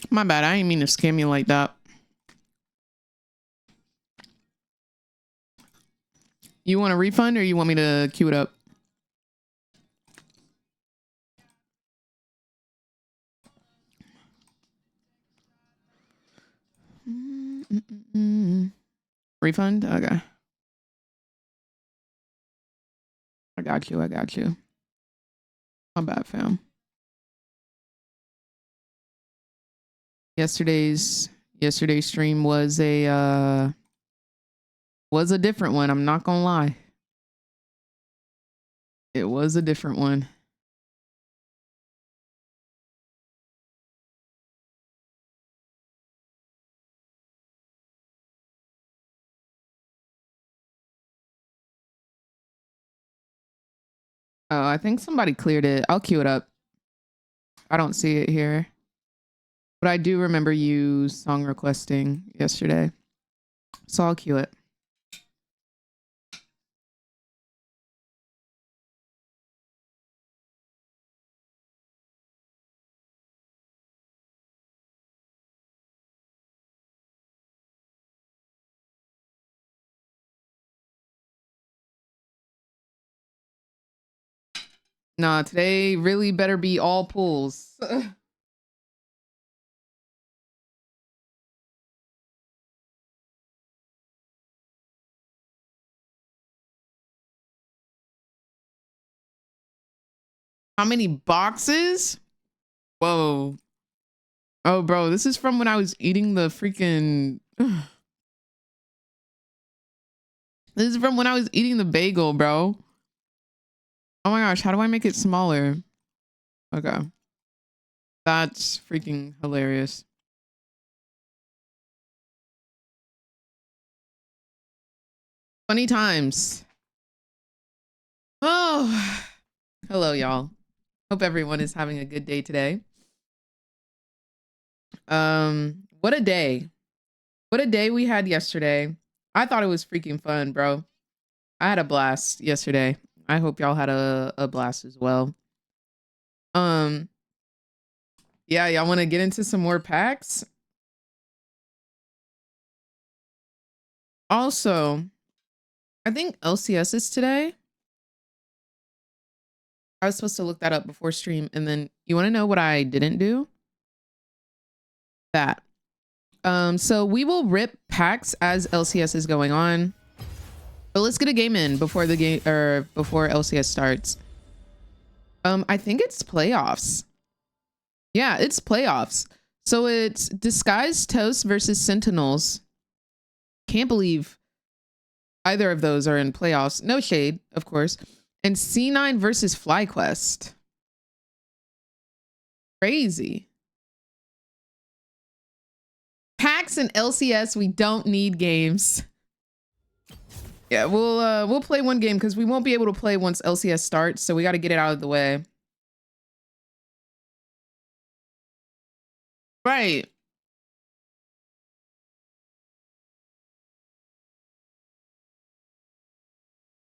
My bad. I didn't mean to scam you like that. You want a refund or you want me to queue it up? Refund? Okay. I got you. I got you. My bad, fam. Yesterday's stream was a different one. I'm not gonna lie. It was a different one. Oh, I think somebody cleared it. I'll queue it up. I don't see it here. But I do remember you song requesting yesterday. So I'll queue it. Nah, today really better be all pulls. How many boxes? Whoa. Oh, bro, this is from when I was eating the freaking... This is from when I was eating the bagel, bro. Oh my gosh, how do I make it smaller? Okay. That's freaking hilarious. Funny times. Oh, hello, y'all. Hope everyone is having a good day today. What a day. What a day we had yesterday. I thought it was freaking fun, bro. I had a blast yesterday. I hope y'all had a blast as well. Yeah, y'all want to get into some more packs? Also, I think LCS is today. I was supposed to look that up before stream. And then you want to know what I didn't do? That. So we will rip packs as LCS is going on. But let's get a game in before the game or before LCS starts. I think it's playoffs. Yeah, it's playoffs. So it's Disguised Toast versus Sentinels. Can't believe either of those are in playoffs. No shade, of course. And C9 versus FlyQuest. Crazy. Packs and LCS, we don't need games. Yeah, we'll play one game because we won't be able to play once LCS starts, so we got to get it out of the way. Right.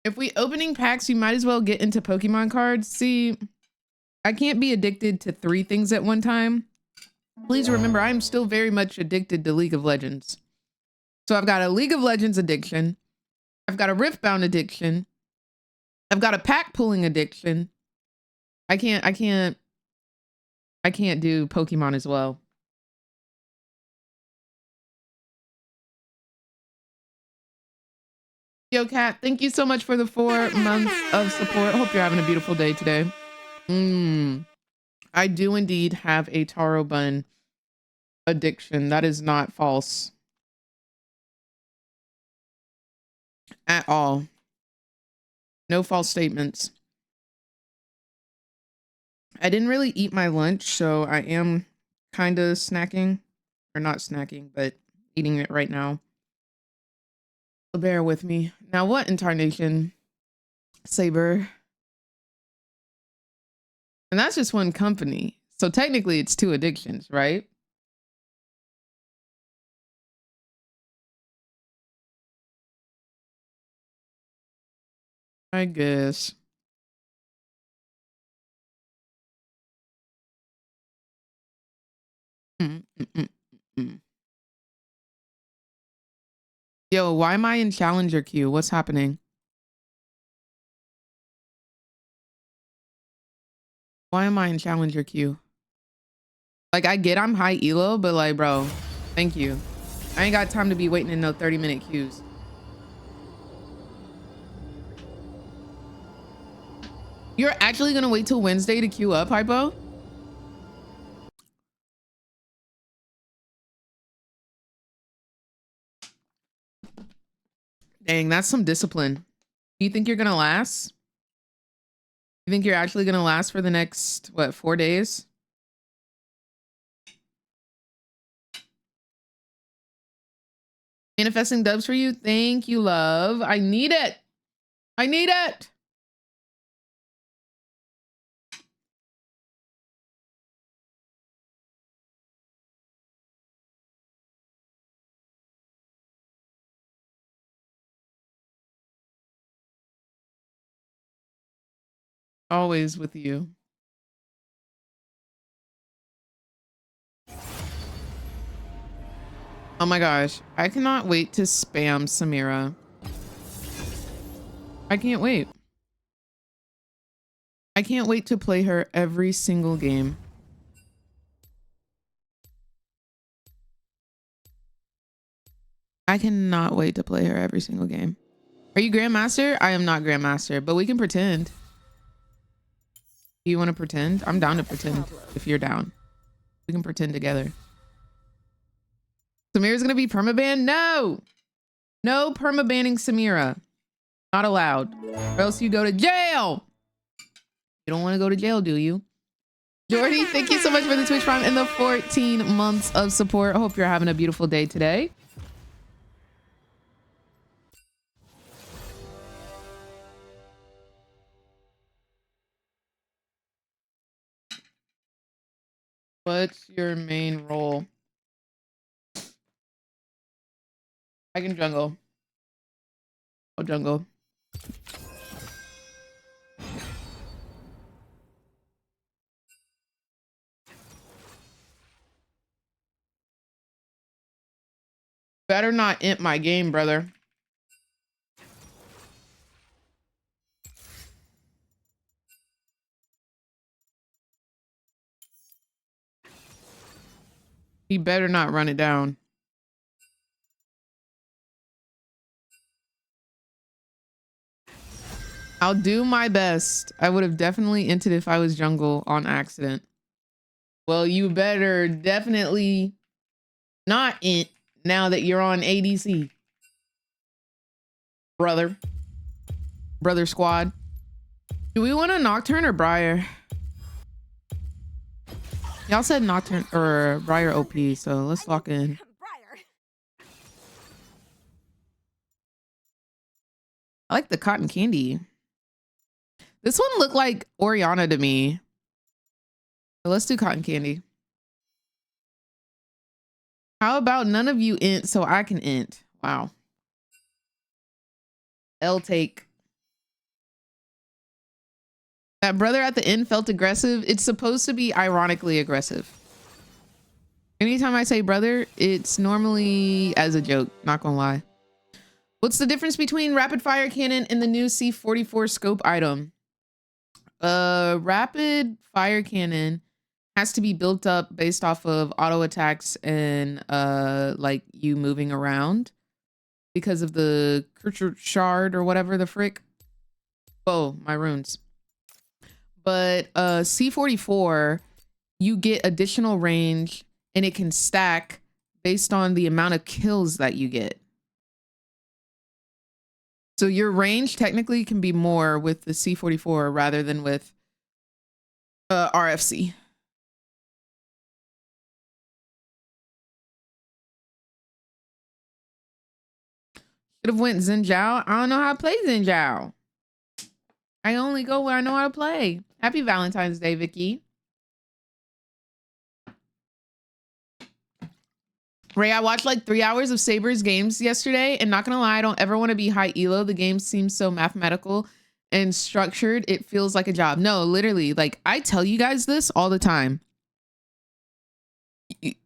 If we opening packs, you might as well get into Pokemon cards. See, I can't be addicted to 3 things at one time. Please remember, I'm still very much addicted to League of Legends. So I've got a League of Legends addiction. I've got a Riftbound addiction. I've got a pack pulling addiction. I can't do Pokemon as well. Yo, Kat, thank you so much for the 4 months of support. Hope you're having a beautiful day today. I do indeed have a taro bun addiction. That is not false at all. No false statements. I didn't really eat my lunch, so I am kind of snacking. Or not snacking, but eating it right now. So bear with me. Now, what incarnation? Saber. And that's just one company. So technically it's 2 addictions, right? I guess. Mm, mm, mm, mm. Yo, why am I in challenger queue? What's happening? Why am I in challenger queue? Like, I get I'm high elo, but like, bro, thank you. I ain't got time to be waiting in no 30-minute queues. You're actually gonna wait till Wednesday to queue up, Hypo? Dang, that's some discipline. Do you think you're gonna last? You think you're actually gonna last for the next, what, 4 days? Manifesting dubs for you. Thank you, love. I need it. I need it. Always with you. Oh my gosh. I cannot wait to spam Samira. I can't wait. I can't wait to play her every single game. I cannot wait to play her every single game. Are you Grandmaster? I am not Grandmaster, but we can pretend. Do you want to pretend? I'm down to pretend if you're down. We can pretend together. Samira's gonna be permaban? No! No permabanning Samira. Not allowed. Or else you go to jail! You don't want to go to jail, do you? Jordy, thank you so much for the Twitch Prime and the 14 months of support. I hope you're having a beautiful day today. What's your main role? I can jungle. I'll jungle. Better not imp my game, brother. He better not run it down. I'll do my best. I would have definitely inted if I was jungle on accident. Well, you better definitely not int now that you're on ADC. Brother squad. Do we want a Nocturne or Briar? Y'all said Nocturne or Briar OP, so let's lock in. I like the cotton candy. This one looked like Oriana to me. So let's do cotton candy. How about none of you int so I can int? Wow. L take. That brother at the end felt aggressive. It's supposed to be ironically aggressive. Anytime I say brother, it's normally as a joke, not gonna lie. What's the difference between rapid fire cannon and the new C44 scope item? Rapid fire cannon has to be built up based off of auto attacks and like you moving around because of the shard or whatever the frick. Oh, my runes. But C44, you get additional range and it can stack based on the amount of kills that you get. So your range technically can be more with the C44 rather than with RFC. Should have went Xin Zhao. I don't know how to play Xin Zhao. I only go where I know how to play. Happy Valentine's Day, Vicky. Ray, I watched like 3 hours of Saber's games yesterday, and not gonna lie, I don't ever want to be high elo. The game seems so mathematical and structured. It feels like a job. No, literally, like I tell you guys this all the time.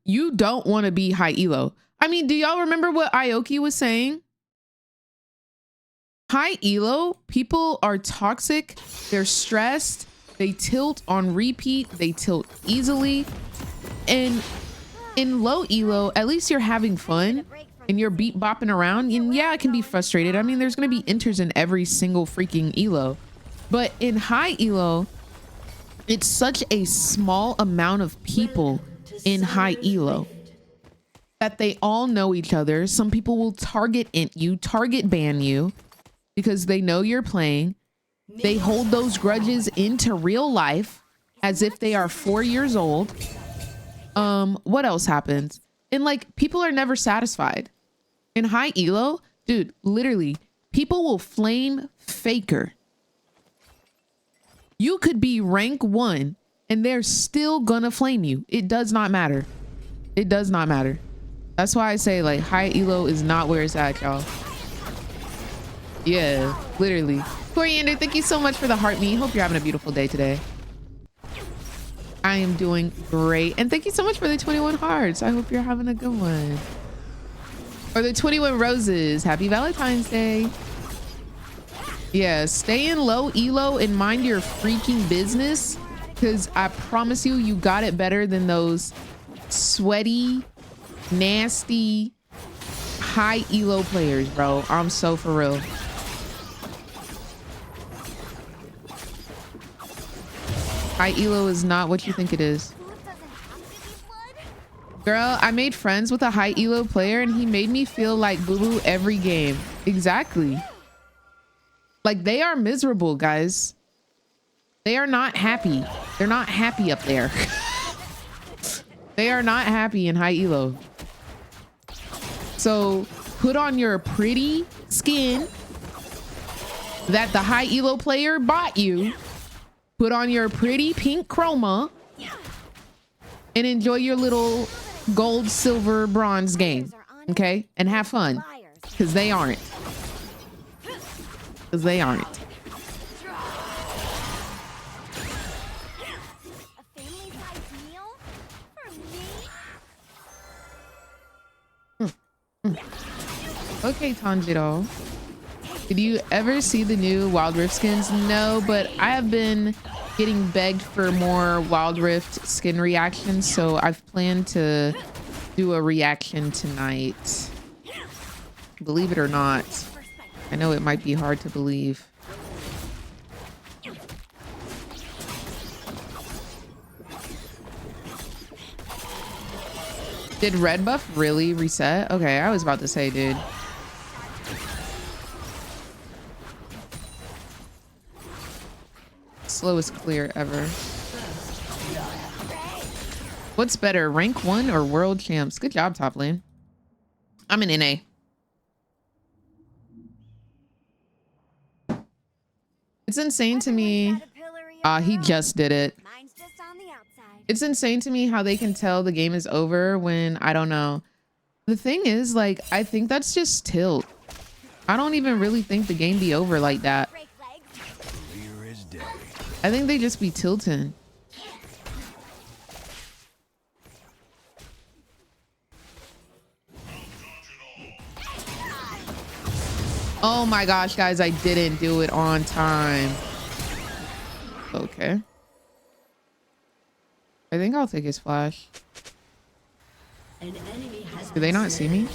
You don't want to be high elo. I mean, do y'all remember what Aoki was saying? High elo, people are toxic, they're stressed, they tilt on repeat, they tilt easily. And in low elo, at least you're having fun and you're beat bopping around. And yeah, it can be frustrated. I mean, there's gonna be inters in every single freaking elo. But in high elo, it's such a small amount of people in high elo that they all know each other. Some people will target you, target ban you, because they know you're playing. They hold those grudges into real life as if they are 4 years old. What else happens? And like, people are never satisfied. In high elo, dude, literally, people will flame faker. You could be rank 1 and they're still gonna flame you. It does not matter. It does not matter. That's why I say like high elo is not where it's at, y'all. Yeah, literally. Coriander, thank you so much for the heart me. Hope you're having a beautiful day today. I am doing great. And thank you so much for the 21 hearts. I hope you're having a good one. Or the 21 roses. Happy Valentine's Day. Yeah, stay in low elo and mind your freaking business. Because I promise you, you got it better than those sweaty, nasty, high elo players, bro. I'm so for real. High elo is not what you think it is. Girl, I made friends with a high elo player and he made me feel like boo-boo every game. Exactly. Like, they are miserable, guys. They are not happy. They're not happy up there. They are not happy in high elo. So put on your pretty skin that the high elo player bought you. Put on your pretty pink chroma and enjoy your little gold, silver, bronze game. Okay? And have fun. Because they aren't. Because they aren't. Okay, Tanjiro. Did you ever see the new Wild Rift skins? No, but I have been getting begged for more Wild Rift skin reactions, so I've planned to do a reaction tonight. Believe it or not. I know it might be hard to believe. Did red buff really reset? Okay, I was about to say, dude. Slowest clear ever. What's better, rank 1 or world champs? Good job, top lane. I'm an NA. It's insane to me. He just did it. It's insane to me how they can tell the game is over when, I don't know. The thing is, like, I think that's just tilt. I don't even really think the game be over like that. I think they just be tilting. Oh my gosh, guys, I didn't do it on time. Okay. I think I'll take his flash. Do they not see me?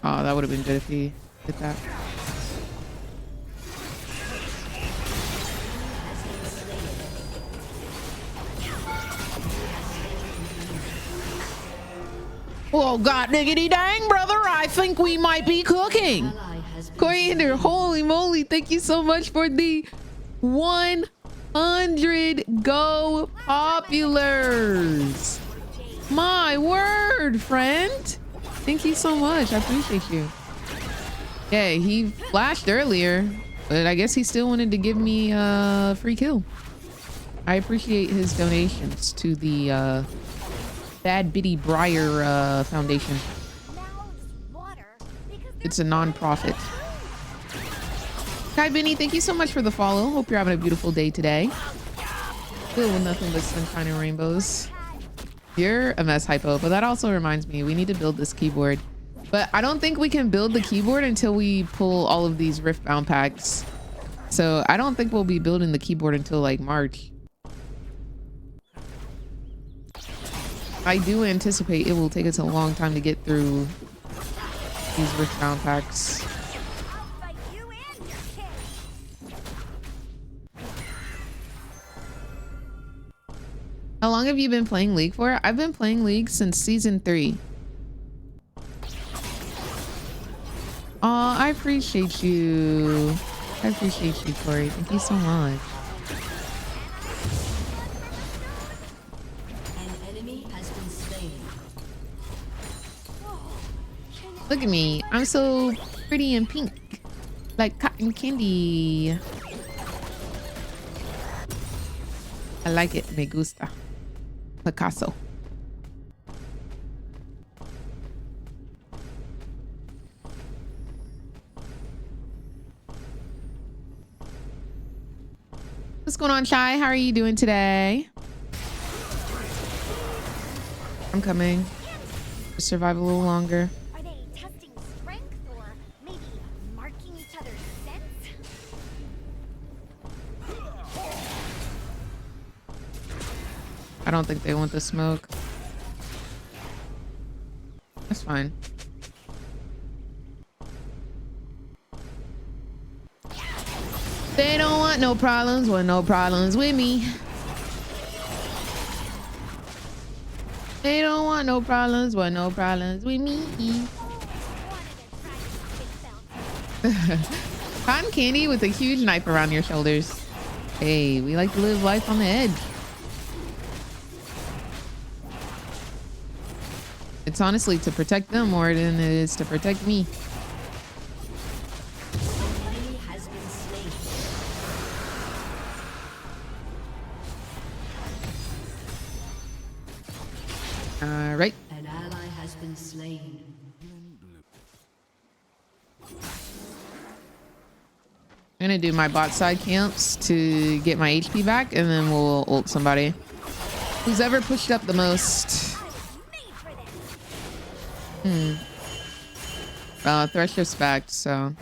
Oh, that would have been good if he did that. Oh god, diggity dang, brother, I think we might be cooking. Coriander, holy moly, thank you so much for the 100 go populars. My word, friend. Thank you so much. I appreciate you. Yeah, he flashed earlier, but I guess he still wanted to give me a free kill. I appreciate his donations to the Bad Bitty Briar Foundation. It's a non-profit. Kai Benny, thank you so much for the follow. Hope you're having a beautiful day today. Filled with nothing but sunshine and rainbows. You're a mess, Hypo, but that also reminds me, we need to build this keyboard. But I don't think we can build the keyboard until we pull all of these Riftbound packs. So I don't think we'll be building the keyboard until like March. I do anticipate it will take us a long time to get through these Riftbound packs. How long have you been playing League for? I've been playing League since season 3. Oh, I appreciate you. I appreciate you, Corey. Thank you so much. An enemy has been slain. Look at me. I'm so pretty and pink. Like cotton candy. I like it. Me gusta. Picasso. What's going on, Shy? How are you doing today? I'm coming. Just survive a little longer. Are they testing strength or maybe marking each other's scents? I don't think they want the smoke. That's fine. They don't want no problems. Want no problems with me. They don't want no problems. Want no problems with me. Cotton candy with a huge knife around your shoulders. Hey, we like to live life on the edge. It's honestly to protect them more than it is to protect me. All right. An ally has been slain. I'm gonna do my bot side camps to get my HP back, and then we'll ult somebody. Who's ever pushed up the most? Thresher's back, so.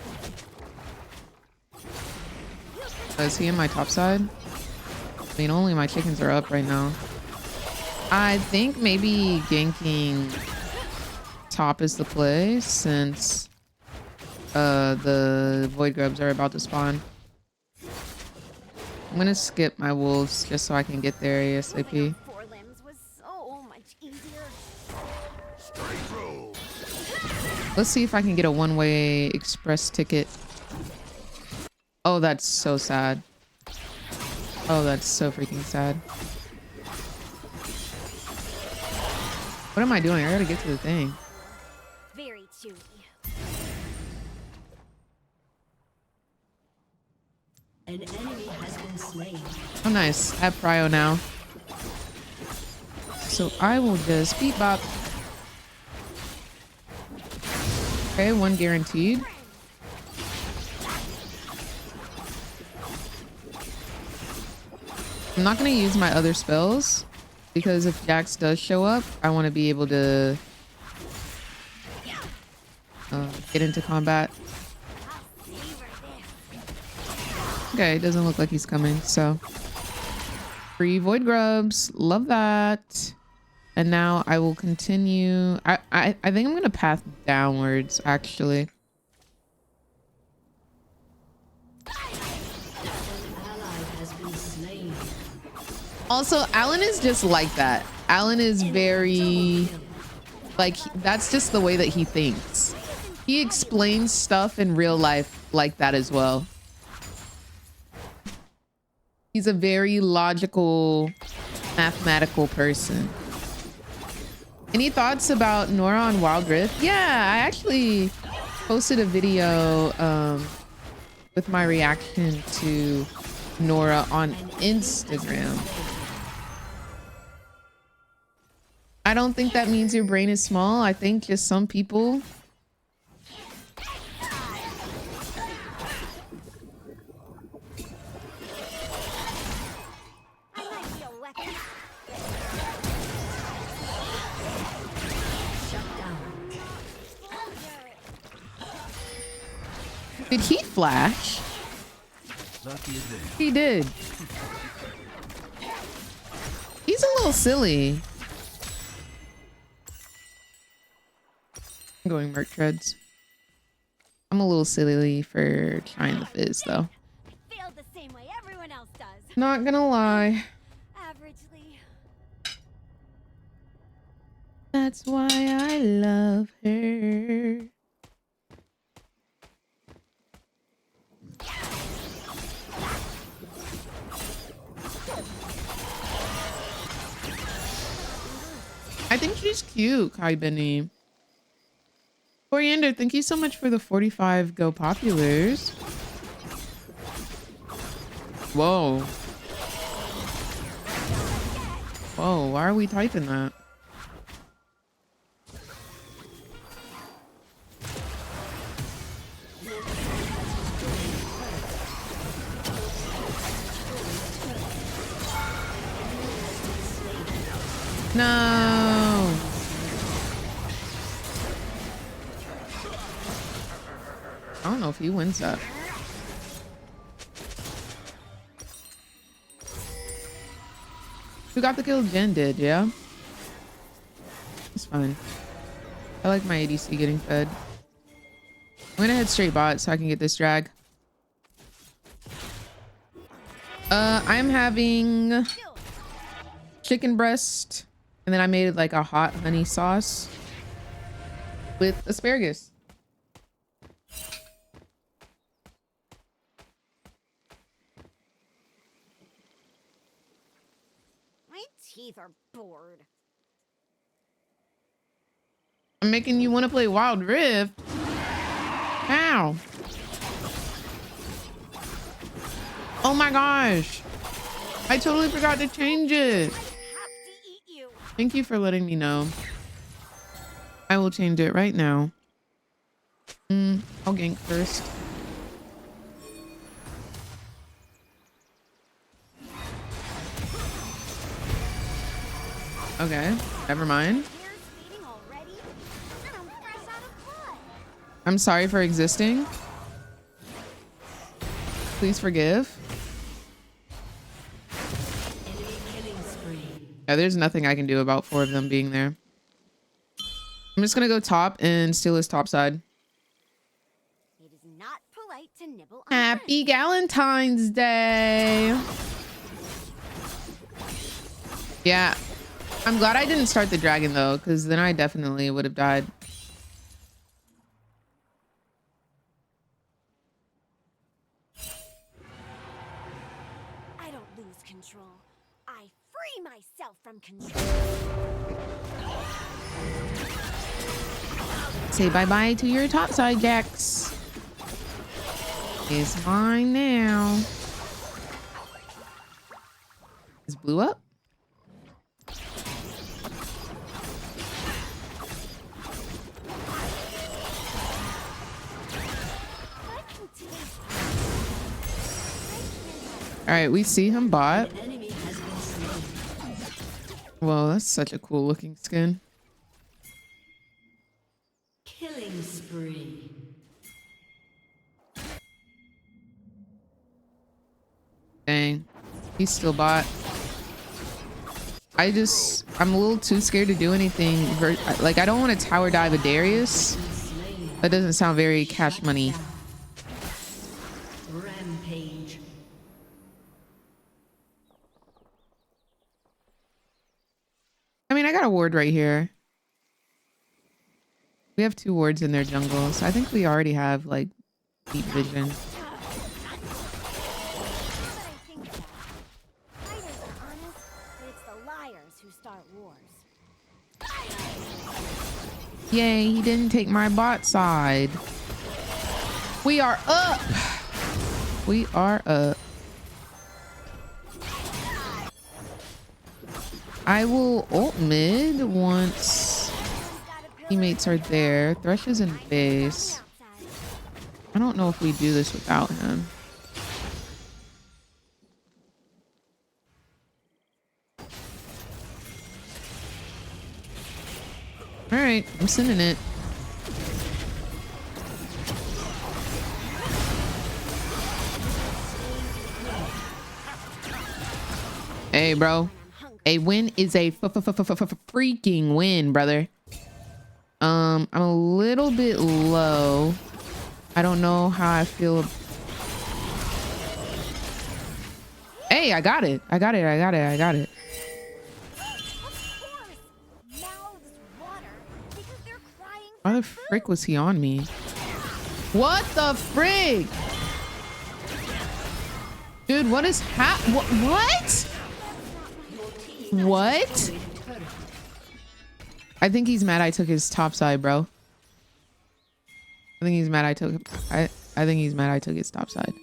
Is he in my top side? I mean, only my chickens are up right now. I think maybe ganking top is the play since the void grubs are about to spawn. I'm gonna skip my wolves just so I can get there ASAP. Four limbs was so much easier. Let's see if I can get a one-way express ticket. Oh, that's so sad. Oh, that's so freaking sad. What am I doing? I gotta get to the thing. Very chewy. An enemy has been slain. Oh, nice. I have prio now. So I will just beat bop. Okay, one guaranteed. I'm not going to use my other spells because if Jax does show up, I want to be able to get into combat. Okay, it doesn't look like he's coming, so. Free void grubs. Love that. And now I will continue. I think I'm going to path downwards, actually. Also, Alan is just like that. Alan is very, like, that's just the way that he thinks. He explains stuff in real life like that as well. He's a very logical, mathematical person. Any thoughts about Nora on Wild Rift? Yeah, I actually posted a video with my reaction to Nora on Instagram. I don't think that means your brain is small. I think just some people Did he flash? He did. He's a little silly. I'm going Merc Treads. I'm a little silly for trying the fizz though. I failed the same way everyone else does. Not gonna lie. Averagely. That's why I love her. I think she's cute, Kai Benny. Coriander, thank you so much for the 45 Go Populars. Whoa. Whoa, why are we typing that? No. I don't know if he wins that. Who got the kill? Jen did, yeah? It's fine. I like my ADC getting fed. I'm gonna head straight bot so I can get this drag. I'm having chicken breast, and then I made like a hot honey sauce with asparagus. My teeth are bored. I'm making you want to play Wild Rift. How? Oh my gosh. I totally forgot to change it. I have to eat you. Thank you for letting me know. I will change it right now. I'll gank first. Okay, never mind. Here's feeding already, and I'm fresh out of blood. I'm sorry for existing. Please forgive. Enemy killing spree. Yeah, there's nothing I can do about 4 of them being there. I'm just gonna go top and steal his top side. It is not polite to nibble on Happy Valentine's Day. Yeah, I'm glad I didn't start the dragon though, because then I definitely would have died. I don't lose control. I free myself from control. Say bye-bye to your topside, Jax. It's mine now. Is blue up? All right, we see him bot. Enemy has been slain. Whoa, that's such a cool looking skin. Killing spree. Dang, he's still bot. I'm a little too scared to do anything. Like, I don't want to tower dive a Darius. That doesn't sound very cash money. Rampage. I mean, I got a ward right here. We have 2 wards in their jungle, so I think we already have like deep vision. But I think that fighters are honest, but it's the liars who start wars. Yay, he didn't take my bot side. We are up. We are up. I will ult mid once teammates are there. Thresh is in base. I don't know if we do this without him. All right, I'm sending it. Hey, bro. A win is a freaking win, brother. I'm a little bit low. I don't know how I feel. Hey, I got it. I got it. I got it. I got it. Why the frick was he on me? What the frick? Dude, what is what? What? I think he's mad I took his top side, bro. I think he's mad I think he's mad I took his top side.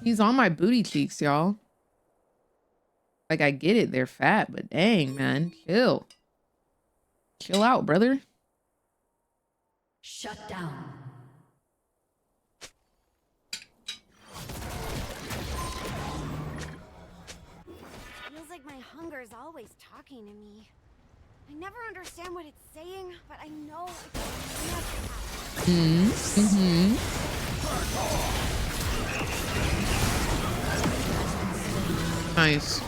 He's on my booty cheeks, y'all. Like, I get it, they're fat, but dang, man, chill. Chill out, brother. Shut down. Feels like my hunger is always talking to me. I never understand what it's saying, but I know it's never happen. Nice.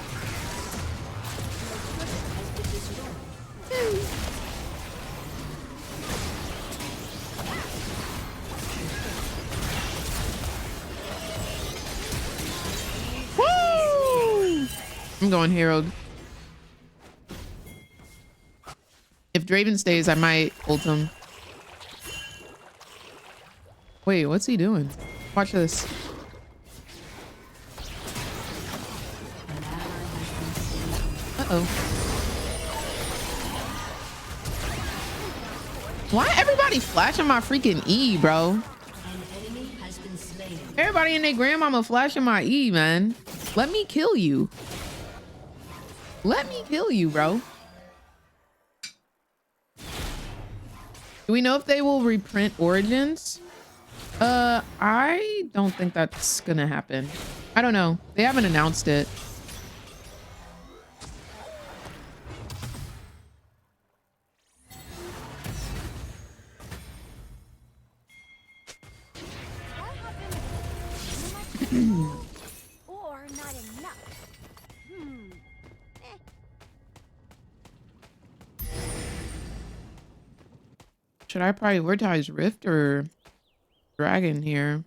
Woo! I'm going Herald. If Draven stays, I might ult him. Wait, what's he doing? Watch this. Uh-oh. Why everybody flashing my freaking E, bro? Everybody and their grandmama flashing my E, man. Let me kill you. Let me kill you, bro. Do we know if they will reprint Origins? I don't think that's gonna happen. I don't know. They haven't announced it. Or not enough. Should I prioritize Rift or Dragon here?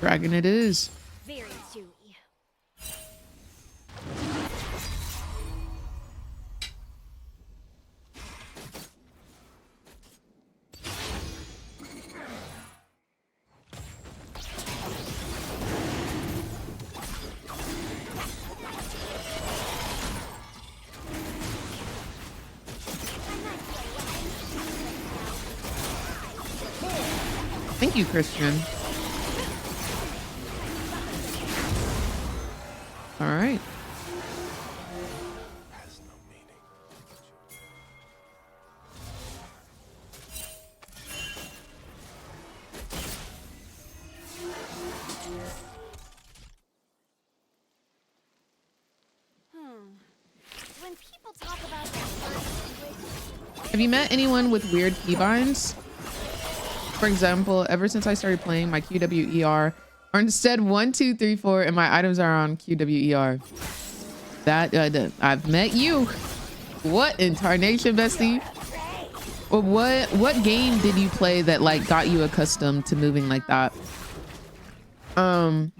Dragon it is. Very chewy. Thank you, Christian. All right. When people talk about that, Have you met anyone with weird keybinds? For example, ever since I started playing, my QWER are instead 1, 2, 3, 4, and my items are on QWER. That I've met you. What in tarnation, bestie? Or what game did you play that like got you accustomed to moving like that? Your turret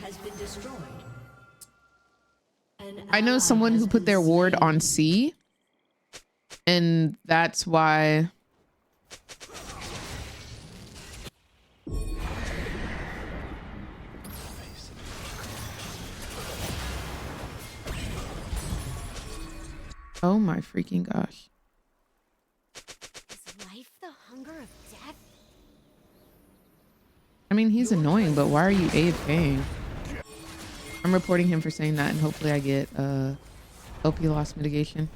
has been destroyed. I know someone who put their ward on C, and that's why. Oh my freaking gosh. is life the hunger of death? I mean, he's annoying, but why are you AFKing? I'm reporting him for saying that, and hopefully I get LP loss mitigation.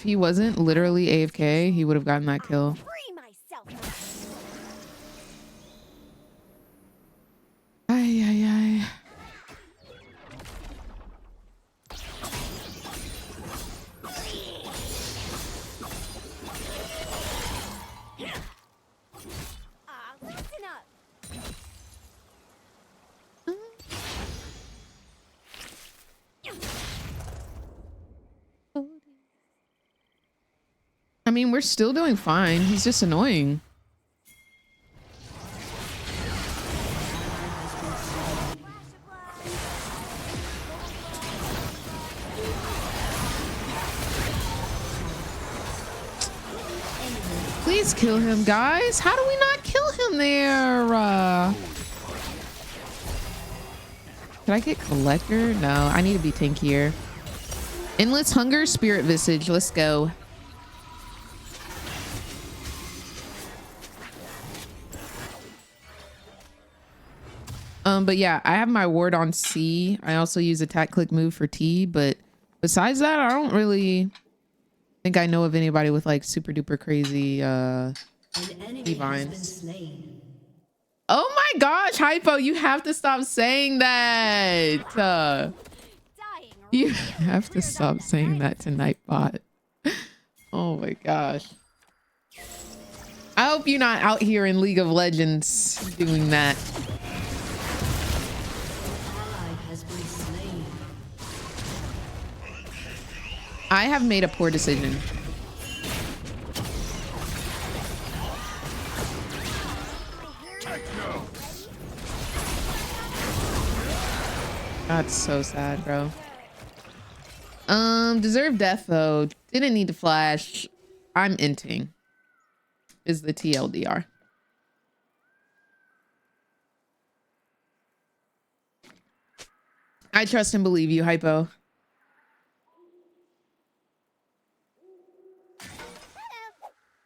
If he wasn't literally AFK, he would have gotten that kill. Free myself. Ay, ay, ay. Listen up. I mean, we're still doing fine. He's just annoying. Please kill him, guys. How do we not kill him there? Can I get collector? No, I need to be tankier. Endless hunger, spirit visage. Let's go. But yeah, I have my ward on C. I also use attack click move for T, but besides that, I don't really think I know of anybody with like super duper crazy divines. Oh my gosh, Hypo, you have to stop saying that. You have to stop saying that to Nightbot. Oh my gosh. I hope you're not out here in League of Legends doing that. I have made a poor decision. That's so sad, bro. Deserve death though. Didn't need to flash. I'm inting. Is the TLDR. I trust and believe you, Hypo.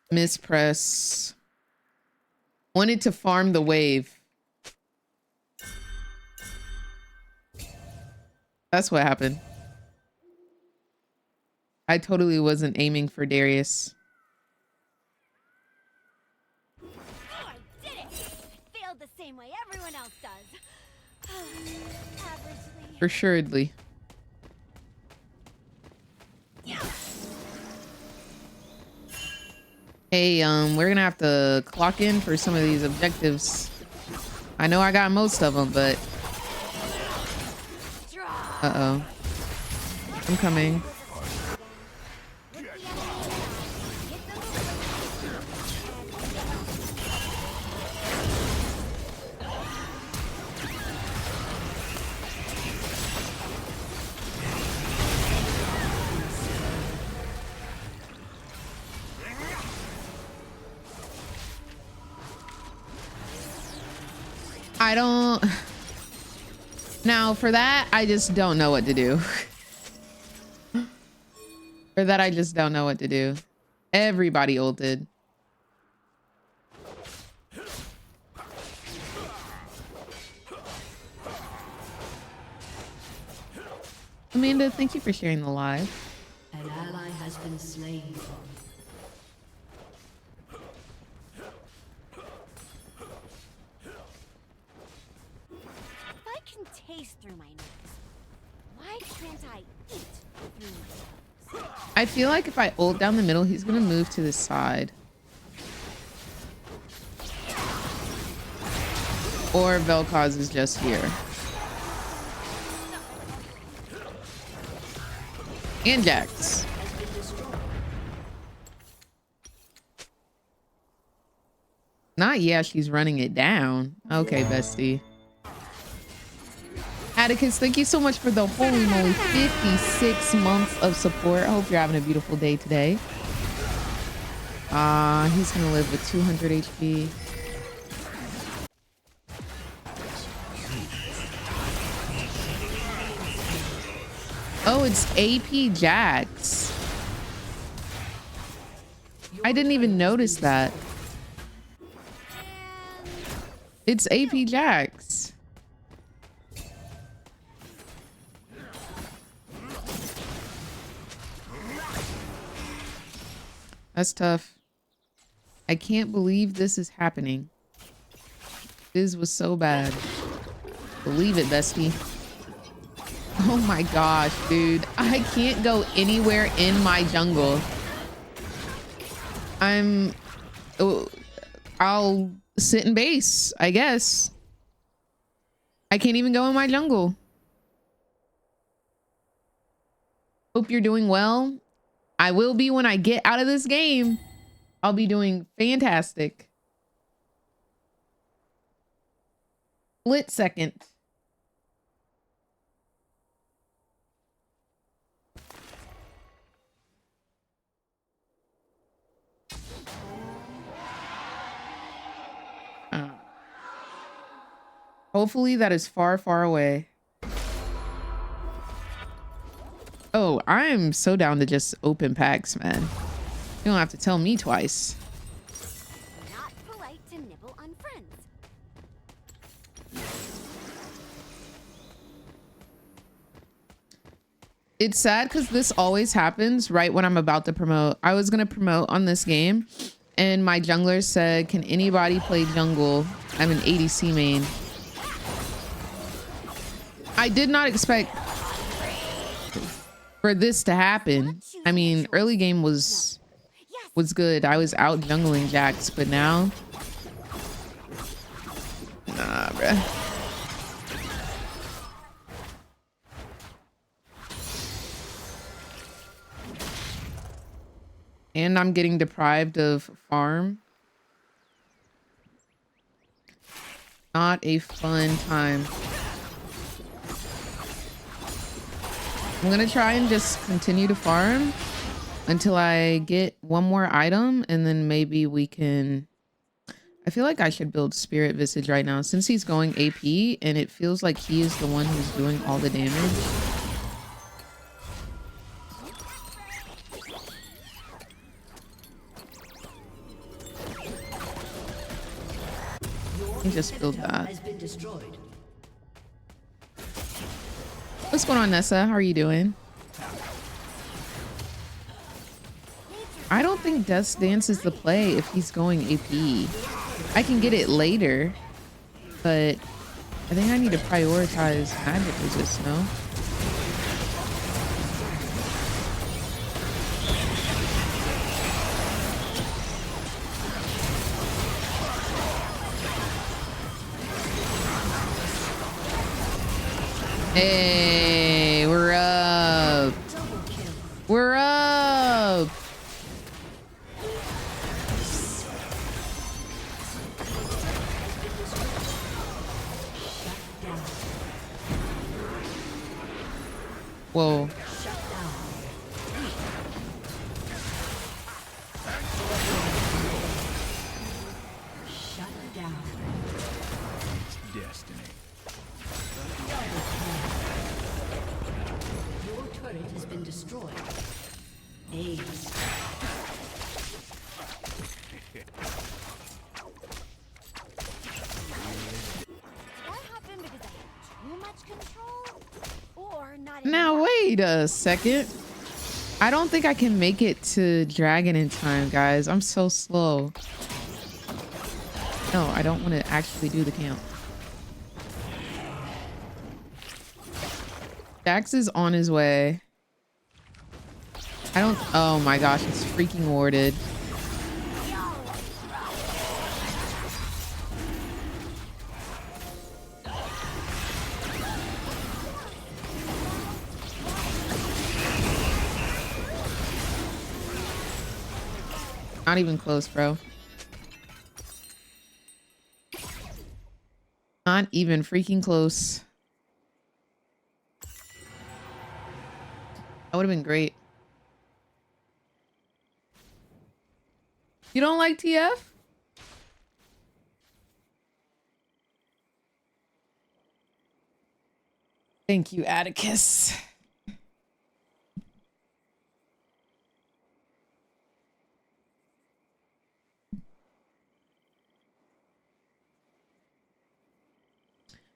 Mispress. Wanted to farm the wave. That's what happened. I totally wasn't aiming for Darius. Oh, I did it! I failed the same way everyone else does. Averagely. For suredly. Hey, we're gonna have to clock in for some of these objectives. I know I got most of them, but uh-oh. I'm coming. I don't. Now, for that, I just don't know what to do. For that, I just don't know what to do. Everybody ulted. Amanda, thank you for sharing the live. An ally has been slain. Taste through my nose. Why can't I eat through my nose? I feel like if I ult down the middle, he's gonna move to the side. Or Vel'Koz is just here. And Jax. Not yeah, she's running it down. Okay, bestie. Atticus, thank you so much for the holy moly 56 months of support. I hope you're having a beautiful day today. He's gonna live with 200 HP. Oh, it's AP Jax. I didn't even notice that. It's AP Jax. That's tough. I can't believe this is happening. This was so bad. Believe it, bestie. Oh my gosh, dude. I can't go anywhere in my jungle. I'll sit in base, I guess. I can't even go in my jungle. Hope you're doing well. I will be when I get out of this game. I'll be doing fantastic. Split second. Hopefully that is far, far away. Oh, I'm so down to just open packs, man. You don't have to tell me twice. Not polite to nibble on friends. It's sad because this always happens right when I'm about to promote. I was going to promote on this game and my jungler said, can anybody play jungle? I'm an ADC main. I did not expect for this to happen. I mean, early game was good. I was out jungling Jax, but now, nah, bruh. And I'm getting deprived of farm. Not a fun time. I'm gonna try and just continue to farm until I get one more item, and then maybe we can... I feel like I should build Spirit Visage right now since he's going AP and it feels like he is the one who's doing all the damage. Let me just build that. What's going on, Nessa? How are you doing? I don't think Death's Dance is the play if he's going AP. I can get it later, but I think I need to prioritize magic resist, no? Hey, we're up. We're up. Whoa. Now wait a second. I don't think I can make it to dragon in time, guys. I'm so slow. No, I don't want to actually do the camp. Jax is on his way. I don't... Oh my gosh, it's freaking warded. Not even close, bro. Not even freaking close. That would have been great. You don't like TF? Thank you, Atticus.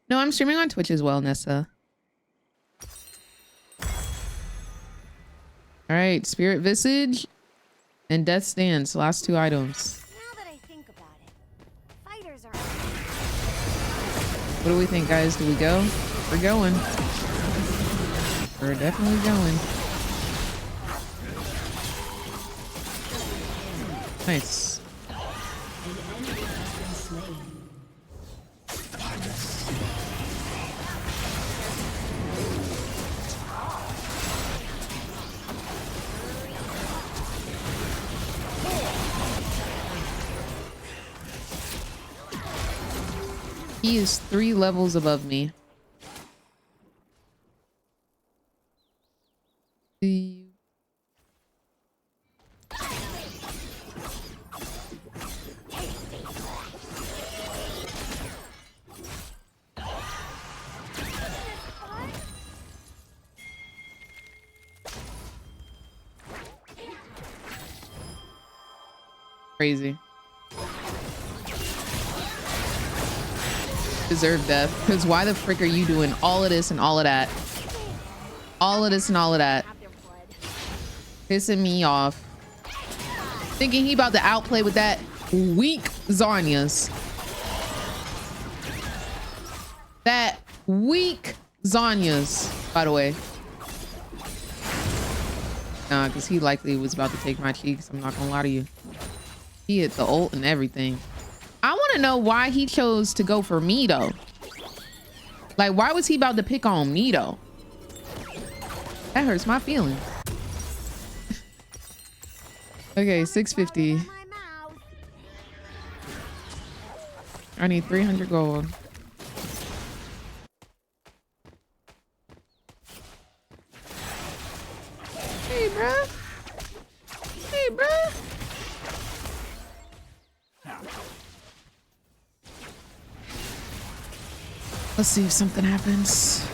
No, I'm streaming on Twitch as well, Nessa. All right, Spirit Visage. And Death's Dance, last 2 items. Now that I think about it, fighters are. What do we think, guys? Do we go? We're going. We're definitely going. Nice. He is 3 levels above me. Crazy. Deserve death. Because why the frick are you doing all of this and all of that? All of this and all of that. Pissing me off. Thinking he about to outplay with that weak Zarya's. That weak Zarya's, by the way. Nah, because he likely was about to take my cheeks. I'm not gonna lie to you. He hit the ult and everything. I want to know why he chose to go for me, though. Like, why was he about to pick on me, though? That hurts my feelings. Okay, 650. I need 300 gold. Hey, bruh. Hey, bruh. Let's see if something happens.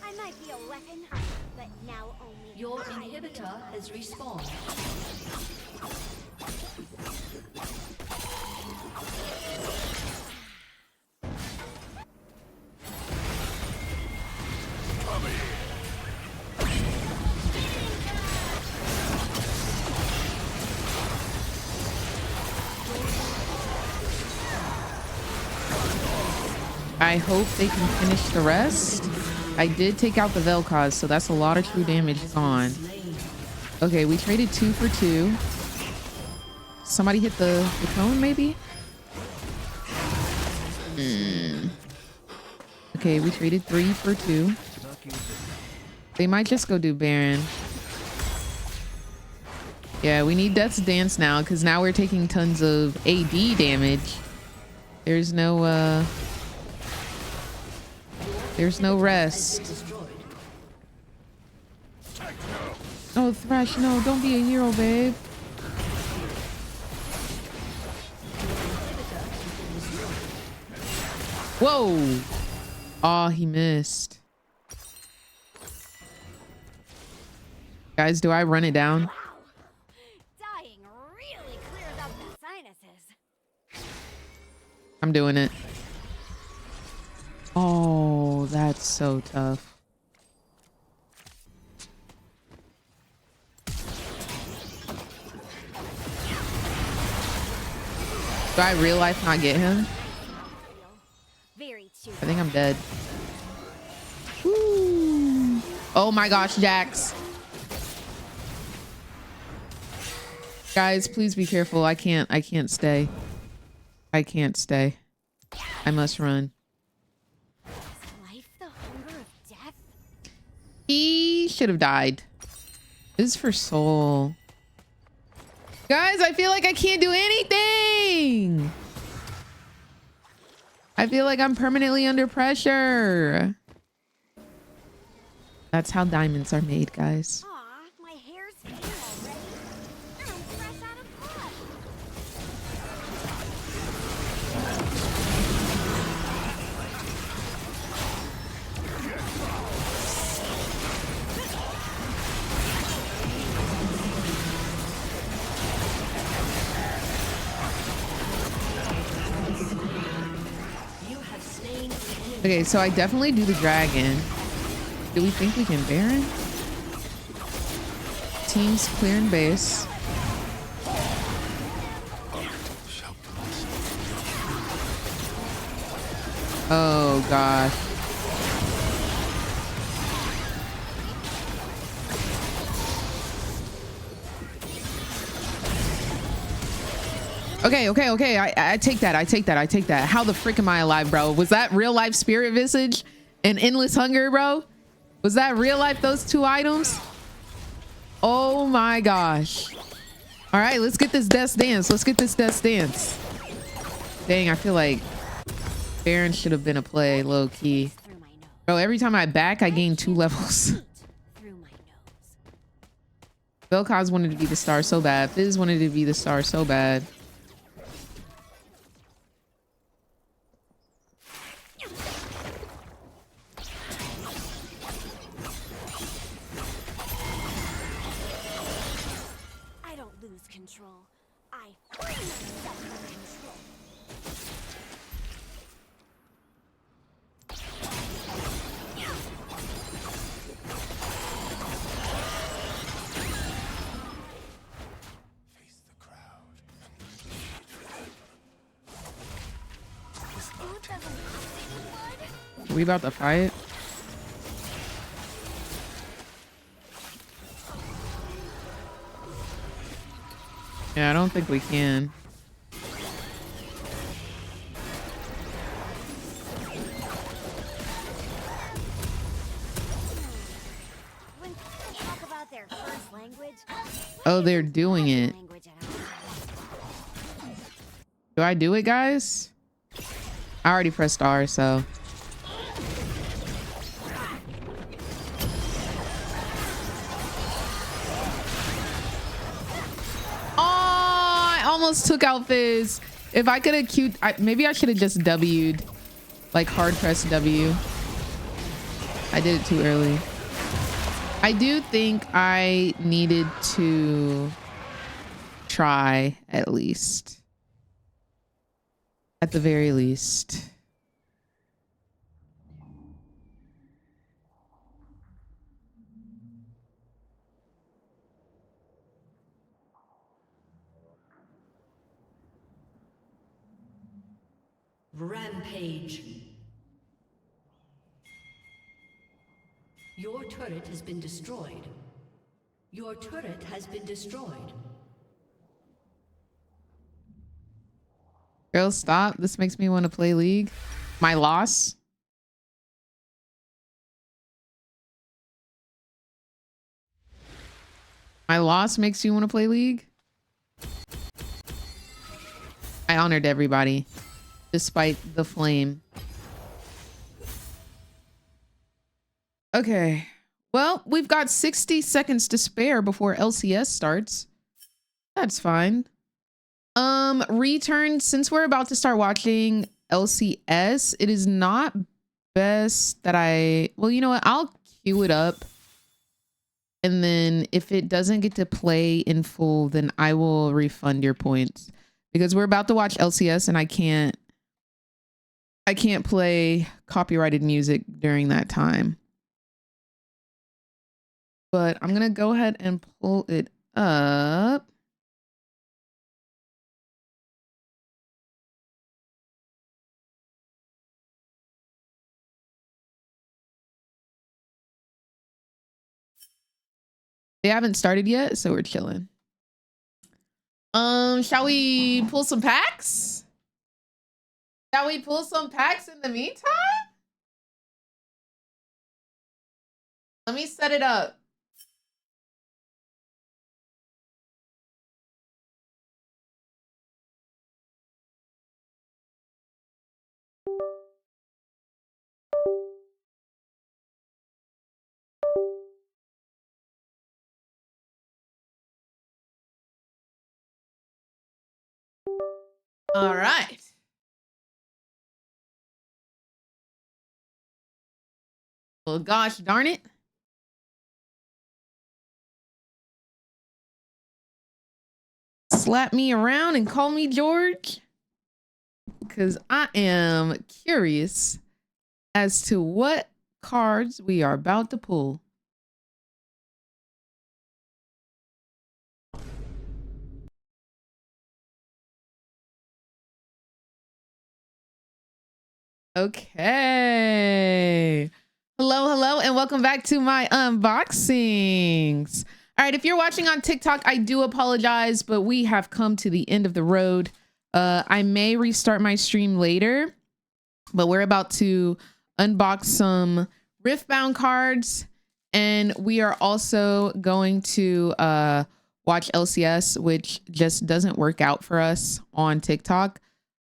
I might be a weapon, but now only. Your inhibitor has respawned. I hope they can finish the rest. I did take out the Vel'Koz, so that's a lot of true damage gone. Okay, we traded 2 for 2. Somebody hit the cone, maybe? Okay, we traded 3 for 2. They might just go do Baron. Yeah, we need Death's Dance now, because now we're taking tons of AD damage. There's no rest. Oh, Thresh, no, don't be a hero, babe. Whoa. Oh, he missed. Guys, do I run it down? Wow. Dying really clears up the sinuses. I'm doing it. Oh, that's so tough. Do I real life not get him? Very true. I think I'm dead. Woo. Oh my gosh, Jax. Guys, please be careful. I can't stay. I can't stay. I must run. Is life the hunger of death? He should have died. This is for soul. Guys, I feel like I can't do anything. I feel like I'm permanently under pressure. That's how diamonds are made, guys. Aw, my hair's fading already. And I'm fresh out of blood. You have slain the enemy. Okay, so I definitely do the dragon. Do we think we can Baron? Teams clearing base. Oh gosh. Okay. I take that. I take that. How the frick am I alive, bro? Was that real life spirit visage and endless hunger, bro? Was that real life, those two items? Oh my gosh. All right, let's get this death dance. Dang, I feel like Baron should have been a play, low key. Bro, every time I back, I gain 2 levels. Vel'Koz wanted to be the star so bad. Fizz wanted to be the star so bad. I don't lose control. I free myself from control. Are we about to fight? Yeah, I don't think we can. When people talk about their first language, Oh, they're doing it. language at all. Do I do it, guys? I already pressed R, so. I almost took out Fizz. If I could have queued, maybe I should have just W'd, like hard press W. I did it too early. I do think I needed to try at least. At the very least. Rampage. Your turret has been destroyed. Your turret has been destroyed. Girl, stop. This makes me want to play League. My loss. My loss makes you want to play League. I honored everybody, despite the flame. Okay. Well, we've got 60 seconds to spare before LCS starts. That's fine. Return, since we're about to start watching LCS, it is not best that well, you know what? I'll queue it up. And then if it doesn't get to play in full, then I will refund your points, because we're about to watch LCS and I can't play copyrighted music during that time. But I'm going to go ahead and pull it up. They haven't started yet, so we're chilling. Shall we pull some packs? Shall we pull some packs in the meantime? Let me set it up. All right. Well, gosh darn it. Slap me around and call me George, because I am curious as to what cards we are about to pull. Okay. Hello, and welcome back to my unboxings. All right, if you're watching on TikTok, I do apologize, but we have come to the end of the road. I may restart my stream later, but we're about to unbox some RIFTBOUND cards, and we are also going to watch LCS, which just doesn't work out for us on TikTok.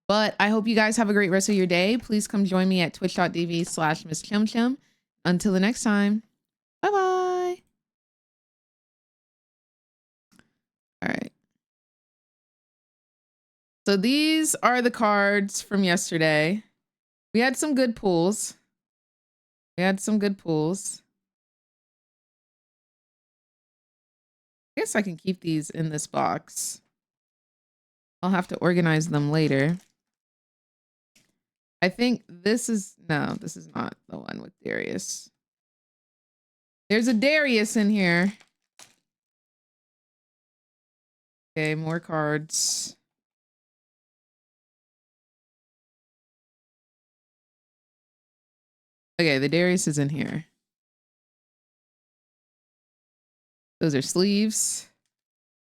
But I hope you guys have a great rest of your day. Please come join me at twitch.tv/Miss Chim Chim. Until the next time, bye-bye. All right. So these are the cards from yesterday. We had some good pulls. I guess I can keep these in this box. I'll have to organize them later. I think this is not the one with Darius. There's a Darius in here. Okay, more cards. Okay, the Darius is in here. Those are sleeves.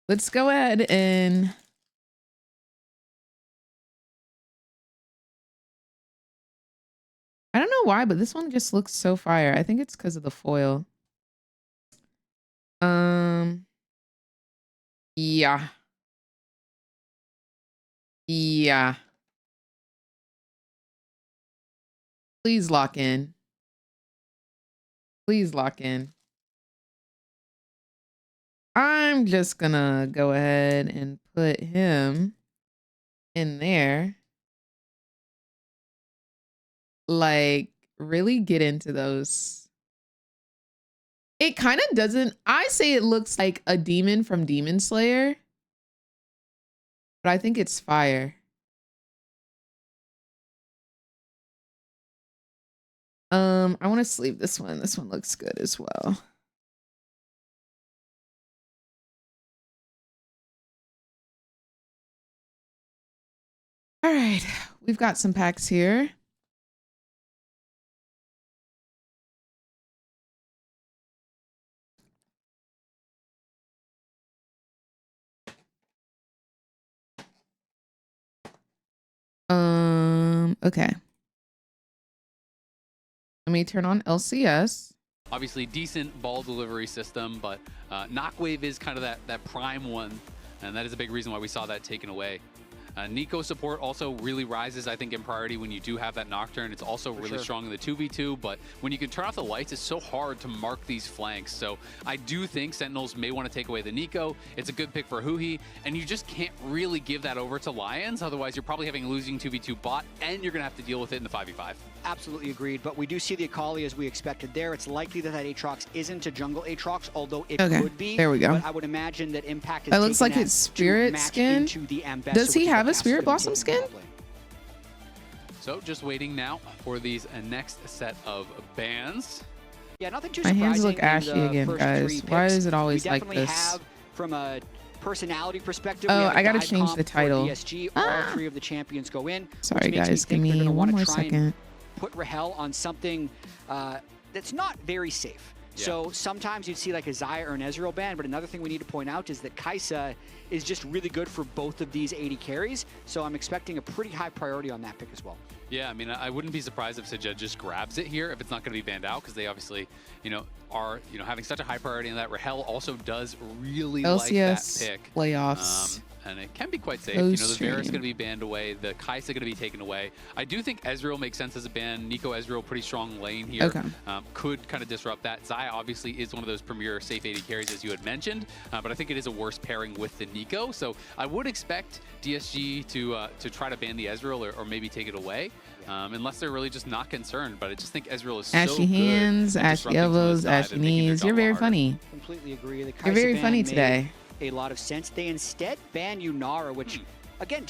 Let's go ahead and I don't know why, but this one just looks so fire. I think it's because of the foil. Yeah. Please lock in. I'm just gonna go ahead and put him in there. Like, really get into those. It kind of doesn't. I say it looks like a demon from Demon Slayer, but I think it's fire. I want to sleeve this one. This one looks good as well. All right, we've got some packs here. Okay. Let me turn on LCS. Obviously decent ball delivery system, but Knockwave is kind of that prime one, and that is a big reason why we saw that taken away. Nico support also really rises, I think, in priority when you do have that Nocturne. It's also really strong in the 2v2, but when you can turn off the lights, it's so hard to mark these flanks. So I do think Sentinels may want to take away the Nico. It's a good pick for Huhi, and you just can't really give that over to Lions. Otherwise, you're probably having a losing 2v2 bot, and you're going to have to deal with it in the 5v5. Absolutely agreed, but we do see the Akali as we expected there. It's likely that Aatrox isn't a jungle Aatrox, although it could be. There we go. But I would imagine that Impact is it looks like it's Spirit skin. Does he have a Spirit Blossom skin? So just waiting now for these next set of bans. Yeah, nothing too My surprising. hands look ashy again, guys. Why is it always like this? Have, from a personality perspective, oh, I gotta change the title. DSG, all three of the champions go in. Sorry guys, give me one more second. Put Rahel on something that's not very safe. Yeah. So sometimes you'd see like a Xayah or an Ezreal ban, but another thing we need to point out is that Kai'Sa is just really good for both of these AD carries. So I'm expecting a pretty high priority on that pick as well. Yeah, I mean, I wouldn't be surprised if Sejed just grabs it here if it's not going to be banned out, because they obviously, are having such a high priority on that. Rahel also does really like that pick. Playoffs. And it can be quite safe. The Varus going to be banned away. The Kai'Sa going to be taken away. I do think Ezreal makes sense as a ban. Nico Ezreal, pretty strong lane here. Okay. Could kind of disrupt that. Xayah obviously is one of those premier safe AD carries, as you had mentioned. But I think it is a worse pairing with the Nico. So I would expect DSG to try to ban the Ezreal or maybe take it away. Unless they're really just not concerned. But I just think Ezreal is so good. Ashy hands, ashy elbows, ashy knees. You're very funny. Completely agree. The You're very funny today. A lot of sense. They instead ban Yunara, which, again,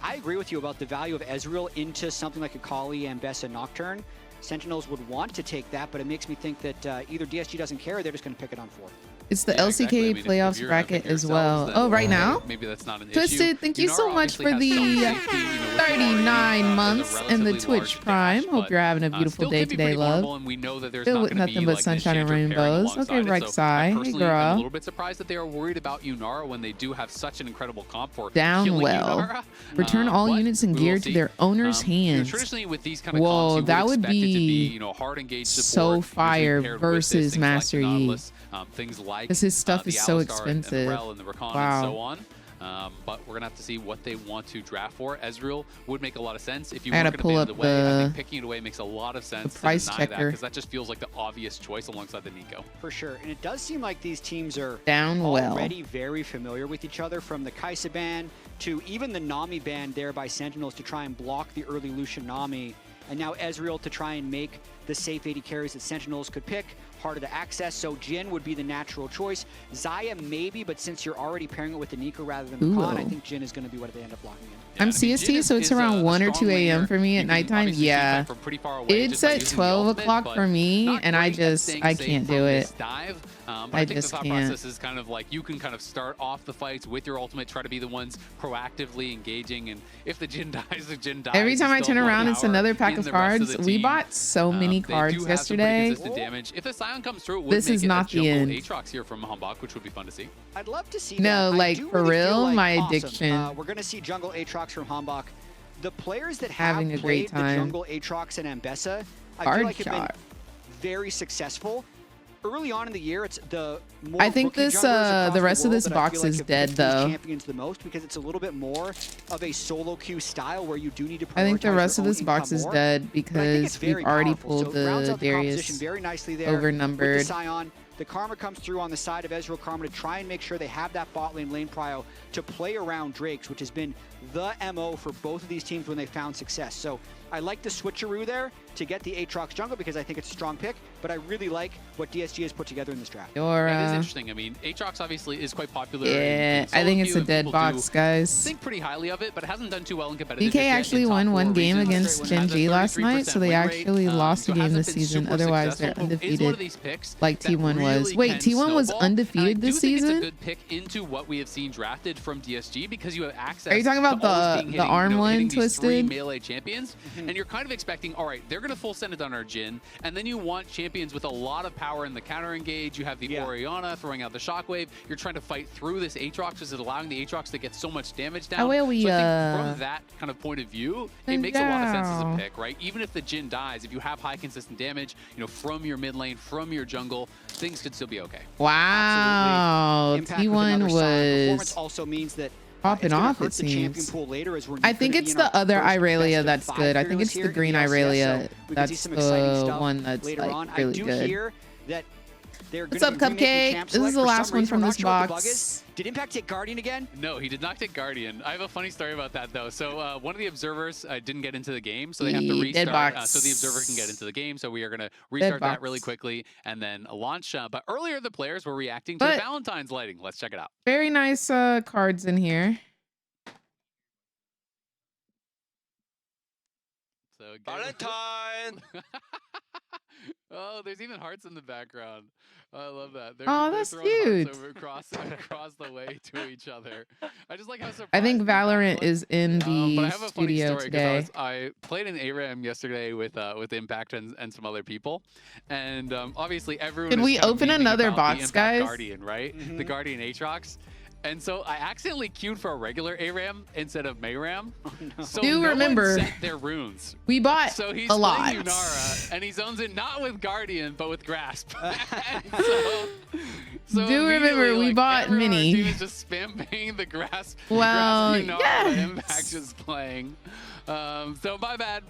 I agree with you about the value of Ezreal into something like Akali and Bessa Nocturne. Sentinels would want to take that, but it makes me think that either DSG doesn't care or they're just going to pick it on 4. It's the Yeah, LCK exactly. I mean, if playoffs you're gonna bracket pick as yourselves, well. then Oh, right now? maybe that's not an Twisted, issue. thank you so Yunara much for obviously the has some safety, you know, with 39 Valorant, months as a and the relatively Twitch large Prime. dash, Hope but, you're having a beautiful still day can be today, pretty love. vulnerable, and we know that there's Filled not with gonna nothing be, but like, an sunshine and Enchanter pairing rainbows. Okay, alongside it. So I Rek'Sai. Hey, personally am a girl. little bit surprised that they are worried about Yunara when they do have such an incredible comp for Down killing well. Yunara. Return all But units and we will gear to see. their owner's You know, hands. traditionally with these kind of Whoa, comps, you that would expect it to be, be you know, hard engaged so support, usually fire paired with this, versus things like Master the Yi. Nautilus, things like 'Cause his stuff the is so Alistar expensive. and the Rel and the Rakan Wow. and so on. But we're gonna have to see what they want to draft for. Ezreal would make a lot of sense if you I weren't gotta gonna pull ban up the way. I the- think picking it away makes a lot of sense to price deny that, checker. because that just feels like the obvious choice alongside the Nico. For sure. And it does seem like these teams are Down well. already very familiar with each other, from the Kai'Sa ban to even the Nami ban there by Sentinels to try and block the early Lucian Nami. And now Ezreal to try and make the safe AD carries that Sentinels could pick harder to access. So Jhin would be the natural choice. Xayah maybe, but since you're already pairing it with the Nico rather than the Ooh. Khan, I think Jhin is going to be what they end up locking in. Yeah, I'm I mean, Jhin CST, so it's is around a 1 or strong 2 a.m. laner. for me You at can nighttime. obviously see Yeah. that from pretty far away It's just by at using the 12 ultimate, o'clock but for me, not and I great at just, staying I safe can't from do this it. dive. But I I think just the thought can't. process is kind of like you can kind of start off the fights with your ultimate, try to be the ones proactively engaging, and if the Jhin dies, the Jhin dies. Every You time I still turn have a lot around, it's power another pack in of the rest of cards. the We team. bought so many They cards do have some pretty yesterday. consistent damage. If the Scion comes through, it would This make is it not a the jungle end. Aatrox here from Hambak, which would be fun to see. I'd love to see No, that. I like, do for really feel real, like my awesome. addiction. We're going to see jungle Aatrox from Hambak. The players that Having have a great played the time. jungle Aatrox and Ambessa, I Hard feel like have shot. been very successful. Early on in the year, it's the more I think rookie this, junglers across the rest of world this that I box feel like is have dead, picked these though. champions the most, because it's a little bit more of a solo queue style where you do need to I think the prioritize rest your of this own box income is more. dead But I think it's because we've very already powerful. pulled So it rounds the out the composition Darius very nicely there with the overnumbered. Scion. The Karma comes through on the side of Ezreal Karma to try and make sure they have that bot lane prio to play around Drakes, which has been the MO for both of these teams when they found success. So I like the switcheroo there to get the Aatrox jungle because I think it's a strong pick, but I really like what DSG has put together in this draft. It is interesting. I mean, Aatrox obviously is quite popular. Yeah, in I think solo it's queue, a and dead people box, do guys. think pretty highly of it, but it hasn't done too well in competitive. DK actually won one game against Gen G last night, so they actually lost a game this season. Otherwise, they're undefeated, like T1 was. Wait, T1 was undefeated this season? It's a good pick into what we have seen drafted from DSG because you have access. Are you talking about to always being the hitting, arm one, hitting these three Twisted? melee champions, and you're kind of expecting, all right, they're going to full send it on our Jhin, and then you want champions with a lot of power in the counter engage. You have the Orianna throwing out the shockwave. You're trying to fight through this Aatrox, because it's allowing the Aatrox to get so much damage down. How will we, so I think from that kind of point of view, it makes a lot of sense as a down. pick, right? Even if the Jhin dies, if you have high consistent damage, you know, from your mid lane, from your jungle, things could still be okay. Wow, Impact with another T1 side. Performance was also means that popping it's gonna off, hurt it the champion seems. pool later as we're I think gonna it's be in our the other first Irelia best of that's 5 good. I think fearless it's the here in green LCS, Irelia. so we could see That's some exciting the stuff one that's later like on. really I do good. hear that they're What's gonna up, be remaking Cupcake? Champ This is Select. the For last some one reason, from we're not this sure what the box. bug is. Did Impact take Guardian again? No, he did not take Guardian. I have a funny story about that, though. So one of the observers didn't get into the game, so they have to Dead restart box. so the observer can get into the game. So we are going to restart that really box. quickly and then launch. But earlier, the players were reacting to the But- Valentine's lighting. Let's check it out. Very nice cards in here. So Valentine! Oh, there's even hearts in the background. I love that. They're, Oh, they're that's throwing hearts cute. over across the way to each other. I just like how surprised. I think the back Valorant look. is in But I the have a funny studio story today. because I played an ARAM yesterday with Impact and some other people, and obviously everyone. Could is we kind of open beaming another about box, the Impact guys? Guardian, right? The Guardian Aatrox. And so I accidentally queued for a regular ARAM instead of Mayram. So Do no remember- one set their runes. We bought So he's a lot. playing Yunara, and he zones it not with Guardian, but with Grasp. so Do remember, immediately, we like, bought everyone on our Mini. team is just spam the Grasp. Well, Grasp Yunara yes. Impact is playing. So my bad.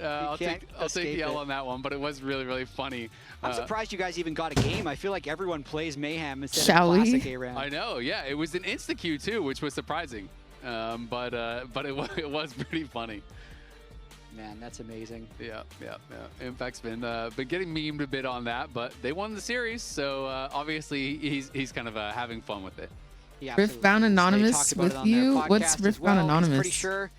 I'll take the escape L it. on that one, but it was really funny. I'm surprised you guys even got a game. I feel like everyone plays Mayhem instead Shall of we? classic ARAM. I know, yeah. It was an insta queue too, which was surprising. But it was pretty funny. Man, that's amazing. Yeah. Impact's been getting memed a bit on that, but they won the series, so obviously he's kind of having fun with it. Yeah, Riftbound absolutely. They Anonymous talked about with it on their you? podcast What's as Riftbound well. He's Anonymous? pretty sure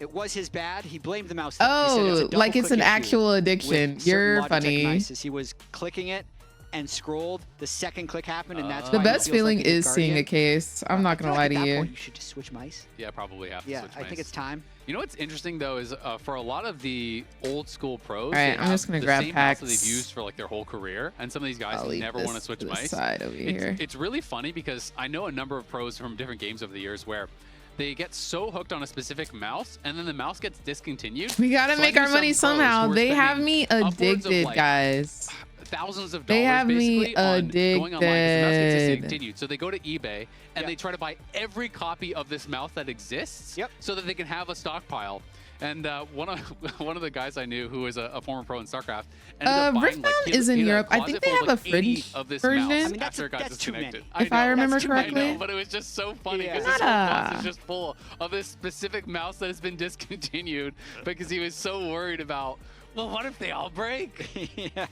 It was his bad. He blamed the mouse. He said it's a Oh, double like it's click an issue actual addiction. with certain You're Logitech funny. devices. He was clicking it and scrolled. The second click happened, and that's The why he best feels feeling like a good is seeing a guardian. case. I'm not I feel gonna like lie at to that you. point, you should just switch mice. Yeah, probably have to Yeah, switch I think mice. it's time. You know what's interesting though is for a lot of the old school pros, All right, they I'm just have gonna the grab same mouse that packs. they've used for like their whole career, and some of these guys I'll leave never this want to switch to the mice. side over here. It's really funny because I know a number of pros from different games over the years where they get so hooked on a specific mouse, and then the mouse gets discontinued. We gotta So I make knew our some money pros somehow. who were They have spending me upwards of, addicted, like, guys. thousands of dollars They have me basically on going online because the mouse gets addicted. discontinued. So they go to eBay and they try to buy every copy of this mouse that exists so that they can have a stockpile. And one of the guys I knew who was a former pro in StarCraft ended up buying, RIFTBOUnd like, is in he had Europe. I closet think they full of, have like, a 80 French of this version. mouse I mean, after it got that's too many. disconnected. If I remember That's too many. correctly. I know, but it was just so funny Yeah. because this whole box Nada. is just full of this specific mouse that has been discontinued because he was so worried about, well, what if they all break? Yeah.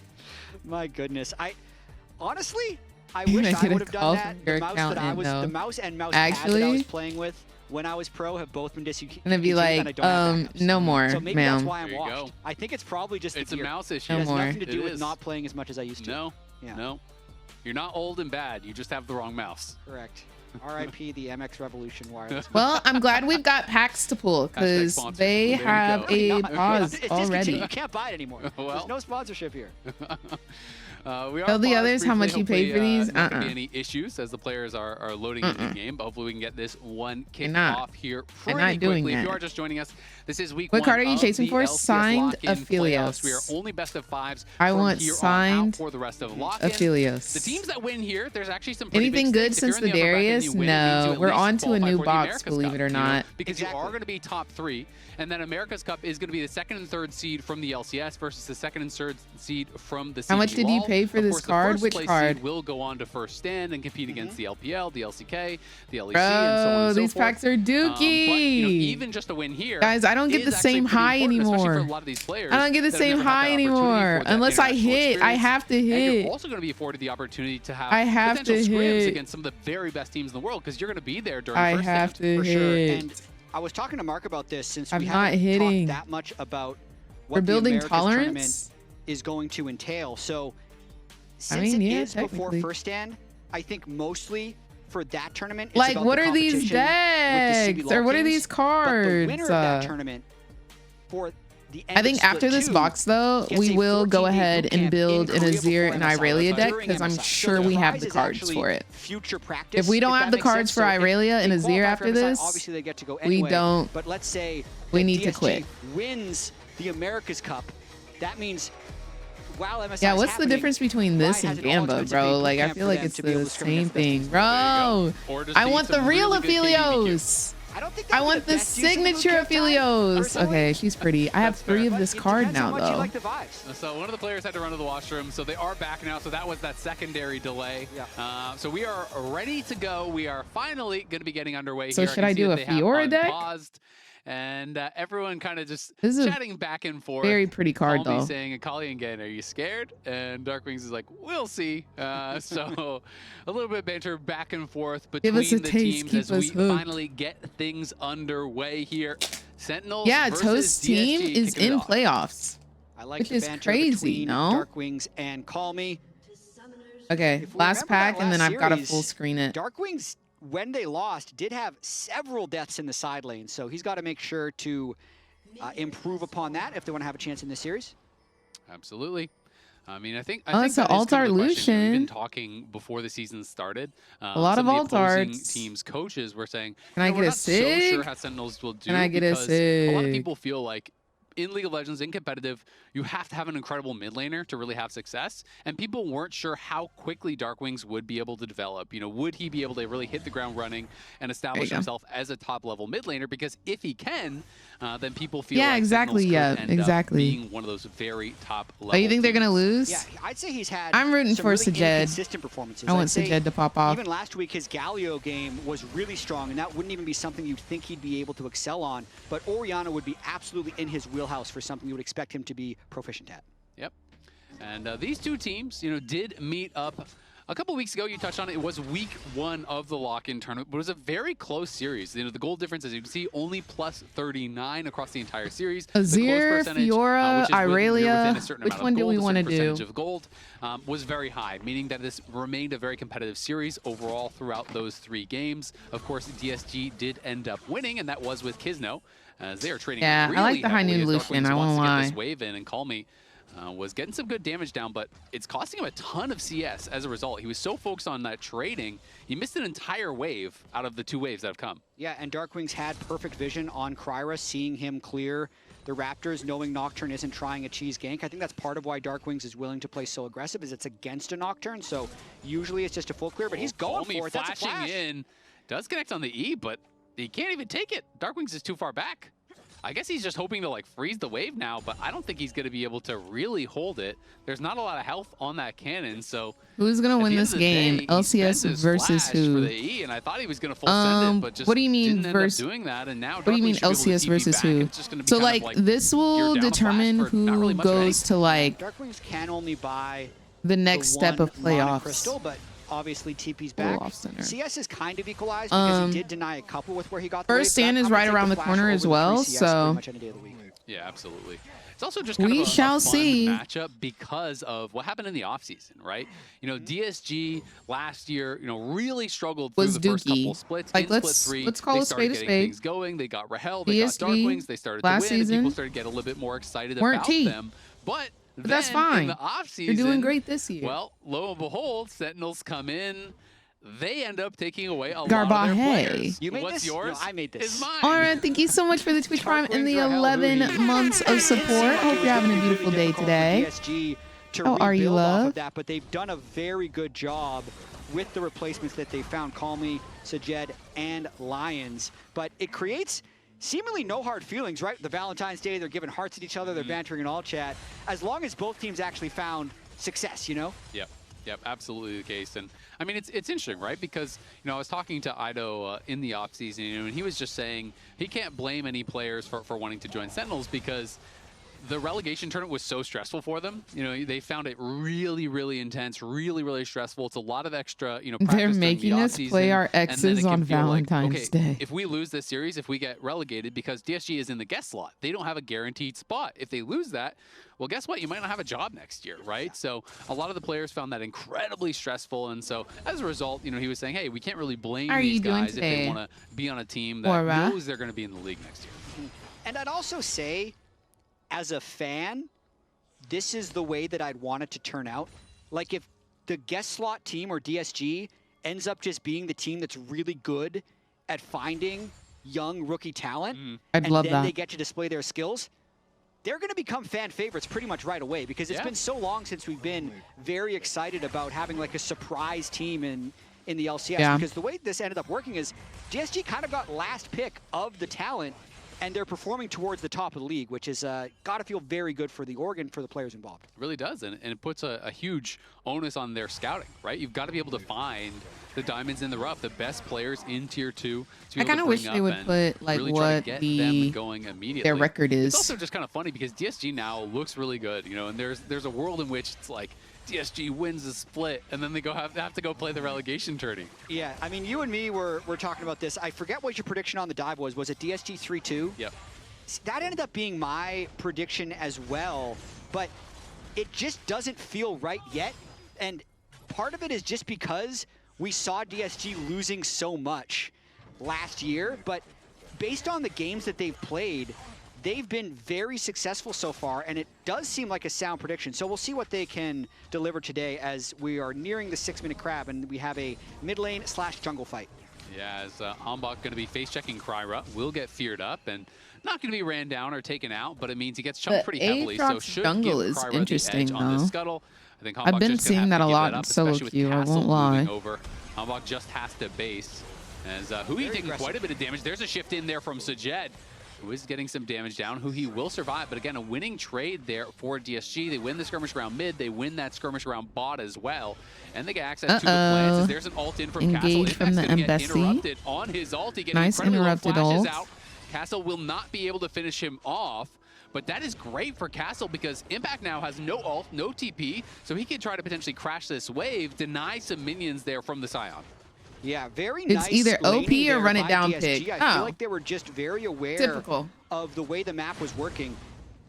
My goodness. Honestly, I Can wish I I get a would have call done that. from The your mouse that I accountant? was, No. the mouse and mouse pad that I Actually? was playing with when I was pro have both been discontinued. And they'd be and I like, don't have backups. no more, So maybe that's ma'am. why I'm There you washed. go. I think it's probably just It's the a gear. mouse issue. It No has more. nothing to do It with is. not playing as much as I used to. No, Yeah. no. You're not old and bad. You just have the wrong mouse. Correct. R.I.P. the MX Revolution wireless. Well, I'm glad we've got packs to pull because sponsor. they There you have go. a No, pause it's already. discontinued. You can't buy it anymore. Well. There's no sponsorship here. We are Tell the paused others how much briefly. you paid for Hopefully, these. Not gonna be any issues as the players are loading into the game. But hopefully we can get this one kicked not. off here They're pretty not doing quickly. If you that. are just joining us, this is week What one card are you of chasing the for? LCS Signed lock-in playoffs. Aphelios. We are only best of fives. I from want here on out signed for the rest of lock-in. Aphelios. The teams that win here, there's actually some pretty Anything big good stakes. If since you're the in upper bracket and Darius? you win, it means you No, at we're least on to a qualify new for the box, America's believe Cup, it or you know, not. because you Exactly. are going to be top three, and then America's Cup is going to be the second and third seed from the LCS versus the second and third seed from the How much CBU did you All. pay for Of this course, the card? first Which place card? seed will go on to first stand and compete against the LPL, the LCK, the LEC, and so on Bro, and so these forth. packs are But, you know, dookie. even just a win here, Guys, I don't get is the actually same pretty high important, especially for anymore. a lot of these players I don't get the that have same never had high that opportunity anymore for that unless I international hit. I experience. have to And hit. you're also going to be afforded the opportunity to have I have potential to scrims hit. against some of the very best teams in the world because you're going to be there during I first have stand. to For sure. hit. And I was talking to Mark about this since I'm we not haven't hitting. talked that much about what We're the building Americas tournament tolerance. is going to entail. So since mean, it yeah, is before technically. first stand, I think mostly for that tournament, it's Like, about what the are these competition with the decks? CB Or what are Lock-ins, these But the cards? winner of that tournament for the end I think of after split this 2 box, though, gets we a will go 14-day ahead boot and camp build in an Korea Azir before and MSI, Irelia deck during because I'm MSI. sure So we have prize the is cards actually for it. Future practice. If we don't if have that the makes cards sense. for So if Irelia and they Azir qualify after for MSI, this, obviously they get to go we anyway. don't- But let's say we that need to DSG quit. wins the America's Cup. That means while MSI Yeah, is what's the happening, difference between this Riot and has an Gamba, all-expensive bro? boot Like, I camp feel for like them it's to be able the to discriminate same against thing, these bro. Or just I beat want the some real really good KBBQ. Aphelios. I don't think I that would be want the the best use of boot signature camp time, Aphelios. personally. Okay, she's pretty. I have That's fair. 3 of But this it card depends how now, much you though. like the vibes. So one of the players had to run to the washroom, so they are back now. So that was that secondary delay. Yeah. So we are ready to go. We are finally going to be getting underway So here. should I can see do that a they have Fiora deck? unpaused, and everyone kind of just This is a chatting back and forth. Very pretty card, Calmy though. saying, Akali again, are you scared? And Darkwings is like, we'll see. So a little bit of banter back and forth between Give us a the taste, teams keep as us we hooked. finally get things underway here. Sentinels Yeah, versus Toast team DSG is kicking it in off. playoffs. I like Which the is banter crazy, between no? Darkwings and Call Me. Okay, If we last remember that pack, and then last I've got to series, full screen it. Darkwings, when they lost, did have several deaths in the side lane, so he's got to make sure to improve upon that if they want to have a chance in this series. Absolutely. I mean, I think Oh, think it's an that is kind of the question. You know, We've Altar been talking before the season started. A lot some of the opposing Altards. teams' coaches were saying, Can I "You know, get we're a not so sig? sure how Sentinels will do." Can I get a because a lot of sig? people feel like in League of Legends, in competitive, you have to have an incredible mid laner to really have success. And people weren't sure how quickly Darkwings would be able to develop. You know, would he be able to really hit the ground running and establish go. himself as a top level mid laner? Because if he can, then people feel Yeah, like exactly, Sentinels yeah, could end up exactly. being one of those very top level. Oh, you think they're going to teams. lose? Yeah, I'd say he's had I'm rooting some for really Sajed. inconsistent performances. I want I'd say Sajed to pop off. Even last week, his Galio game was really strong, and that wouldn't even be something you'd think he'd be able to excel on. But Orianna would be absolutely in his wheelhouse for something you would expect him to be proficient at. Yep. And these two teams, you know, did meet up A couple weeks ago, you touched on it. It was week 1 of the lock-in tournament, but it was a very close series. You know, the goal difference, as you can see, only plus 39 across the entire series. Azir, Fiora, Irelia. Which one do we want to do? Of gold was very high, meaning that this remained a very competitive series overall throughout those 3 games. Of course, DSG did end up winning, and that was with Kizno, as they are trading. Yeah, really I like the high noon Lucian. I won't lie. This wave in, and Call Me was getting some good damage down, but it's costing him a ton of CS as a result. He was so focused on that trading, he missed an entire wave out of the 2 waves that have come. Yeah, and Darkwings had perfect vision on Kryra, seeing him clear the Raptors, knowing Nocturne isn't trying a cheese gank. I think that's part of why Darkwings is willing to play so aggressive, is it's against a Nocturne, so usually it's just a full clear, but he's going for it. That's a flash. In, does connect on the E, but he can't even take it. Darkwings is too far back. I guess he's just hoping to like freeze the wave now, but I don't think he's going to be able to really hold it. There's not a lot of health on that cannon, so who's going to win this game? LCS versus who? For the E, and I thought he was going to full send it, but just what do you mean versus doing that? And now what do you mean LCS versus who? So like this will determine who goes to like Darkwings can only buy the next step of playoffs. Crystal, but obviously TP's back. CS is kind of equalized because he did deny a couple with where he got the first stand is right around the corner as well, so yeah, absolutely. It's also just kind of a fun matchup because of what happened in the offseason, right? You know, DSG last year, you know, really struggled through the first couple splits. Like let's call a spade a spade. Things going. They got Rahel, they got Darkwings, they started to win, and people started to get a little bit more excited about them. But that's fine. In the off-season, you're doing great this year. Well, lo and behold, Sentinels come in. They end up taking away a lot of their players. You made What's this? yours? No, I made this. Is mine. All right, thank you so much for the Twitch Prime and the 11 months of support. Hope you're having a beautiful day today. How are you, love? But they've done a very good job with the replacements that they found. Call Me, Sajed, and Lions. But it creates seemingly no hard feelings, right? The Valentine's Day, they're giving hearts at each other, they're bantering in all chat, as long as both teams actually found success, you know? Yep. Yep, absolutely the case. And I mean, it's interesting, right? Because, you know, I was talking to Ido in the offseason, you know, and he was just saying he can't blame any players for wanting to join Sentinels because the relegation tournament was so stressful for them. You know, they found it really, really intense, really, really stressful. It's a lot of extra, you know, practice. They're making us play our exes on Valentine's Day. If we lose this series, if we get relegated, because DSG is in the guest slot, they don't have a guaranteed spot. If they lose that, well, guess what? You might not have a job next year, right? So a lot of the players found that incredibly stressful. And so as a result, you know, he was saying, hey, we can't really blame these guys if they want to be on a team that knows they're going to be in the league next year. And I'd also say, as a fan, this is the way that I'd want it to turn out. Like if the guest slot team or DSG ends up just being the team that's really good at finding young rookie talent, I'd love that. Then they get to display their skills, they're going to become fan favorites pretty much right away because it's been so long since we've been very excited about having like a surprise team in the LCS. Because the way this ended up working is DSG kind of got last pick of the talent, and they're performing towards the top of the league, which is got to feel very good for the org and for the players involved. It really does, and it puts a huge onus on their scouting, right? You've got to be able to find the diamonds in the rough, the best players in Tier 2. I kind of wish they would put like really what their record is. It's also just kind of funny because DSG now looks really good, you know, and there's a world in which it's like DSG wins the split, and then they have to go play the relegation tourney. Yeah, I mean, you and me were talking about this. I forget what your prediction on the dive was. Was it DSG 3-2? Yep. That ended up being my prediction as well, but it just doesn't feel right yet. And part of it is just because we saw DSG losing so much last year, but based on the games that they've played, they've been very successful so far, and it does seem like a sound prediction. So we'll see what they can deliver today as we are nearing the 6-minute crab, and we have a mid lane / jungle fight. Yeah, as Ambach going to be face-checking Kryra, will get feared up, and not going to be ran down or taken out, but it means he gets chunked pretty heavily, so should jungle give is Kryra interesting, the edge on this scuttle. I think I've been seeing that a lot in solo queue, I won't lie. Ambach just has to base, as Hui taking quite a bit of damage. There's a shift in there from Sajed, who is getting some damage down. Hui will survive, but again, a winning trade there for DSG. They win the skirmish round mid, they win that skirmish round bot as well, and they get access to the plants. There's an ult in from Castle. Engage from the embassy. Interrupted on his ult. He Nice interrupted ult. Castle will not be able to finish him off, But that is great for Castle because Impact now has no ult, no TP, so he can try to potentially crash this wave, deny some minions there from the Scion. Yeah, very It's nice. either OP laning or there run it by down DSG. pick. I feel Oh. like they were just very aware Typical. of the way the map was working.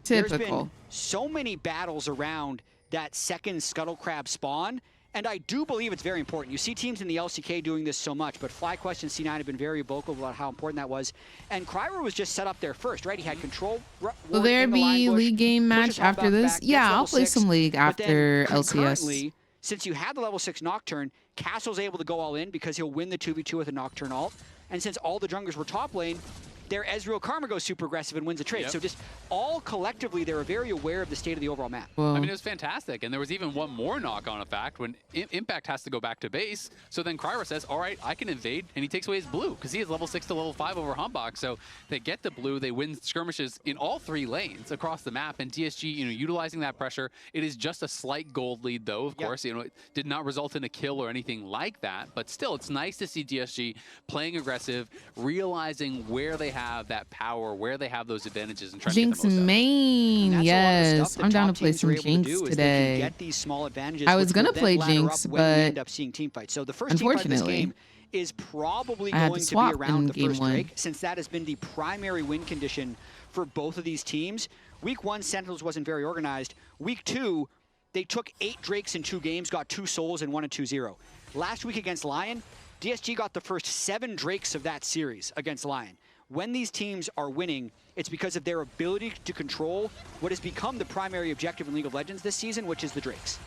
Typical. There's been so many battles around that second Scuttle Crab spawn, and I do believe it's very important. You see teams in the LCK doing this so much, but FlyQuest and C9 have been very vocal about how important that was. And Kryra was just set up there first, right? He had control. Will there be league game match after this? Yeah, I'll play some league after LCS. Currently, since you had the level 6 Nocturne, Castle's able to go all in because he'll win the 2v2 with a Nocturne ult. And since all the junglers were top lane, their Ezreal Karma goes super aggressive and wins a trade. Yep. So just all collectively, they were very aware of the state of the overall map. Well, I mean, it was fantastic. And there was even one more knock-on effect when Impact has to go back to base. So then Kryra says, all right, I can invade. And he takes away his blue because he has level 6 to level 5 over Humbok. So they get the blue. They win skirmishes in all 3 lanes across the map. And DSG, utilizing that pressure. It is just a slight gold lead, though, of course. It did not result in a kill or anything like that. But still, it's nice to see DSG playing aggressive, realizing where they have that power, where they have those advantages, and trying Jinx to get the most out of it. main. And that's a lot of the Yes, stuff that I'm down top to play teams are some able to Jinx do is they can today. get these small advantages, I was which gonna will then play ladder Jinx, up when we end but up seeing team fights. So the first team fight of this unfortunately, game is probably I had to going to be swap around in the game first 1. Drake, since that has been the primary win condition for both of these teams. Week 1, Sentinels wasn't very organized. Week 2, they took 8 Drakes in 2 games, got 2 Souls, and won a 2-0. Last week against Lion, DSG got the first 7 Drakes of that series against Lion. When these teams are winning, it's because of their ability to control what has become the primary objective in League of Legends this season, which is the Drakes.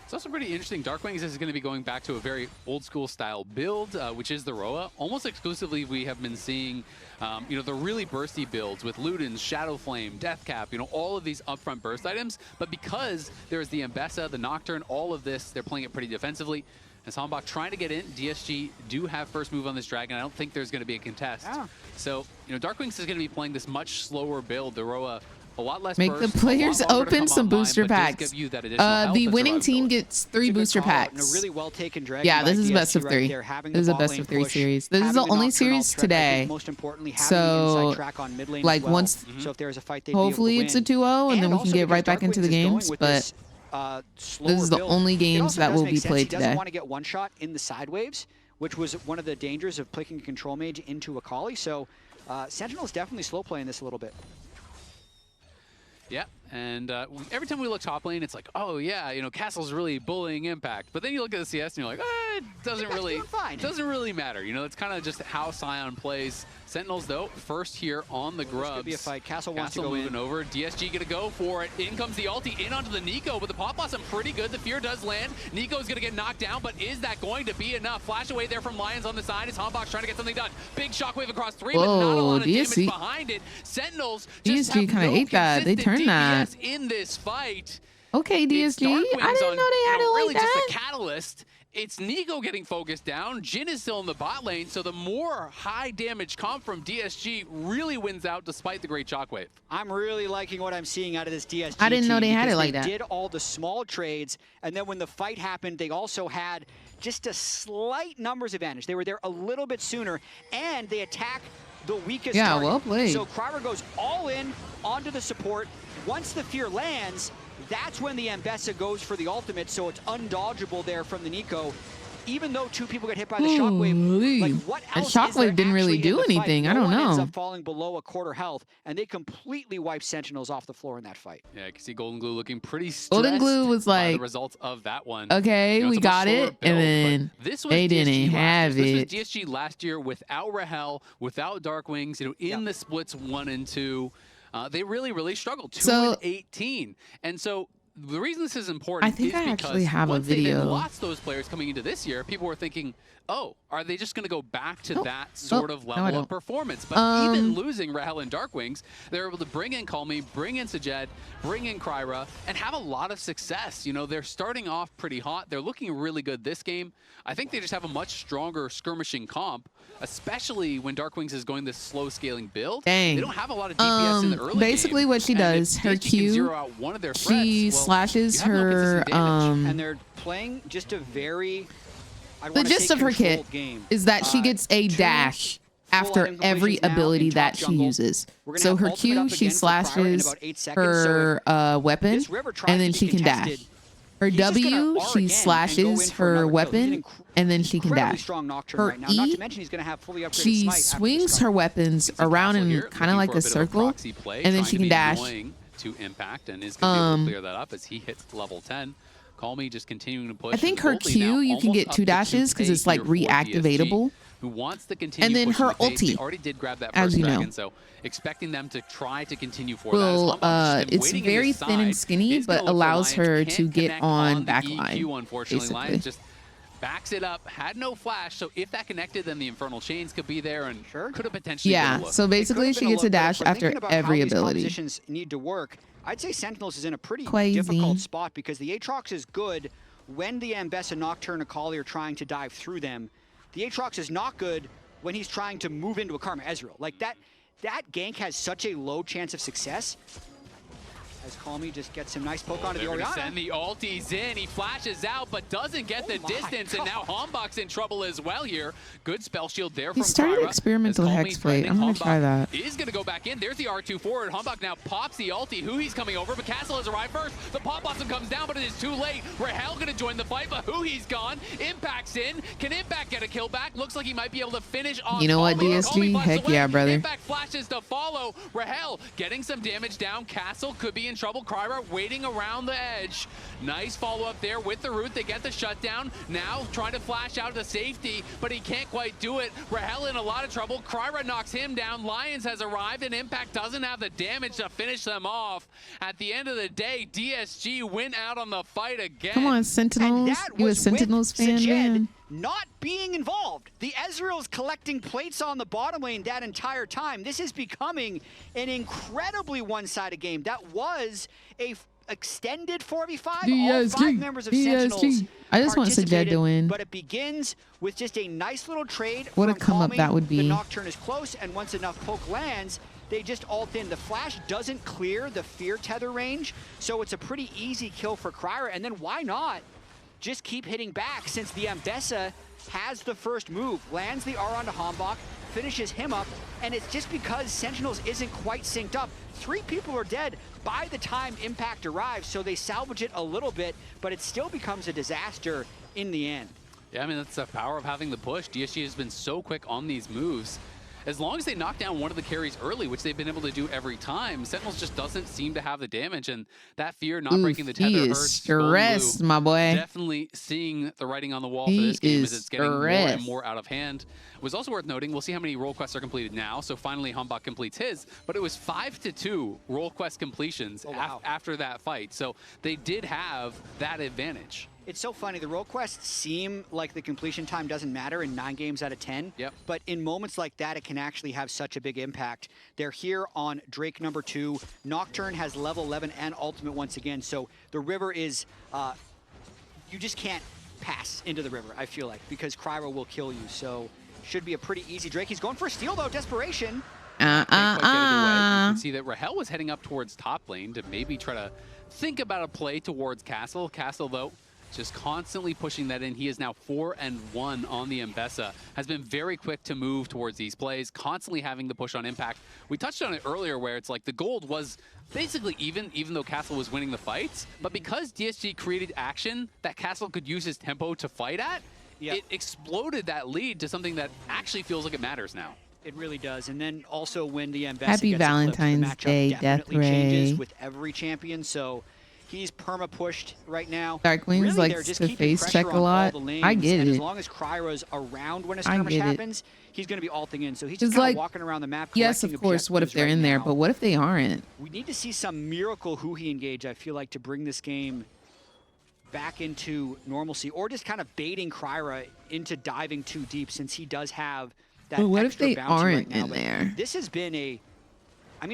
It's also pretty interesting. Darkwings is going to be going back to a very old school style build, which is the Roa. Almost exclusively, we have been seeing, the really bursty builds with Ludens, Shadow Flame, Deathcap, all of these upfront burst items. But because there's the Ambessa, the Nocturne, all of this, they're playing it pretty defensively. As Hanbok trying to get in, DSG do have first move on this Dragon. I don't think there's going to be a contest. Yeah. So, Darkwings is going to be playing this much slower build. The Roa, a lot less Make burst, the players open some online, booster but does packs. give you that additional health The and winning team survivability. gets 3 booster packs. A really well taken Dragon. Yeah, this by is DSG best of right 3. there, having This is the a bot best lane of 3 push, series. This is having the the only Nocturne series ult trek, I today. think most importantly, having the So, inside track on mid lane like as well. once, So if there's a fight, they'd be able to hopefully it's a win. 2-0, and then we also can get because right back into the Darkwings is going games. with But this, this is the build. only It games also that does will make be sense. played He doesn't today. want to get one shot in the side waves, which was one of the dangers of picking a control mage into a Kali. So Sentinel is definitely slow playing this a little bit. Yeah, and every time we look top lane, it's like, oh yeah, Castle's really bullying Impact. But then you look at the CS and you're like, it doesn't really matter. It's kind of just how Scion plays. Sentinels though, first here on the Grubs. This could be a fight. Castle wants to go moving in. over. DSG gonna go for it. In comes the ulti, in onto the Nico, but the pop blossom pretty good. The fear does land. Nico's gonna get knocked down, but is that going to be enough? Flash away there from Lions on the side as Hanbok's trying to get something done. Big shockwave across 3, but not a lot of damage behind it. Sentinels just DSG kind of ate that. They turned that. In this fight. Okay, DSG. I didn't know they had it really like that. just a catalyst. It's Nico getting focused down. Jhin is still in the bot lane, so the more high damage comp from DSG really wins out despite the great shockwave. I'm really liking what I'm seeing out of this DSG I didn't know they had it like that. They did all the small trades, and then when the fight happened, they also had just a slight numbers advantage. They were there a little bit sooner, and they attack the weakest target. Well played. So Kryra goes all in onto the support. Once the fear lands, that's when the Ambessa goes for the ultimate, so it's undodgeable there from the Nico. Even though 2 people get hit by the shockwave, like what else that shockwave didn't really do anything. I don't know. Ends up falling below a quarter health, and they completely wipe Sentinels off the floor in that fight. Yeah, I can see Golden Glue looking pretty stressed. Golden Glue was like, the results of that one. Okay, we got it, and then they didn't have it. This was DSG last year without Rahel, without Darkwings, in the splits 1 and 2. They really struggled. 2-18. And so the reason this is important I think is I because actually have a once they then video. lost those players coming into this year, people were thinking, oh, are they just going to go back to that sort of level of performance? But even losing Rahel and Darkwings, they're able to bring in Calmy, bring in Sajed, bring in Kryra, and have a lot of success. They're starting off pretty hot. They're looking really good this game. I think they just have a much stronger skirmishing comp, especially when Darkwings is going this slow scaling build. Dang. They don't have a lot of DPS in the early basically game. what she does, her Q, she slashes her, and they're playing just a very, the gist of her kit game. is that she gets a dash after item every completions now ability in top that she jungle. uses. We're gonna So have her ultimate up Q, she again for Kryra in slashes about 8 seconds, her weapon, this river tries and then to be she can dash. contested. Her He's just gonna W, R she again and go slashes in for her another kill. He's weapon, an and then she can incredibly dash. strong Nocturne Her right now. Not E, to mention he's going to have fully upgraded she smite after this swings cover. her weapons around in kind of like a circle, and then she can dash. To impact and is going to be able to clear that up as he hits level 10. Call me just continuing to push. I think her Q, you can get 2 dashes because it's like reactivatable. Who wants to continue And then pushing her the pace. They ulti, already did grab that as first you know. dragon, so expecting them to try to continue for Well, that. it's very thin and skinny, but allows her to get on backline. Unfortunately, basically. Lions just backs it up, had no flash, so if that connected, then the Infernal Chains could be there and could have potentially been a Yeah, look. so basically she gets a dash after every ability. Compositions need to work. I'd say Sentinels is in a pretty Crazy. difficult spot because the Aatrox is good when the Ambessa, Nocturne, Akali are trying to dive through them. The Aatrox is not good when he's trying to move into a Karma Ezreal. Like that gank has such a low chance of success. As Call Me just gets some nice poke onto the They're Orianna. gonna send the ultis in. He flashes out, but doesn't get the distance, and now Hombok's in trouble as well here. Good spell shield there from He started Kryra, experimental as Call Me Hexblade. threatening I'm gonna Hombok try that. Is gonna go back in. There's the R2 forward. Hombok now pops the ulti. Who he's coming over, but Castle has arrived first. The pop blossom comes down, but it is too late. Rahel gonna join the fight, but who he's gone. Impact's in. Can Impact get a kill back? Looks like he might be able to finish off. You know what, Call Me. DSG? Call Me flashes Heck yeah, away. brother. Impact flashes to follow. Rahel getting some damage down. Castle could be in trouble. Kryra waiting around the edge. Nice follow-up there with the root. They get the shutdown. Now trying to flash out to safety, but he can't quite do it. Rahel in a lot of trouble. Kryra knocks him down. Lions has arrived, and Impact doesn't have the damage to finish them off. At the end of the day, DSG went out on the fight again. Come on, Sentinels. You a Sentinels fan, man? Not being involved. The Ezreal's collecting plates on the bottom lane that entire time. This is becoming an incredibly one-sided game. That was a extended 4v5. All 5 members of Sentinels I just want Sajed participated, to win. but it begins with just a nice little trade. What a from come up Calming. that would The be. Nocturne is close, and once enough poke lands, they just ult in. The flash doesn't clear the fear tether range, so it's a pretty easy kill for Kryra. And then why not just keep hitting back since the Ambessa has the first move, lands the R onto Hombok, finishes him up, and it's just because Sentinels isn't quite synced up. 3 people are dead by the time Impact arrives, so they salvage it a little bit, but it still becomes a disaster in the end. Yeah, I mean, that's the power of having the push. DSG has been so quick on these moves. As long as they knock down one of the carries early, which they've been able to do every time, Sentinels just doesn't seem to have the damage, and that fear not breaking the tether he is hurts. stressed, my boy. Definitely seeing the writing on the wall for He this game is as it's getting more and stressed. more out of hand. It was also worth noting, we'll see how many role quests are completed now. So finally, Hombok completes his, but it was 5-2 role quest completions after that fight. So they did have that advantage. It's so funny, the role quests seem like the completion time doesn't matter in 9 games out of 10. Yep. But in moments like that, it can actually have such a big impact. They're here on Drake number 2. Nocturne has level 11 and ultimate once again. So the river is, you just can't pass into the river, I feel like, because Kryra will kill you. So should be a pretty easy Drake. He's going for a steal though, desperation. Can't quite get it away. You can see that Rahel was heading up towards top lane to maybe try to think about a play towards Castle. Castle, though, just constantly pushing that in. He is now 4-1 on the Ambessa. Has been very quick to move towards these plays, constantly having the push on Impact. We touched on it earlier where it's like the gold was basically even though Castle was winning the fights. But because DSG created action that Castle could use his tempo to fight at, it exploded that lead to something that actually feels like it matters now. It really does. And then also when the Ambessa Happy gets eclipsed, the Valentine's matchup Day, definitely Death changes Ray. with every champion. So he's perma-pushed right now. Dark Wings really, likes they're just to keeping face pressure check on a all lot. the lanes, I get and it. as long as Kryra's around when a I skirmish get it. happens, he's going to be ulting in. So he's just It's kind like, of walking around the map. yes, collecting of course, what if objectives they're right in there, now. but what if they aren't? We need to see some miracle Huhi engage, I feel like, to bring this game back into normalcy, or just kind of baiting Kryra into diving too deep, since he does have that But what if extra they bounty aren't right now. in But there? this has been a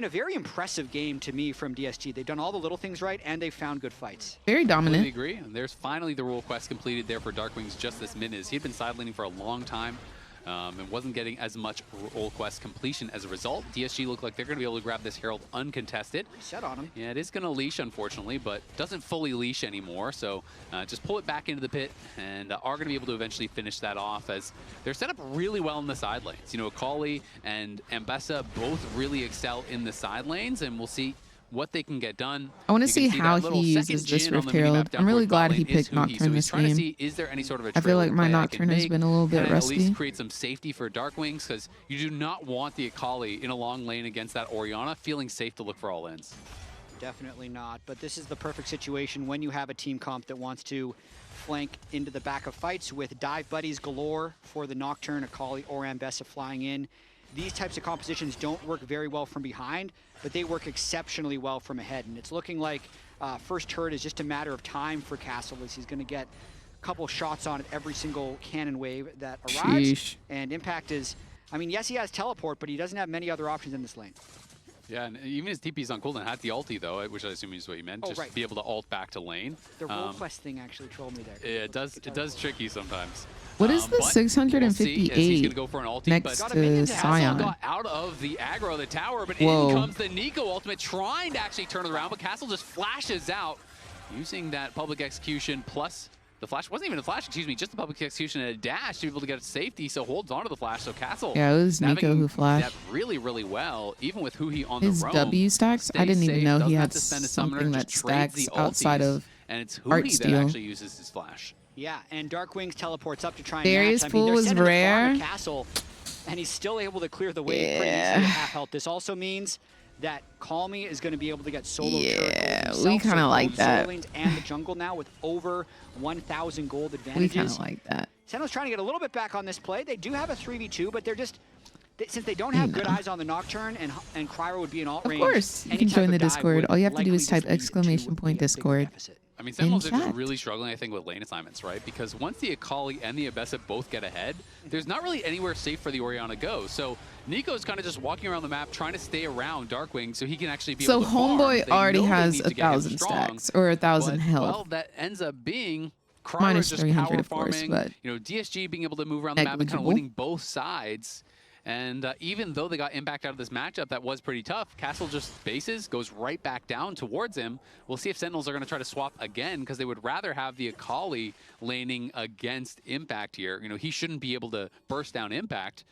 very impressive game to me from DSG. They've done all the little things right, and they've found good fights. Very I dominant. agree. And there's finally the role quest completed there for Darkwings just this minute. He had been sidelaning for a long time. and wasn't getting as much role quest completion as a result. DSG look like they're going to be able to grab this Herald uncontested. Reset on him. Yeah, it is going to leash, unfortunately, but doesn't fully leash anymore. So just pull it back into the pit and are going to be able to eventually finish that off, as they're set up really well in the side lanes. You know, Akali and Ambessa both really excel in the side lanes, and we'll see what they can get done. I want to see how he uses this Rift Herald. I'm really glad he picked Nocturne this game. Is there any sort of a I feel like my Nocturne has been a little bit rusty. At least create some safety for Darkwings, because you do not want the Akali in a long lane against that Orianna feeling safe to look for all ins. Definitely not, but this is the perfect situation when you have a team comp that wants to flank into the back of fights with dive buddies galore for the Nocturne, Akali, or Ambessa flying in. These types of compositions don't work very well from behind, but they work exceptionally well from ahead. And it's looking like first turret is just a matter of time for Castle, as he's going to get a couple shots on it every single cannon wave that arrives. Sheesh. And Impact is, I mean, yes, he has teleport, but he doesn't have many other options in this lane. Yeah, and even his TP's on cooldown had the ulti though, which I assume is what you meant. Oh, just right. be able to ult back to lane. The role quest thing actually trolled me there. Yeah, it does tricky sometimes. What is the But 658 he's gonna go for an ulti, next but to Castle Sion? got out of the aggro of the tower, but Whoa. in comes the Nico ultimate, trying to actually turn it around, but Castle just flashes out using that public execution plus the flash. Wasn't even a flash, excuse me, just the public execution and a dash to be able to get safety, so holds onto the flash. So Castle, Yeah, it was Nico who flashed. that really, really well, even with who he on His the roam. W stacks, I Stays didn't even safe, know he doesn't have had to spend a summoner, something just that trades stacks the outside ultis, of and it's Art Hootie that Steal. actually uses his flash. Yeah, and Darkwings teleports up to try and Darius match. I mean, Poole they're was sending the farm rare. to Castle, and he's still able to clear the way pretty Yeah. easily at half health. This also means that Call Me is going to be able to get solo turret Yeah, gold we himself, kinda so like both that. solo lanes and the jungle now with over 1,000 gold We advantages. kind of like that. Sentinel's trying to get a little bit back on this play. They do have a 3v2, but they're just, since they don't have good eyes on the Nocturne and Cryo would be in alt Of range. course, you any can type join of the dive Discord. would All you have to do likely is type just lead to exclamation a point bigger Discord. deficit. I mean, Sentinels are just chat. really struggling, I think, with lane assignments, right? Because once the Akali and the Abessa both get ahead, there's not really anywhere safe for the Orianna to go. So Nico's kind of just walking around the map, trying to stay around Darkwing so he can actually be So able to farm. Homeboy They already know they has need to get him 1,000 strong, stacks or 1,000 but, health. Well, that ends up being Cryer Minus just 300, power of course, farming, but you know, DSG being able to move around the map and kind of negligible. winning both sides. And even though they got impact out of this matchup that was pretty tough, Castle just bases, goes right back down towards him. We'll see if Sentinels are going to try to swap again, because they would rather have the Akali laning against Impact here. You know, he shouldn't be able to burst down Impact.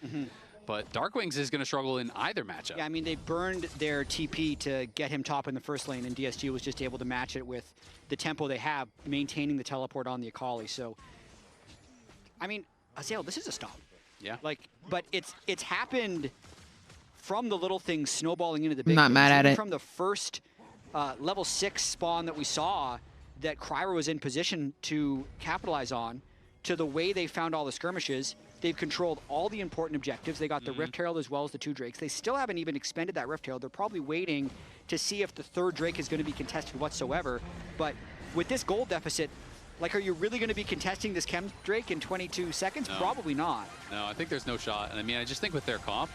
But Darkwings is going to struggle in either matchup. Yeah, I mean, they burned their TP to get him top in the first lane, and DSG was just able to match it with the tempo they have, maintaining the teleport on the Akali. So, I mean, Azael, this is a stop. Yeah. Like, but it's happened from the little things snowballing into the big Not things. mad at Even it. From the first level 6 spawn that we saw that Cryer was in position to capitalize on, to the way they found all the skirmishes. They've controlled all the important objectives. They got the Rift Herald as well as the 2 Drakes. They still haven't even expended that Rift Herald. They're probably waiting to see if the 3rd Drake is going to be contested whatsoever. But with this gold deficit, like, are you really going to be contesting this Chem Drake in 22 seconds? No. Probably not. No, I think there's no shot. And I mean, I just think with their comp,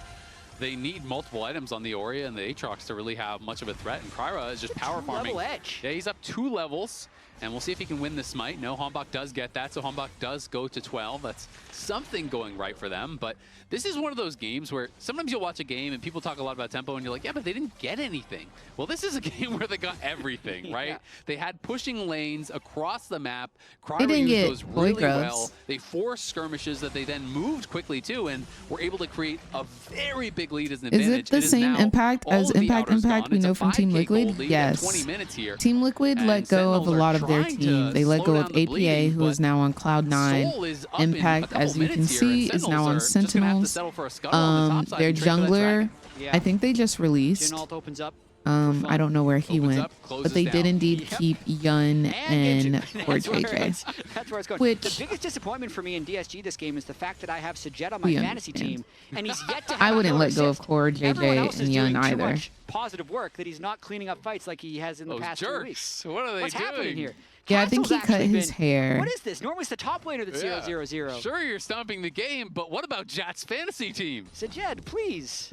they need multiple items on the Aurea and the Aatrox to really have much of a threat. And Kryra is just power farming. Level edge. Yeah, he's up 2 levels. And we'll see if he can win the smite. No, Hombach does get that, so Hombach does go to 12. That's something going right for them. But this is one of those games where sometimes you'll watch a game and people talk a lot about tempo and you're like, yeah, but they didn't get anything. Well, this is a game where they got everything, right? Yeah. They had pushing lanes across the map. They Cryer didn't used get those boy really grubs. well. They forced skirmishes that they then moved quickly to and were able to create a very big lead as an Is advantage. it the same now impact all as of the Impact outer's Impact gone. we It's a know from Team 5K Liquid? gold lead at Yes. 20 minutes here. Team Liquid And let go of a Sentinels are lot of their trying to team. They let slow go down of the APA, bleeding, who is but now on Cloud9. Soul is up in a Impact, couple as you can minutes here, see, and is now on Sentinels are just gonna have to Sentinels. settle for a scuttle on the top side Their and trade for that jungler, dragon. Yeah. I think they just released. Jin ult opens up. I don't know where he Opens went, up, closes but they did down. indeed Yep. keep Yun and That's for where JJ. that's where it's going. Which- the biggest disappointment for me in DSG this game is the fact that I have Sajed on my We fantasy understand. team, and he's yet to have I wouldn't a let go of assist. Core, Everyone JJ, else is and Yun doing too either. much positive work that he's not cleaning up fights like he has in the Those past 2 weeks. jerks. What are they What's doing? happening here? Yeah, I think Castle's he cut actually his been- hair. What is this? Normally it's the top laner that's Yeah. 0-0-0. Sure, you're stomping the game, but what about Jat's fantasy team? Sajed, please.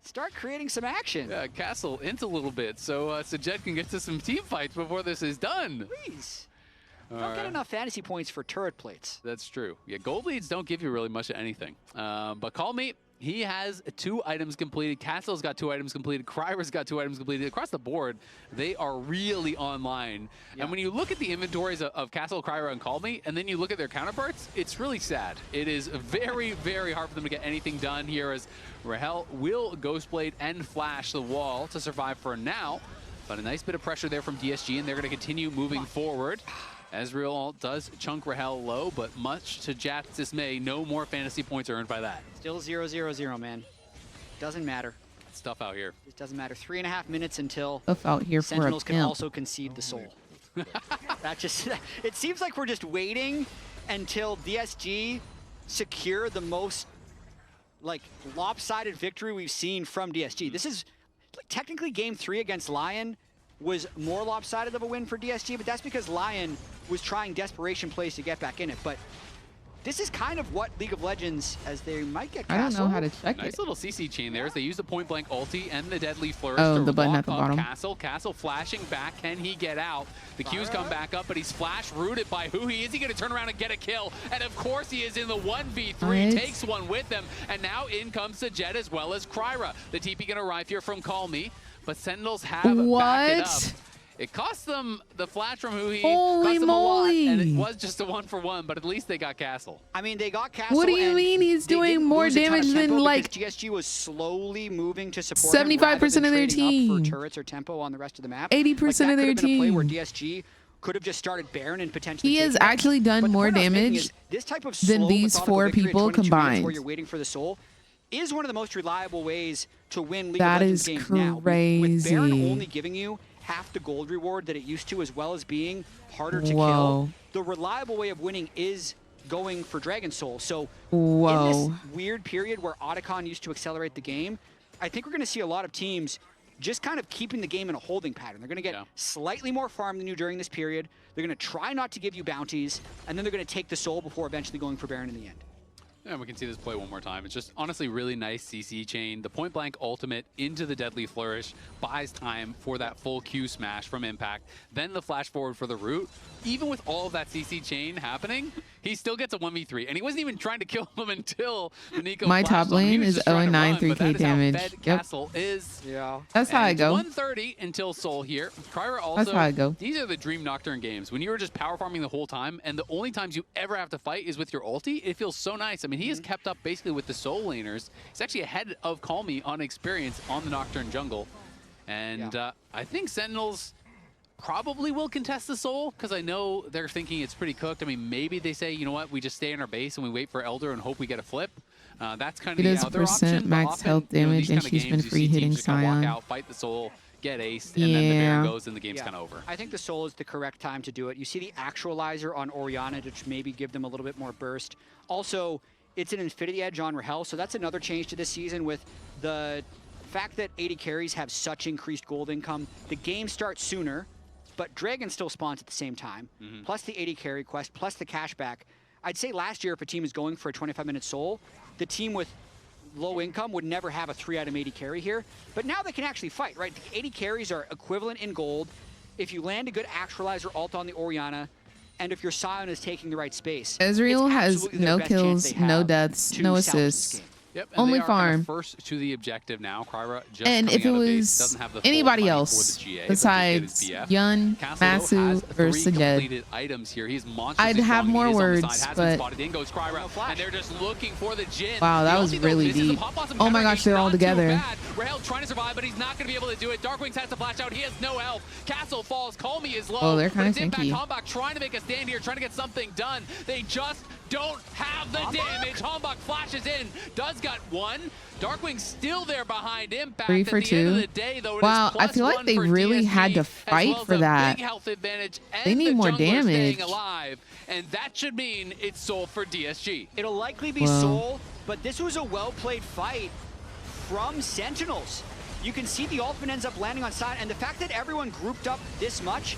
Start creating some action. Yeah, Castle int a little bit, so Sajed can get to some team fights before this is done. Please. You don't get enough fantasy points for turret plates. That's true. Yeah, gold leads don't give you really much of anything. But Call Me, he has 2 items completed. Castle's got 2 items completed. Kryra's got 2 items completed. Across the board, they are really online. Yeah. And when you look at the inventories of Castle, Kryra, and Call Me, and then you look at their counterparts, it's really sad. It is very, very hard for them to get anything done here, as Rahel will Ghostblade and Flash the wall to survive for now. But a nice bit of pressure there from DSG, and they're going to continue moving forward. Ezreal does chunk Rahel low, but much to Jack's dismay, no more fantasy points earned by that. Still 0-0-0, man. Doesn't matter. It's tough out here. It doesn't matter. 3.5 minutes until tough out here Sentinels for a can pimp. also concede the soul. That just, it seems like we're just waiting until DSG secure the most like lopsided victory we've seen from DSG. This is technically game 3 against Lion was more lopsided of a win for DSG, but that's because Lion was trying desperation plays to get back in it. But this is kind of what League of Legends, as they might get Castle. I don't know how to check Nice it. little CC chain there as they use the point blank ulti and the deadly flourish Oh, to the button lock at the up bottom. Castle. Castle flashing back. Can he get out? The Q's come back up, but he's flash rooted by who he is. He going to turn around and get a kill? And of course he is in the 1v3. What? Takes one with him. And now in comes the Jet as well as Kryra. The TP going to arrive here from Call Me, but Sentinels have backed it up. It cost them the flash from Huhi. Holy cost them a lot, moly. and it was just a 1-for-1, but at least they got Castle. I mean, they got Castle. What do you mean he's they doing didn't more lose a ton of damage than, tempo like, because GSG was slowly moving to support 75% of their team. for turrets or tempo on the rest of the map. 80% of their Like, that could have been a play where team. DSG could have just started Baron and potentially He has taken it. actually done But the more point I'm making damage is this type of than slow, these methodical 4 victory at people 22 minutes combined. where you're waiting for the soul is one of the most reliable ways to win League That of Legends is games now. With Baron crazy. only giving you half the gold reward that it used to, as well as being harder to Whoa. kill, the reliable way of winning is going for Dragon Soul. So Whoa. in this weird period where Otacon used to accelerate the game, I think we're going to see a lot of teams just kind of keeping the game in a holding pattern. They're going to get slightly more farm than you during this period. They're going to try not to give you bounties, and then they're going to take the soul before eventually going for Baron in the end. And we can see this play one more time. It's just honestly really nice CC chain. The point blank ultimate into the deadly flourish buys time for that full Q smash from Impact. Then the flash forward for the root. Even with all of that CC chain happening, he still gets a 1v3. And he wasn't even trying to kill him until the Nico My flashed top him. He lane was is just trying to 0-9 run, but 3k that is how damage. fed Yep. Castle is. Yeah. That's how I And go. 130 until Soul here. Kryra also, That's how I go. these are the Dream Nocturne games. When you were just power farming the whole time, and the only times you ever have to fight is with your ulti, it feels so nice. I mean, he has kept up basically with the Soul laners. He's actually ahead of Call Me on experience on the Nocturne jungle. And I think Sentinels probably will contest the Soul, because I know they're thinking it's pretty cooked. I mean, maybe they say, you know what, we just stay in our base and we wait for Elder and hope we get a flip. That's kind of It the is other percent option. max health damage, these and kind of she's been games, you free see hitting teams just kinda Sion. walk out, fight the Soul, get aced, and then the Baron goes and the game's kind of over. I think the Soul is the correct time to do it. You see the Actualizer on Orianna to maybe give them a little bit more burst. Also, it's an Infinity Edge on Rahel, so that's another change to this season with the fact that 80 carries have such increased gold income. The game starts sooner, but Dragon still spawns at the same time, plus the 80 carry quest, plus the cashback. I'd say last year if a team is going for a 25-minute Soul, the team with low income would never have a 3-item 80 carry here, but now they can actually fight, right? The 80 carries are equivalent in gold. If you land a good Actualizer ult on the Orianna, and if your Sion is taking the right space. Ezreal it's has absolutely their no best chance kills, they no have deaths, to no salvage this assists. game. Yep, and Only they are kind farm. of first to the objective now. Kryra just And coming if it out of base, was doesn't have the full anybody money else for the GA, but besides just get his BF. Yun, Castle, though, Masu, has or 3 Sajed, completed items here. He's monstrous. I'd have more words, but in goes Kryra, and they're just looking for the Jhin. wow, that The was ulti, though, really misses the deep. pop blossom Oh my counter. gosh, He's they're all not too together. bad. Rahel trying to survive, but he's not going to be able to do it. Darkwings has to flash out. He has no health. Castle falls. Call Me is low. Oh, they're but kinda it's Impact tanky. Hombach trying to make a stand here, trying to get something done. They just don't have the damage. Hombach flashes in, does got one. Darkwing's still there behind Impact. 3 for At the end of 2. the day, though, it Wow, is I feel like +1 they for really DSG, had to as fight well as for a that. big health advantage, and They need the more jungler damage. staying alive, and that should mean it's Soul for DSG. It'll likely be Wow. Soul, but this was a well-played fight from Sentinels. You can see the ultimate ends up landing on side, and the fact that everyone grouped up this much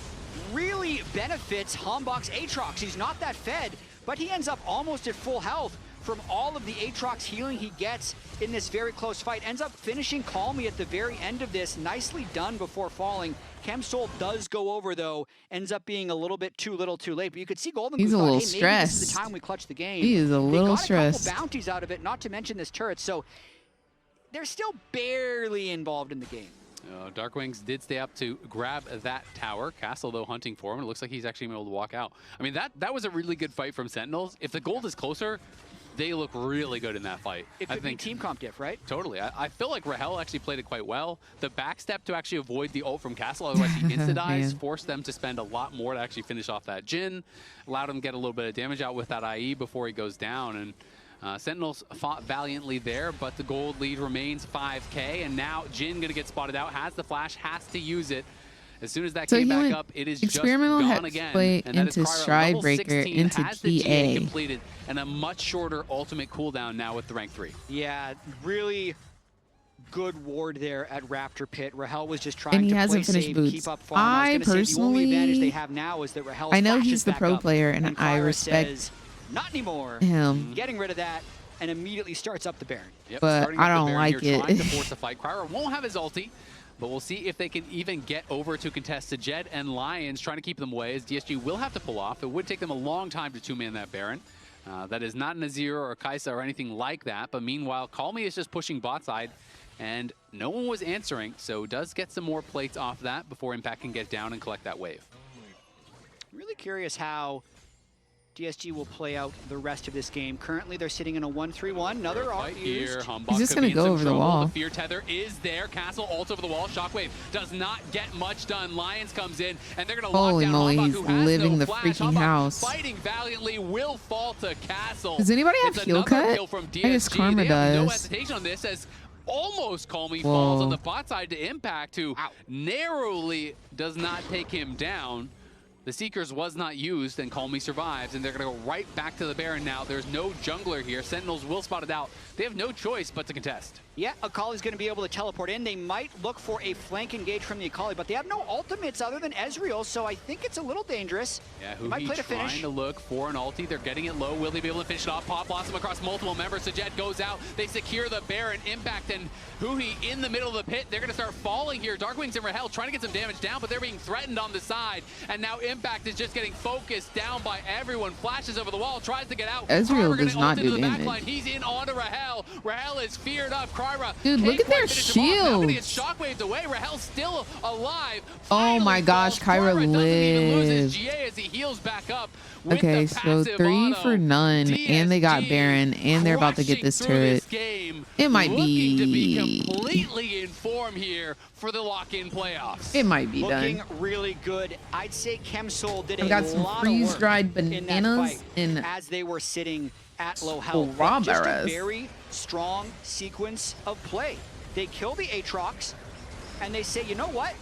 really benefits Hombach's Aatrox. He's not that fed, but he ends up almost at full health from all of the Aatrox healing he gets in this very close fight. Ends up finishing Calmy at the very end of this. Nicely done before falling. Chemsoul does go over, though. Ends up being a little bit too little too late. But you could see Golden He's Goose a thought, little hey, maybe stressed. this is the time we clutch the game. He is a little they got stressed. a couple bounties out of it, not to mention this turret. So they're still barely involved in the game. Darkwings did stay up to grab that tower. Castle, though, hunting for him. It looks like he's actually able to walk out. I mean, that was a really good fight from Sentinels. If the gold is closer, they look really good in that fight. It could be team comp diff, right? Totally. I feel like Rahel actually played it quite well. The backstep to actually avoid the ult from Castle, otherwise he insta-dies, forced them to spend a lot more to actually finish off that Jhin. Allowed him to get a little bit of damage out with that IE before he goes down. And Sentinels fought valiantly there, but the gold lead remains 5K, and now Jhin gonna get spotted out, has the flash, has to use it. As soon as that came back up, it is just gone again. Play and that is into Stridebreaker into has the GA. GA completed, and a much shorter ultimate cooldown now with the rank 3. Yeah, really good ward there at Raptor Pit. Rahel was just And trying he to play hasn't finished safe, boots. keep up farm. I was gonna say the only advantage they personally- have now is that Rahel I know flashes he's the back pro up, player, and I Clara respect says, not anymore. him. Getting rid of that, and immediately starts up the Baron. Yep, But starting I up the don't Baron like here, it. trying to force the fight. Kryra won't have his ulti, but we'll see if they can even get over to contest the Jed and Lions, trying to keep them away, as DSG will have to pull off. It would take them a long time to two-man that Baron. That is not an Azir or a Kai'Sa or anything like that, but meanwhile, Calmy is just pushing bot side, and no one was answering, so does get some more plates off that before Impact can get down and collect that wave. Really curious how DSG will play out the rest of this game. Currently, they're sitting in a 1-3-1. Another Fight ult here. used. Humbug He's just could gonna be in go some over the trouble. wall. The fear tether is there. Castle ult over the wall. Shockwave does not get much done. Lions comes in, and they're going to lock Holy down moly, Humbug, he's who has living no the flash. freaking Humbug house. fighting valiantly, will fall to Castle. Does anybody have It's heal another cut? kill from DSG. I guess Karma They have no does. hesitation on this, as almost Calmy falls on Whoa. the bot side to Impact, who narrowly does not take him down. The Seekers was not used, and Calmy survives, and they're going to go right back to the Baron now. There's no jungler here. Sentinels will spot it out. They have no choice but to contest. Yeah, Akali's going to be able to teleport in. They might look for a flank engage from the Akali, but they have no ultimates other than Ezreal, so I think it's a little dangerous. Yeah, He might Huhi play to trying finish. to look for an ulti. They're getting it low. Will they be able to finish it off? Pop Blossom across multiple members. So Jet goes out. They secure the Baron. Impact and Huhi in the middle of the pit. They're going to start falling here. Darkwings and Rahel trying to get some damage down, but they're being threatened on the side. And now Impact is just getting focused down by everyone. Flashes over the wall, tries to get out. Ezreal Kryra does gonna not ult into do the damage. backline. He's in onto Rahel. Rahel is feared up. Kryra Dude, look can't at their quite finish him off. Now gonna get shields. Shockwaves away. Rahel's still alive. Oh my Finally gosh, falls. Kyra doesn't even lose his lived. GA as he heals back up. With Okay, the so passive 3 auto. for none, and they got DSG Baron, and they're about to get this crushing through turret. this game, It might looking to be be- completely in form here for the lock-in playoffs. It might be Looking done. really good. I'd say Chemsoul did I've a got some lot of freeze-dried work in that bananas fight and as they were sitting at low health. But just a strawberries. very strong sequence of play. They kill the Aatrox, and they say, you know what?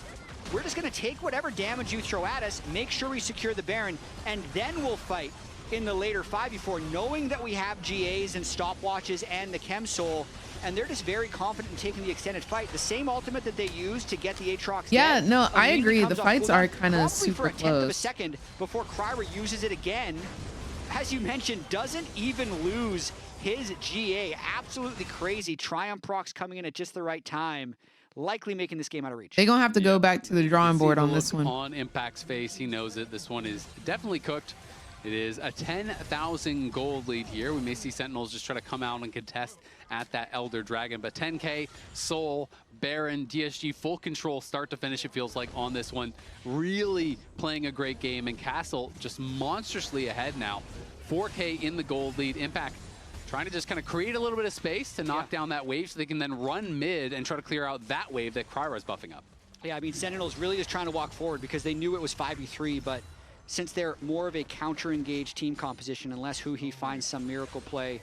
We're just going to take whatever damage you throw at us, make sure we secure the Baron, and then we'll fight in the later 5v4, knowing that we have GAs and stopwatches and the Chemsoul, and they're just very confident in taking the extended fight. The same ultimate that they used to get the Aatrox Yeah, dead no, I immediately agree. comes The off fights cooldown, are kinda probably super for a tenth of a close. second before Kryra uses it again. As you mentioned, doesn't even lose his GA. Absolutely crazy. Triumph procs coming in at just the right time, likely making this game out of reach. They're going to have to go back to the drawing See board the on this look one. On Impact's face, he knows it. This one is definitely cooked. It is a 10,000 gold lead here. We may see Sentinels just try to come out and contest at that Elder Dragon, but 10K, Soul, Baron, DSG, full control start to finish, it feels like, on this one. Really playing a great game, and Castle just monstrously ahead now. 4K in the gold lead. Impact trying to just kind of create a little bit of space to knock down that wave so they can then run mid and try to clear out that wave that Kryra is buffing up. Yeah, I mean, Sentinels really just trying to walk forward because they knew it was 5v3, but since they're more of a counter-engaged team composition, unless Huhi finds some miracle play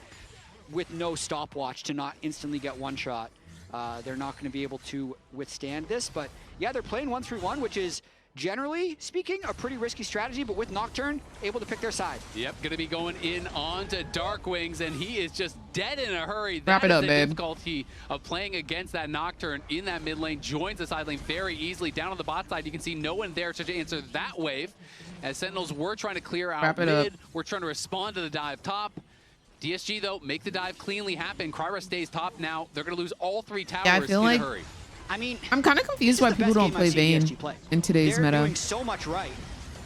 with no stopwatch to not instantly get one shot, they're not going to be able to withstand this. But yeah, they're playing 1-3-1, which is, generally speaking, a pretty risky strategy, but with Nocturne, able to pick their side. Yep, gonna be going in onto Darkwings, and he is just dead in a hurry. Wrap That it is up, the babe. difficulty of playing against that Nocturne in that mid lane. Joins the side lane very easily. Down on the bot side, you can see no one there to answer that wave. As Sentinels were trying to clear out Wrap it mid, up. we're trying to respond to the dive top. DSG, though, make the dive cleanly happen. Kryra stays top now. They're going to lose all 3 towers Yeah, I feel in like a hurry. I mean, I'm kind of confused why people don't play Vayne in today's They're meta. doing so much right,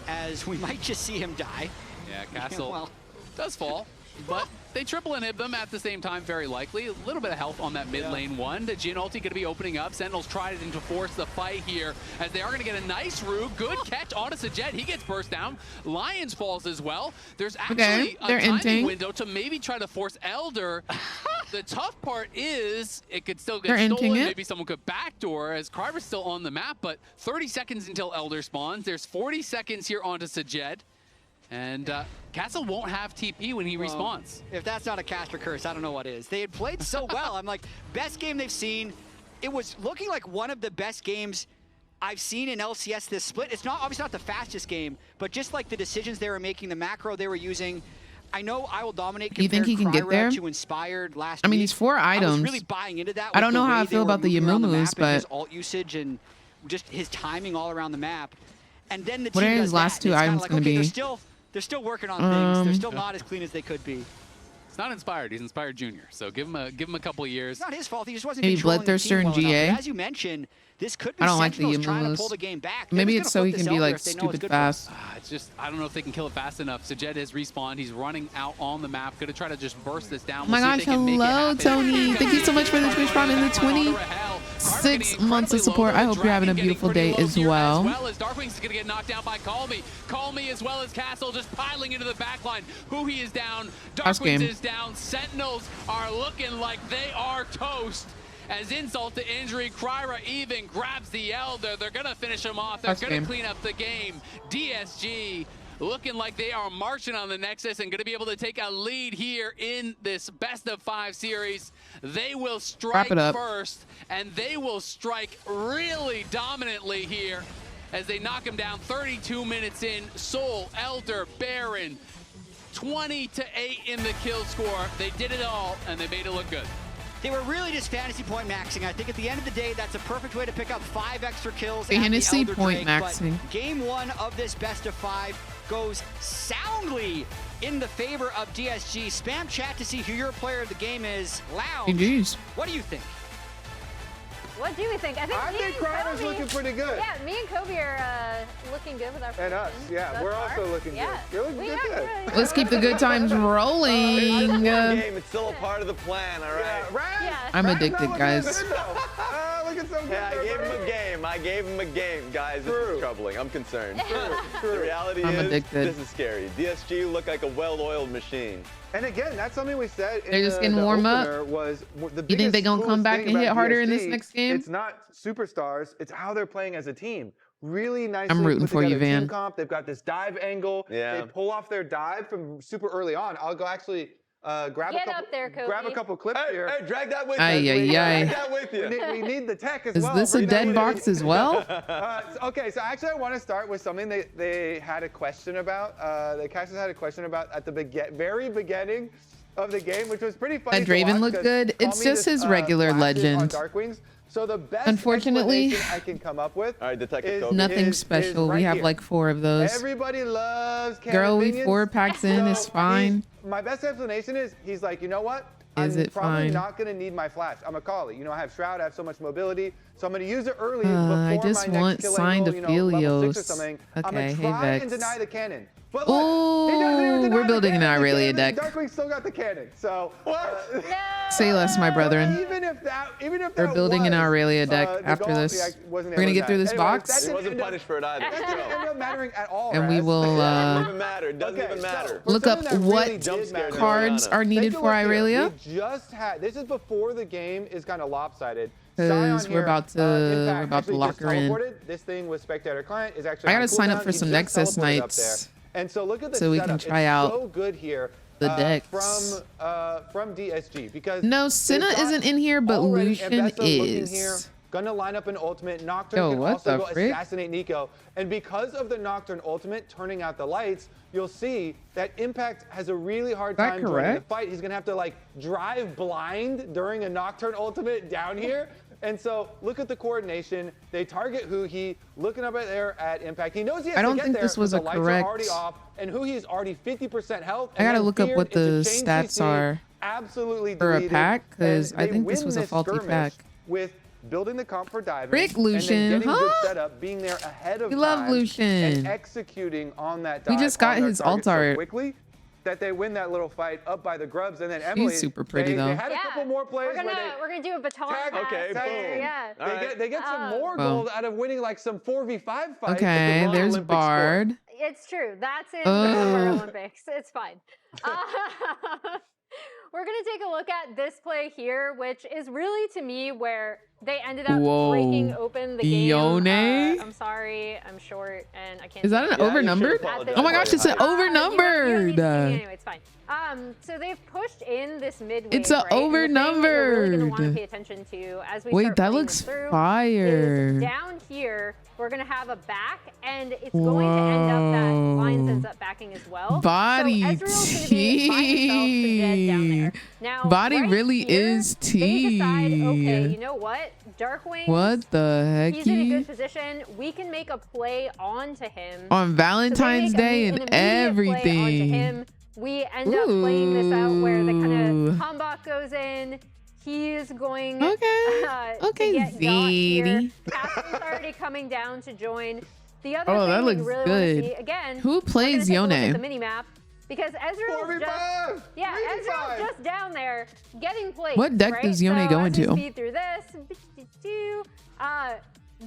as we might just see him die. Yeah, Castle Well, does fall, but they triple inhib them at the same time, very likely. A little bit of health on that mid lane one. The Jin ulti going to be opening up. Sentinels tried to force the fight here, as they are going to get a nice root. Good catch onto Sajed. He gets burst down. Lions falls as well. There's actually a timing window to maybe try to force Elder. The tough part is it could still get stolen. Maybe someone could backdoor, as Carver's still on the map, but 30 seconds until Elder spawns. There's 40 seconds here onto Sajed. And Castle won't have TP when he respawns. If that's not a caster curse, I don't know what is. They had played so well. I'm like, best game they've seen. It was looking like one of the best games I've seen in LCS this split. It's not obviously not the fastest game, but just like the decisions they were making, the macro they were using. I know I Will Dominate. Do you think he can get there? To Inspired last I mean, week. these 4 items. I was really buying into that. I don't know how I feel about the Yamumu's, but his ult usage and just his timing all around the map. And then the what team are does his last that. 2 It's items like, going to okay, be? They're still working on things. They're still not as clean as they could be. It's not Inspired. He's Inspired Junior. So give him a couple of years. It's not his fault. He just wasn't Maybe controlling the team Bloodthirster and well enough. GA. But as you mentioned, this could be I don't like the Sentinels trying to Yumu's. pull the game back. Maybe it's so he can be like stupid fast. It's just, I don't know if they can kill it fast enough. Sajed has respawned. He's running out on the map. Going to try to just burst this down. Oh my gosh, hello, Tony. Thank you so much for the Twitch Prime and the 26 months of support. I hope you're having a beautiful day as well. As well as Darkwings is going to get knocked down by Call Me as well as Castle just piling into the backline. He is down. Darkwings is down. Sentinels are looking like they are toast. As insult to injury, Kryra even grabs the Elder. They're going to finish him off. They're going to clean up the game. DSG looking like they are marching on the Nexus and going to be able to take a lead here in this best of 5 series. They will strike first, and they will strike really dominantly here as they knock him down 32 minutes in. Soul, Elder, Baron, 20-8 in the kill score. They did it all, and they made it look good. They were really just fantasy point maxing. I think at the end of the day, that's a perfect way to pick up 5 extra kills. Fantasy Elder point Drake, maxing. Game 1 of this best of 5 goes soundly in the favor of DSG. Spam chat to see who your player of the game is. Lounge, what do you think? What do we think? I think Kryra's looking pretty good. Yeah, me and Kobe are looking good with our And us, yeah, we're also looking good. You're looking good too. Let's keep the good times rolling. It's still a part of the plan, all right? Yeah. I'm addicted, guys. Looking so good. Yeah, I gave him a game. Guys, this is troubling. I'm concerned. The reality is, this is scary. DSG look like a well-oiled machine. And again, that's something we said in They're just getting warm up. You think they're going to come back and hit harder in this next game? It's not superstars. It's how they're playing as a team. Really nicely I'm rooting for you, Van. Team comp. They've got this dive angle. Yeah. They pull off their dive from super early on. I'll go actually grab a couple clips here. Hey, drag that with you. Drag that with you. We need the tech as Is well. Is this a dead box as well? Okay, so actually I want to start with something they had a question about. The casters had a question about at the very beginning of the game, which was pretty funny. That Draven looked good. It's just his regular legend. Darkwings. So the best Unfortunately, I can come up with is nothing special. We have like 4 of those. Everybody loves Girl, we 4 packs in. It's fine. My best explanation is he's like, you know what? I'm probably not going to need my flash. I'm a Kali. You know, I have Shroud. I have so much mobility. So I'm going to use it early before I just my want next signed Aphelios. Okay, I'm going to hey try Vex. and deny the cannon. But Oh, we're building an Irelia deck. Darkwing still got the cannon. So Say less, my brethren. Even if that we're building an Irelia deck after this. We're gonna get through this box. He wasn't punished for it either. That didn't end up mattering at all. And we will doesn't even matter. It doesn't even matter. look up what cards are needed for Irelia. We just had, this is before the game is kind of lopsided. Because we're about to lock her in. This thing with Spectator Client is actually I gotta sign up for some Nexus nights. And so look at the so we can try out so good here the decks from DSG because no, Senna isn't in here, but Lucian is. Gonna line up an ultimate. Nocturne can also go assassinate Nico. And because of the Nocturne ultimate turning out the lights, you'll see that Impact has a really hard time during the fight. He's gonna have to like drive blind during a Nocturne ultimate down here. And so look at the coordination. They target Huhi, looking up there at Impact. He knows he has I to don't get think there, this was but a the lights are correct. already off, and Huhi is already 50% health. I gotta look up what the Chain stats CC are absolutely for a deleted, pack, because and I they think this win was a faulty skirmish pack. with building the comp for diving, Frick, Lucian, and then getting good huh? setup, being there ahead of We time, love Lucian. and executing on that dive. We just got on their his target so ult quickly that they win that little fight up by the grubs, and then Emily. She's super pretty they though. had a couple more plays We're gonna do a baton tag- pass. okay, boom. Yeah. They get some more Well. gold out of winning like some 4v5 fights. Okay, at the there's Olympic Bard. sport. It's true. That's in the Summer Olympics. It's fine. We're going to take a look at this play here, which is really, to me, where they ended up breaking open the game. Yone? I'm sorry. I'm short, and I can't. Is that an overnumbered? Oh my gosh, it's an overnumbered. Anyway, it's fine. So they've pushed in this mid wave. It's a right? And the thing that you're really going to want to overnumbered. pay attention to as we Wait, start that putting looks this through fire. is down here, we're going to have a back, and it's going to end up that Lions ends up backing as well. Body so Ezreal's going to be by himself to Jed down there. Now, Body right really here, is they decide, okay, tea. you know what? Darkwing. What the He's in a hecky? good position. We can make a play onto him. On Valentine's Day and everything. Him. We end up playing this out where the kind of Hambach goes in. He's going to get got here. Aspen's already coming down to join. The other thing that we looks really good. want to see, again, Who plays we're gonna take a look Yone? at the mini map, because Ezreal's Ezreal's just down there getting played. What deck does Yone go as we into? speed through this,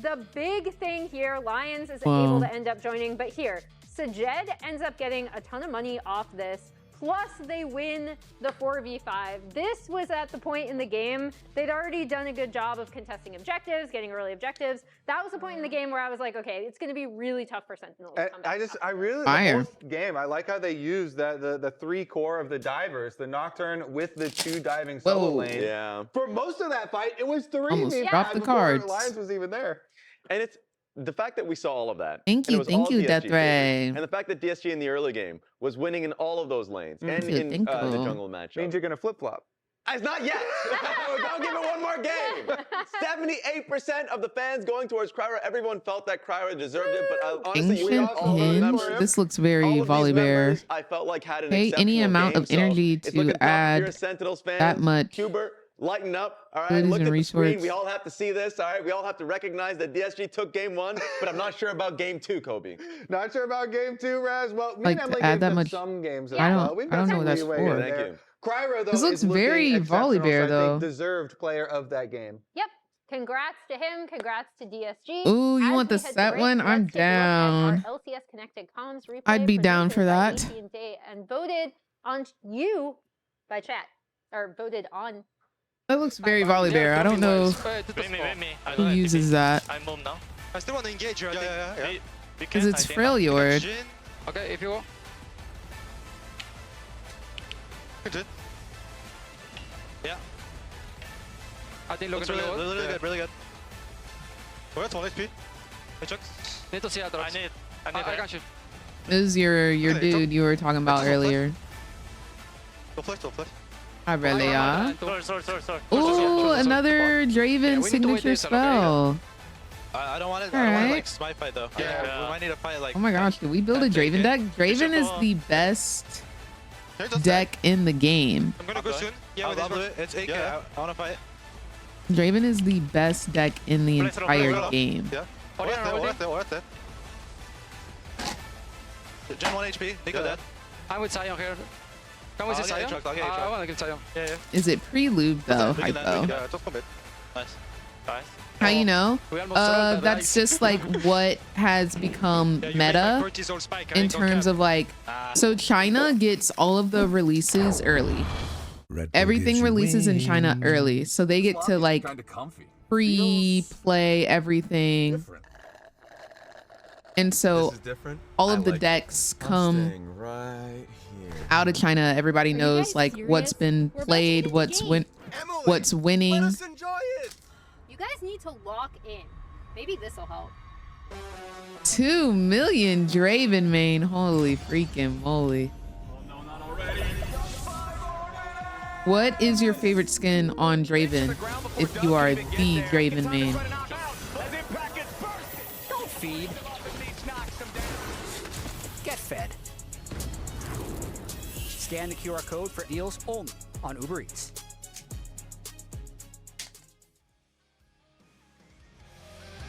the big thing here, Lions is able to end up joining, but here, Sajed ends up getting a ton of money off this. Plus, they win the 4v5. This was at the point in the game, they'd already done a good job of contesting objectives, getting early objectives. That was the point in the game where I was like, okay, it's going to be really tough for Sentinels to come back. I really, the whole game, I like how they use the three core of the divers, the Nocturne with the two diving solo lanes. Yeah. For most of that fight, it was 3v5 Almost dropped the before cards. Lions was even there. And it's the fact that we saw all of that. Thank you, Death Ray. And the fact that DSG in the early game was winning in all of those lanes and in the jungle matchup. Means you're going to flip-flop. It's not yet. Don't give it one more game. 78% of the fans going towards Cryer. Everyone felt that Cryer deserved it, but honestly, we all remember This looks very Volibear. I felt like had an Pay any amount of energy to add that much. Cuber, lighten up. All right, look at the screen. We all have to see this. All right, we all have to recognize that DSG took game 1, but I'm not sure about game 2, Kobe. Not sure about game 2, Raz. Well, me Like, and Emily add gave that them much- some games. I don't know what that's for. Thank you. Cryer, though, This looks is looking very exceptional, Volibear, so I think though. deserved player of that game. Yep. Congrats to him. Congrats to DSG. Ooh, you As want we the head to set break, one? I'm let's take a look at down. our LCS Connected Comms replay I'd be down for presented that. by AT&T and voted on you by chat, or voted on. That looks very Volibear. I don't know who uses that. I move now. I still want to engage you. Yeah. Because it's Freljord. Okay, if you go. Good. Yeah. I think Looks looking really good, really good. We're at 1 HP. Hey, Chuck. Need to see that. I got you. This is your dude you were talking about earlier. Go flash. I really are. Sorry. Ooh, another Draven signature spell. I don't want it. All I don't want right. like smite fight though. Yeah, we might need to fight like. Oh my gosh, did we build a Draven deck? Draven is the best deck in the game. I'm gonna go soon. Yeah, I'll do it. It's 8K. I wanna fight. Draven is the best deck in the entire game. Yeah. Worth it. Gen 1 HP. Nico dead. I'm with Sion here. Come with Sion. I want to kill Sion. Yeah. Is it pre-lube though? Hypo. Yeah, just commit. Nice. How you know? That's just like what has become meta in terms of like, so China gets all of the releases early. Everything releases in China early, so they get to like pre-play everything. And so all of the decks come out of China. Everybody knows like what's been played, what's winning. You guys need to lock in. Maybe this will help. 2 million Draven main. Holy freaking moly. What is your favorite skin on Draven if you are the Draven main? Don't feed. Get fed. Scan the QR code for deals only on Uber Eats.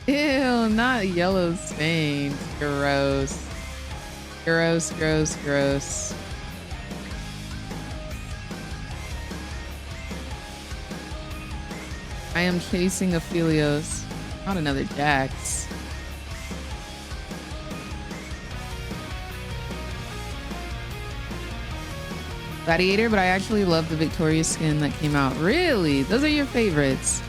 Ew, not yellow stain. Gross. Gross, gross, gross. I am chasing Aphelios. Not another Jax. Gladiator, but I actually love the Victoria skin that came out. Really? Those are your favorites?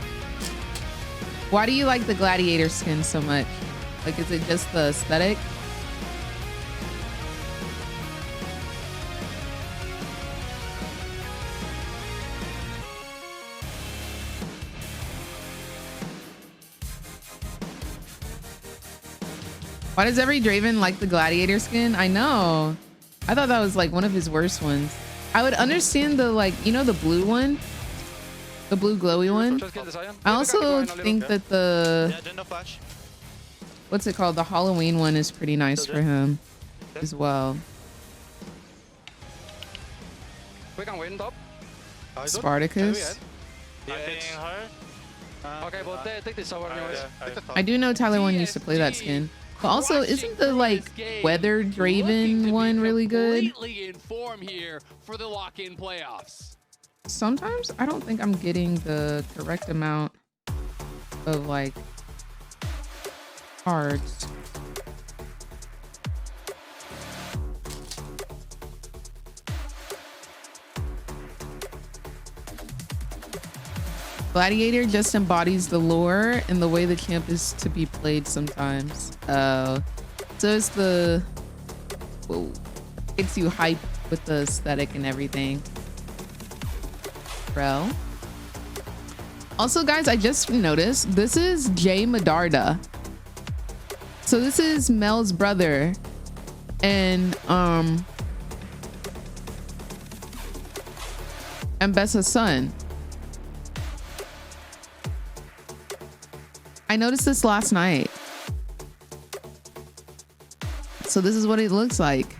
Why do you like the Gladiator skin so much? Like, is it just the aesthetic? Why does every Draven like the Gladiator skin? I know. I thought that was like one of his worst ones. I would understand the, like, you know, the blue one? The blue glowy one? I also think that the... what's it called? The Halloween one is pretty nice for him as well. Spartacus. I do know Tyler one used to play that skin. But also, isn't the like Weather Draven one really good? For the lock-in playoffs. Sometimes I don't think I'm getting the correct amount of like cards. Gladiator just embodies the lore and the way the camp is to be played sometimes. So it's the... whoa, gets you hype with the aesthetic and everything. Bro. Also, guys, I just noticed this is Jay Medarda. So this is Mel's brother. And Bessa's son. I noticed this last night. So this is what it looks like.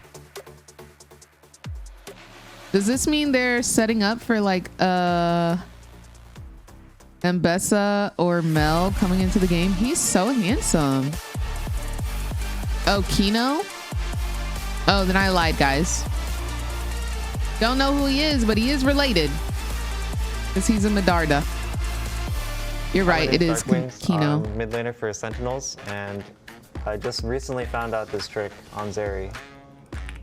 Does this mean they're setting up for like Mbessa or Mel coming into the game? He's so handsome. Oh, Kino? Oh, then I lied, guys. Don't know who he is, but he is related. Because he's a Medarda. You're right, it is Kino. Mid laner for Sentinels, and I just recently found out this trick on Zeri.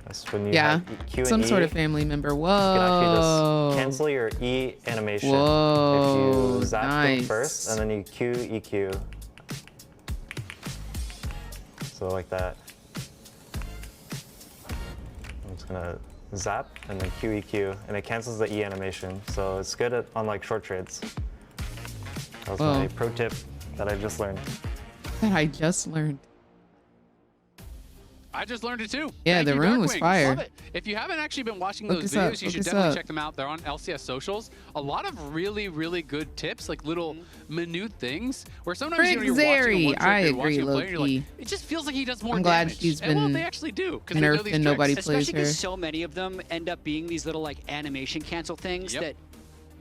That's when you have Q and some E, sort of family member. Whoa. You can actually just cancel your E animation. Whoa, if you zap nice. them first, and then you Q, EQ. So like that. I'm just gonna zap, and then Q, EQ, and it cancels the E animation. So it's good on like short trades. That was my pro tip that I just learned. I just learned it too. Yeah, the room was fire. Love it. If you haven't actually been watching those videos, you should definitely check them out. They're on LCS socials. A lot of really, really good tips, like little minute things where sometimes you're watching I agree, like, it just feels like he does more I'm glad damage. she's been well, they actually do nerfed and nobody plays Especially her. because so many of them end up being these little like animation cancel things that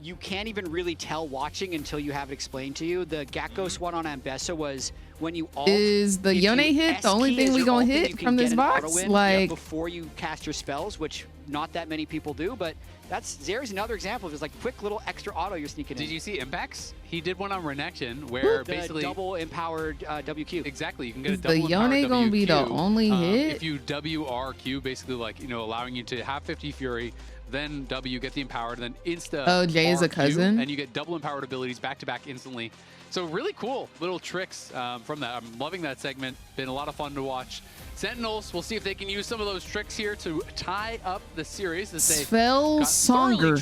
you can't even really tell watching until you have it explained to you. The Gakos one on Ambessa was when you ult. Is the Yone hit the only thing we gonna hit from this box? Like before you cast your spells, which not that many people do, but Zeri's another example of just like quick little extra auto you're sneaking in. Did you see impacts? He did one on Renekton where basically double empowered WQ. Exactly, you can get a is double the Yone empowered gonna WQ, be the only hit? If you WRQ, basically like, you know, allowing you to have 50 Fury, then W, get the empowered, then insta. Oh, Jay is a cousin? And you get double empowered abilities back to back instantly. So really cool little tricks from that. I'm loving that segment. Been a lot of fun to watch. Sentinels, we'll see if they can use some of those tricks here to tie up the series. As they Svel Songer,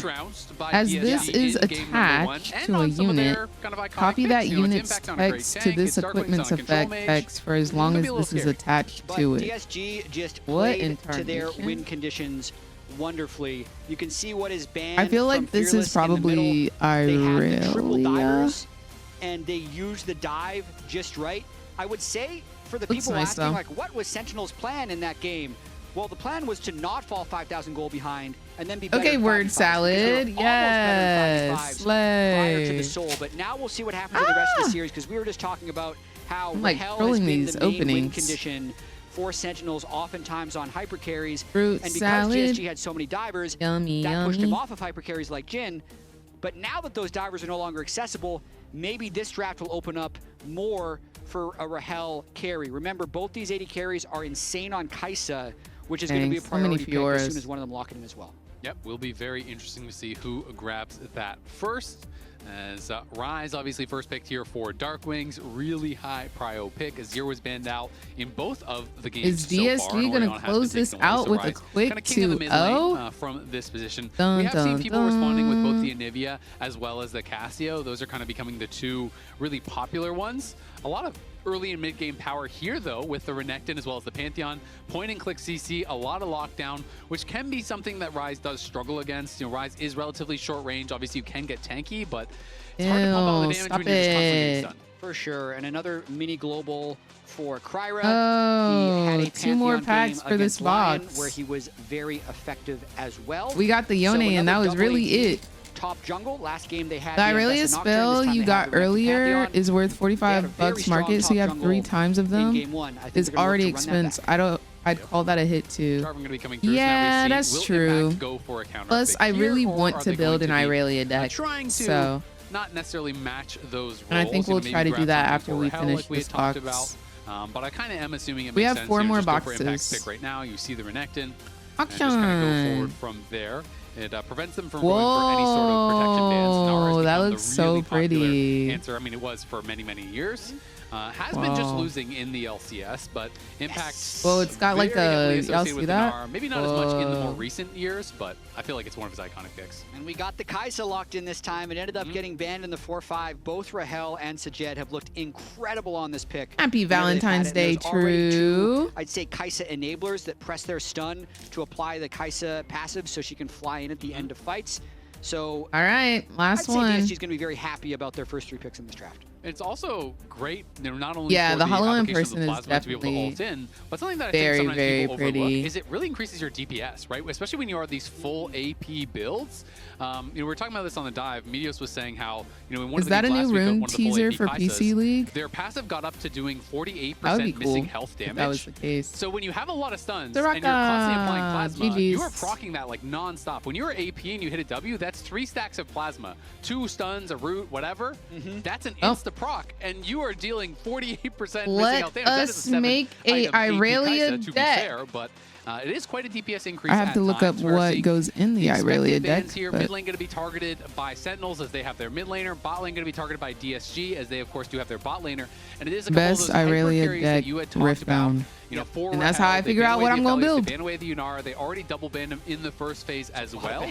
as this is attached to a unit, copy that unit's text to this equipment's effect text for as long as this is attached to it. DSG just what played to their win conditions wonderfully. You can see what is banned. I feel like this is probably Irelia. And they use the dive just right. I would say for the Looks people nice, asking, though. like, what was Sentinel's plan in that game? Well, the plan was to not fall 5,000 gold behind and then be better Okay, at word 5v5s, salad. because they were almost better at 5v5s prior to the Slay. soul. But now we'll see what happens in the rest of the series, because we were just talking about how I'm like Rahel has trolling been these the main win openings. condition for Sentinels, oftentimes on hyper carries. Fruit and because salad. GSG had so many divers, Yummy, that pushed him yummy. off of hyper carries like Jhin. But now that those divers are no longer accessible, maybe this draft will open up more for a Rahel carry. Remember, both these 80 carries are insane on Kai'Sa, which is going to be a Dang, so many priority pick as soon Fioras. as one of them lock it in as well. Yep, will be very interesting to see who grabs that first. As Rise, obviously first picked here for Darkwings, really high prio pick. Azir was banned out in both of the games. Is DSG so far, and gonna Orion has been close this taken away, out so with a Rise quick kinda king of the mid 2-0? lane, from this position. Dun, we have seen dun, people responding with both dun. the Anivia as well as the Cassio. Those are kind of becoming the two really popular ones. A lot of early and mid game power here, though, with the Renekton as well as the Pantheon. Point and click CC, a lot of lockdown, which can be something that Rise does struggle against. You know, Rise is relatively short range. Obviously, you can get tanky, but it's hard to pump all the damage Stop when you're just constantly getting it. stunned. For sure. And another mini global for Kryra. Oh, he had a 2 more Pantheon packs game for this against Lion, box. where he was very effective as well. We got the Yone, So and that another was really double it. Top jungle. Last game they had The the Irelia Ambessa Nocturne. spell This time you they got had the Renekton earlier Pantheon. is worth They had a very $45 strong market, so top you have jungle 3 times of in them. game one. I think It's they're gonna look already to run that back. expensive. I'd call that a hit too. Jarvan gonna be coming through, Yeah, so now we that's see, will true. Impact go for a counter Plus, pick I here, really or want are to they build an going to be, Irelia deck. trying to So, not necessarily match those roles. and I think you know, we'll maybe try to grab do that something after for we Rahel finish like we this had talked box. about. But I kind of am assuming it We makes have sense 4 here, more just go for Impact's boxes. pick right now. You see the Renekton. And Auction. just kind of go forward from there. It prevents them from going for any sort of protection bans. Nara has Whoa, that become looks the so really popular pretty. answer. I mean, it was for many, many years. Has been just Wow. losing in the LCS, but Impact. Well, it's got like very heavily a, y'all associated see with that? Nara. Maybe not as much in the more recent years, but I feel like it's one of his iconic picks. And we got the Kai'Sa locked in this time. It ended up getting banned in the 4-5. Both Rahel and Sajed have looked incredible on this pick. Happy whenever they've had Valentine's it. Day, There's already true. 2, I'd say, Kai'Sa enablers that press their stun to apply the Kai'Sa passive so she can fly in at the end of fights. So All right, last I'd say one. DSG's going to be very happy about their first 3 picks in this draft. It's also great, you know, not only Yeah, for the Hollow in application of the person is plasma to be able to definitely ult in, but something that I very, think sometimes very people overlook pretty. is it really increases your DPS, right? Especially when you are these full AP builds. You know, we were talking about this on the dive. Medios was saying how, you know, in one Is of the that a games last new week, rune one of the full teaser AP for Kaisas, PC League? their passive got up to doing 48% That would be cool missing health if damage. that was the case. So when you have a lot of stuns Soraka, and you're constantly applying plasma, you are GGs. proccing that like non-stop. When you're AP and you hit a W, that's 3 stacks of plasma, 2 stuns, a root, whatever. That's an insta-proc, and you are dealing 48% missing Let health damage. That is us a 7 make a item AP Irelia Kaisa, to be deck. fair, but it is quite a DPS increase. I have at to look up times. We're what seeing goes in the Irelia expected deck. bans here. but- Mid lane going to be targeted by Sentinels as they have their mid laner. Bot lane going to be targeted by DSG as they, of course, do have their bot laner. And it is a couple Best of those hyper Irelia carries deck, that you had talked about. Riftbound. You know, for And that's Rahel, how I they figure ban out away what the I'm gonna Aphelios, build. They ban away the Yunara. They already double banned him in the first phase as well.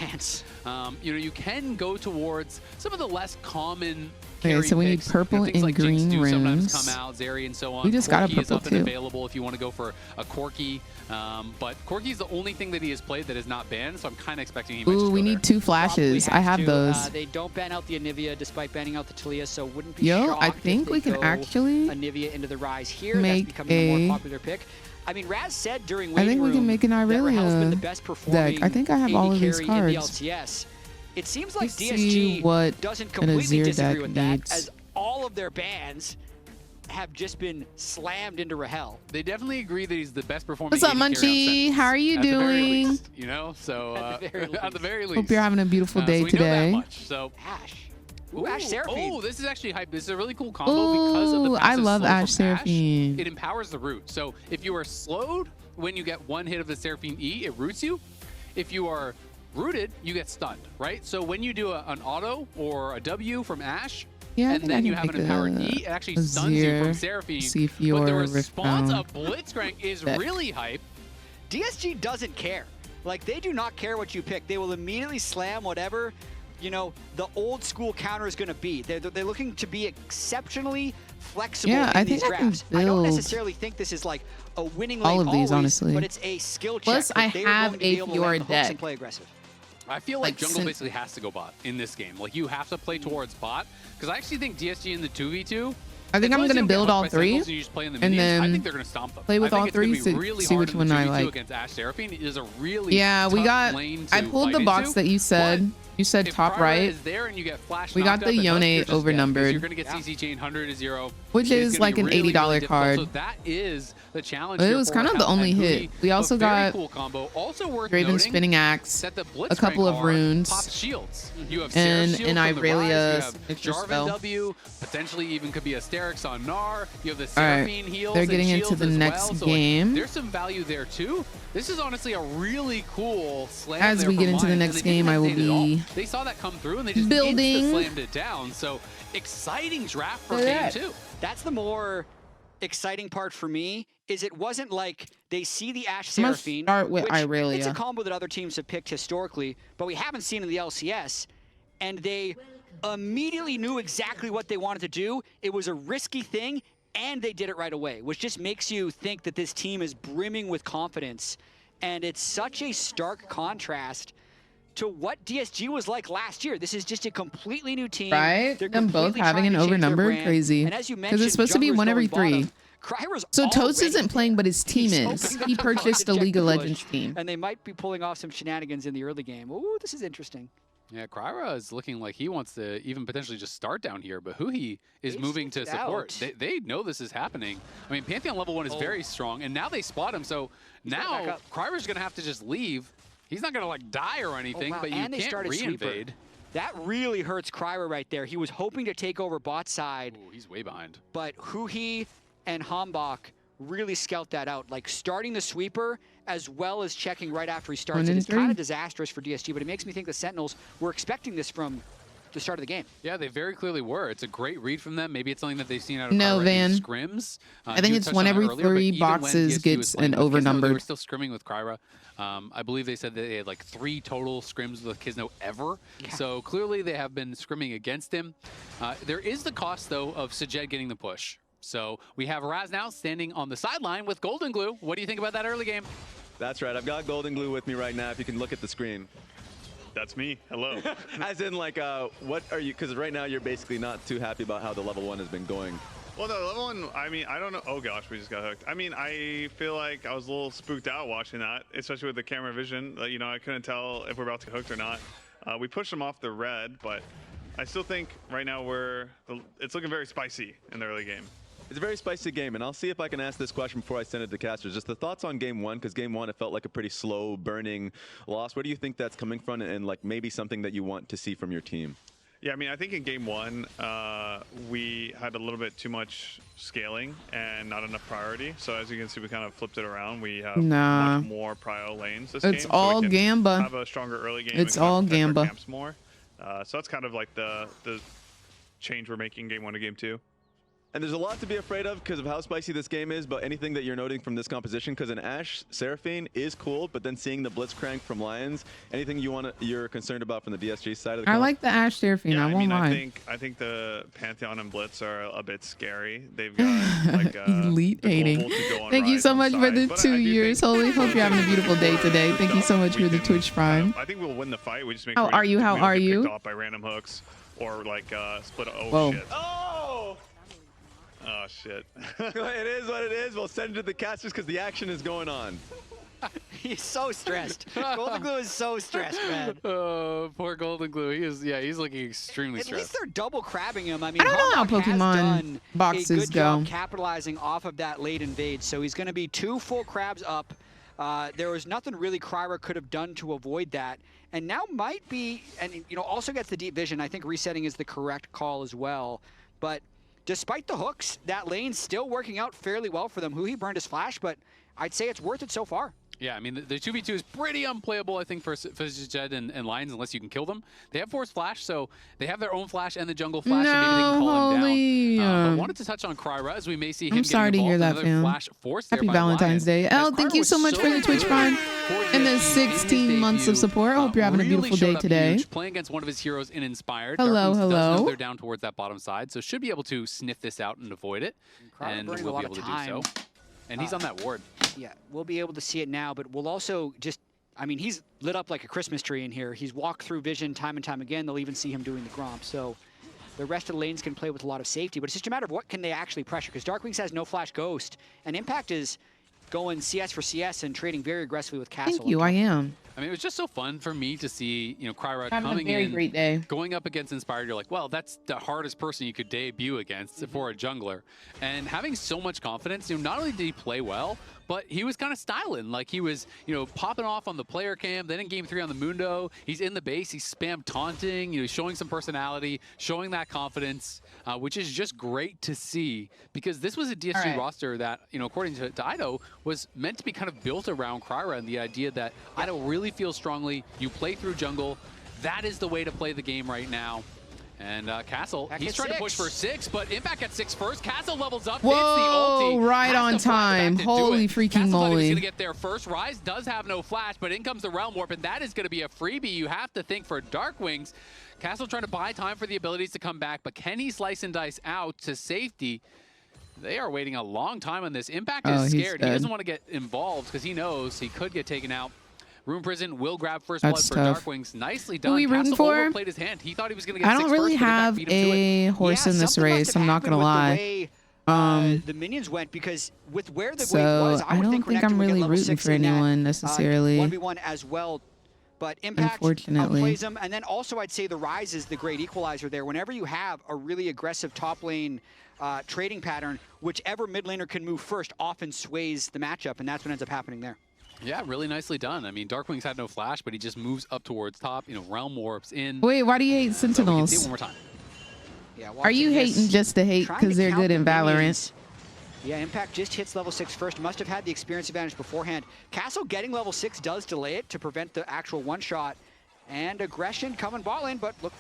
You know, you can go towards some of the less common. Okay, so we need picks. purple things and like green Jinx do sometimes runes. come out, Zeri and so on. We just got a Corki is purple up and too. available if you want to go for a Corki. But Corki is the only thing that he has played that is not banned, so I'm kind of expecting he might just Ooh, go we there. need 2 flashes. I have those. They don't ban out the Anivia despite banning out the Talia, so wouldn't be Yo, shocked I if think they we can go actually Anivia into the Rise here. make That's becoming a a- more popular pick. I mean, Raz said during I Waiting think we can Room make an that Rahel's been the Irelia best performing deck. I think I have all AD of these carry in the cards. LCS. It seems like Let's see DSG what doesn't an completely Azir disagree deck with that, needs. as all of their bans have just been slammed into Rahel. They definitely agree that he's the best performing. What's up, AD carry on Munchie? Sentinels, How are you at the very doing? least, you know, so at the very least. Hope you're having a beautiful day so we know that today. much, so Ash. Ooh, Ash Seraphine. Oh, this is actually hype. This is a really cool combo because of the Ooh, I passive love slow Ash from Seraphine. It empowers the root. So if you are slowed when you get 1 hit of the Seraphine E, it roots you. If you are rooted, you get stunned, right? So when you do an auto or a W from Ash, Yeah, I and think I then you can have an make empowered a E, it actually stuns you from Azir, Seraphine. see if But the you're response Riftbound of Blitzcrank is deck. really hype. DSG doesn't care. Like, they do not care what you pick. They will immediately slam whatever you know, the old school counter is going to be. They're looking to be exceptionally flexible in these drafts. I don't necessarily think this is like a winning lane all of these, honestly. but it's a skill check. Plus, I have a Fiora deck. And play aggressive. I feel like jungle basically has to go bot in this game. Like, you have to play towards bot, because I actually think DSG in the 2v2, I think I'm going to build all three, and then I think they're going to stomp them. play with all three, see which one I like. Against Ashe Seraphine is a really I pulled the box that you said. You said top right. We got the Yone overnumbered, you're going to get CC Chain 100 to 0, which is like an $80 card. So that is the challenge. It was kind of the only hit. We also got Draven Spinning Axe, a couple of runes, and an Irelia signature spell. W, potentially even could be a Sterix on Gnar. You have the Seraphine heals. They're getting into the next game. There's some value there too. This is honestly a really cool slam. As we get into the next game, I will be They saw that come through and they just building. slammed it down. So exciting draft for game 2. That's the more exciting part for me. Is it wasn't like they see the Ashe Seraphine, start with Irelia. It's a combo that other teams have picked historically, but we haven't seen in the LCS, and they immediately knew exactly what they wanted to do. It was a risky thing, and they did it right away, which just makes you think that this team is brimming with confidence. And it's such a stark contrast to what DSG was like last year. This is just a completely new team. Right? Them both having an overnumbered, crazy. Because it's supposed to be 1 every 3. So Toast isn't playing, but his team is. He purchased a League of Legends team. And they might be pulling off some shenanigans in the early game. Ooh, this is interesting. Yeah, Cryra is looking like he wants to even potentially just start down here, but Huhi is moving to support. They know this is happening. I mean, Pantheon level 1 is very strong, and now they spot him, so now Cryra's going to have to just leave. He's not going to, like, die or anything, but you can't re-invade. That really hurts Cryra right there. He was hoping to take over bot side. Ooh, he's way behind. But Huhi and Hambach really scout that out. Like, starting the sweeper as well as checking right after he starts it is kind of disastrous for DSG, but it makes me think the Sentinels were expecting this from the start of the game. Yeah, they very clearly were. It's a great read from them. Maybe it's something that they've seen out of scrims. I think it's 1 every 3 boxes gets an overnumbered. They were still scrimming with Cryra. I believe they said that they had like 3 total scrims with Kisno ever. Yeah. So clearly they have been scrimming against him. There is the cost, though, of Sajed getting the push. So we have Raz now standing on the sideline with Golden Glue. What do you think about that early game? That's right. I've got Golden Glue with me right now, if you can look at the screen. That's me. Hello. As in, like, what are you, because right now you're basically not too happy about how the level 1 has been going. Well, no, level 1, I mean, I don't know. Oh, gosh, we just got hooked. I mean, I feel like I was a little spooked out watching that, especially with the camera vision. You know, I couldn't tell if we're about to get hooked or not. We pushed them off the red, but I still think right now it's looking very spicy in the early game. It's a very spicy game, and I'll see if I can ask this question before I send it to casters. Just the thoughts on game 1, because game 1 it felt like a pretty slow, burning loss. Where do you think that's coming from, and like maybe something that you want to see from your team? Yeah, I mean, I think in game 1 we had a little bit too much scaling and not enough priority. So as you can see, we kind of flipped it around. We have much more prio lanes this game. It's all so Gamba. Have a stronger early game. It's all Gamba. Camps more. So that's kind of like the change we're making game 1 to game 2. And there's a lot to be afraid of because of how spicy this game is, but anything that you're noting from this composition, because an Ashe Seraphine is cool, but then seeing the Blitzcrank from Lions, anything you're concerned about from the DSG side of the I like the Ashe Seraphine, I won't lie. I think the Pantheon and Blitz are a bit scary. They've got like elite hating. Thank you so much for the 2 years. Holy, hope you're having a beautiful day today. Thank you so much for the Twitch Prime. I think we'll win the fight. We just make How are you? How are you? Picked off by random hooks or like split. Whoa. Shit. Oh, shit. It is what it is. We'll send it to the casters because the action is going on. He's so stressed. Golden Glue is so stressed, man. Oh, poor Golden Glue. He's looking extremely stressed. At least they're double crabbing him. I mean, I don't know how Pokemon boxes a good go. Job capitalizing off of that late invade, so he's going to be 2 full crabs up. There was nothing really Cryra could have done to avoid that, and now might be, and you know, also gets the deep vision. I think resetting is the correct call as well, but. Despite the hooks, that lane's still working out fairly well for them. Huhi burned his flash, but I'd say it's worth it so far. Yeah, I mean, the 2v2 is pretty unplayable, I think, for Jed and Lions, unless you can kill them. They have Force Flash, so they have their own Flash and the jungle Flash, and maybe they can call him down. But wanted to touch on Kryra, as we may see him getting involved in another Flash Force there. Happy Valentine's Day. Elle, thank you so much for the Twitch Prime and the 16 months of support. I hope you're having a beautiful day today. Playing against one of his heroes in Inspired. Hello, Darkwings hello. Does know they're down towards that bottom side, so should be able to sniff this out and avoid it. And we'll be able to do so. And he's on that ward. Yeah, we'll be able to see it now, but we'll also just, I mean, he's lit up like a Christmas tree in here. He's walked through vision time and time again. They'll even see him doing the Gromp. So the rest of the lanes can play with a lot of safety, but it's just a matter of what can they actually pressure, because Darkwings has no Flash Ghost, and Impact is going CS for CS and trading very aggressively with Castle. Thank you, I am. I mean, it was just so fun for me to see, you know, Kryra Having coming a very in, great day. going up against Inspired. You're like, well, that's the hardest person you could debut against for a jungler. And having so much confidence, you know, not only did he play well, but he was kind of styling. Like, he was, you know, popping off on the player cam. Then in Game 3 on the Mundo, he's in the base. He's spam taunting, you know, showing some personality, showing that confidence, which is just great to see. Because this was a DSG roster that, you know, according to Ido, was meant to be kind of built around Kryra, and the idea that Ido really feels strongly, you play through jungle. That is the way to play the game right now. And Castle, he's trying to push for 6, but Impact at 6 first. Castle levels up, hits the ulti. Right on time. Holy freaking moly. He's going to get there first. Rise does have no flash, but in comes the Realm Warp, and that is going to be a freebie, you have to think, for Darkwings. Castle trying to buy time for the abilities to come back, but can he slice and dice out to safety? They are waiting a long time on this. Impact is scared. He doesn't want to get involved because he knows he could get taken out. Rune Prison will grab first blood for Darkwings. Nicely done. Who are we rooting Castle for? overplayed his hand. He thought he was going to get I don't really have a horse in this race. I'm not going to lie. The minions went, because with where the wave was, I don't think I'm really rooting for anyone necessarily. 1v1 as well. But Impact outplays them. And then also I'd say the Rise is the great equalizer there. Whenever you have a really aggressive top lane trading pattern, whichever mid laner can move first often sways the matchup, and that's what ends up happening there. Yeah, really nicely done. I mean, Darkwings had no flash, but he just moves up towards top. You know, Realm Warps in. Wait, why do you hate Sentinels? So we can see it one more time. Yeah, are you hating just to hate because they're good in Valorant? Yeah, Impact just hits level 6 first. Must have had the experience advantage beforehand. Castle getting level 6 does delay it to prevent the actual one-shot. And aggression coming bot lane, but look.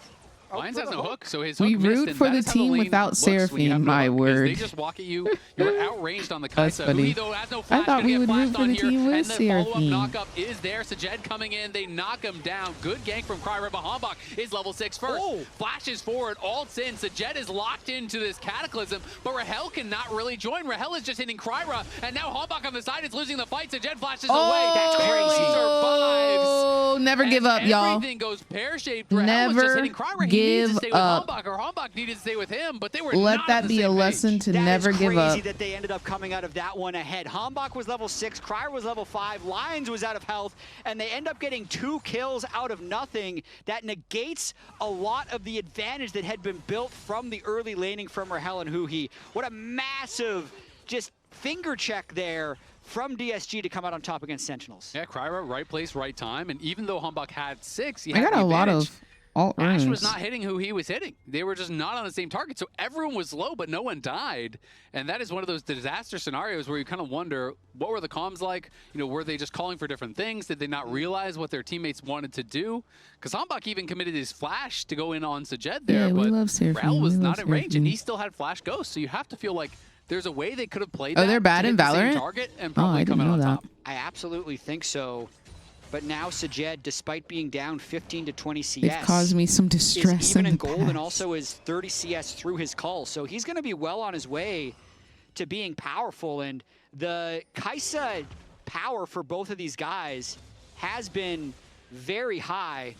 Lions has no hook, so his hook we missed, root for the team without Seraphine, my word. They just walk at you. You're outranged on the Kaisa, who though has no flash. I thought we would root for the team with Seraphine. And the follow-up knockup is there. Sajed coming in. They knock him down. Good gank from Kryra. Bahambach is level 6 first. Flashes forward. Ults in. Sajed is locked into this Cataclysm, but Rahel cannot really join. Rahel is just hitting Kryra, and now Bahambach on the side is losing the fight. Sajed flashes away. That's crazy. Survives. Never give up, y'all. Everything goes pear-shaped. Rahel was just hitting Kryra. He needs to stay with Bahambach, or Bahambach needed to stay with him, but they were Let that be a lesson to never give up. That is crazy that they ended up coming out of that one ahead. Bahambach was level 6, Kryra was level 5, Lions was out of health, and they end up getting 2 kills out of nothing. That negates a lot of the advantage that had been built from the early laning from Rahel and Huhi. What a massive just finger check there from DSG to come out on top against Sentinels. Yeah, Kryra, right place, right time, and even though Bahambach had 6, he I had got a lot of Ash was not hitting who he was hitting. They were just not on the same target. So everyone was low, but no one died. And that is one of those disaster scenarios where you kind of wonder, what were the comms like? You know, were they just calling for different things? Did they not realize what their teammates wanted to do? Because Bahambach even committed his flash to go in on Sajed there, but Rahel was not in range, and he still had flash ghost. So you have to feel like there's a way they could have played that. They're bad in Valorant? Target and probably come out on top. I absolutely think so. But now Sajed, despite being down 15 to 20 CS, they've caused me some distress. Is even in gold and also is 30 CS through his call. So he's going to be well on his way to being powerful. And the Kaisa power for both of these guys has been very high.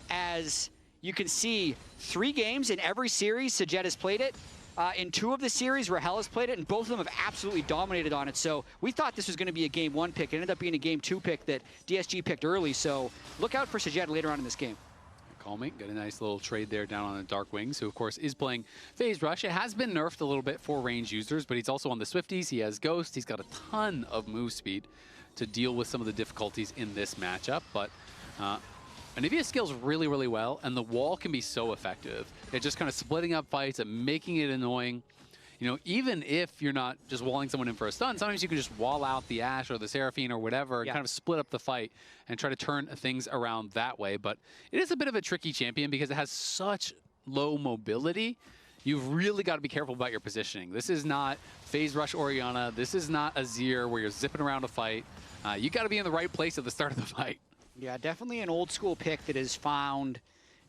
As you can see, 3 games in every series Sajed has played it. In 2 of the series, Rahel has played it, and both of them have absolutely dominated on it. So we thought this was going to be a Game 1 pick. It ended up being a Game 2 pick that DSG picked early. So look out for Sajed later on in this game. Call me. Got a nice little trade there down on the Darkwings, who of course is playing Phase Rush. It has been nerfed a little bit for range users, but he's also on the Swifties. He has Ghost. He's got a ton of move speed to deal with some of the difficulties in this matchup. But Anivia scales really, really well, and the wall can be so effective. It's just kind of splitting up fights and making it annoying. you know, even if you're not just walling someone in for a stun, sometimes you can just wall out the Ashe or the Seraphine or whatever and kind of split up the fight and try to turn things around that way. But it is a bit of a tricky champion because it has such low mobility. You've really got to be careful about your positioning. This is not Phase Rush Orianna. This is not Azir where you're zipping around a fight. You got to be in the right place at the start of the fight. Yeah, definitely an old school pick that has found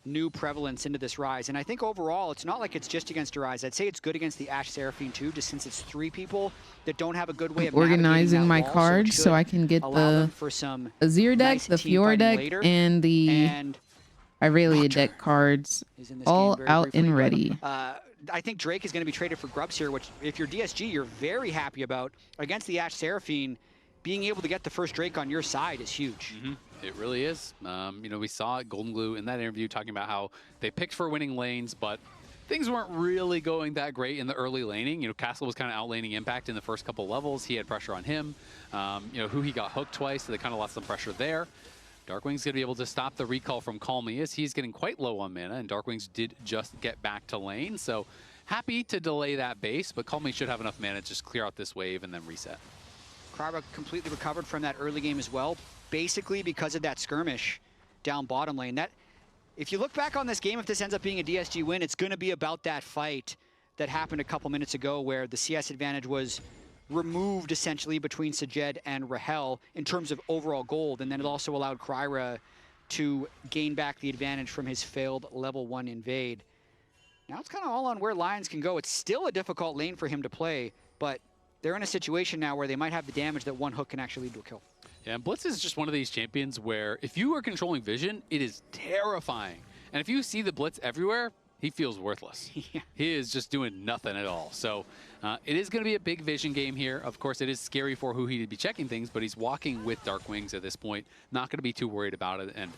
new prevalence into this Rise. And I think overall, it's not like it's just against a Rise. I'd say it's good against the Ashe Seraphine too, just since it's 3 people that don't have a good way of organizing my cards so I can get the Azir deck, the Fiora deck, and the Irelia deck cards all out and ready. I think Drake is going to be traded for Grubs here, which if you're DSG, you're very happy about. Against the Ashe Seraphine, being able to get the first Drake on your side is huge. It really is. You know, we saw Golden Glue in that interview talking about how they picked for winning lanes, but things weren't really going that great in the early laning. You know, Castle was kind of outlaning Impact in the first couple levels. He had pressure on him. You know, he got hooked twice, so they kind of lost some pressure there. Darkwing's going to be able to stop the recall from Call Me as he's getting quite low on mana, and Darkwings did just get back to lane. So happy to delay that base, but Call Me should have enough mana to just clear out this wave and then reset. Krara completely recovered from that early game as well, basically because of that skirmish down bottom lane. That, if you look back on this game, if this ends up being a DSG win, it's going to be about that fight that happened a couple minutes ago where the CS advantage was removed essentially between Sajed and Rahel in terms of overall gold, and then it also allowed Kryra to gain back the advantage from his failed level 1 invade. Now it's kind of all on where Lions can go. It's still a difficult lane for him to play, but they're in a situation now where they might have the damage that one hook can actually lead to a kill. Yeah, and Blitz is just one of these champions where if you are controlling vision, it is terrifying. And if you see the Blitz everywhere, he feels worthless. Yeah. He is just doing nothing at all. So it is going to be a big vision game here. Of course, it is scary for who he'd be checking things, but he's walking with Darkwings at this point. Not going to be too worried about it. And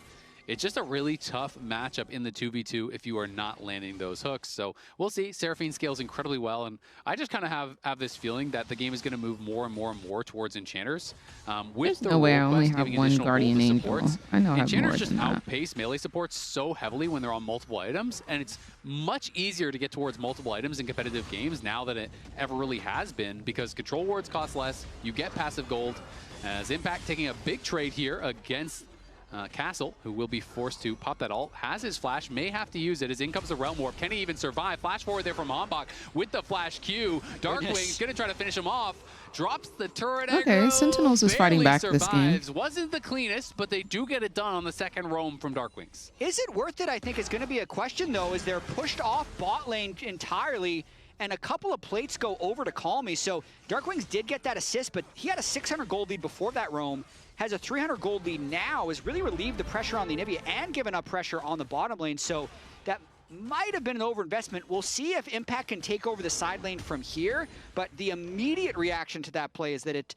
it's just a really tough matchup in the 2v2 if you are not landing those hooks. So we'll see. Seraphine scales incredibly well, and I just kind of have this feeling that the game is going to move more and more and more towards Enchanters. With no way I only have one Guardian Angel. I know I have more Enchanters just than that. outpace melee supports so heavily when they're on multiple items, and it's much easier to get towards multiple items in competitive games now than it ever really has been, because control wards cost less, you get passive gold, as Impact taking a big trade here against Castle, who will be forced to pop that ult, has his flash, may have to use it as in comes the Realm Warp. Can he even survive? Flash forward there from Hombach with the flash Q. Darkwing's going to try to finish him off. Drops the turret aggro. Okay, Sentinels is fighting back survives. this game. Wasn't the cleanest, but they do get it done on the second roam from Darkwings. Is it worth it? I think is going to be a question, though, as they're pushed off bot lane entirely, and a couple of plates go over to Call Me. So Darkwings did get that assist, but he had a 600 gold lead before that roam. Has a 300 gold lead now, has really relieved the pressure on the Anivia and given up pressure on the bottom lane. So that might have been an overinvestment. We'll see if Impact can take over the side lane from here, but the immediate reaction to that play is that it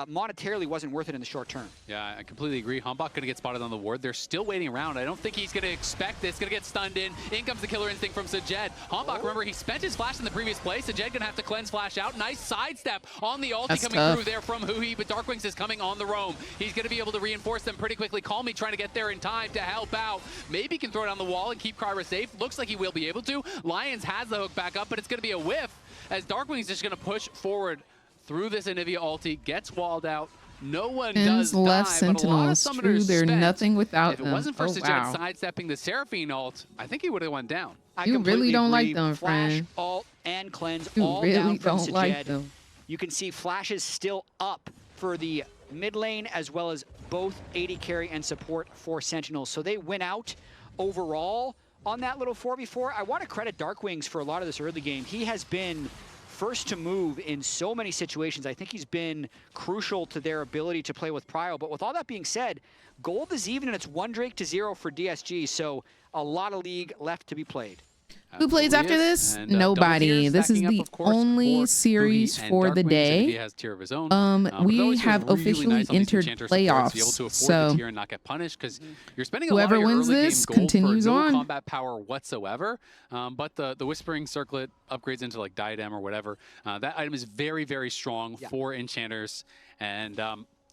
monetarily wasn't worth it in the short term. Yeah, I completely agree. Hombach going to get spotted on the ward. They're still waiting around. I don't think he's going to expect this. Going to get stunned in. In comes the killer instinct from Sajed. Hombach, remember, he spent his flash in the previous play. Sajed going to have to cleanse flash out. Nice sidestep on the ulti coming through there from Huhi, but Darkwings is coming on the roam. He's going to be able to reinforce them pretty quickly. Call Me trying to get there in time to help out. Maybe can throw it on the wall and keep Kryra safe. Looks like he will be able to. Lions has the hook back up, but it's going to be a whiff as Darkwings just going to push forward through this Anivia ulti. Gets walled out. No one does left die, Sentinels. But a lot of True, they're spent. nothing without them. them. If it wasn't for Sajed sidestepping the Seraphine ult, I think he would have went down. You really don't like them, Flash, friend. ult, and cleanse You all really down from don't Sajed. like them. You can see flashes still up for the mid lane as well as both AD carry and support for Sentinels. So they win out overall on that little 4v4. I want to credit Darkwings for a lot of this early game. He has been first to move in so many situations. I think he's been crucial to their ability to play with Prio. But with all that being said, gold is even and it's 1 Drake to 0 for DSG. So a lot of league left to be played. Who plays after this? Nobody. This is the only series for the day. We have officially entered playoffs, so whoever wins this continues on. Combat power whatsoever, but the Whispering Circlet upgrades into like Diadem or whatever. That item is very, very strong for Enchanters, and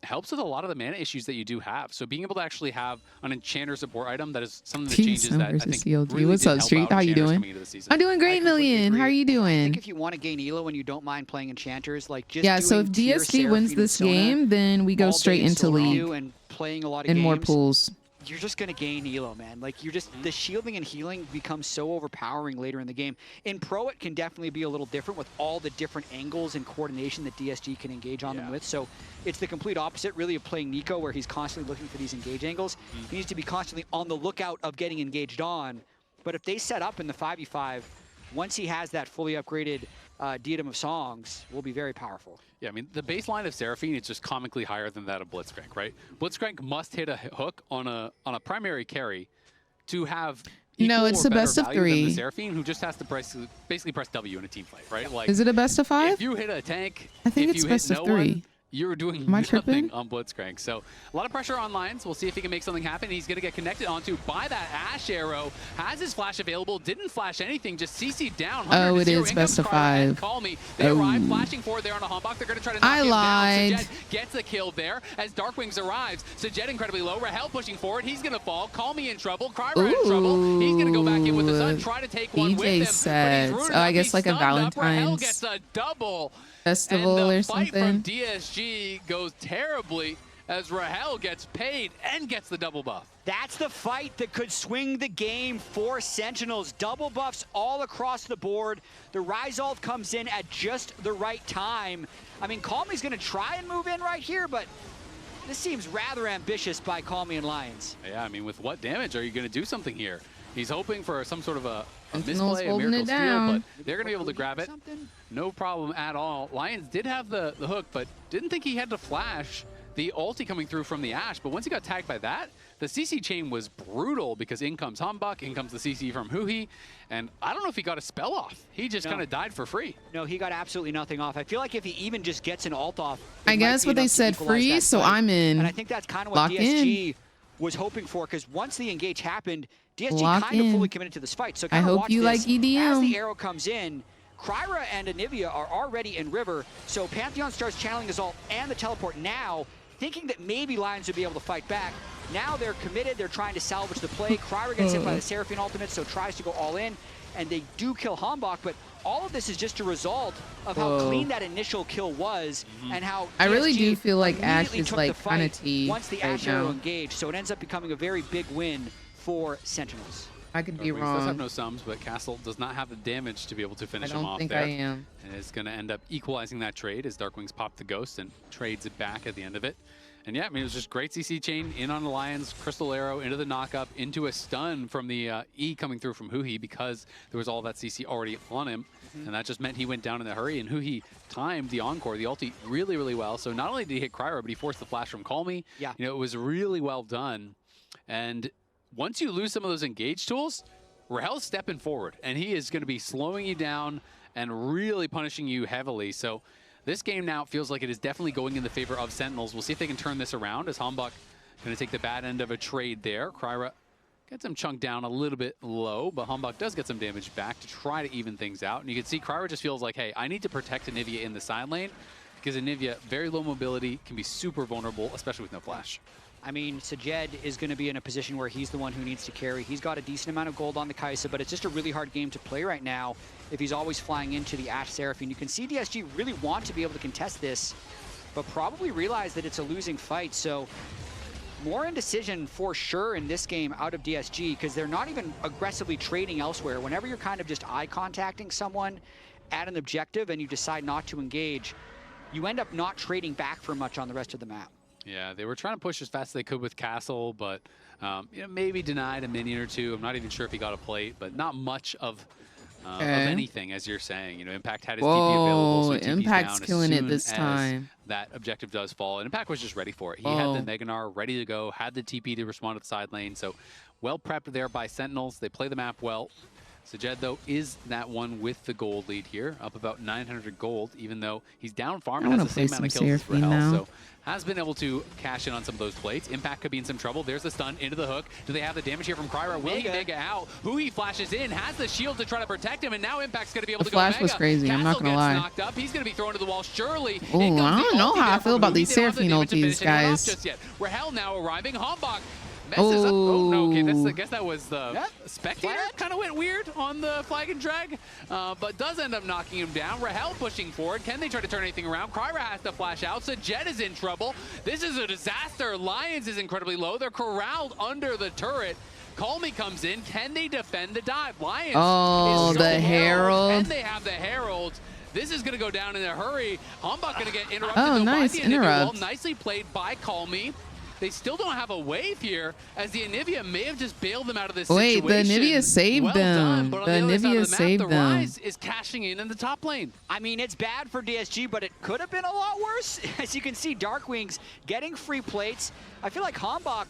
helps with a lot of the mana issues that you do have. So being able to actually have an Enchanter support item, that is something that changes that I think really What's up, Street? How you doing? I'm doing great, Million. How are you doing? I think if you want to gain elo and you don't mind playing Enchanters, like just yeah. So if DSG wins this game, then we go straight into League and playing a lot of and games, more pools. You're just going to gain elo, man. Like, you're just, the shielding and healing becomes so overpowering later in the game. In Pro, it can definitely be a little different with all the different angles and coordination that DSG can engage on them with. So it's the complete opposite, really, of playing Nico, where he's constantly looking for these engage angles. He needs to be constantly on the lookout of getting engaged on. But if they set up in the 5v5, once he has that fully upgraded Diadem of Songs, will be very powerful. Yeah, I mean, the baseline of Seraphine is just comically higher than that of Blitzcrank, right? Blitzcrank must hit a hook on a primary carry to have it's a best of 3. The Seraphine, who just has to basically press W in a team fight, right? Like, is it a best of 5? If you hit a tank, I think it's best of 3. You're doing nothing on Blitzcrank. So a lot of pressure on Lions. We'll see if he can make something happen. He's going to get connected onto by that Ash arrow. Has his flash available. Didn't flash anything. Just CC down. Oh, it is best of 5. Call me. They arrive flashing forward there on a Humbok. They're going to try to knock him down. Sajed gets the kill there as Darkwings arrives. Sajed incredibly low. Rahel pushing forward. He's going to fall. Call me in trouble. Cryra in trouble. He's going to go back in with the sun. Try to take one with him. Sets. Oh, I guess like a Valentine's. Rahel gets a double. Festival or something. And the fight from DSG goes terribly as Rahel gets paid and gets the double buff. That's the fight that could swing the game for Sentinels. Double buffs all across the board. The Ryzolve comes in at just the right time. I mean, Calmy's going to try and move in right here, but this seems rather ambitious by Calmy and Lions. Yeah, I mean, with what damage are you going to do something here? He's hoping for some sort of a misplay, a miracle steal, but they're going to be able to grab it. No problem at all. Lions did have the hook, but didn't think he had to flash the ulti coming through from the Ashe. But once he got tagged by that, the CC chain was brutal because in comes Humbok, in comes the CC from Huhi, and I don't know if he got a spell off. He just kind of died for free. No, he got absolutely nothing off. I feel like if he even just gets an ult off, I guess what they said free, so I'm in. And I think that's kind of what DSG was hoping for, because once the engage happened, DSG kind of fully committed to this fight. So I hope you like EDM. As the arrow comes in, Cryra and Anivia are already in River, so Pantheon starts channeling his ult and the teleport now, thinking that maybe Lions would be able to fight back. Now they're committed, they're trying to salvage the play. Cryra gets hit by the Seraphine ultimate, so tries to go all in, and they do kill Humbok, but all of this is just a result of how clean that initial kill was, and how I really do feel like Ashe is like kind of T once the Ashe arrow engaged, so it ends up becoming a very big win for Sentinels. I could be wrong. Does have no sums, but Castle does not have the damage to be able to finish him off there. I don't think I am. And it's going to end up equalizing that trade as Darkwings pop the Ghost and trades it back at the end of it. And yeah, I mean, it was just great CC chain in on the Lions, Crystal Arrow into the knockup, into a stun from the E coming through from Huhi because there was all that CC already on him. And that just meant he went down in a hurry, and Huhi timed the Encore, the ulti, really, really well. So not only did he hit Cryra, but he forced the flash from Calmy. Yeah. You know, it was really well done. And once you lose some of those engage tools, Rahel's stepping forward, and he is going to be slowing you down and really punishing you heavily. So this game now feels like it is definitely going in the favor of Sentinels. We'll see if they can turn this around as Humbok going to take the bad end of a trade there. Cryra gets him chunked down a little bit low, but Humbok does get some damage back to try to even things out. And you can see Cryra just feels like, hey, I need to protect Anivia in the side lane because Anivia, very low mobility, can be super vulnerable, especially with no flash. I mean, Sajed is going to be in a position where he's the one who needs to carry. He's got a decent amount of gold on the Kai'Sa, but it's just a really hard game to play right now if he's always flying into the Ashe Seraphine. You can see DSG really want to be able to contest this, but probably realize that it's a losing fight. So more indecision for sure in this game out of DSG, because they're not even aggressively trading elsewhere. Whenever you're kind of just eye contacting someone at an objective and you decide not to engage, you end up not trading back for much on the rest of the map. Yeah, they were trying to push as fast as they could with Castle, but you know, maybe denied a minion or two. I'm not even sure if he got a plate, but not much of anything, as you're saying. You know, Impact had his TP available, so TP's Impact's down killing as it this soon time. as that objective does fall, and Impact was just ready for it. He had the Meganar ready to go, had the TP to respond to the side lane, so well prepped there by Sentinels. They play the map well. Sajed, though, is that one with the gold lead here, up about 900 gold, even though he's down farm and has the same amount of kills as Rahel, so has been able to cash in on some of those plates. Impact could be in some trouble. There's the stun into the hook. Do they have the damage here from Kryra? Will he Mega out? Hui flashes in, has the shield to try to protect him, and now Impact's going to be able to go Mega. The flash was crazy, I'm not going to lie. Knocked up. He's going to be thrown to the wall, surely. Oh, I don't know how I feel about these Seraphine ultis, guys. Rahel now arriving. Hombok messes up. Oh, no, okay, I guess that was the spectator. Kind of went weird on the flag and drag, but does end up knocking him down. Rahel pushing forward. Can they try to turn anything around? Kryra has to flash out. Sajed is in trouble. This is a disaster. Lions is incredibly low. They're corralled under the turret. Call Me comes in. Can they defend the dive? Lions. Oh, the Herald. And they have the Herald. This is going to go down in a hurry. Hombok going to get interrupted. Oh, nice interrupt. Nicely played by Call Me. They still don't have a wave here, as the Anivia may have just bailed them out of this situation. Wait, the Anivia saved them. But on the Anivia saved the them. Rise is cashing in the top lane. I mean, it's bad for DSG, but it could have been a lot worse. As you can see, Darkwings getting free plates. I feel like Hombok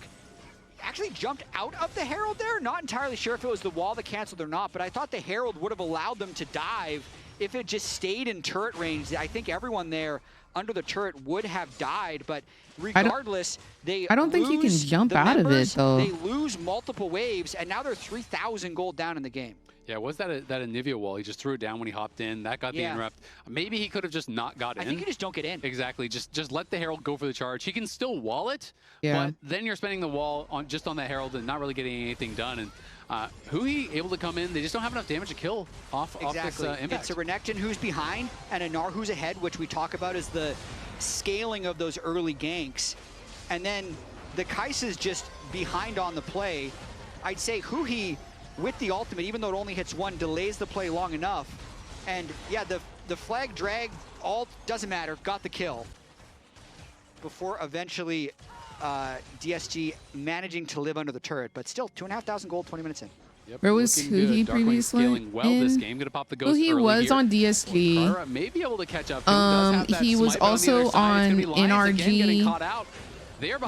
actually jumped out of the Herald there. Not entirely sure if it was the wall that canceled or not, but I thought the Herald would have allowed them to dive if it just stayed in turret range. I think everyone there under the turret would have died, but regardless, I don't think you can jump out of it, though. They lose multiple waves, and now they're 3,000 gold down in the game. Yeah, was that that Anivia wall? He just threw it down when he hopped in. That got the interrupt. Maybe he could have just not got in. I think you just don't get in. Exactly. Just let the Herald go for the charge. He can still wall it, but then you're spending the wall on just on the Herald and not really getting anything done. And Hui able to come in. They just don't have enough damage to kill off this Impact. It's a Renekton who's behind and a Gnar who's ahead, which we talk about as the scaling of those early ganks. And then the Kai'Sa's just behind on the play. I'd say Hui, with the ultimate, even though it only hits one, delays the play long enough. And yeah, the flag drag, all doesn't matter, got the kill. Before eventually DSG managing to live under the turret, but still 2,500 gold, 20 minutes in. Yep, where was Hui previously? Scaling well this game. Gonna pop the ghost Hui was on DSG. Kryra may be able to catch up. He was also on NRG.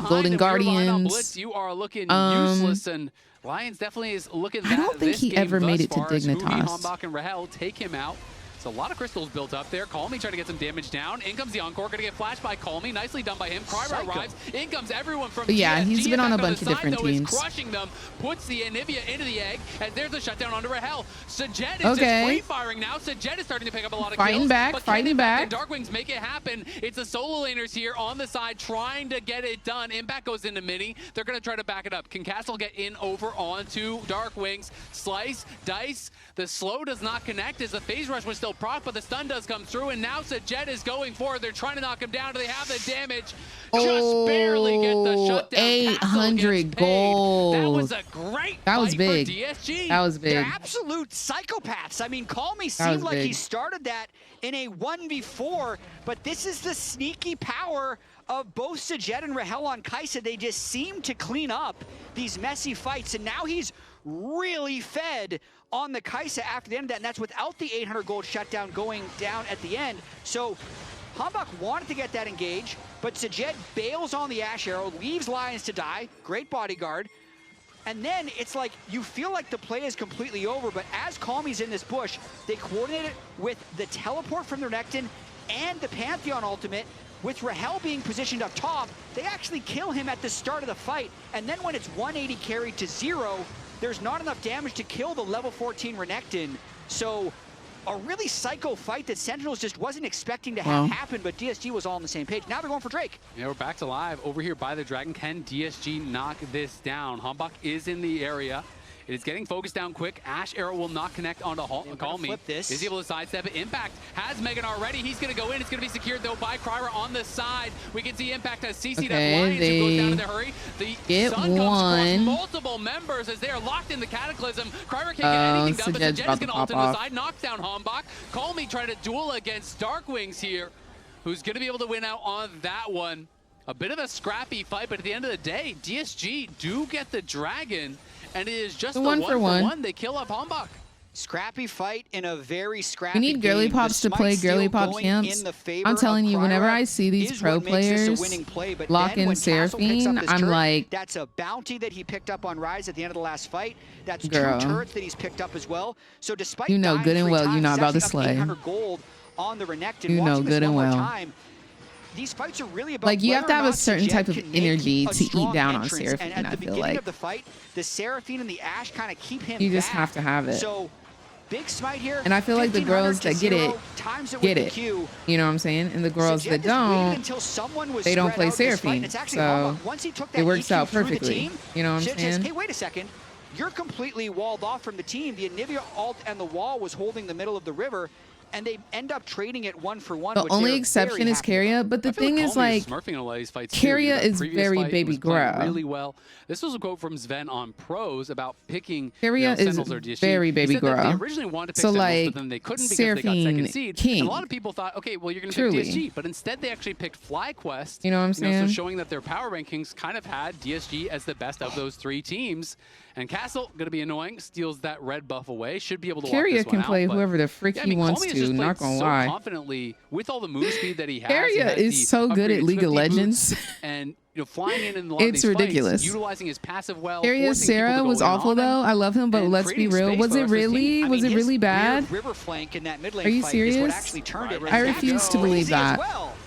Golden Guardians. You are looking useless, and Lions definitely is looking. I don't think he ever made it to Dignitas. Hombok and Rahel take him out. So a lot of crystals built up there. Call Me trying to get some damage down. In comes the Encore, gonna get flashed by Call Me. Nicely done by him. Kryra arrives. In comes everyone from yeah, TSG. he's been on a bunch of different teams. Crushing them, puts the Anivia into the egg, and there's a shutdown onto Rahel. Sajed is just free firing now. Sajed is starting to pick up a lot of kills. Fighting back. Darkwings make it happen. It's the solo laners here on the side trying to get it done. Impact goes into mini. They're gonna try to back it up. Can Castle get in over onto Darkwings? Slice, dice. The slow does not connect as the phase rush was still proc, but the stun does come through, and now Sajed is going forward. They're trying to knock him down. Do they have the damage? Just barely get the shutdown. 800 gold. That was a great That was big. For DSG. That was big. They're absolute psychopaths. I mean, Call Me seemed like he started that in a 1v4, but this is the sneaky power of both Sajed and Rahel on Kai'Sa. They just seem to clean up these messy fights, and now he's really fed on the Kai'Sa after the end of that, and that's without the 800 gold shutdown going down at the end. So Hombok wanted to get that engage, but Sajed bails on the Ash Arrow, leaves Lions to die. Great bodyguard. And then it's like, you feel like the play is completely over, but as Call Me's in this bush, they coordinate it with the teleport from the Renekton and the Pantheon ultimate. With Rahel being positioned up top, they actually kill him at the start of the fight. And then when it's 180 carried to 0, there's not enough damage to kill the level 14 Renekton. So a really psycho fight that Sentinels just wasn't expecting to have happen, but DSG was all on the same page. Now they're going for Drake. Yeah, we're back to live over here by the Dragon. Can DSG knock this down? Hombok is in the area. It is getting focused down quick. Ash Arrow will not connect onto Call Me. Is able to sidestep it. Impact has Megan already. He's going to go in. It's going to be secured, though, by Kryra on the side. We can see Impact has CC'd up Lions, who goes down in a hurry. The Sun comes across multiple members as they are locked in the Cataclysm. Kryra can't get anything done, but Sajed is going to ult into the side. Knocks down Hombok. Call Me trying to duel against Darkwings here, who's going to be able to win out on that one. A bit of a scrappy fight, but at the end of the day, DSG do get the Dragon. And it is just the one for one. They kill up Hombok. Scrappy fight in a very scrappy We need girly game. pops to play girly pop champs. I'm telling you, whenever I see these pro players lock in Seraphine, I'm like, that's a bounty that he picked up on Rise at the end of the last fight. That's girl, 2 turrets that he's picked up as well. So despite you know good and well you're not about to slay. 800 gold on the Renekton. You know good and well. These fights are really about like you have to have a certain type of energy to eat down on Seraphine. And I at the feel beginning like of the fight, the Seraphine and the Ashe kind of keep him you just back. have to have it. So big smite here. And I feel like the girls that get it, You know what I'm saying? And the girls that don't, they don't play Seraphine. So it works out perfectly. You know what I'm saying? Hey, wait a second. You're completely walled off from the team. The Anivia ult and the wall was holding the middle of the river, and they end up trading it 1-for-1. The only exception is Keria, but the thing is, like, Keria is very baby grow. Really well. This was a quote from Sven on Pros about picking Keria is very baby grow. They originally wanted to pick Sentinels, but then they couldn't because they got second seed. King. And a lot of people thought, okay, well, you're going to pick DSG, but instead they actually picked FlyQuest. You know what I'm saying? So showing that their power rankings kind of had DSG as the best of those 3 teams. And Castle, going to be annoying, steals that red buff away. Should be able to walk this one Keria can play out, whoever the frick he wants to, not gonna lie. Confidently with all the move speed that he has. Keria is so good at League of Legends. And flying in a lot of it's these ridiculous. Fights, utilizing his passive well. Keria's Sarah was awful though. I love him, but let's be real. Was it really? Was it really bad? River flank in that mid lane Are you serious? I refuse to believe that.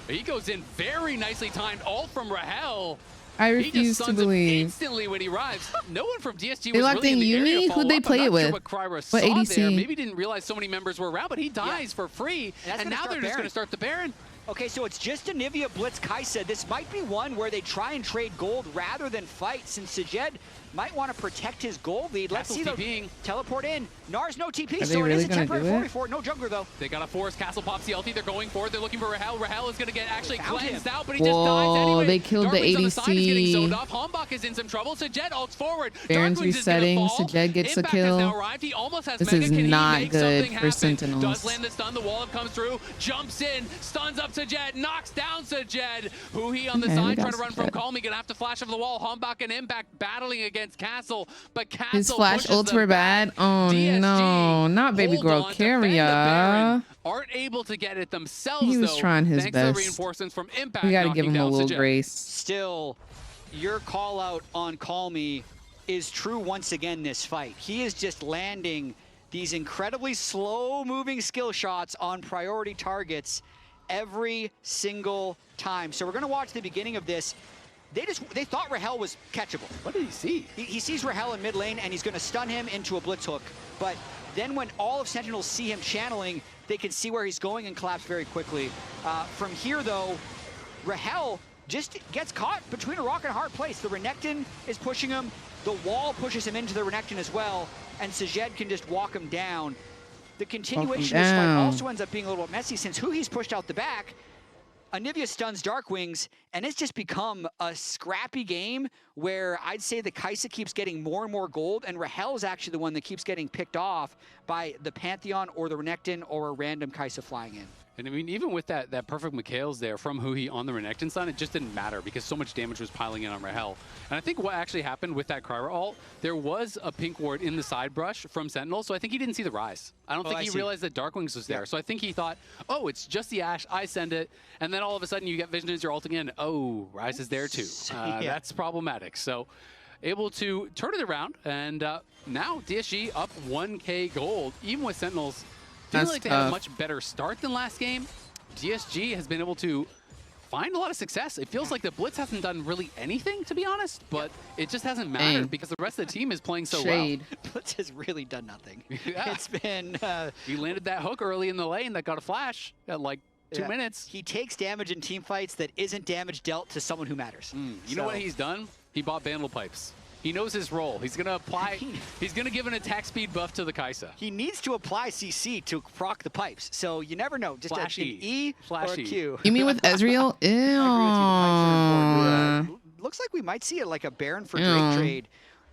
He goes in very nicely timed ult from Rahel. I refuse to believe. Instantly when he arrives, no one from DSG they was left really in the Uni? area to Who'd they follow play up. it with? What ADC? There. Maybe didn't realize so many members were around, but he dies for free. And now they're just going to start the Baron. Okay, so it's just Anivia Blitz Kai'Sa. This might be one where they try and trade gold rather than fight, since Sajed might want to protect his gold lead. Let's see the teleport in. Nars no TP, so it is a temporary 4v4. No jungler though. They got a force. Castle pops the ulti. They're going for it. They're looking for Rahel. Rahel is going to get actually cleansed out, but he just dies anyway. They killed the ADC. Hombach is in some trouble. Sajed ults forward. Baron's resetting. Sajed gets a kill. This is not good for Sentinels. Does land the stun. The wall comes through. Jumps in. Stuns up Sajed. Knocks down Sajed. Huhi on the side trying to run from Calm. Gonna have to flash over the wall. Hombach and Impact battling against Castle, but Castle his flash ults were bad. Oh no, not baby girl Keria. Aren't able to get it themselves. He was trying his best. To the reinforcements from Impact, we got to give him a little grace. Still, your call out on Call Me is true once again this fight. He is just landing these incredibly slow-moving skill shots on priority targets every single time. So we're going to watch the beginning of this. They thought Rahel was catchable. What did he see? He sees Rahel in mid lane, and he's going to stun him into a blitz hook. But then when all of Sentinels see him channeling, they can see where he's going and collapse very quickly. From here, though, Rahel just gets caught between a rock and a hard place. The Renekton is pushing him. The wall pushes him into the Renekton as well, and Sajed can just walk him down. The continuation of this fight also ends up being a little bit messy, since Huhi's pushed out the back. Anivia stuns Darkwings, and it's just become a scrappy game where I'd say the Kai'Sa keeps getting more and more gold, and Rahel is actually the one that keeps getting picked off by the Pantheon or the Renekton or a random Kai'Sa flying in. And I mean, even with that perfect Mikhail's there from Huhi on the Renekton side, it just didn't matter because so much damage was piling in on Rahel. And I think what actually happened with that Kryra ult, there was a pink ward in the side brush from Sentinel, so I think he didn't see the Rise. I don't think he realized that Darkwings was there. So I think he thought, oh, it's just the Ashe, I send it, and then all of a sudden you get Vision as you're ulting in, oh, Rise is there too. That's problematic. So able to turn it around, and now DSG up 1K gold, even with Sentinels. I feel like they had a much better start than last game. DSG has been able to find a lot of success. It feels like the Blitz hasn't done really anything, to be honest, but it just hasn't mattered because the rest of the team is playing so well. Blitz has really done nothing. It's been... he landed that hook early in the lane that got a flash at like 2 minutes. He takes damage in team fights that isn't damage dealt to someone who matters. You know what he's done? He bought Vandal Pipes. He knows his role. He's going to apply, he's going to give an attack speed buff to the Kai'Sa. He needs to apply CC to proc the pipes. So you never know. Just an E or a Q. You mean with Ezreal? Ew. Looks like we might see it like a Baron for Drake trade.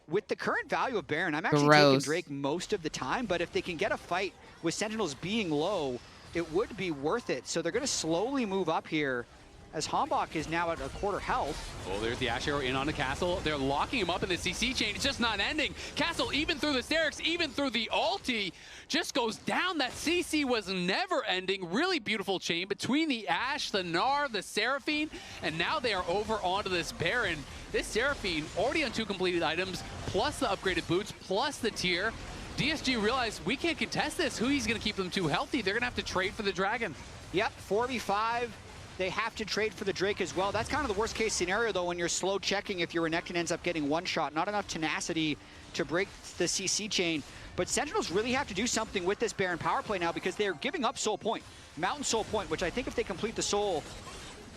With the current value of Baron, I'm actually taking Drake most of the time, but if they can get a fight with Sentinels being low, it would be worth it. So they're going to slowly move up here. as Hambach is now at a quarter health. Oh, there's the Ash Arrow in on the Castle. They're locking him up in the CC chain. It's just not ending. Castle, even through the Sterix, even through the ulti, just goes down. That CC was never ending. Really beautiful chain between the Ash, the Gnar, the Seraphine, and now they are over onto this Baron. This Seraphine already on 2 completed items, plus the upgraded boots, plus the tier. DSG realized we can't contest this. Who's going to keep them too healthy? They're going to have to trade for the Dragon. Yep, 4v5. They have to trade for the Drake as well. That's kind of the worst case scenario, though, when you're slow checking if your Renekton ends up getting one shot. Not enough tenacity to break the CC chain. But Sentinels really have to do something with this Baron power play now because they're giving up Soul Point. Mountain Soul Point, which I think if they complete the Soul,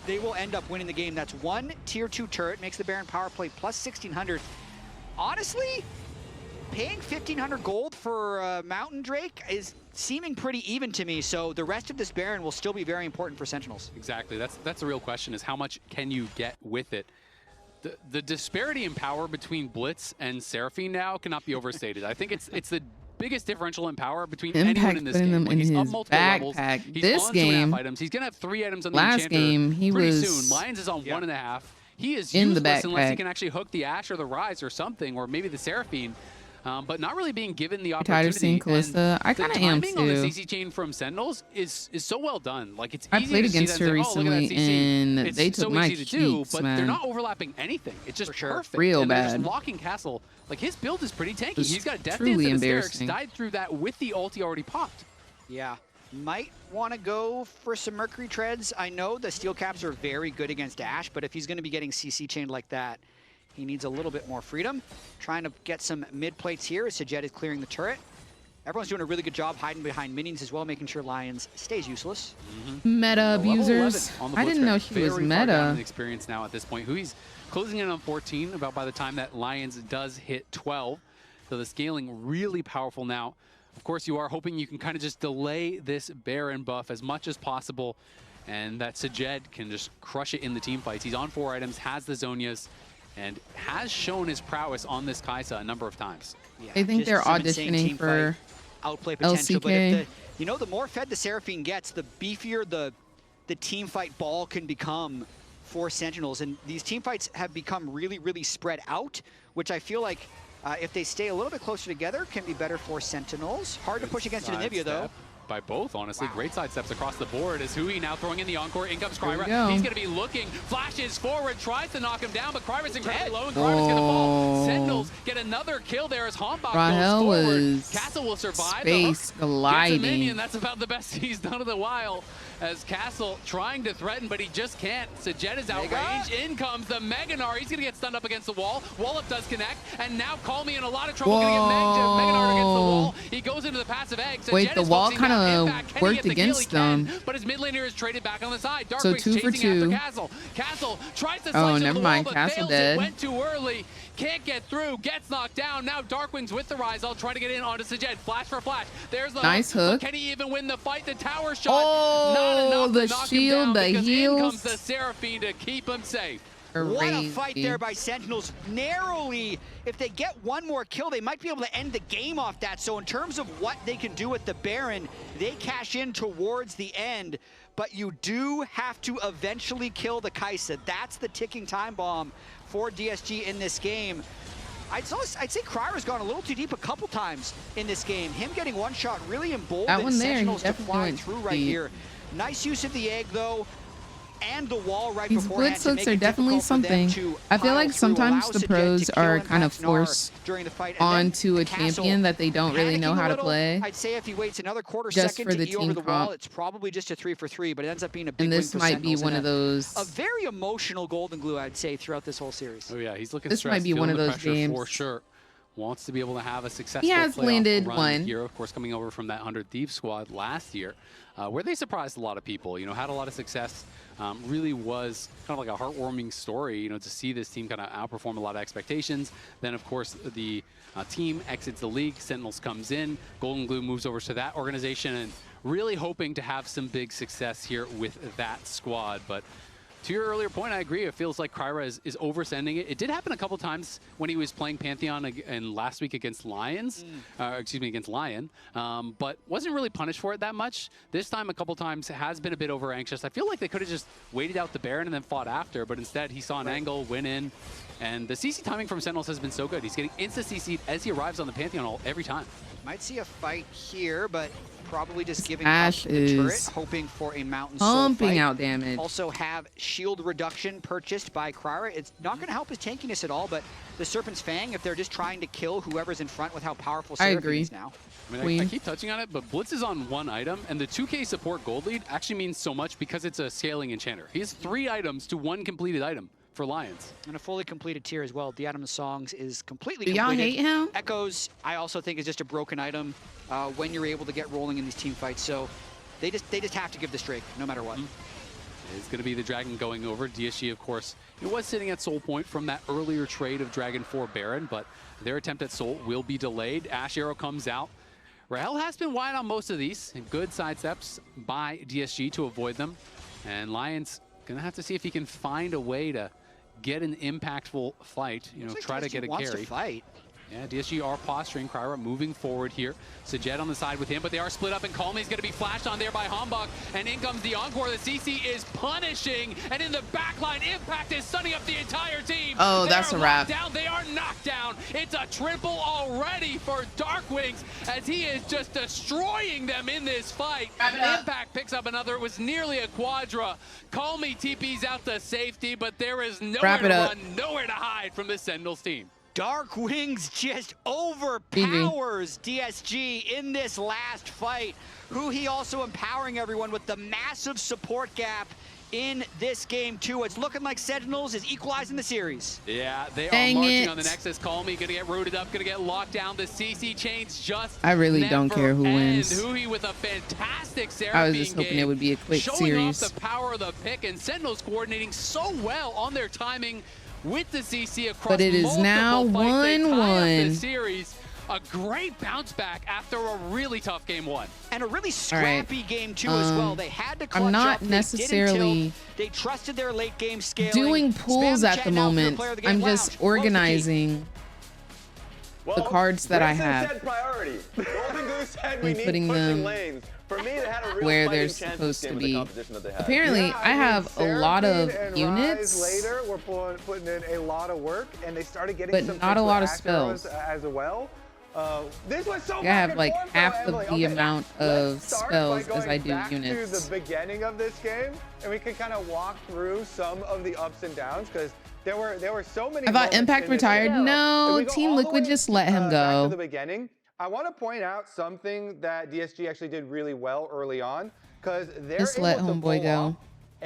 they will end up winning the game. That's 1 tier 2 turret, makes the Baron power play plus 1,600. Honestly, paying 1,500 gold for Mountain Drake is seeming pretty even to me, so the rest of this Baron will still be very important for Sentinels. Exactly, that's the real question, is how much can you get with it? The disparity in power between Blitz and Seraphine now cannot be overstated. I think it's the biggest differential in power between anyone in this game. When he's up multiple levels, he's this on game, 2.5 items. He's gonna have 3 items on the last Enchanter game, he pretty was soon. Lions is on 1.5. He is in the useless unless he backpack. can actually hook the Ash or the Rise or something, or maybe the Seraphine. But not really being given the I'm opportunity. tired of seeing Kalista. I kind of am timing on the too. CC chain from Sentinels is so well done. Like it's I easy played to see against that her and say, oh, look at that recently, CC. and It's they took so my easy to do, cheeks, but man. they're not overlapping anything. It's just perfect. Real and they're bad. just locking Castle. Like his build is pretty tanky. Just He's got a Death truly Dance and a Sterix, embarrassing. died through that with the ulti already popped. Yeah, might want to go for some Mercury Treads. I know the Steel Caps are very good against Ash, but if he's going to be getting CC chained like that, he needs a little bit more freedom. Trying to get some mid plates here as Sajet is clearing the turret. Everyone's doing a really good job hiding behind minions as well, making sure Lions stays useless. Meta abusers. I didn't know she was meta. Experience now at this point. Who he's closing in on 14 about by the time that Lions does hit 12. So the scaling really powerful now. Of course, you are hoping you can kind of just delay this Baron buff as much as possible, and that Sajed can just crush it in the team fights. He's on 4 items, has the Zonias, and has shown his prowess on this Kaisa a number of times. Yeah, I think they're auditioning for outplay potential, LCK. but if the more fed the Seraphine gets, the beefier the team fight ball can become for Sentinels. And these team fights have become really, really spread out, which I feel like if they stay a little bit closer together, can be better for Sentinels. Hard to push against Anivia, though. By both, honestly. Wow. Great side steps across the board as Hui now throwing in the encore. In comes Kryra. go. He's going to be looking, flashes forward, tries to knock him down, but Kryra's incredibly low, and Kryra's going to fall. Sentinels get another kill there as Hambach Rahel goes forward. was Castle will survive. space The hook gliding. gets a minion. That's about the best he's done in a while. As Castle trying to threaten, but he just can't. Sajet is outranged. In comes the Mega Gnar. He's going to get stunned up against the wall. Wallop does connect, and now Call Me in a lot of trouble. Going to get Mega Gnar against the wall. He goes into the passive egg. Sajet Wait, the is wall focusing kind down of impact. Can he worked get the kill? against He can, them. but his mid laner is traded back on the side. So Darkwing's 2 for chasing after 2. Castle. Castle tries to Oh, slice never the mind. wall, but Castle fails dead. it. Went too early. Can't get through. Gets knocked down. Now Darkwing's with the rise. I'll try to get in onto Sajet. Flash for flash. There's the Nice hook. hook. But can he even win the fight? The tower shot. Oh, not enough the to knock shield, him down the because heals. in comes the Seraphine to keep him safe. What a fight there by Sentinels. Narrowly, if they get one more kill, they might be able to end the game off that. So in terms of what they can do with the Baron, they cash in towards the end. But you do have to eventually kill the Kaisa. That's the ticking time bomb for DSG in this game. I'd say Kryra's gone a little too deep a couple times in this game. Him getting one shot really emboldened Sentinels to fly through right here. Nice use of the egg, though, and the wall right These beforehand blitz to hooks make are it definitely difficult for them something. to I feel pile like through, sometimes allow the Sajet pros to kill are and kind of pass Gnar forced during the fight, and then onto a Castle champion that they don't really know panicking how a to little. play. I'd say if he waits another quarter just second for to the E over team the wall, comp. it's probably just a 3 for 3, but it ends up being a big And win this for might be Sentinels one of those. a very emotional golden glue, I'd say, throughout this whole series. Oh yeah, he's looking This stressed, might be one feeling of the those pressure games. for sure. Wants to be able to have a successful He has playoff landed run one. here, of course, coming over from that 100 Thieves squad last year, where they surprised a lot of people. You know, had a lot of success. Really was kind of like a heartwarming story, you know, to see this team kind of outperform a lot of expectations. Then, of course, the team exits the league. Sentinels comes in. Golden Glue moves over to that organization, and really hoping to have some big success here with that squad. But To your earlier point, I agree. It feels like Kryra is oversending it. It did happen a couple times when he was playing Pantheon and last week against Lions, against Lion, but wasn't really punished for it that much. This time, a couple times, has been a bit over anxious. I feel like they could have just waited out the Baron and then fought after, but instead he saw an angle, went in, and the CC timing from Sentinels has been so good. He's getting insta-CC'd as he arrives on the Pantheon ult every time. Might see a fight here, but probably just giving Ash up the turret, is hoping for a Mountain pumping Soul fight. out damage. Also have shield reduction purchased by Kryra. It's not going to help his tankiness at all, but the Serpent's Fang, if they're just trying to kill whoever's in front with how powerful Seraphine is now. I mean, I keep touching on it, but Blitz is on one item, and the 2K support gold lead actually means so much because it's a scaling enchanter. He has 3 items to 1 completed item for Lions. And a fully completed tier as well. The item of songs is completely completed. completed. Do y'all hate him? Echoes, I also think, is just a broken item when you're able to get rolling in these team fights. So they just have to give this Drake, no matter what. It's going to be the Dragon going over. DSG, of course, it was sitting at Soul Point from that earlier trade of Dragon for Baron, but their attempt at Soul will be delayed. Ash Arrow comes out. Rahel has been wide on most of these, and good sidesteps by DSG to avoid them. And Lions going to have to see if he can find a way to get an impactful fight, you know, try to get a carry. To fight. Yeah, DSG are posturing. Kryra moving forward here. Sajed on the side with him, but they are split up, and Calmy's going to be flashed on there by Hambach, and in comes the Encore. The CC is punishing, and in the backline, Impact is sunning up the entire team. Oh, that's a wrap. Down. They are knocked down. It's a triple already for Darkwings, as he is just destroying them in this fight. Impact picks up another. It was nearly a quadra. Calmy TP's out to safety, but there is nowhere to run, nowhere to hide from the Sentinels team. Darkwings just overpowers DSG in this last fight. He also empowering everyone with the massive support gap in this game too. It's looking like Sentinels is equalizing the series. Yeah, they are marching on the Nexus. Calmy gonna get rooted up, gonna get locked down. The CC chains just I really don't care who wins. Huhi with a fantastic Seraphine I was just hoping it would be a quick showing series. Off the power of the pick, and Sentinels coordinating so well on their timing with the CC across. But it is now 1-1. Series. A great bounce back after a really tough game 1. And a really scrappy game 2 as well. They had to clutch I'm not up. necessarily They trusted their late game scaling. doing pulls at the moment. I'm just organizing the cards that I have and putting them where they're supposed to be. Apparently, I have a lot of units, later, we're putting in a lot of work, and they started getting but some not a lot of spells. as well. This was so I have like half of the amount of spells as I do units. To the beginning of this game, and we can kind of walk through some of the ups and downs because there were so many. I thought Impact retired. No, Team Liquid just let him go. Back to the beginning. I want to point out something that DSG actually did really well early on, because they're just able let to homeboy pull go. off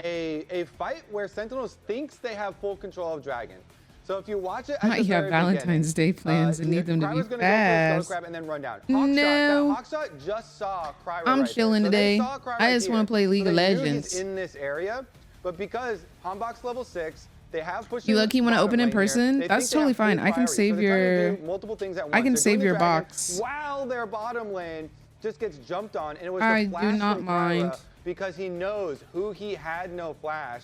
a fight where Sentinels thinks they have full control of Dragon. So if you watch it, You have Valentine's Day plans and need them to be fast. Go and then run down. No, Hawkshot just saw Kryra I'm right chilling there. today. I just want to play League of Legends. He's in this area, but because Hambach's level 6. They have pushed. You lucky want to open in person? That's totally fine. I can save your. I can save your box. While their bottom lane just gets jumped on, and it was the I flash do not from mind Kryra because he knows who he had no flash.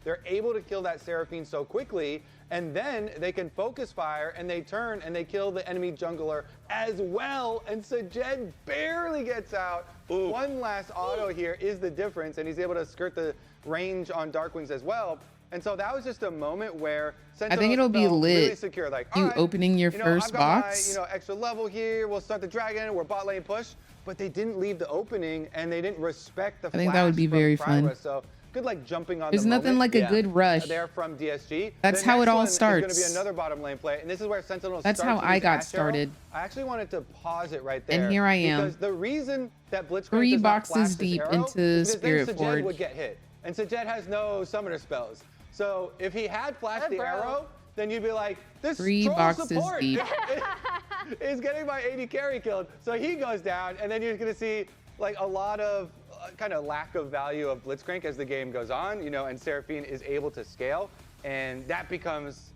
They're able to kill that Seraphine so quickly, and then they can focus fire, and they turn and they kill the enemy jungler as well. And Sajed barely gets out. Ooh. One last auto here is the difference, and he's able to skirt the range on Darkwings as well. And so that was just a moment where Sentinels I think it'll be lit. Really secure. Like, you right, opening your first I've got box. my, extra level here. We'll start the dragon. We're bot lane push, but they didn't leave the opening and they didn't respect the. I think that would be very fun. So good, like jumping on. There's nothing like a good rush. There from DSG. That's how it all starts. It's going to be another bottom lane play, and this is where Sentinels. That's how I got started. I actually wanted to pause it right there. And here I am. Because the reason that Blitzcrank 3 boxes deep into Spirit Sajed Forge. would get hit, and Sajed has no summoner spells. So if he had flashed the arrow, then you'd be like, this 3 troll boxes support deep is getting my AD carry killed. So he goes down, and then you're going to see like a lot of kind of lack of value of Blitzcrank as the game goes on, and Seraphine is able to scale, and that becomes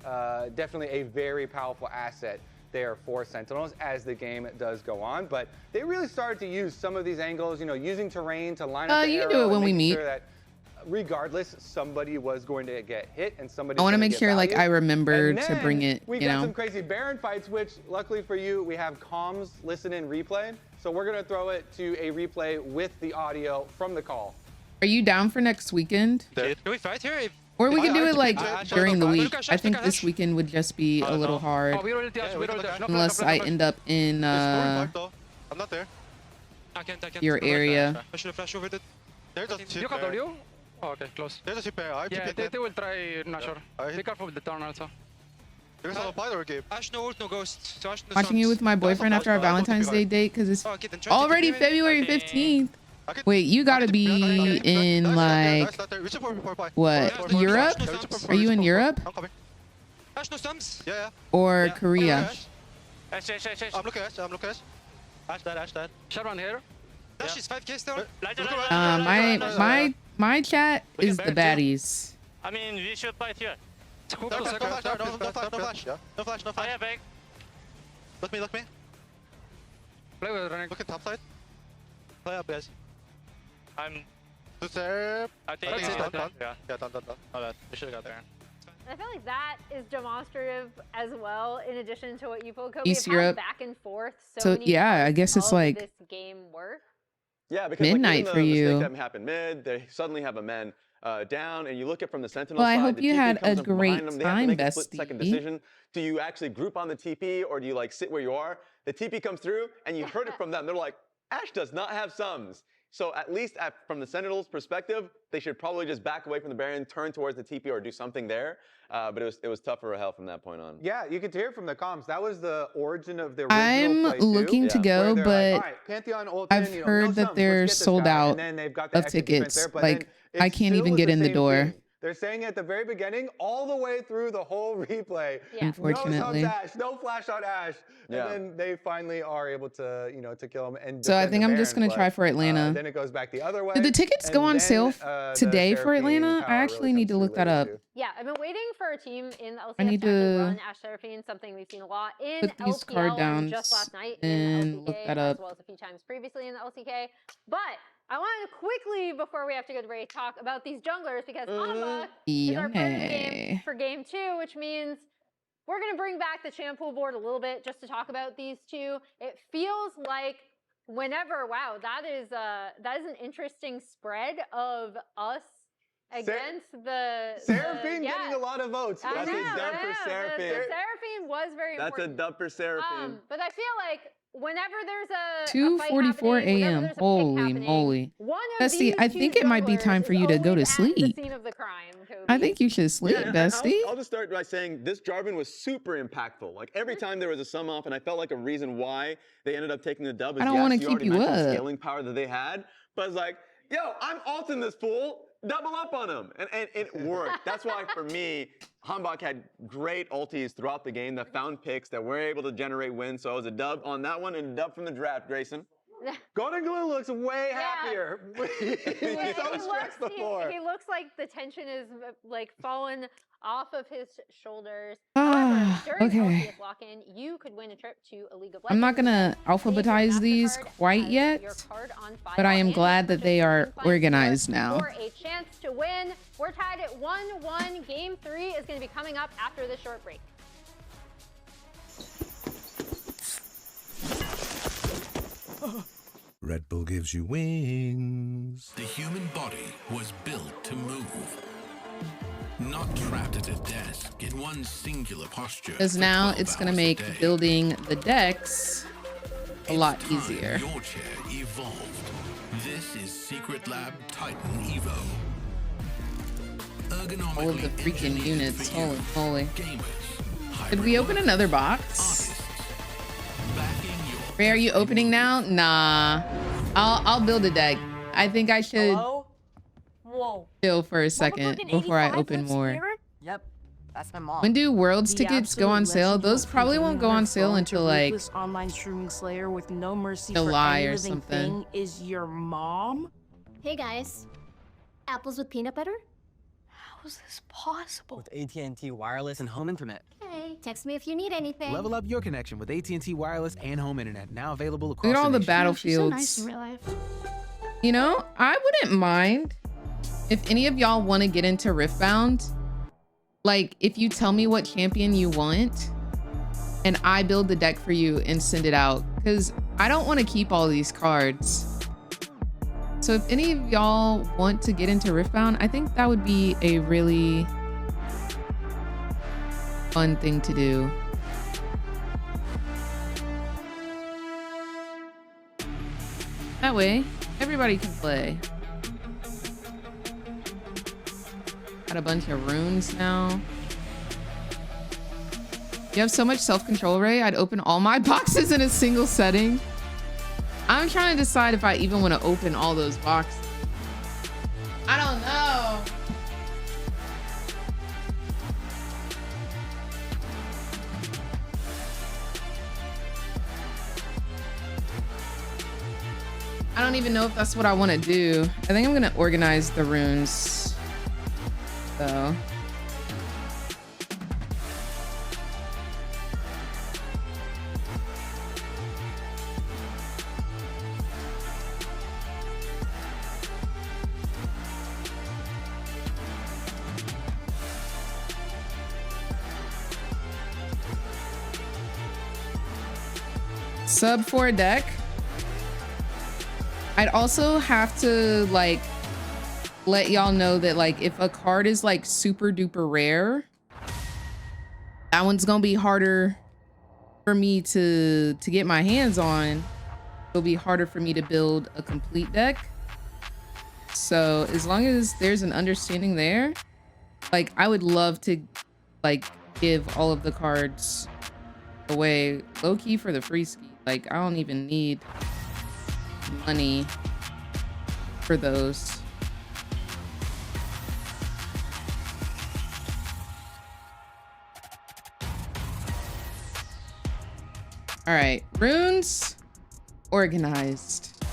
definitely a very powerful asset there for Sentinels as the game does go on. But they really started to use some of these angles, using terrain to line up the you arrow can do it when and we making meet. sure that regardless, somebody was going to get hit and somebody. I want to make sure like I remember to bring it. We got some crazy Baron fights, which luckily for you, we have comms listen in replay. So we're gonna throw it to a replay with the audio from the call. Are you down for next weekend? Do we fight here? Or we can do it like during the week. I think this weekend would just be a little hard. Unless I end up in I'm not there. your area. I should have flashed over it. There's a chip You got there. W? Oh, okay, close. There's a chip there. I Yeah, they will try Nashor. Be careful with the turn also. There's a Pyro game. Ash no ult, no ghost. So Ash no Watching you with my boyfriend after our Valentine's Day date because it's already February 15th. Wait, you gotta be in like what? Europe? Are you in Europe? Ash no stumps. Yeah. Or Korea? Ash. I'm looking at. Ash dead. Sharon here. Ash is 5k still. My chat is the baddies. I mean, we should fight here. No flash. I have egg. Look me. Play with Renek. Look at top side. Play up, guys. I'm. I think it's done. Yeah, done. Oh, bad. We should have got there. I feel like that is demonstrative as well, in addition to what you pulled, Kobe. East Europe. Back and forth. So yeah, I guess it's like this game work. Yeah, because midnight like, for you. Them happen mid. They suddenly have a man down, and you look at from the Sentinel Well, I side, hope the you TP had comes a up behind great them. They have to time, make a split-second bestie. decision. Do you actually group on the TP, or do you like sit where you are? The TP comes through, and you heard it from them. They're like, Ash does not have sums. So at least from the Sentinels' perspective, they should probably just back away from the Baron, turn towards the TP, or do something there. But it was tough for Rahel from that point on. Yeah, you could hear from the comms. That was the origin of the original I'm play too, looking to go, where but they're like, all right, Pantheon ult I've in, heard no that sums, they're let's get this sold guy. out And then they've got the of extra defense tickets. there, but Like, then I it can't still even was get in the same door. thing. They're saying at the very beginning, all the way through the whole replay. Yeah. Unfortunately. No subs Ash, no flash on Ash. Yeah. And then they finally are able to, to kill him. And So I defend think the I'm just Baron, gonna try but, for Atlanta. Then it goes back the other way. Did the tickets go and on then, sale the today for Seraphine Atlanta? I power actually really need to comes look through that up. later, too. Yeah, I've been waiting for a team in the LCS I need to actually to run Ash Seraphine, something we've seen a lot in put these LPL card and downs just last night and in look LCK, that as up. well as a few times previously in the LCK. But I wanted to quickly, before we have to go to break, talk about these junglers because Amba is our part of the game for game 2, which means we're going to bring back the champ pool board a little bit just to talk about these two. It feels like wow, that is an interesting spread of us against the Seraphine getting a lot of votes. That's a dub for Seraphine. The Seraphine was very important. That's a dub for Seraphine. But I feel like whenever there's a 2:44 a.m. Holy moly. Bestie, I think it might be time for you to go to sleep. I think you should sleep, Yeah, bestie. I'll just start by saying this Jarvan was super impactful. Like every time there was a sum off, and I felt like a reason why they ended up taking the dub is I don't yes, wanna you keep already you mentioned the up. scaling power that they had, but it's like, yo, I'm ulting this fool. Double up on him, and it worked. That's why for me, Hanbok had great ultis throughout the game that found picks that were able to generate wins. So it was a dub on that one and a dub from the draft, Grayson. Golden Glue looks way happier. He was so stressed before. He looks like the tension is like fallen off of his shoulders. Ah, During okay. LCS lock-in, you could win a trip to a League of Legends. I'm not gonna alphabetize these quite yet, but I am glad that they are organized now. For a chance to win. We're tied at 1-1. Game 3 is going to be coming up after this short break. Red Bull gives you wings. The human body was built to move. Not trapped at a desk in one singular posture. Because now it's gonna make building the decks a lot easier. Your chair evolved. This is Secret Lab Titan Evo. All of the freaking units, holy moly. Did we open another box? Ray, are you opening now? Nah. I'll build a deck. I think I should chill for a second before I open more. Yep, that's my mom. When do Worlds tickets go on sale? Those probably won't go on sale until like online streaming slayer with no mercy July for any or living something. thing is your mom? Hey guys, apples with peanut butter? How is this possible? With AT&T wireless and home internet. Hey, text me if you need anything. Level up your connection with AT&T wireless and home internet. Now available across Look at all the nation. battlefields. She's so nice in real life. You know, I wouldn't mind if any of y'all want to get into Riftbound, like if you tell me what champion you want and I build the deck for you and send it out, because I don't want to keep all these cards. So if any of y'all want to get into Riftbound, I think that would be a really fun thing to do. That way, everybody can play. Got a bunch of runes now. You have so much self-control, Ray. I'd open all my boxes in a single setting. I'm trying to decide if I even want to open all those boxes. I don't know. I don't even know if that's what I want to do. I think I'm going to organize the runes. So. Sub for a deck. I'd also have to like let y'all know that like if a card is like super duper rare, that one's gonna be harder for me to get my hands on. It'll be harder for me to build a complete deck. So as long as there's an understanding there, like I would love to like give all of the cards away low key for the free ski. Like I don't even need money for those. All right, runes organized.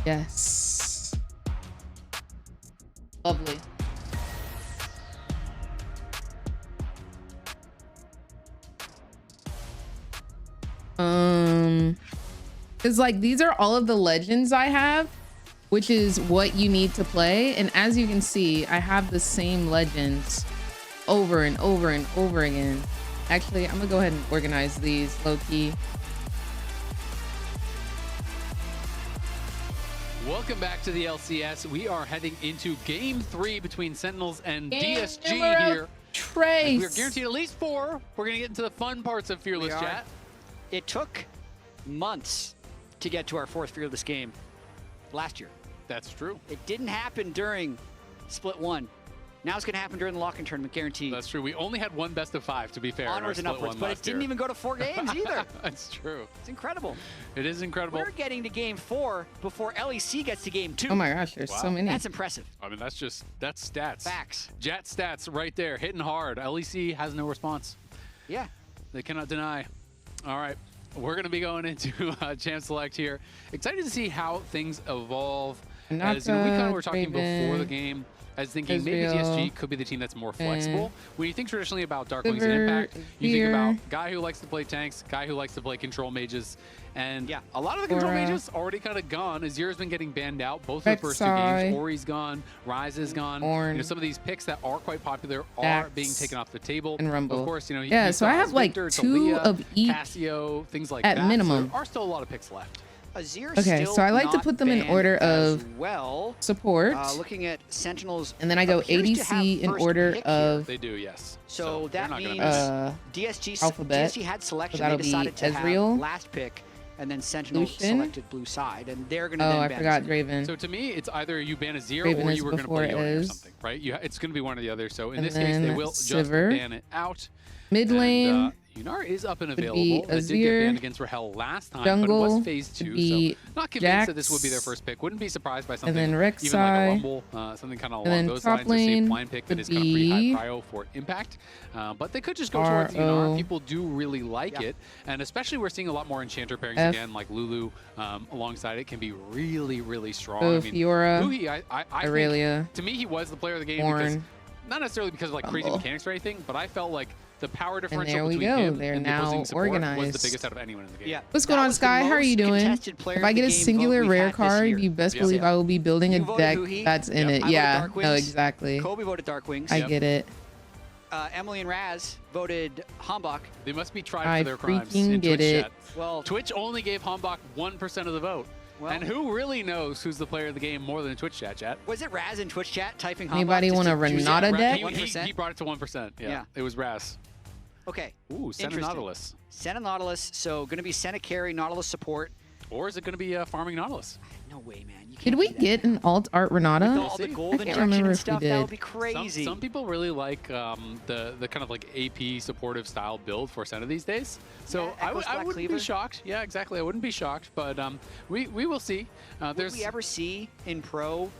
Yes. Lovely. Because like these are all of the legends I have, which is what you need to play. And as you can see, I have the same legends over and over and over again. Actually, I'm gonna go ahead and organize these low key. Welcome back to the LCS. We are heading into game 3 between Sentinels and Game DSG numero here. Trace. We're guaranteed at least 4. We're gonna get into the fun parts of Fearless Chat. It took months to get to our 4th Fearless game last year. That's true. It didn't happen during Split 1. Now it's going to happen during the lock-in tournament, guaranteed. That's true. We only had one best of 5, to be fair. Onwards and upwards, but it didn't even go to 4 games either. That's true. It's incredible. It is incredible. We're getting to game 4 before LEC gets to game 2. Oh my gosh, there's so many. That's impressive. I mean, that's stats. Facts. Jet stats right there, hitting hard. LEC has no response. Yeah. They cannot deny. All right. We're going to be going into Champ Select here. Excited to see how things evolve. As we kind of were talking before the game, I was thinking maybe DSG could be the team that's more flexible. When you think traditionally about Dark Wings and Impact, you think about guy who likes to play tanks, guy who likes to play control mages. And yeah, a lot of the control mages already kind of gone. Azir's been getting banned out both of the first 2 games. Ori's gone, Ryze is gone. You know, some of these picks that are quite popular are being taken off the table. And Rumble. Of course, you know, yeah, so I have like Victor, 2 Talia, of each Cassio, things like at that. minimum. So there are still a lot of picks left. Azir's okay, still so I like to not put them in banned order as of well. support. Looking at Sentinels, and then I go appears to ADC have in first order pick of They do, yes. So that means DSG alphabet. DSG had selection. So that'll They decided be to Ezreal, have last pick, and then Sentinel selected blue side, and they're going to Oh, then I ban forgot Sentinel. Draven. So to me, it's either you ban Azir Draven or is you were going to before play Yori or Ez. something, right? It's going to be one or the other. So in And this case, they then will just Sivir. ban it out. Mid lane. And, Yunar is up and would be available. That did get Azir. banned against Rahel last time, Jungle but it was phase would 2, be so not convinced that this Jax. would be their first pick. Wouldn't be surprised by something then even like a Rek'Sai. Rumble, something kind of And along then those top lines. Or say a lane blind pick that would is kind of pretty high be prio for impact. But they could just go towards Yunar. People do really like it, and especially we're seeing a lot more Enchanter pairings F. again, like Lulu alongside it can be really, really strong. Oh, I mean, Fiora, Luhi, I Aurelia, think, to me, he was the player of the game Ornn, because not necessarily because of like crazy Rumble. mechanics or anything, but I felt like the power And differential there we between go. him They're and the now opposing support was the organized. biggest out of anyone in the game. Yeah. What's going on, Sky? How are you doing? If I get a singular rare card, you best believe I will be building a deck that's in it. Yeah, no, exactly. Kobe voted Dark Wings. I get it. Emily and Raz voted Hambach. They must be tried I for their crimes freaking in get Twitch it. chat. Well, Twitch only gave Hambach 1% of the vote. Well, and who really knows who's the player of the game more than Twitch chat? Was it Raz in Twitch chat typing Hambach? Anybody want a Renata deck? He brought it to 1%. Yeah, it was Raz. Okay. Ooh, Senna Nautilus. Senna Nautilus. So going to be Senna carry, Nautilus support. Or is it going to be farming Nautilus? No way, man. You Did we get an alt art Renata? With all the gold I can't remember and if we stuff, that did. would be crazy. Some people really like the kind of like AP supportive style build for Senna these days. So I wouldn't be shocked. Yeah, exactly. I wouldn't be shocked, but we will see. Would we ever see in Pro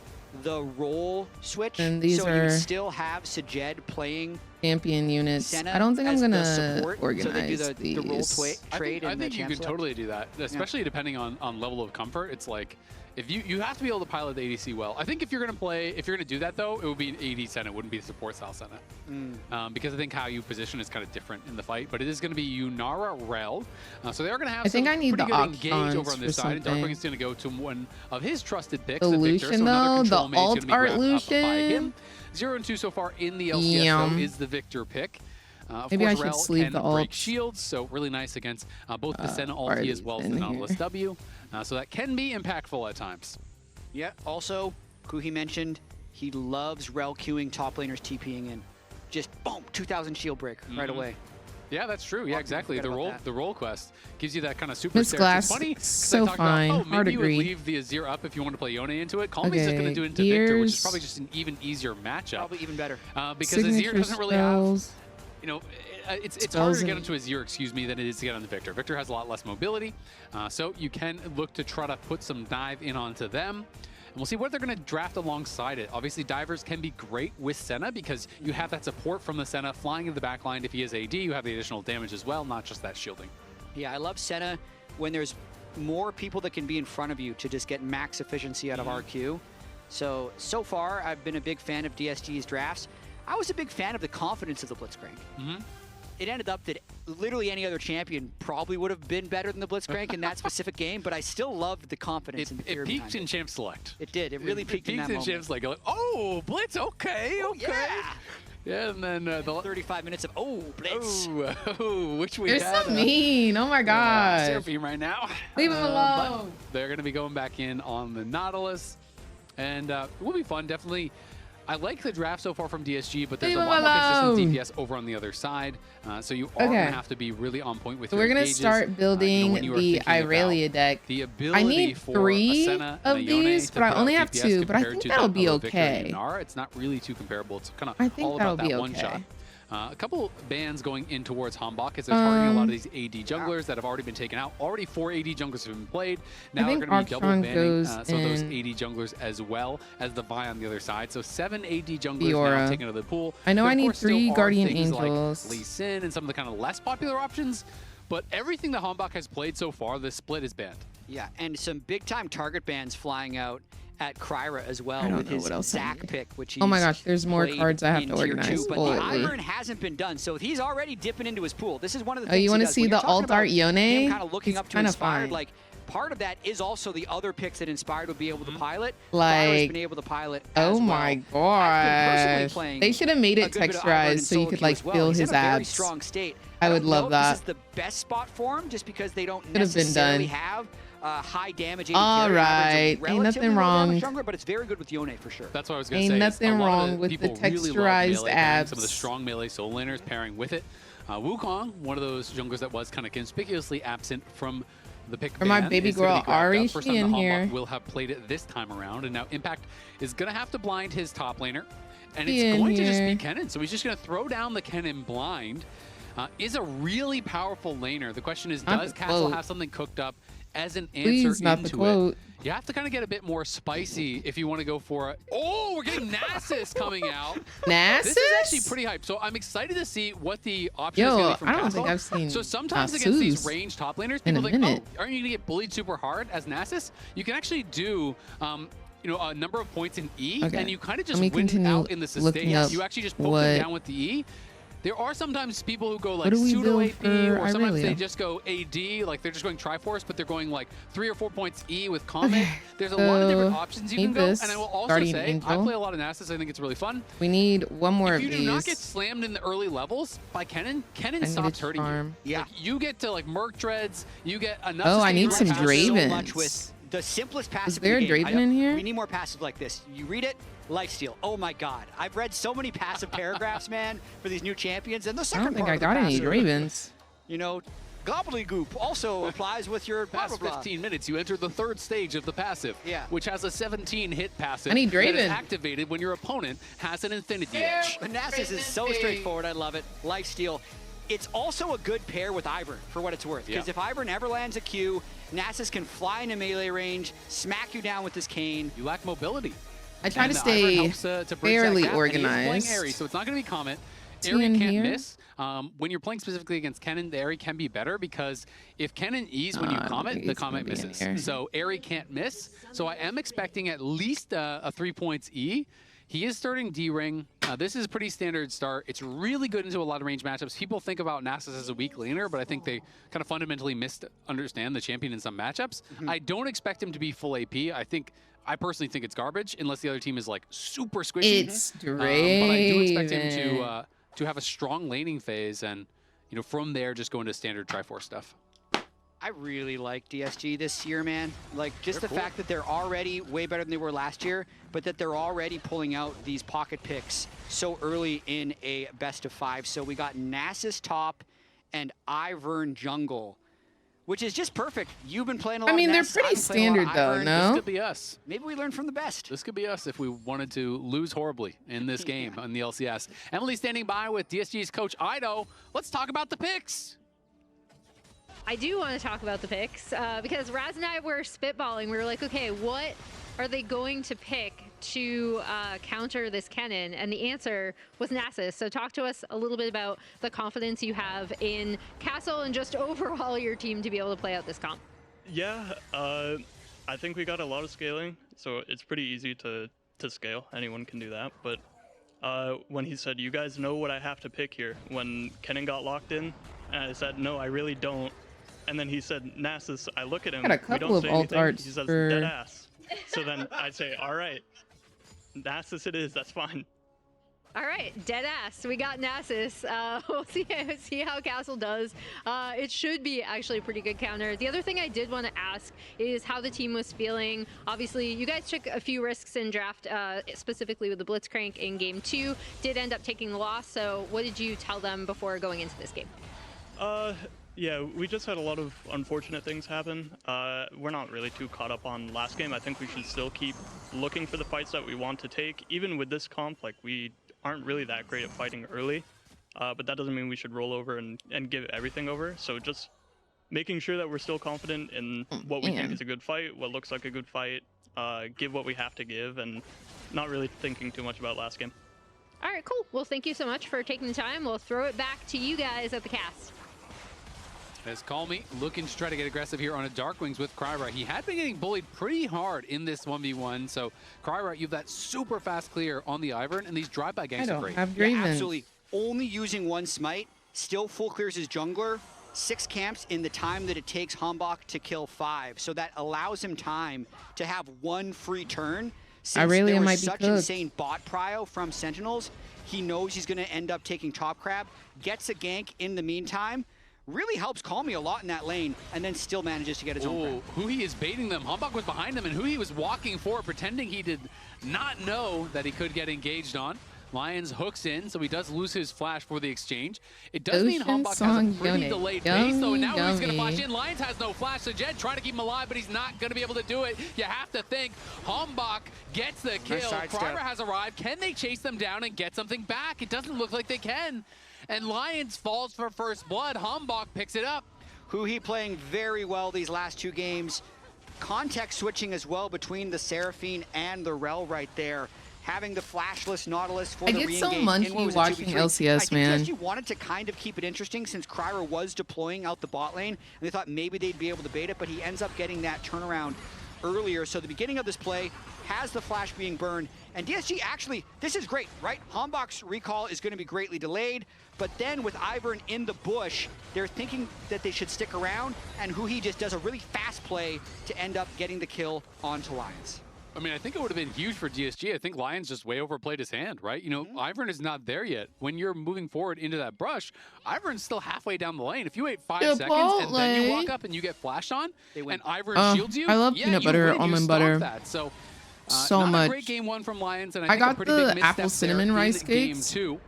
the role switch? And these so you are would still have Sajed playing champion units. Senna I don't think I'm as the gonna support, organize so they do the role these. trade. I think you can totally do that, especially depending on level of comfort. It's like if you have to be able to pilot the ADC well. I think if you're gonna do that though, it would be an AD Senna. It wouldn't be the support style Senna, because I think how you position is kind of different in the fight. But it is going to be Yunara Rel, so they are going to have I think I need pretty the good engage Octons over on this for side. And something. Darkwing is going to go to one of his trusted picks, The Victor. So Lucian another though, control the mage alt gonna be art grabbed up by him. Lucian. 0 and 2 so far in the LCS though is the Victor pick. Of Maybe I course, should Rel sleeve can the break alts. shields, so really nice against both the Senna ulti as well as the Nautilus W. So that can be impactful at times. Yeah. Also, Kuhi mentioned he loves Rel queuing top laners TPing in. Just boom, 2,000 shield break right away. Yeah, that's true. Yeah, exactly. The roll quest gives you that kind of super Miss stare. Glass, It's funny. 'Cause so I talked fine. About, Hard maybe you would agree. leave the Azir up if you want to play Yone into it. Calmy's just going to do it into Okay, Victor, which is gears. probably just an even easier matchup. Probably even better. Because Signature Azir doesn't really spells. have, you know, it's harder Spells to get and- into Azir, excuse me, than it is to get onto Victor. Victor has a lot less mobility, so you can look to try to put some dive in onto them. And we'll see what they're going to draft alongside it. Obviously, divers can be great with Senna because you have that support from the Senna flying in the back line. If he is AD, you have the additional damage as well, not just that shielding. Yeah, I love Senna when there's more people that can be in front of you to just get max efficiency out of RQ. So far, I've been a big fan of DSG's drafts. I was a big fan of the confidence of the Blitzcrank. It ended up that literally any other champion probably would have been better than the Blitzcrank in that specific game, but I still loved the confidence and the fear It behind peaked in Champ Select. It did. It really peaked in that moment. Champ Select. Like, oh, Blitz, okay, okay. Yeah, and then the 35 minutes of Blitz. Which we You're had. so mean. Oh my god. Seraphine right now. Leave him alone. But they're going to be going back in on the Nautilus, and it will be fun. Definitely. I like the draft so far from DSG, but there's Leave a him lot more consistent alone. DPS over on the other side, so you are going to have to be really on point with So your we're gonna engages, start building when you are the thinking about Irelia deck. The ability I need for 3 a Senna of and a Yone these, to but I put only out have DPS 2. But I compared think to that'll that be of Victor and okay. Yunara. It's not really too comparable. It's kind I of think all that'll about that be one okay. shot. A couple bans going in towards Hambach as they're targeting a lot of these AD junglers that have already been taken out. Already 4 AD junglers have been played. Now they're think going to be double Archon banning goes some of those in- AD junglers as well as the Vi on the other side. So 7 AD junglers now Fiora. taken out of the pool. I know There, I of need course, still 3 are Guardian things Angels. like Lee Sin and some of the kind of less popular options. But everything that Hambach has played so far, the split is banned. Yeah, and some big-time target bans flying out at Kryra as well I don't with know his what else I Zac need. pick, which Oh my he's gosh, there's more played cards I have in to tier organize. 2, but Holy. the Ivern hasn't been done, so he's already dipping into his pool. This is one of the Oh, things you want to see the alt art Yone? him kind of looking He's up to kinda Inspired. fine. Like, part of that is also the other picks that Inspired would be able to pilot. Like- Fyra's been able to pilot as Oh well. my I've been personally gosh. playing They should have made a it good bit of Ivern texturized and so you solo could queue like as well. feel He's his in a very abs. strong state. I would don't love know if that. This is the best spot for him just because they don't Could have been necessarily done. have high damage. All AD carry. Ivern's a right, ain't relatively nothing low wrong. damage jungler, but it's very good with Yone for sure. That's what I was going to Ain't say. nothing A lot wrong of with the people really love texturized melee pairing, some of the abs. strong melee soul laners pairing with it. Wukong, one of those junglers that was kind of conspicuously absent from the pick For my ban, baby is gonna girl be grabbed Ari, up. First she time in the Hambach here. will have played it this time around, and now Impact is going to have to blind his top laner, and She it's in going to just here. be Kennen. So he's just going to throw down the Kennen blind. Is a really powerful laner. The question is, Not does the Castle quote. have something cooked up as an answer Please, not the into quote. it? You have to kind of get a bit more spicy if you want to go for it. Oh, we're getting Nasus coming out. This is actually Nasus? pretty hype. So I'm excited to see what the option is Yo, going to be from I don't Castle. think I've seen So sometimes against these Nasus ranged top laners, in a people think, minute. oh, aren't you going to get bullied super hard as Nasus? You can actually do you know, a number of points in E, Okay. and you kind of just Let me win continue out in the looking sustain. up You actually just poke what- them down with the E. There are sometimes people who go like do we pseudo build AP, for or sometimes they Irelia? just go AD, like they're just going Triforce, but they're going like 3 or 4 points E with Comet. There's a lot of different options you can go. And I will also Guardian say, Angel. I play a lot of Nasus. I think it's really fun. We need one more If of you these. do not get slammed in the early levels by Kennen, I need stops a hurting charm. you. Yeah. Like, you get to like Merc Dreads, you get enough. Oh, I need some sustainable passes. So much Dravens. with the simplest passive there in a the game. Draven in here? We need more passive like this. You read it, lifesteal. Oh my god. I've read so many passive paragraphs, man, for these new champions. And the I second don't think part I of the got any passive, Dravens. You know, gobbledygook also applies with your blah, Past blah, blah. 15 minutes, you enter the third stage of the passive, which has a 17-hit passive I need that is Draven. activated when your opponent has an Infinity Edge. The Nasus is so straightforward. I love it. Lifesteal. It's also a good pair with Ivern, for what it's worth. Because if Ivern ever lands a Q, Nasus can fly into melee range, smack you down with his cane. You lack mobility. I try And to the Ivern stay helps, to bridge that fairly gap, and he is playing organized. Aerie, so it's not going to be Comet. Is Aerie he in can't here? miss. When you're playing specifically against Kennen, the Aerie can be better because if Kennen E's when you I don't Comet, think the he's gonna Comet be in misses. here. So Aerie can't miss. So I am expecting at least a 3 points E. He is starting D-Ring. This is a pretty standard start. It's really good into a lot of range matchups. People think about Nasus as a weak laner, but I think they kind of fundamentally misunderstand the champion in some matchups. I don't expect him to be full AP. I personally think it's garbage unless the other team is like super squishy. It's But I do expect him Draven. to have a strong laning phase and, you know, from there just go into standard Triforce stuff. I really like DSG this year, man. Like, just They're the cool. fact that they're already way better than they were last year, but that they're already pulling out these pocket picks so early in a best of 5. So we got Nasus top and Ivern jungle, which is just perfect. You've been playing a lot I mean, of they're Nasus, pretty I've been playing a lot of standard, though, Ivern. no? This could be us. Maybe we learn from the best. This could be us if we wanted to lose horribly in this game on the LCS. Emily standing by with DSG's coach Ido. Let's talk about the picks. I do want to talk about the picks because Raz and I were spitballing. We were like, okay, what are they going to pick to counter this Kennen? And the answer was Nasus. So talk to us a little bit about the confidence you have in Castle and just overall your team to be able to play out this comp. Yeah, I think we got a lot of scaling, so it's pretty easy to scale. Anyone can do that. But when he said, you guys know what I have to pick here, when Kennen got locked in, I said, no, I really don't. And then he said, Nasus, I look at him, Got a we couple don't of say alt anything. arts He says, for- dead ass. So then I say, all right, Nasus it is, that's fine. All right, dead ass. We got Nasus. We'll see how Castle does. It should be actually a pretty good counter. The other thing I did want to ask is how the team was feeling. Obviously, you guys took a few risks in draft, specifically with the Blitzcrank in game 2. Did end up taking the loss. So what did you tell them before going into this game? Yeah, we just had a lot of unfortunate things happen. We're not really too caught up on last game. I think we should still keep looking for the fights that we want to take. Even with this comp, like, we aren't really that great at fighting early, but that doesn't mean we should roll over and give everything over. So just making sure that we're still confident in what we think is a good fight, what looks like a good fight, give what we have to give, and not really thinking too much about last game. All right, cool. Well, thank you so much for taking the time. We'll throw it back to you guys at the cast. As Call Me looking to try to get aggressive here on a Dark Wings with Kryra. He had been getting bullied pretty hard in this 1v1. So Kryra, you have that super fast clear on the Ivern, and these drive-by ganks are great. Yeah, absolutely. Only using one smite, still full clears his jungler, 6 camps in the time that it takes Hambach to kill 5. So that allows him time to have one free turn. Since Irelia there was might be such cooked. insane bot prio from Sentinels, he knows he's going to end up taking top crab, gets a gank in the meantime, really helps Call Me a lot in that lane, and then still manages to get his own crab. Who he is baiting them. Hambach was behind him, and who he was walking for, pretending he did not know that he could get engaged on. Lions hooks in, so he does lose his flash for the exchange. It does mean Ocean Hambach has Song a pretty Yone. delayed base, though, and now he's going to Yummy. flash in. Lions has no flash, so Jed trying to keep him alive, but he's not going to be able to do it. You have to think Hambach gets the kill. sidestep. Kryra has arrived. Can they chase them down and get something back? It doesn't look like they can. And Lions falls for first blood. Hambach picks it up. He playing very well these last 2 games. Context switching as well between the Seraphine and the Rel right there. Having the flashless Nautilus for I the get so re-engage munchy in what was a watching 2v3. LCS, I think man. PSG wanted to kind of keep it interesting since Kryra was deploying out the bot lane, and they thought maybe they'd be able to bait it, but he ends up getting that turnaround earlier. So the beginning of this play has the flash being burned. And DSG actually, this is great, right? Hombok's recall is going to be greatly delayed. But then with Ivern in the bush, they're thinking that they should stick around. And Huhi just does a really fast play to end up getting the kill onto Lions. I mean, I think it would have been huge for DSG. I think Lions just way overplayed his hand, right? You know, Ivern is not there yet. When you're moving forward into that brush, Ivern's still halfway down the lane. If you wait 5 seconds and then you walk up and you get flashed on, and Ivern shields you, I love peanut butter, almond butter. That. So, so not much. a great game one from Lions, and I think got a pretty the big apple misstep cinnamon there rice in game cakes. 2.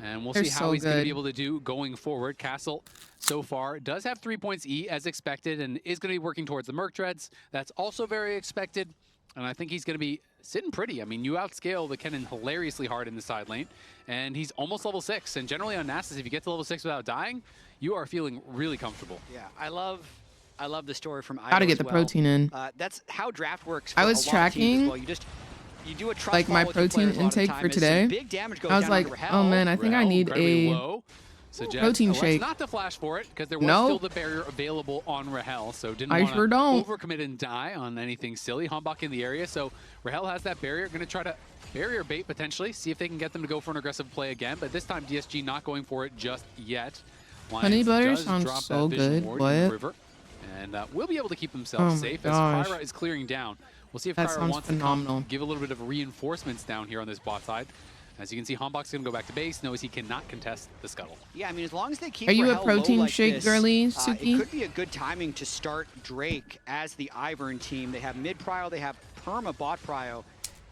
And we'll They're see how so he's going to good. be able to do going forward. Castle, so far, does have 3 points E as expected and is going to be working towards the Merc Dreads. That's also very expected. And I think he's going to be sitting pretty. I mean, you outscale the Kennen hilariously hard in the side lane, and he's almost level 6. And generally on Nasus, if you get to level 6 without dying, you are feeling really comfortable. Yeah, I love the story from Ivo. Gotta get the protein in. That's how draft works. I was tracking you do a trust like my fall with your protein players a lot of the intake time for as today. big damage goes I was down like, onto oh man, I think I need a protein shake. Not to flash for it because there was Nope. still the barrier available on Rahel, so didn't I want sure to don't. overcommit and die on anything silly. Hombok in the area, so Rahel has that barrier. Going to try to barrier bait potentially, see if they can get them to go for an aggressive play again. But this time DSG not going for it just yet. Honey butter does sounds drop so that vision good. ward in the What? river, and will be able to keep themselves Oh my safe gosh. as Kyra is clearing down. We'll see if That Kyra sounds wants phenomenal. to give a little bit of reinforcements down here on this bot side. As you can see, Hombok's going to go back to base, knows he cannot contest the scuttle. Yeah, I mean, as long as they keep Are you a Rahel protein low like shake this, girly, it Suki? could be a good timing to start Drake as the Ivern team. They have mid prio, they have perma bot prio,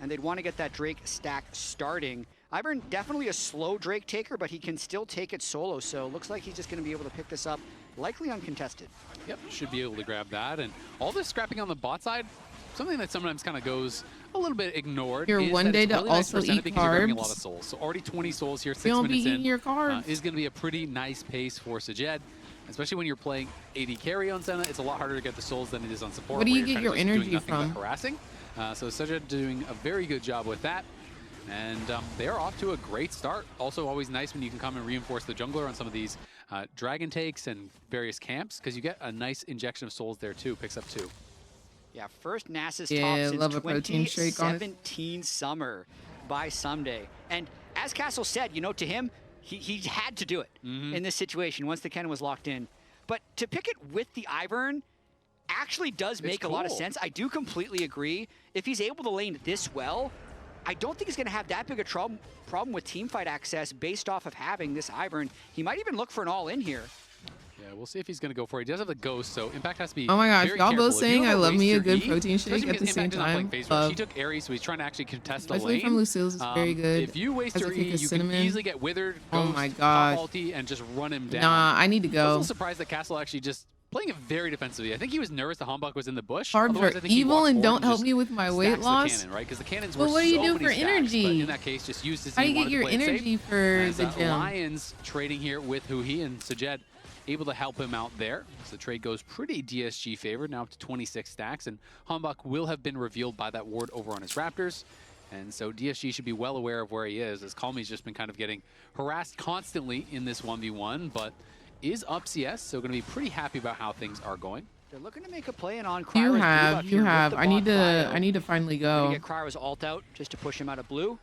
and they'd want to get that Drake stack starting. Ivern definitely a slow Drake taker, but he can still take it solo, so looks like he's just going to be able to pick this up, likely uncontested. Yep, should be able to grab that. And all this scrapping on the bot side, something that sometimes kind of goes a little bit ignored. Here is one that day it's to really nice also percentage eat because you're grabbing a lot carbs. of souls. So already 20 souls here, 6 You don't be minutes in, eating your carbs. is going to be a pretty nice pace for Sajed. Especially when you're playing AD carry on Senna, it's a lot harder to get the souls than it is on support. Where do you where get you're your kind of just doing energy nothing from? but harassing. So Sajed doing a very good job with that. And they're off to a great start. Also always nice when you can come and reinforce the jungler on some of these dragon takes and various camps, because you get a nice injection of souls there too, picks up 2. Yeah, first Nasus Yeah, top since love a protein shake on it. 2017 summer by Someday. And as Castle said, you know, to him, he had to do it in this situation once the Kennen was locked in. But to pick it with the Ivern actually does make a lot of cool. sense. I do completely agree. If he's able to lane this well, I don't think he's going to have that big a problem with teamfight access based off of having this Ivern. He might even look for an all-in here. Yeah, we'll see if he's going to go for it. He does have the ghost, so Impact has to be Oh my gosh, very y'all careful. both If you saying don't I love waste me a your good E, protein shake especially at the because same Impact is not playing time. phase rush. He took Ares, so he's trying to actually contest the lane. Especially from Lucille's is very good. If you waste Has a your kick E, of you cinnamon. can easily get withered, Oh ghost, my top gosh. ulti, and just run him down. Nah, I need to I was a go. little surprised that Castle actually just playing it very defensively. I think he was nervous the Hombok was in the bush. Carbs Otherwise, are I think he evil walked and forward don't help just me with my weight stacks the loss. cannon, right? Because the cannons But were what do you so do many for stacks, energy? But in that case, just used his How E, you get wanted to your play it energy safe. for As, the gym? Lions trading here with Huhi and Sajed able to help him out there. So the trade goes pretty DSG favored, now up to 26 stacks, and Hombok will have been revealed by that ward over on his Raptors. And so DSG should be well aware of where he is, as Calmy's just been kind of getting harassed constantly in this 1v1, but is up CS, so going to be pretty happy about how things are going. They're looking to make a play in on Kryra's You blue have, buff you here with have. the I need bot to, bio. I need to finally Gonna go. get Kryra's ult out just to push him out of blue.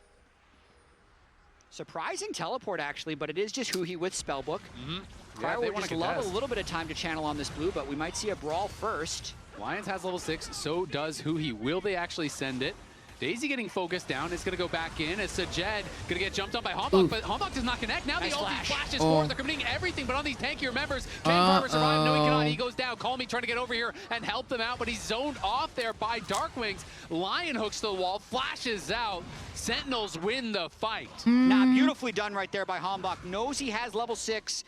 Surprising teleport, actually, but it is just Huhi with Spellbook. Yeah, Kryra they would wanna just love a contest. little bit of time to channel on this blue, but we might see a brawl first. Lions has level 6, so does Huhi. Will they actually send it? Daisy getting focused down. It's going to go back in as Sajed going to get jumped on by Hombok, but Hombok does not connect. Now Nice the ulti flash. flashes Oh. forward. They're committing everything, but on these tankier members, can Farmer survive? No, he cannot. He goes down. Calmy trying to get over here and help them out, but he's zoned off there by Darkwings. Lion hooks to the wall, flashes out. Sentinels win the fight. Nah, beautifully done right there by Hombok. Knows he has level 6.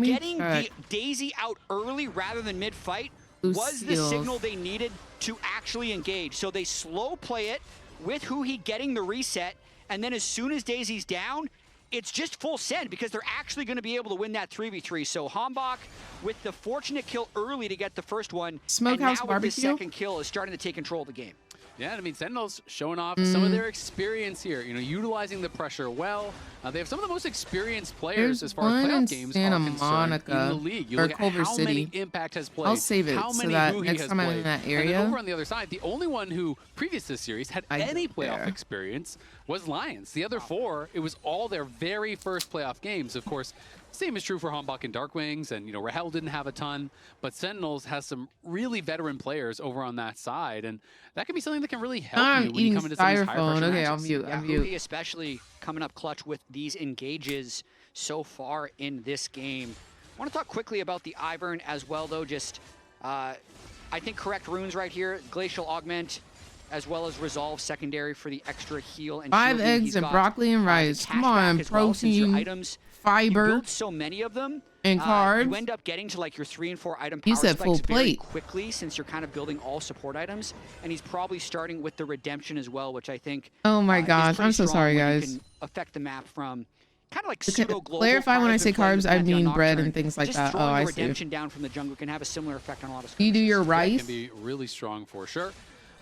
Getting the Daisy out early rather than mid-fight was the Lucille's. signal they needed to actually engage. So they slow play it with Huhi getting the reset, and then as soon as Daisy's down, it's just full send because they're actually going to be able to win that 3v3. So Hombok with the fortunate kill early to get the first one, Smokehouse and now with the barbecue? second kill is starting to take control of the game. Yeah, I mean, Sentinels showing off some of their experience here, you know, utilizing the pressure well. They have some of the most experienced players as far as playoff games are concerned in the league. You look at how many Impact has played, I'll save it how so many that Boogie next has time I'm played. in that And area, then over on the other side, the only one who previous to this series had any playoff experience was Lions. The other four, it was all their very first playoff games. Of course, same is true for Hanbok and Darkwings, and you know, Rahel didn't have a ton, but Sentinels has some really veteran players over on that side, and that can be something that can really help you when you come into some of these higher pressure Okay, I'll matches. mute. Yeah, I'll mute. Boogie especially coming up clutch with these engages so far in this game. I want to talk quickly about the Ivern as well, though. Just, I think correct runes right here. Glacial Augment, as well as Resolve secondary for the extra heal and 5 shielding. eggs He's and got, broccoli and rice. Come on, as well, since your protein, items, fiber, you build so many of them, and carbs. you end up getting to like your 3 and 4 item You power said spikes full very plate. quickly, since you're kind of building all support items. And he's probably starting with the redemption as well, which I think Oh my is gosh, pretty I'm so strong sorry, when you guys. can affect the map from kind of like Okay, pseudo-global. clarify when I Kyle's say been playing carbs, with I Pantheon mean bread Nocturne. and things like Just that. Oh, throwing I the see. redemption down from the jungle can have a similar effect on a lot of You do your It rice. can be really strong for sure.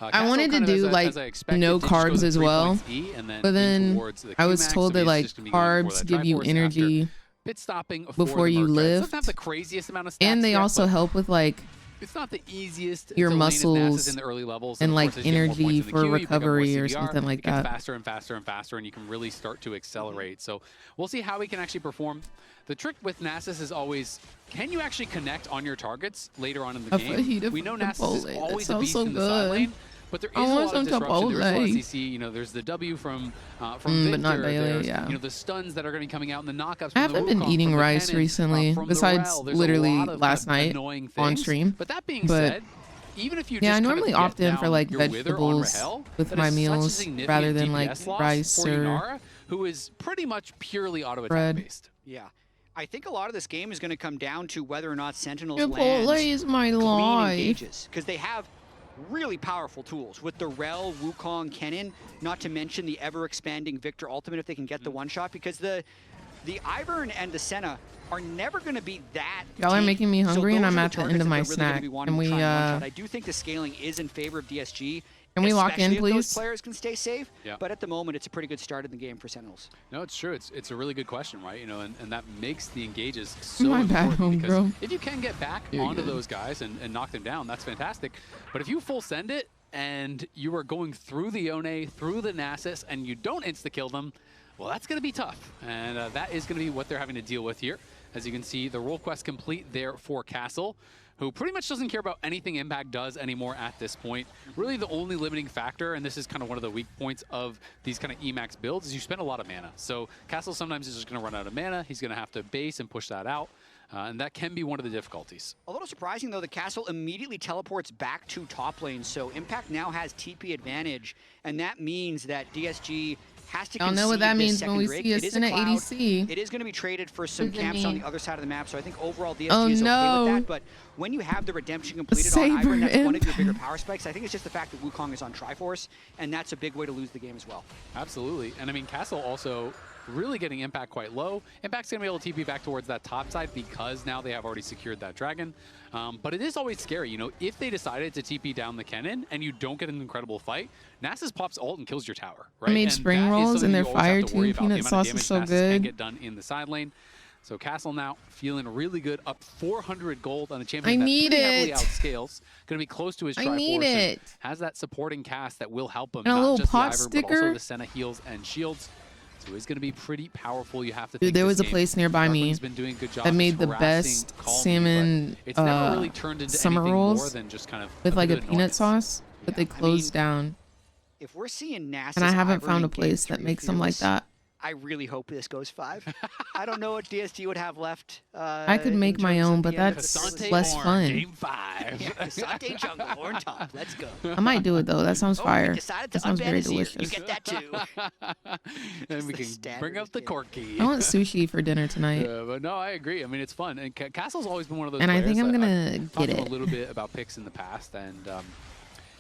I Castle wanted to kind of, do like as I expected, no did just go carbs to as 3 well, points E and then but in then towards the I was Q-Max, told so that he's like just gonna be going for carbs that give you Triforce after energy pit stopping before the you Merc Tread. So lift, it's not the craziest amount of stats and they yet, also but help with like it's not the easiest your to lane as muscles Nasus in the early levels, and of like course, as you get more energy points in the for queue, you pick up more recovery or CBR, something like it gets that. faster and faster and faster, and you can really start to accelerate. So we'll see how he can actually perform. The trick with Nasus is always, can you actually connect on your targets later on in the A game? fajita We know from Nasus is Chipotle. That always a sounds beast so in the side good. lane, but there is I a want lot of some disruption. There is a lot of Chipotle. CC. You know, there's the W from but not Victor. daily, There's yeah. you know, the stuns that are going to be coming out and the knockups. I from the haven't been Wukong, eating from the rice Kennen, recently, from the besides Rel. There's a literally lot of last kind of night annoying on things. stream. But that being But said, even if you yeah, just I kind of normally get opt in for down like your wither on vegetables Rahel, with that my is such a meals significant rather than like DPS loss rice for or Inara, who is pretty much purely auto bread. attack based. Yeah. I think a lot of this game is going to come down to whether or not Sentinels Chipotle land is my clean life. engages, because they have really powerful tools with the Rel, Wukong, Kennen, not to mention the ever-expanding Victor ultimate if they can get the one-shot, because the Ivern and the Senna are never going to be that Y'all are tanky. making me hungry, So and those I'm are at the end targets of that my they're really gonna snack. be wanting Can to we try and one-shot. I do think the scaling is in favor of DSG. Can we lock in, especially if those please? players can stay safe, Yeah. but at the moment, it's a pretty good start in the game for Sentinels. No, it's true. It's a really good question, right? You know, and that makes the engages so My bad, important because homegirl. if you can get back You're onto good. those guys and knock them down, that's fantastic. But if you full send it and you are going through the Yone, through the Nasus, and you don't insta-kill them, well, that's going to be tough. And that is going to be what they're having to deal with here. As you can see, the role quest complete there for Castle, who pretty much doesn't care about anything Impact does anymore at this point. Really the only limiting factor, and this is kind of one of the weak points of these kind of Emax builds, is you spend a lot of mana. So Castle sometimes is just going to run out of mana. He's going to have to base and push that out. And that can be one of the difficulties. A little surprising, though, the Castle immediately teleports back to top lane, so Impact now has TP advantage, and that means that DSG has to Y'all know concede what that this means second when we Drake. see a It is Senna cloud. ADC. It is going to be traded for some What does it camps on mean? the other side of the map, so I think overall DSG Oh, is okay no. with that, but when you have the redemption completed on Saber Ivern, that's one of your Impact. bigger power spikes. I think it's just the fact that Wukong is on Triforce, and that's a big way to lose the game as well. Absolutely. And I mean, Castle also really getting Impact quite low. Impact's going to be able to TP back towards that top side because now they have already secured that dragon. But it is always scary, you know, if they decided to TP down the Kennen and you don't get an incredible fight, Nasus pops ult and kills your tower, right? I made And spring that is rolls something and their you always have fire to worry tune about, the peanut amount of sauce is damage so Nasus can good. get done in the side lane. So Castle now feeling really good, up 400 gold on a champion I that need pretty heavily it. outscales. Going to be close to his I Triforce. need and it. has that supporting cast that will help him, And a not little just the pot Ivern, but sticker. also the Senna heals and shields. So he's going to be pretty powerful. You have to Dude, think there this was a game. place nearby me Darkwing's been doing a good job that made the harassing best Calm Me, salmon but it's never really turned into summer anything rolls more than just kind of with like a bit of peanut annoyance. sauce, but they closed down. If we're seeing Nasus And I haven't Ivern found a in game place that 3 makes them like Fearless, that. I really hope this goes 5. I don't know what DSG would have left. I could in make my terms own, of but the end of that's the season. less fun. Game 5. Yeah, Asante Jungle, Horn Top. Let's go. I might do it though. That sounds Oh, we fire. decided to That sounds unban very his ear. You delicious. get that too. And we can bring up the corky. I want sushi for dinner tonight. Yeah, but no, I agree. I mean, it's fun. And Castle's always been one of those And I players think I'm that gonna I've talked get to him it. a little bit about picks in the past. And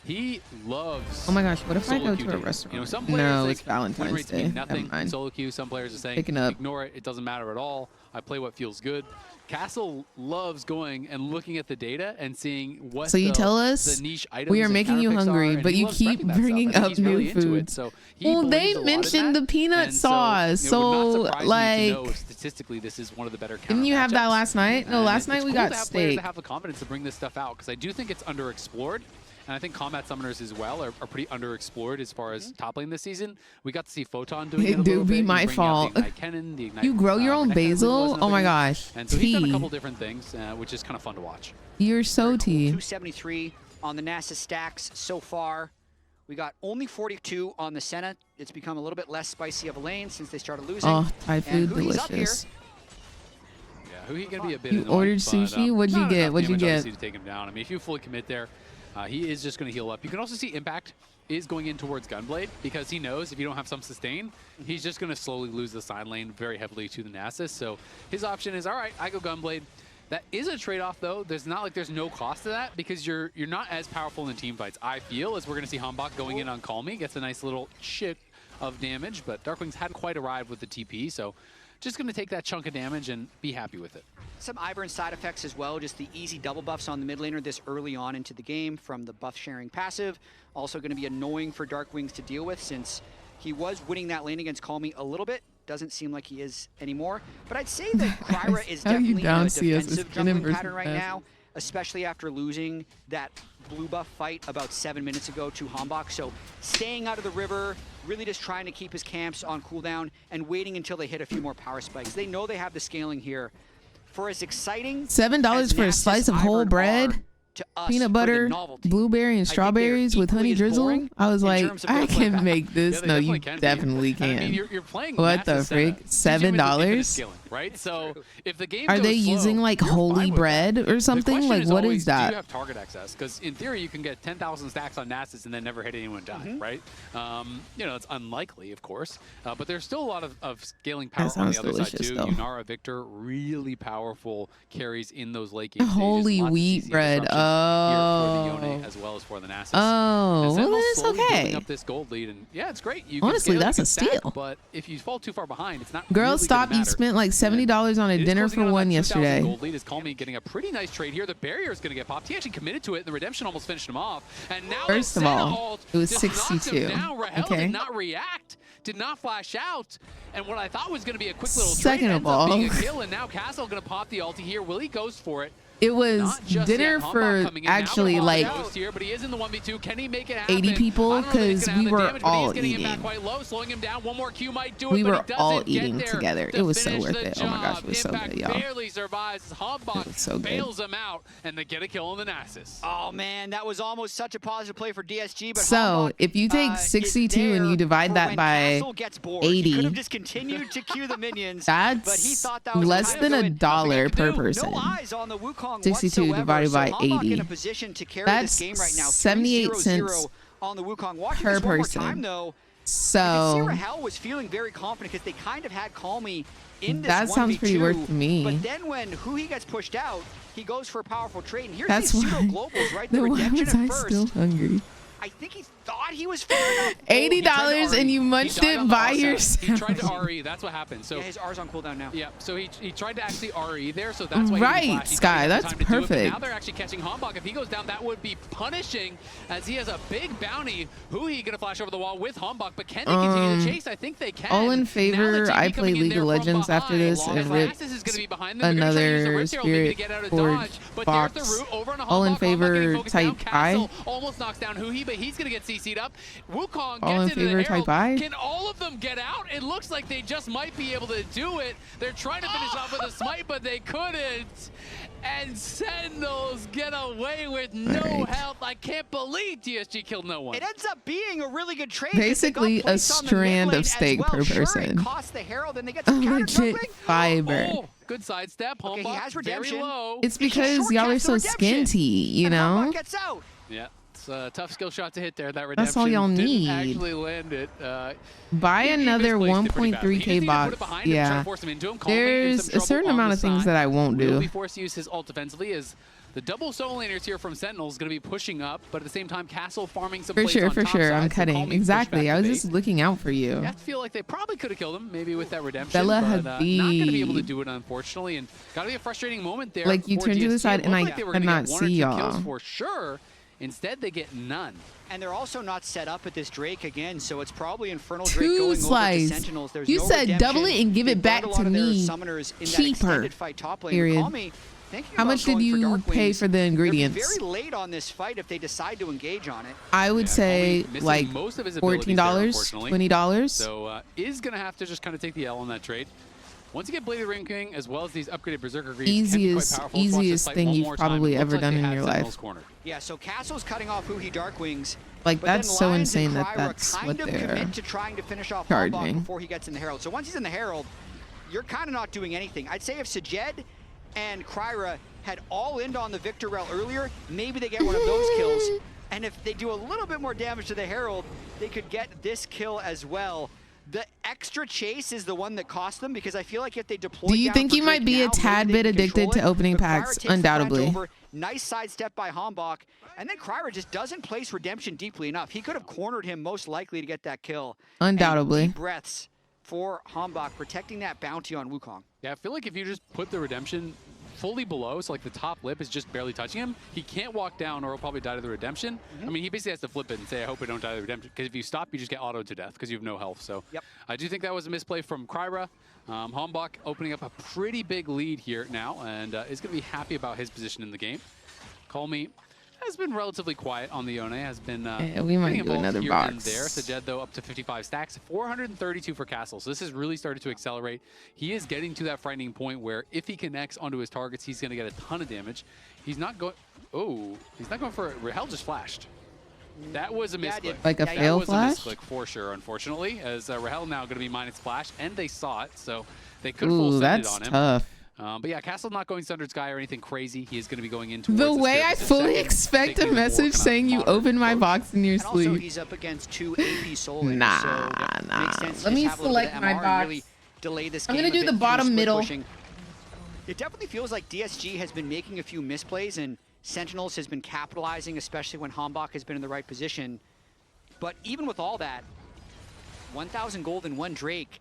He loves. Oh my gosh, what if I solo go queue to a dating. restaurant? You know, some players No, think it's Valentine's win rates Day. mean Never nothing in mind. solo queue. Some players are saying Picking up. ignore it. It doesn't matter at all. I play what feels good. Castle loves going and looking at the data and seeing what So you tell the us niche items we are and making you counterpicks are, hungry, and but he you loves keep prepping that stuff. bringing I think up he's really new into it. foods. So he Well, they believes a lot in mentioned that. the peanut And sauce, so, it would not so surprise me to like, know statistically this is one of the better counter didn't you have that matchups. last night? No, And last night it's we cool got to have players steak. that have the confidence to bring this stuff out because I do think it's underexplored. And I think combat summoners as well are pretty underexplored as far as top lane this season. We got to see Photon doing it a It little do be bit. my You bring out fault. the Ignite Cannon, the Ignite, You grow your own Renekton, I believe it was basil? another Oh my one. gosh. And so he's done a Tea. couple different things, which is kind of fun to watch. You're so tea. 273 on the NASA stacks so far. We got only 42 on the Senna. It's become a little bit less spicy of a lane since they started losing. Oh, Thai And food, Hui's up here. delicious. Yeah, who he gonna be a bit You annoying, ordered but, sushi? What'd you not get? enough What'd you damage, get? obviously, to take him down. I mean, if you fully commit there, he is just going to heal up. You can also see Impact is going in towards Gunblade because he knows if you don't have some sustain, he's just going to slowly lose the side lane very heavily to the Nasus. So his option is, all right, I go Gunblade. That is a trade-off, though. There's not like there's no cost to that because you're not as powerful in team fights. I feel as we're going to see Hambak going in on Call Me, gets a nice little chip of damage, but Darkwings hadn't quite arrived with the TP, so just going to take that chunk of damage and be happy with it. Some Ivern side effects as well, just the easy double buffs on the mid laner this early on into the game from the buff sharing passive. Also going to be annoying for Darkwings to deal with since he was winning that lane against Call Me a little bit. Doesn't seem like he is anymore. But I'd say that Kryra is How you definitely in down a CS defensive is Kennen jungling versus pattern right Nasus. now, especially after losing that blue buff fight about 7 minutes ago to Hambak. So staying out of the river, really just trying to keep his camps on cooldown and waiting until they hit a few more power spikes. They know they have the scaling here. For as exciting $7 for a slice of whole bread, peanut butter, blueberry, and strawberries with honey drizzle. I was like, I can make this. Yeah, No, they you definitely definitely I can. mean, you're playing What the Nasus freak? Senna. $7? Scaling, right? So if the game Are goes they slow, using like you're holy fine with bread that. or The something? question Like, what always, is do you that? have target access? Because in theory, you can get 10,000 stacks on Nasus and then never hit anyone die, right? You know, it's unlikely, of course, but there's still a lot of scaling power on the sounds other side delicious, too. though. Unara, Victor, really powerful carries in those late game stages. Holy Lots of wheat CC bread. disruption here for the Oh. Yone as well as for the Nasus. Oh, And well, Sentinel's then it's slowly building okay. up this gold lead, and yeah, it's great. You can Honestly, scale, you that's can a stack, steal. But if you fall too far behind, it's not Girl, really stop. gonna You matter. spent like $70 on a It is dinner closing for in on one that 2,000 yesterday. Gold lead is Call Me getting a pretty nice trade here. The barrier is going to get popped. He actually committed to it, and the redemption almost finished him off. And now First the of Senna all, ult it was just knocked him 62. down. Rahel Okay. did not react, did not flash out. And what I thought was going to be a quick little Second trade of ends up being all- a kill, and now Castle going to pop the ulti here. Willie goes for it. It was Not just dinner yet. Hambak for coming in. Now actually Hambak like goes here, but he is in the 1v2. Can he make it happen? 80 people I don't know that he's because gonna have we the were damage, but all he's getting him back eating. quite low, slowing him down. One more Q might do it, We but were he doesn't all get eating there together. to It was so finish worth the it. Oh my gosh, job. it was so Impact good, y'all. barely survives. Hambak was so good. bails him out, and they get a kill on the Nasus. Oh man, that was almost such a positive play for DSG. But So Hambak, if you take 62 and you divide that by He could have 80, just continued to queue the minions. that's but he thought that was less kind of than good. $1 per person. No eyes on the Wukong 62 whatsoever, divided by so Hambak 80. in a position to carry That's this game right now. 78 3-0-0 cents on the Wukong. Watching per this one person. more time though, you can So see Rahel was feeling very confident because they kind of had Call Me in this that sounds pretty 1v2, worth to me. But then when Hui gets pushed out, he goes for a powerful trade. And here's That's these why. pseudo globals, right? The Then why redemption was at I first. still hungry? I think he thought he was fair enough. $80 and you munched it by yourself. He tried to RE. That's what happened. So Yeah, his R's on cooldown now. Yeah, so he tried to actually RE there, so that's why Right, he didn't flash. He Sky, didn't have that's time to do it, but perfect. now they're actually catching Hambak. If he goes down, that would be punishing, as he has a big bounty. Hui gonna flash over the wall with Hambak, but can they continue the chase? I think they can. All in Now favor, the TP I play coming in League there of from Legends after behind. this and Nasus rip is gonna be behind them. They're gonna try to use the another Rift Herald maybe to Spirit get out of Forged dodge, but there's the box. route over on a All in Hambak. Hambak getting favor focused now. type I. Castle almost knocks down Hui, but he's gonna get CC'd up. Wukong All in gets into favor the type Herald. I. Can all of them get out? It looks like they just might be able to do it. They're trying to finish off with a smite, but they couldn't. And Sentinels get away with no health. I can't believe DSG killed no one. It ends up being a really good trade. Basically a strand of steak per person. It costs the Herald, and they get some A counter legit jungling. fiber. Oh, good sidestep. Okay, he Hambak, has very redemption. low. It's because y'all are so skinty, you know? Gets out. Yeah. It's a tough skill shot to hit there. That redemption That's all y'all didn't need. actually land it. Buy another 1.3K box. Yeah. There's a certain amount of things that I won't He'll do. be forced to use his ult defensively as the double soul laners here from Sentinel is going to be pushing up, but at the same time, Castle farming some plays on top side, I'm so cutting. calming Exactly. pushback I was debate. just looking out for you. You have to feel like they probably could have killed him, maybe with that redemption, Bella but not going to be able to Hadid. do it, unfortunately, and got to be a frustrating moment there. Like, you for turn to the DSG. side It and looked I like they were gonna cannot get 1 or see 2 y'all. kills for sure. Instead, they get none. And they're also not set up at this Drake again, so it's probably Infernal Drake Two going over to slice. Sentinels. There's You no said redemption. double it and give They it back burned a lot to of their me. summoners in that Cheaper. extended fight top lane. Period. Call me thinking How about much did going for you Dark pay Wings. for the ingredients? They're very late on this fight if they decide to engage on it. I would say Missing like most of his abilities there, $14, unfortunately. $20. So is going to have to just kind of take the L on that trade. Once you get Bladed Ring King, as well as these upgraded Berserker Greaves, can be quite powerful. Let's watch this Easiest fight thing one you've more time. probably Looks ever like done they in have your Sentinel's life. cornered. Yeah, so Castle's cutting off Huhi Dark Wings. Like, but then that's so Lions and insane that Kryra that's kind what of they're commit to trying to finish off Homebot charging. before he gets in the Herald. So once he's in the Herald, you're kind of not doing anything. I'd say if Sajed and Kryra had all in on the Victor Rel earlier, maybe they get one of those kills. And if they do a little bit more damage to the Herald, they could get this kill as well. The extra chase is the one that cost them, because I feel like if they deploy Do you down think for you might Drake be now, a tad maybe bit they can addicted control to it, opening but Kryra packs? takes the front Undoubtedly. over. Nice sidestep by Hombach, and then Kryra just doesn't place Redemption deeply enough. He could have cornered him most likely to get that kill. Undoubtedly. And deep breaths for Hombach, protecting that bounty on Wukong. Yeah, I feel like if you just put the Redemption fully below, so like the top lip is just barely touching him, he can't walk down or he'll probably die to the Redemption. I mean, he basically has to flip it and say, I hope I don't die to the Redemption, because if you stop, you just get autoed to death because you have no health. So I do think that was a misplay from Kryra. Hombach opening up a pretty big lead here now, and is going to be happy about his position in the game. Call Me has been relatively quiet on the Yone, has been we might getting do involved another here box. and there. Sajed, though, up to 55 stacks, 432 for Castle. So this has really started to accelerate. He is getting to that frightening point where if he connects onto his targets, he's going to get a ton of damage. He's not going... Oh, he's not going for it. Rahel just flashed. That was a misclick. Like a fail flash? That was a misclick for sure, unfortunately, as Rahel now going to be minus splash, and they saw it, so they could have full send it that's on him. tough. But yeah, Castle not going Sundered Sky or anything crazy. He is going to be going into The way I fully expect a message saying you open my box in your And also, sleep. he's up against 2 AP Soul Lanes, Nah, so that makes sense to Let me just have a little bit select of my MR and box. really delay this I'm game gonna a do bit the through bottom split middle. pushing. It definitely feels like DSG has been making a few misplays, and Sentinels has been capitalizing, especially when Hombach has been in the right position. But even with all that, 1,000 gold and 1 Drake,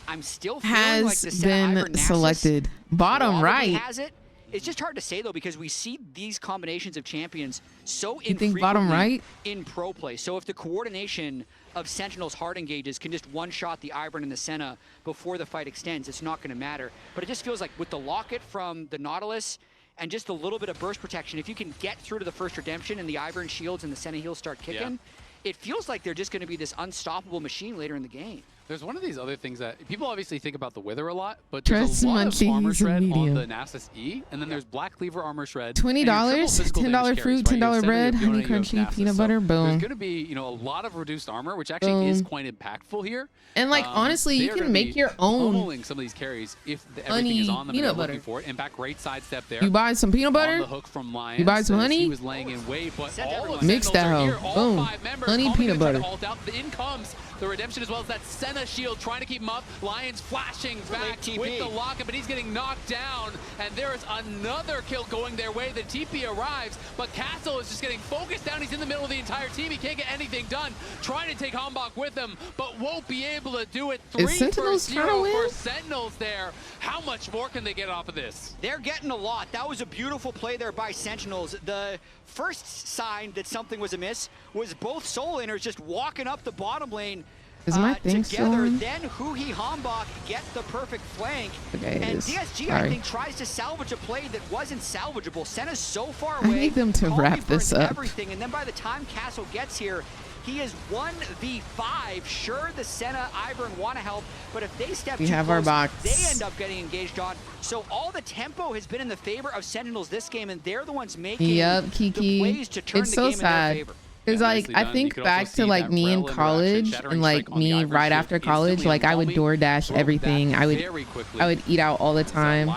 I'm still feeling like the Has Senna been selected. Bottom probably right. has it. It's just hard to say, though, because we see these combinations of champions so You think bottom infrequently right? in pro play. So if the coordination of Sentinel's hard engages can just one-shot the Ivern and the Senna before the fight extends, it's not going to matter. But it just feels like with the locket from the Nautilus and just a little bit of burst protection, if you can get through to the first redemption and the Ivern shields and the Senna heals start kicking, it feels like they're just going to be this unstoppable machine later in the game. There's one of these other things that people obviously think about the Wither a lot, but there's Trust a lot of armor munchies shred and on medium. the Nasus E, and then there's Black Cleaver armor shred. $20, and your triple physical $10 damage fruit, carries, right? You have $10 Senna, bread, you have honey Fiona, you have crunchy, Nasus. peanut So butter, There's boom. going to be, you know, a lot of reduced armor, which actually is Boom. quite impactful here. And like honestly, they you are can gonna make be your own pummeling some of these carries if everything is on them and they're peanut looking butter. for it. And back, great sidestep there. You buy some peanut butter? On the hook from Lions. You buy some as honey? He was laying in wait, but all of Mix Sentinels that are hoe. here. All Boom. 5 members. Honey, Calming peanut gonna try butter. to ult out. In comes the redemption as well as that Senna shield trying to keep him up. Lions flashing back with the locket, but he's getting knocked down. And there is another kill going their way. The TP arrives, but Castle is just getting focused down. He's in the middle of the entire team. He can't get anything done. Trying to take Hombach with him, but won't be able to do it. 3 Sentinels for trying to 0 win? for Sentinels there. How much more can they get off of this? They're getting a lot. That was a beautiful play there by Sentinels. The first sign that something was amiss was both Soul Laners just walking up the bottom lane Is my thing still together. on? Then Huhi Hombach get the perfect flank. Okay, it and is. DSG, Sorry. I think, tries to salvage a play that wasn't salvageable. Senna's so far I away. need them to Calmly wrap burns this up. everything. And then by the time Castle gets here, he is 1v5. Sure, the Senna, Ivern want to help, but if they step We too have close, our box. they end up getting engaged on. So all the tempo has been in the favor of Sentinels this game, and they're the ones making Yep, the Kiki. plays to turn It's the so game in their sad. favor. Because like I think back to like me in college and like me right after college, like I would DoorDash everything. I would eat out all the time.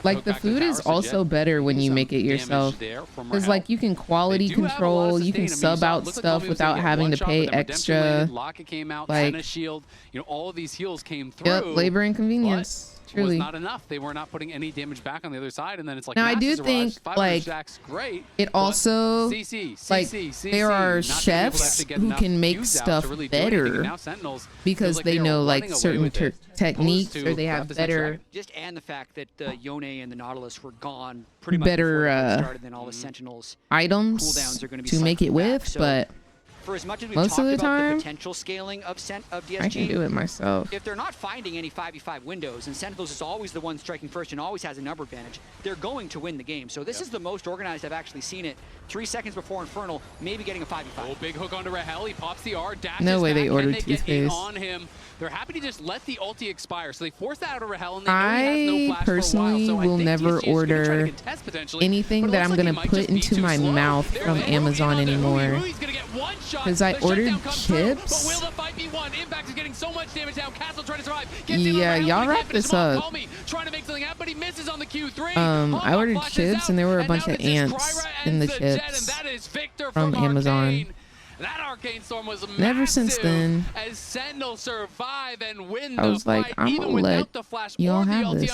Like the food is also better when you make it yourself, because like you can quality control, you can sub out stuff without having to pay extra. Like, shield, all of these heals came through. Yep, labor and convenience. Truly. Was not enough. They were not putting any damage back on the other side, and then it's like now I do think like great, it also like there are chefs who can make stuff better because they know like certain techniques or they have better and the fact that the Yone and the Nautilus were gone pretty much better started, then all the Sentinels items to make it with, but for as much as we've most of the about time, the potential scaling of DSG, I can do it myself. If they're not finding any 5v5 windows, and Sentinels is always the one striking first and always has a number advantage, they're going to win the game. So this is the most organized I've actually seen it. 3 seconds before Infernal, maybe getting a 5v5. Oh, big hook onto Rahel. He pops the R, dashes no way back. they ordered toothpaste. On him. They're happy to just let the ulti expire, so they force that out of Rahel, and they know he has no flash personally for a while, so will never order anything that I'm gonna put into my mouth from Amazon anymore, because I ordered chips. Yeah, y'all wrap this up. I ordered chips and there were a bunch of ants in the chips from Amazon. That Arcane Storm was never since then. As Sentinel survive and win I was like, I'm gonna let y'all have this.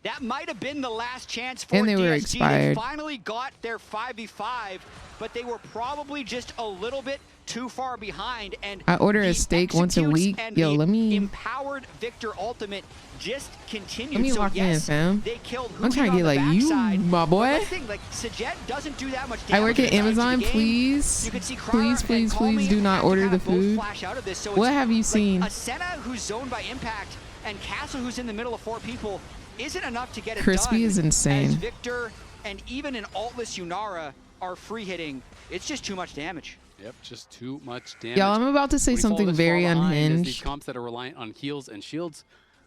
That might have been the last chance for and they were DSG. expired. They finally got their 5v5, but they were probably just a little bit too far behind. And I order a steak once a week. Yo, let me empowered Victor ultimate just continued. Let me lock in, fam. They killed I'm trying to get like you, my boy. Like Sajed doesn't do that much damage. I work at Amazon. Please, please do not order the food. What have you seen? A Senna who's zoned by impact and Castle who's in the middle of 4 people isn't enough to get it Crispy done. is insane. As Victor and even an altless Yunara are free hitting, it's just too much damage. Yep, just too much damage. Y'all, I'm about to say something very unhinged. These comps that are reliant on heals and shields,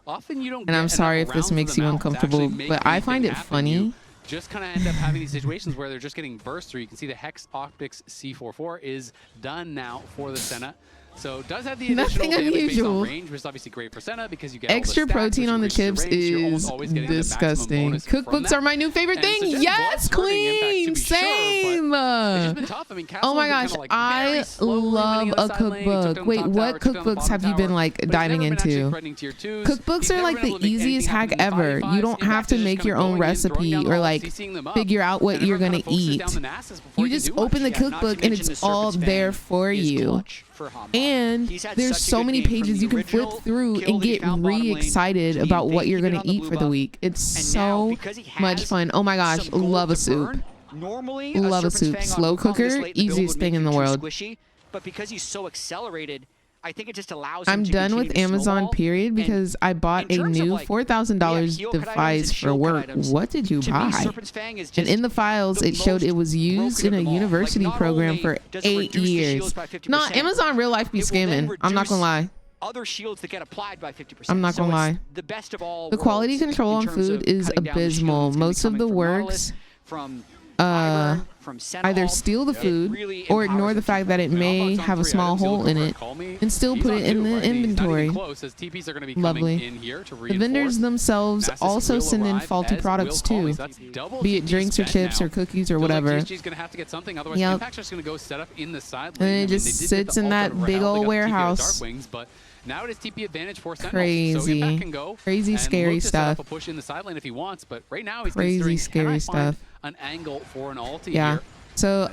often you don't. And I'm sorry if this makes you uncomfortable, but I find it funny. Just kind of end up having these situations where they're just getting burst through. You can see the Hex Optics C44 is done now for the Senna. So does have the additional damage based on range, which is obviously great for Senna because you get extra protein on the chips is disgusting. Cookbooks are my new favorite thing. Yes, queen, same. Oh my gosh, I love a cookbook. Wait, what cookbooks have you been like diving into? Cookbooks are like the easiest hack ever. You don't have to make your own recipe or like figure out what you're gonna eat. You just open the cookbook and it's all there for you. And there's so many pages you can flip through and get re-excited about what you're gonna eat for the week. It's so much fun. Oh my gosh, love a soup. Love a soup. Slow cooker, easiest thing in the world. But because he's so accelerated, I think it just allows I'm done with Amazon, period, because I bought a new $4,000 device for work. What did you buy? And in the files, it showed it was used in a university program for 8 years. Nah, Amazon real life be scamming. I'm not gonna lie. Other shields that get applied by 50%. I'm not gonna lie. The best of all. The quality control on food is abysmal. Most of the works either steal the food or ignore the fact that it may have a small hole in it and still put it in the inventory. Lovely. The vendors themselves also send in faulty products too, be it drinks or chips or cookies or whatever. Yep. And it just sits in that big old warehouse. Now it is TP advantage for Sentinels. Crazy. So Impact can go crazy, scary stuff. A push in the side lane if he wants, but right now he's crazy, scary stuff. An angle for an ulti yeah. here. So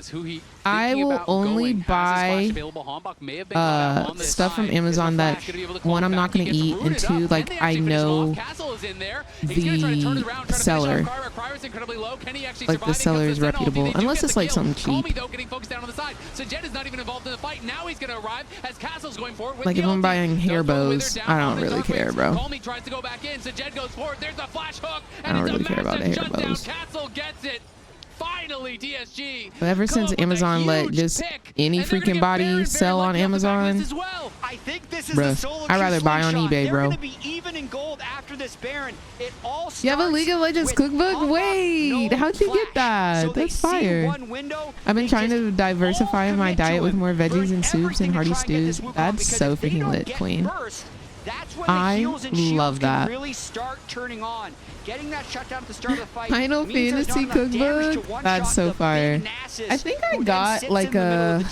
I will only buy stuff from Amazon that one, I'm not going to eat, and two, like I know the seller, like the seller is reputable, unless it's like something cheap. Like if I'm buying hair bows, I don't really care, bro. I don't really care about the hair bows. Finally, DSG. But ever since Amazon let just any freaking body sell on Amazon, bro, I'd rather buy on eBay, bro. You have a League of Legends cookbook? Wait, how'd you get that? That's fire. I've been trying to diversify my diet with more veggies and soups and hearty stews. That's so freaking lit, queen. when the heals and shields love that. can really start turning on. Getting that shutdown at the start of the fight. Final Fantasy cookbook. That's so fire. I think I got like a.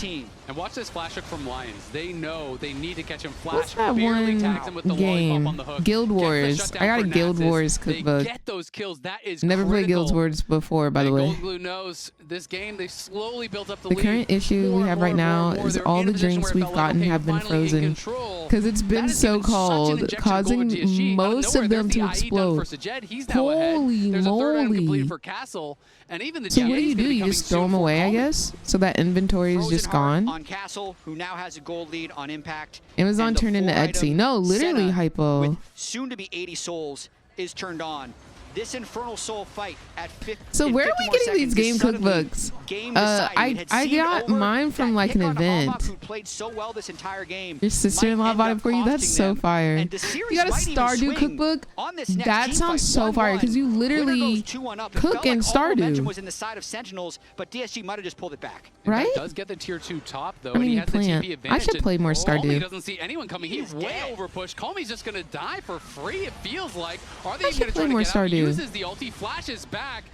And watch this flash hook from Lions. They know they need to catch him. Flash What's that barely tags him with the game? lollipop on the hook. Guild Wars. I got a Guild Wars cookbook. They get those kills. That is Never critical. played Guild Wars before, by the way. Gold Glue knows this game. They slowly built up the lead. Current issue we have right now is all the drinks we've gotten have been frozen because it's been so cold, causing most of them to explode. Holy moly! And even the So what do? You just throw them away, I guess, so that inventory is just gone. On Castle, who now has a gold lead on Impact. Amazon turned into Etsy. No, literally hypo. Soon to be 80 souls is turned on. This Infernal Soul fight at 50. So where are we getting these game cookbooks? I got mine from like an event. Who played so well this entire game. Your sister-in-law bought it for you? That's so fire. You got a Stardew cookbook? That sounds so fire because you literally cook in Stardew. Was in the side of Sentinels, but DSG might have just pulled it back. Right? Does get the tier 2 top though. I mean, and he has the TP advantage. I should play more Stardew. He doesn't see anyone coming. He's way overpushed. Calmy's just gonna die for free. It feels like. Are they even gonna try to get out? He uses the ulti, flashes back,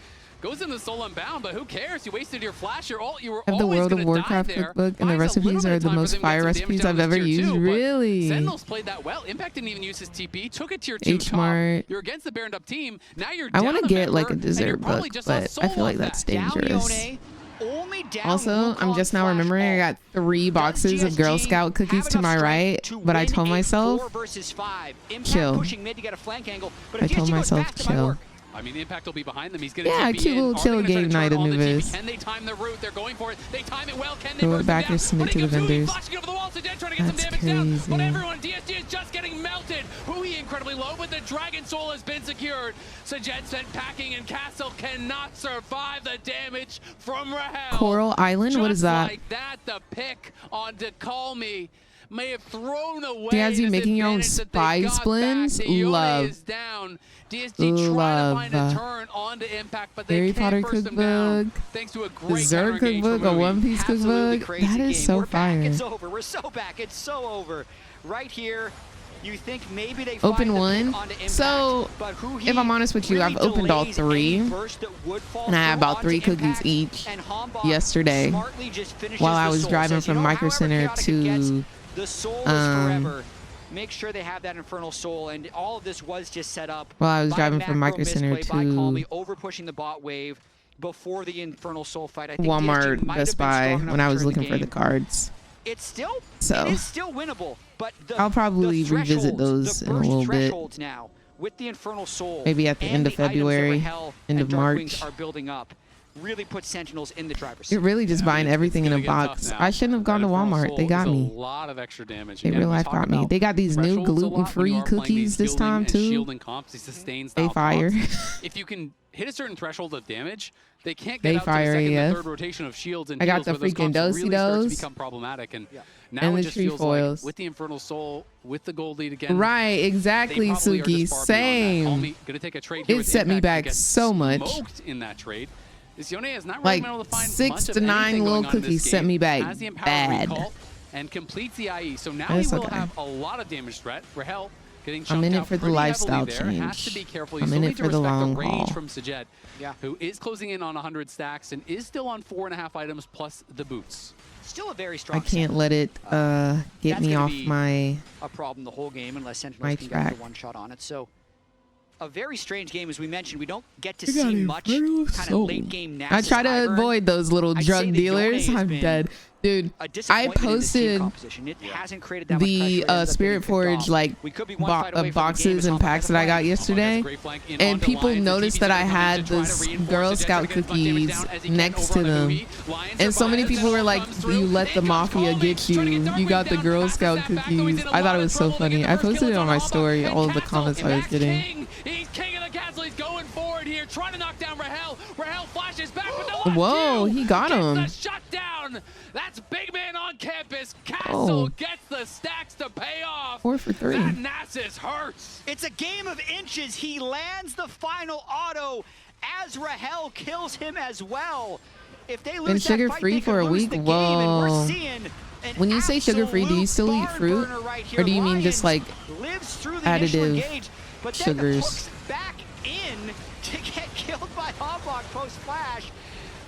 goes into Soul Unbound, but who cares? You wasted your flash, your ult. You were I have the always World of gonna Warcraft die there. cookbook, and the recipes are the most fire recipes I've ever used. Really? Sentinels played that well. Impact didn't even use his TP. Took a tier 2 top. H-Mart. You're against the Baroned Up team. Now you're I down want a to get member, like a and dessert you're probably book, just but a I feel soul like off that's that. dangerous. Also, I'm just now remembering I got 3 boxes of Girl Scout cookies to my right, but I told myself, chill. I told myself, chill. I mean, Impact will be behind them. He's going to yeah, cute little chill game night, Anubis. Can they time the route? They're going for it. They time it well. Can they throw it back or submit to the vendors. That's crazy. But everyone, DSG is just getting melted. Hui incredibly low, but the Dragon Soul has been secured. Sajet sent packing, and Castle cannot survive the damage from Rahel. Coral Island? What is that? Like that, the pick on Calmy may have thrown away. DSG making your own spice blends? Love. DSG trying to find a turn onto Impact, but they Harry can't Potter burst them down. cookbook, Thanks to a great dessert cookbook, a One Piece cookbook. That is so fire. It's over. We're so back. It's so over. Right here, you think maybe they open find one. Impact, So, if I'm honest with you, I've opened all 3, and I had about 3 cookies each yesterday while I was driving from Micro Center to the soul is forever. Make sure they have that Infernal Soul, and all of this was just set up. While I was driving from Micro Center to over pushing the bot wave before the Infernal Soul fight. I think Walmart, Best Buy, when I was looking for the cards. It's still winnable, but I'll probably revisit those in a little bit. Now, with the Infernal Soul, maybe at the end of February, end of March. Are building up. Really put Sentinels in the driver's seat. You're really just buying everything in a box. I shouldn't have gone to Walmart. They got me. A lot of extra damage. They real life got me. They got these new gluten-free cookies this time too. They fire. If you can hit a certain threshold of damage, they can't get out to the second and third rotation of shields and I got the freaking really become problematic, and now it just feels like with the Infernal Soul, with the gold lead again. Right, exactly, Suki. Same. Gonna take a trade it set me back so much. In that trade. This Yone has not like really been able to find 6 to 9 little cookies set me back bad. And completes the IE. So now he will have a lot of damage threat. Rahel getting I'm in it for the lifestyle change. Has to be careful. I'm in it for the long haul. From Sajet, who is closing in on 100 stacks and is still on 4.5 items plus the boots. Still a very strong. I can't let it get me off my a problem the whole game unless Sentinels can get the one shot on it. So a very strange game, as we mentioned. We don't get to see much kind of late game. I try to avoid those little drug dealers. I'm dead. Dude, I posted the Spirit Forge like boxes and packs that I got yesterday, and people noticed that I had this Girl Scout cookies next to them, and so many people were like, "You let the mafia get you. You got the Girl Scout cookies." I thought it was so funny. I posted it on my story. All of the comments I was getting. He's king of the castle. He's going forward here, trying to knock down Rahel. Rahel flashes back with the whoa, he got him. The shutdown. That's big man on campus. Castle gets the stacks to pay off. 4 for 3. That Nasus hurts. It's a game of inches. He lands the final auto as Rahel kills him as well. If they lose Been that sugar fight, free they for could a lose week. the game, and we're Whoa. seeing an When you say sugar free, do you still eat absolute fruit, barn burner right or here. do you mean just like Lions lives through the initial additive engage, but then sugars? hooks back in to get killed by Hambach post flash.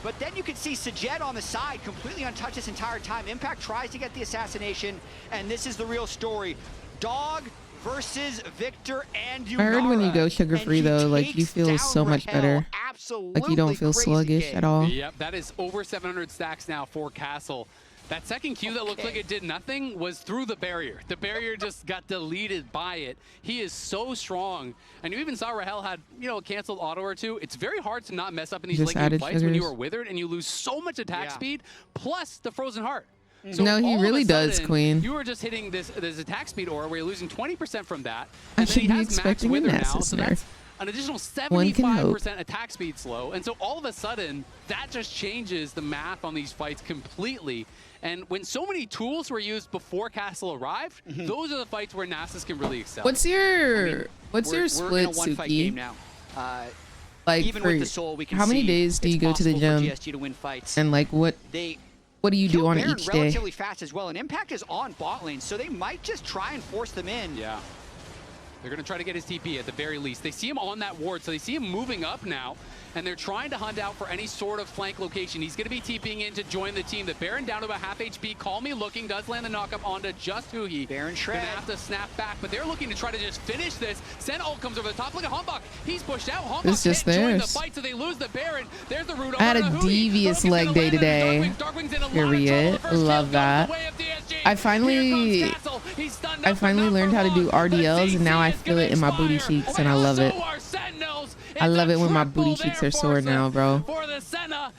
But then you can see Sajed on the side, completely untouched this entire time. Impact tries to get the assassination, and this is the real story. Dog versus Victor and Yunara. I heard when you go sugar free though, like you feel so much better. Like you don't feel sluggish at all. Yep, that is over 700 stacks now for Castle. That second Q that looked like it did nothing was through the barrier. The barrier just got deleted by it. He is so strong. And you even saw Rahel had, you know, a canceled auto or two. It's very hard to not mess up in these Just late game added fights when you sugars. are withered and you lose so much attack speed, plus the frozen heart. No, he all of really a does, sudden, Queen. You were just hitting this attack speed aura where you're losing 20% from that. I And then should he be has max expecting a wither now, Nasus so nerf. that's an additional One can hope. 75% attack speed slow. And so all of a sudden, that just changes the math on these fights completely. And when so many tools were used before Castle arrived, those are the fights where Nasus can really excel. What's your We're in split, a one-fight game Suki? now. Like even for with the soul, we can how many see days do it's you go to the possible for gym? GSG to win fights. And like what They do you do kill on Baron each day? relatively fast as well, and Impact is on bot lane, so they might just try and force them in. Yeah. They're going to try to get his TP at the very least. They see him on that ward, so they see him moving up now, and they're trying to hunt out for any sort of flank location. He's going to be TPing in to join the team. The Baron down to about half HP. Call me looking, does land the knockup onto just Huhi. Baron shred. Gonna have to snap back, but they're looking to try to just finish this. Sen ult comes over the top. Look at Hambach. He's pushed out. It's Hambach just can't join the theirs. fight, so they lose the Baron. There's the root I had over a to Huhi. devious Broken's leg gonna day land into today. Darkwing's in a lot of Period. trouble. The first Love kill that. goes the way of DSG. I finally learned how to do RDLs, and now I feel it in my booty cheeks, and I love it. I love it when my booty cheeks are sore now, bro.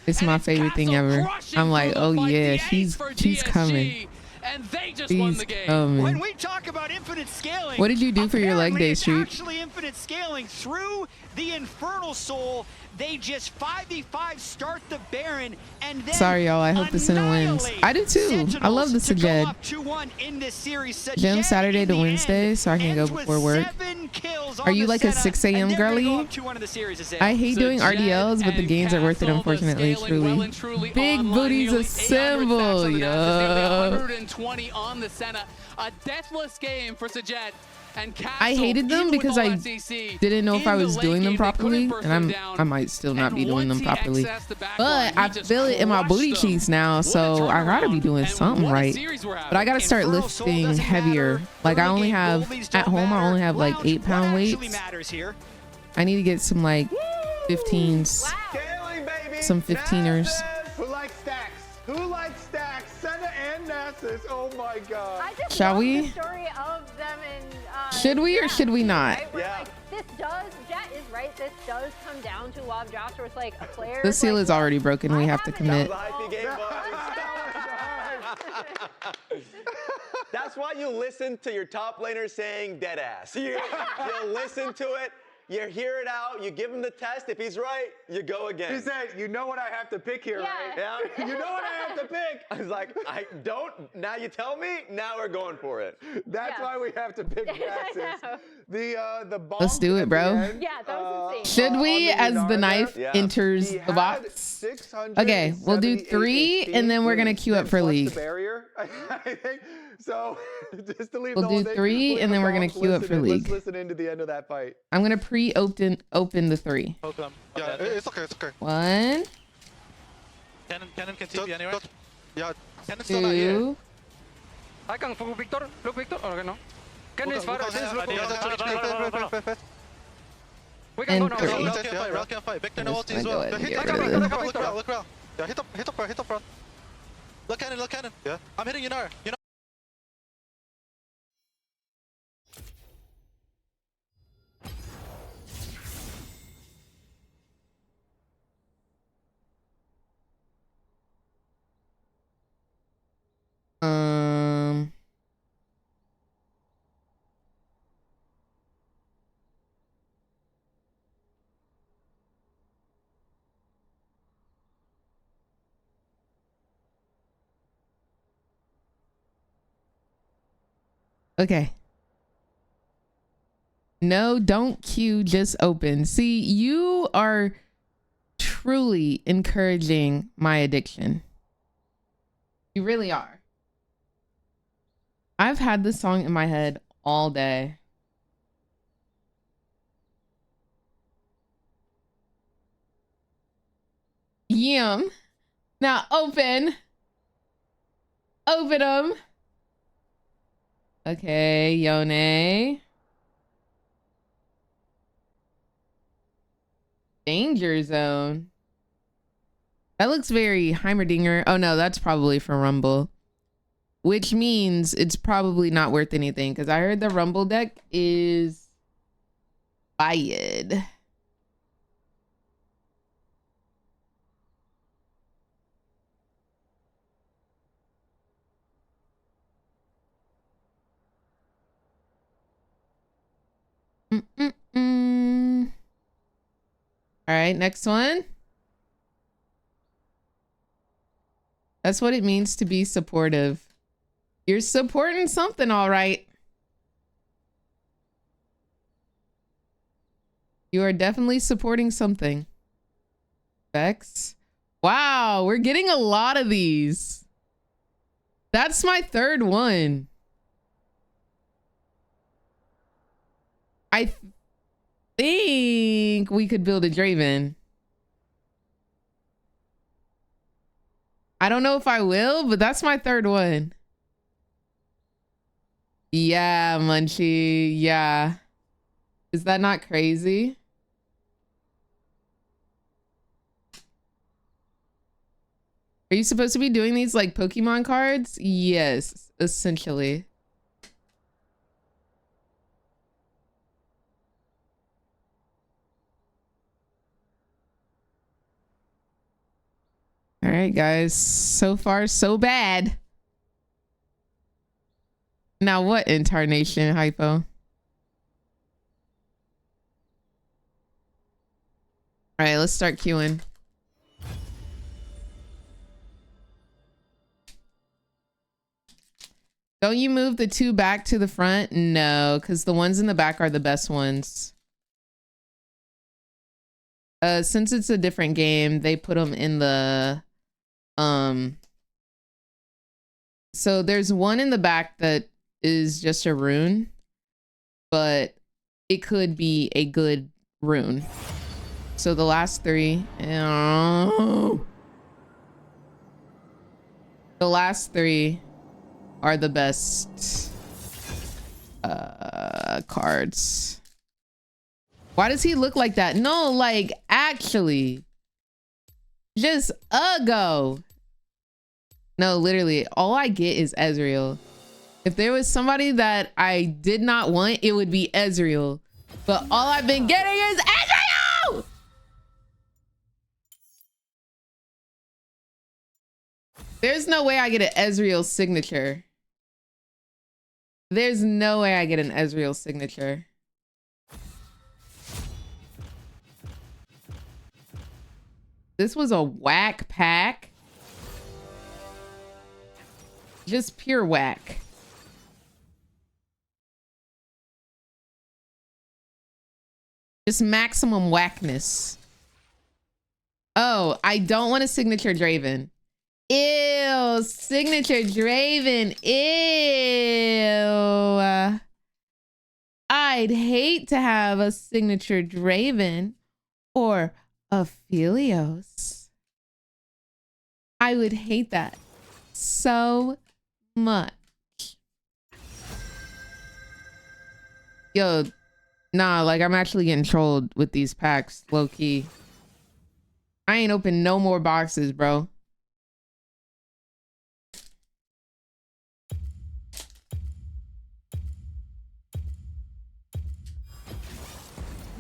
It's my favorite thing ever. I'm like, oh yeah, she's coming. And they just She's won the game. coming. When we talk about infinite scaling, What did you do for your leg day, it's Street? actually infinite scaling through the Infernal Soul. They just 5v5 start the Baron, and then Sorry, y'all. I hope the Senna wins. I do too. I love the Sajed. 2-1 in this series. Gym Sajed Saturday in to the Wednesday, end so I can go ends with before work. 7 kills Are on you the like a Senna, 6 and a.m. they're gonna go girly? up 2-1 in the series, is it? I hate doing Sajed RDLs, but the and gains are worth it, Castle, unfortunately, scaling well truly. and truly Big online, booties nearly 800 assemble, stacks on the Nasus, nearly yo. 120 on the Senna. A deathless game for Sajed. And Castle, I hated them even with because all I that CC, didn't know if in I the was late doing them game, they couldn't properly, burst and them down. I might still not be And doing them once he properly. accessed the back But line, he I just feel it in my booty crushed them. cheeks now, so I gotta be doing something right. But I gotta start lifting heavier. Like I only have at home, I only have like 8-pound weights. I need to get some like 15s, some 15ers. Who likes stacks? Who likes stacks? Senna and Nasus. Oh my god. I just Shall love we? the story of them and Should we or should we not? right? Where, like, this does, Jet is right, this does come down to love drops where it's like a player. The seal is already broken. We have to commit. That's why you listen to your top laner saying dead ass. You listen to it, you hear it out, you give him the test. If he's right, you go again. He said, you know what I have to pick here, right? Yeah. You know what I have to pick. I was like, I don't. Now you tell me. Now we're going for it. That's why we have to pick Nasus. The bomb. Let's do it, bro. Yeah, that was insane. Should we, as the knife Yeah. enters He the had box? Okay, we'll do 3, and then we're gonna queue up for Plus league. the barrier, I think. So just to leave We'll the whole do thing, 3, we'll and then leave we're the gonna bombs, queue up listen for in. league. Let's listen into the end of that fight. I'm gonna open the 3. Yeah, it's okay, it's okay. 1, Cannon can TP anywhere. Yeah, Cannon's still not here. 2, I can look Victor. Look Victor. Okay, no. Can Look, is far. look, This is look, look. look, We can go and now. 3. Rel can't fight, Rel can't fight. Victor no I'm ulti just as gonna well. go ahead and Hit get rid of Rel, them. look Rel, look Rel. Yeah, hit up front. Look cannon. Yeah. I'm hitting Yunara. Okay. No, don't queue, just open. See, you are truly encouraging my addiction. You really are. I've had this song in my head all day. Yum. Now open. Open them. Okay, Yone. Danger zone. That looks very Heimerdinger. Oh no, that's probably for Rumble. Which means it's probably not worth anything because I heard the Rumble deck is fired. All right, next one. That's what it means to be supportive. You're supporting something, all right. You are definitely supporting something. Vex. Wow, we're getting a lot of these. That's my third one. I think we could build a Draven. I don't know if I will, but that's my third one. Yeah, Munchie. Yeah. Is that not crazy? Are you supposed to be doing these like Pokemon cards? Yes, essentially. All right, guys. So far, so bad. Now, what incarnation, Hypo? All right, let's start queuing. Don't you move the two back to the front? No, because the ones in the back are the best ones. Since it's a different game, they put them in the... So there's one in the back that is just a rune, but it could be a good rune. So the last three... The last three are the best cards. Why does he look like that? No, like actually just go. No, literally all I get is Ezreal. If there was somebody that I did not want, it would be Ezreal, but all I've been getting is Ezreal. There's no way I get an Ezreal signature. There's no way I get an Ezreal signature. This was a whack pack. Just pure whack. Just maximum whackness. Oh, I don't want a signature Draven. Ew, signature Draven. Ew. I'd hate to have a signature Draven or a Philios. I would hate that so much. Yo, nah, like I'm actually getting trolled with these packs, low key. I ain't opened no more boxes, bro.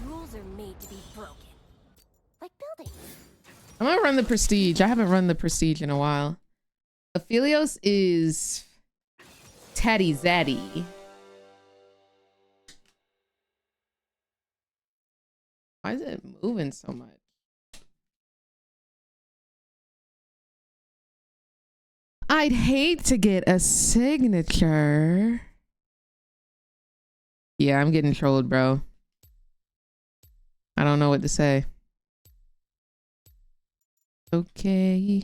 Rules are made to be broken. Like buildings. I'm gonna run the Prestige. I haven't run the Prestige in a while. Aphelios is Tatty Zaddy. Why is it moving so much? I'd hate to get a signature. Yeah, I'm getting trolled, bro. I don't know what to say. Okay.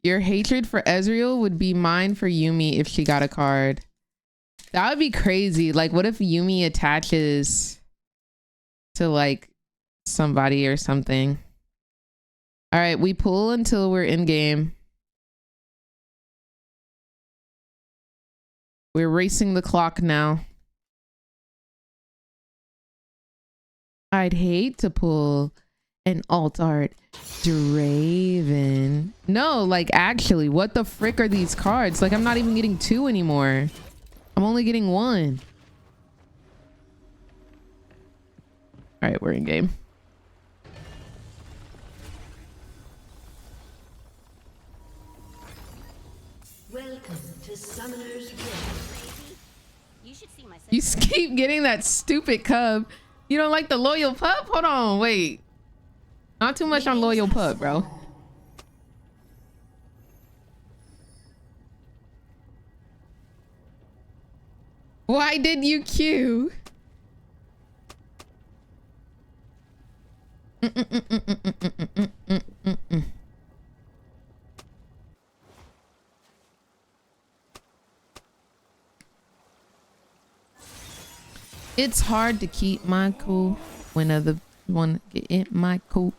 Your hatred for Ezreal would be mine for Yumi if she got a card. That would be crazy. Like, what if Yumi attaches to like somebody or something? All right, we pull until we're in game. We're racing the clock now. I'd hate to pull an alt art Draven. No, like actually, what the frick are these cards? Like I'm not even getting 2 anymore. I'm only getting 1. All right, we're in game. Welcome to Summoner's Rift. You should see my You keep getting that stupid cub. You don't like the loyal pup? Hold on, wait. Not too much on loyal pup, bro. Why did you queue? It's hard to keep my cool when other one get in my cool.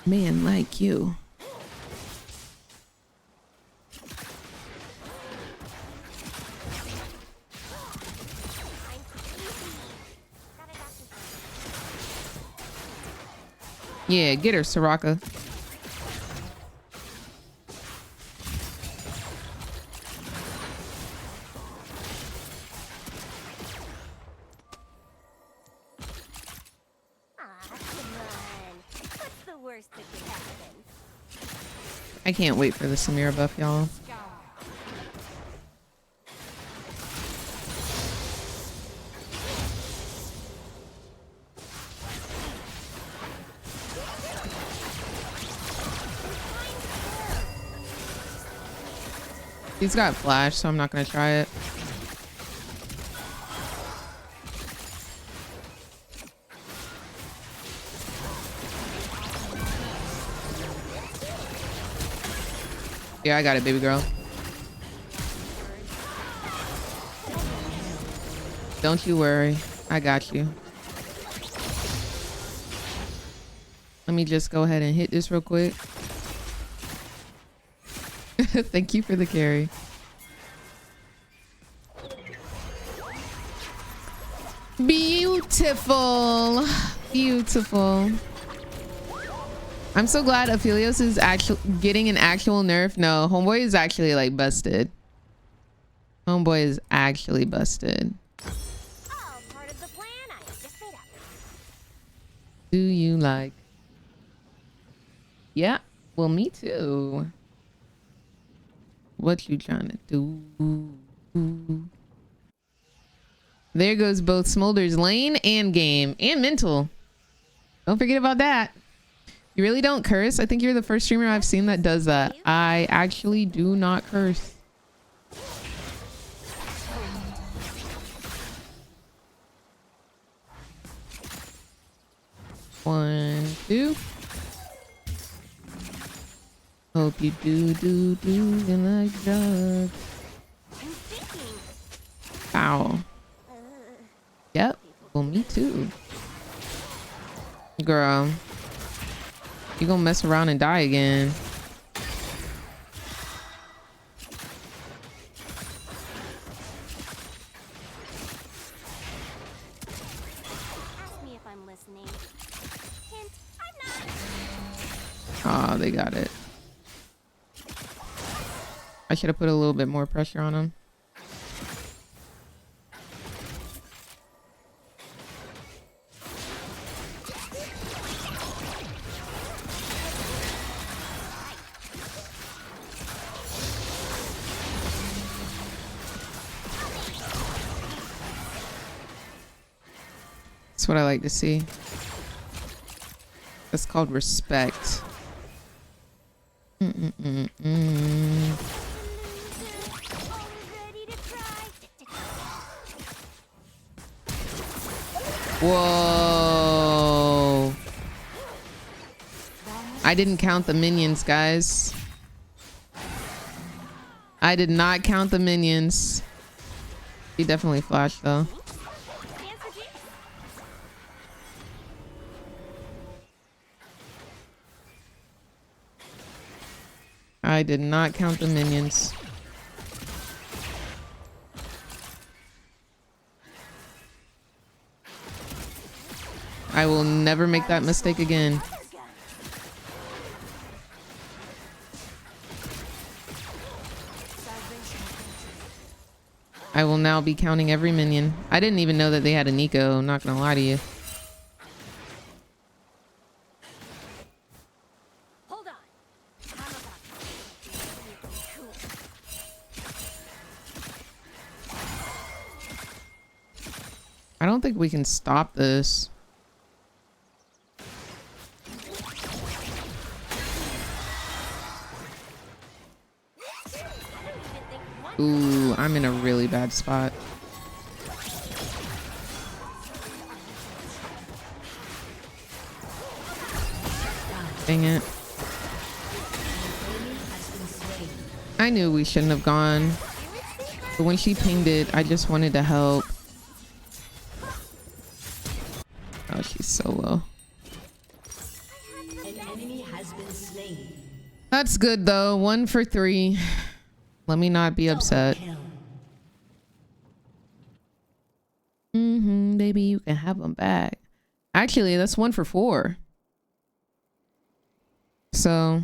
Man like you. Yeah, get her, Soraka. I can't wait for the Samira buff, y'all. He's got flash, so I'm not gonna try it. Yeah, I got it, baby girl. Don't you worry. I got you. Let me just go ahead and hit this real quick. Thank you for the carry. Beautiful. Beautiful. I'm so glad Aphelios is actually getting an actual nerf. No, homeboy is actually like busted. Homeboy is actually busted. Do you like? Yeah, well, me too. What you trying to do? There goes both Smolder's lane and game and mental. Don't forget about that. You really don't curse? I think you're the first streamer I've seen that does that. I actually do not curse. One, two. Hope you do you like drugs. Ow. Yep. Well, me too. Girl. You gonna mess around and die again. Ask me if I'm listening. Hint, I'm not. Oh, they got it. I should have put a little bit more pressure on him. That's what I like to see. That's called respect. Whoa. I didn't count the minions, guys. I did not count the minions. He definitely flashed though. I did not count the minions. I will never make that mistake again. I will now be counting every minion. I didn't even know that they had a Nico, I'm not gonna lie to you. Hold on. I don't think we can stop this. Ooh, I'm in a really bad spot. Dang it. I knew we shouldn't have gone. But when she pinged it, I just wanted to help. Oh, she's so low. An enemy has been slain. That's good though. 1 for 3. Let me not be upset. Baby, you can have them back. Actually, that's 1 for 4. So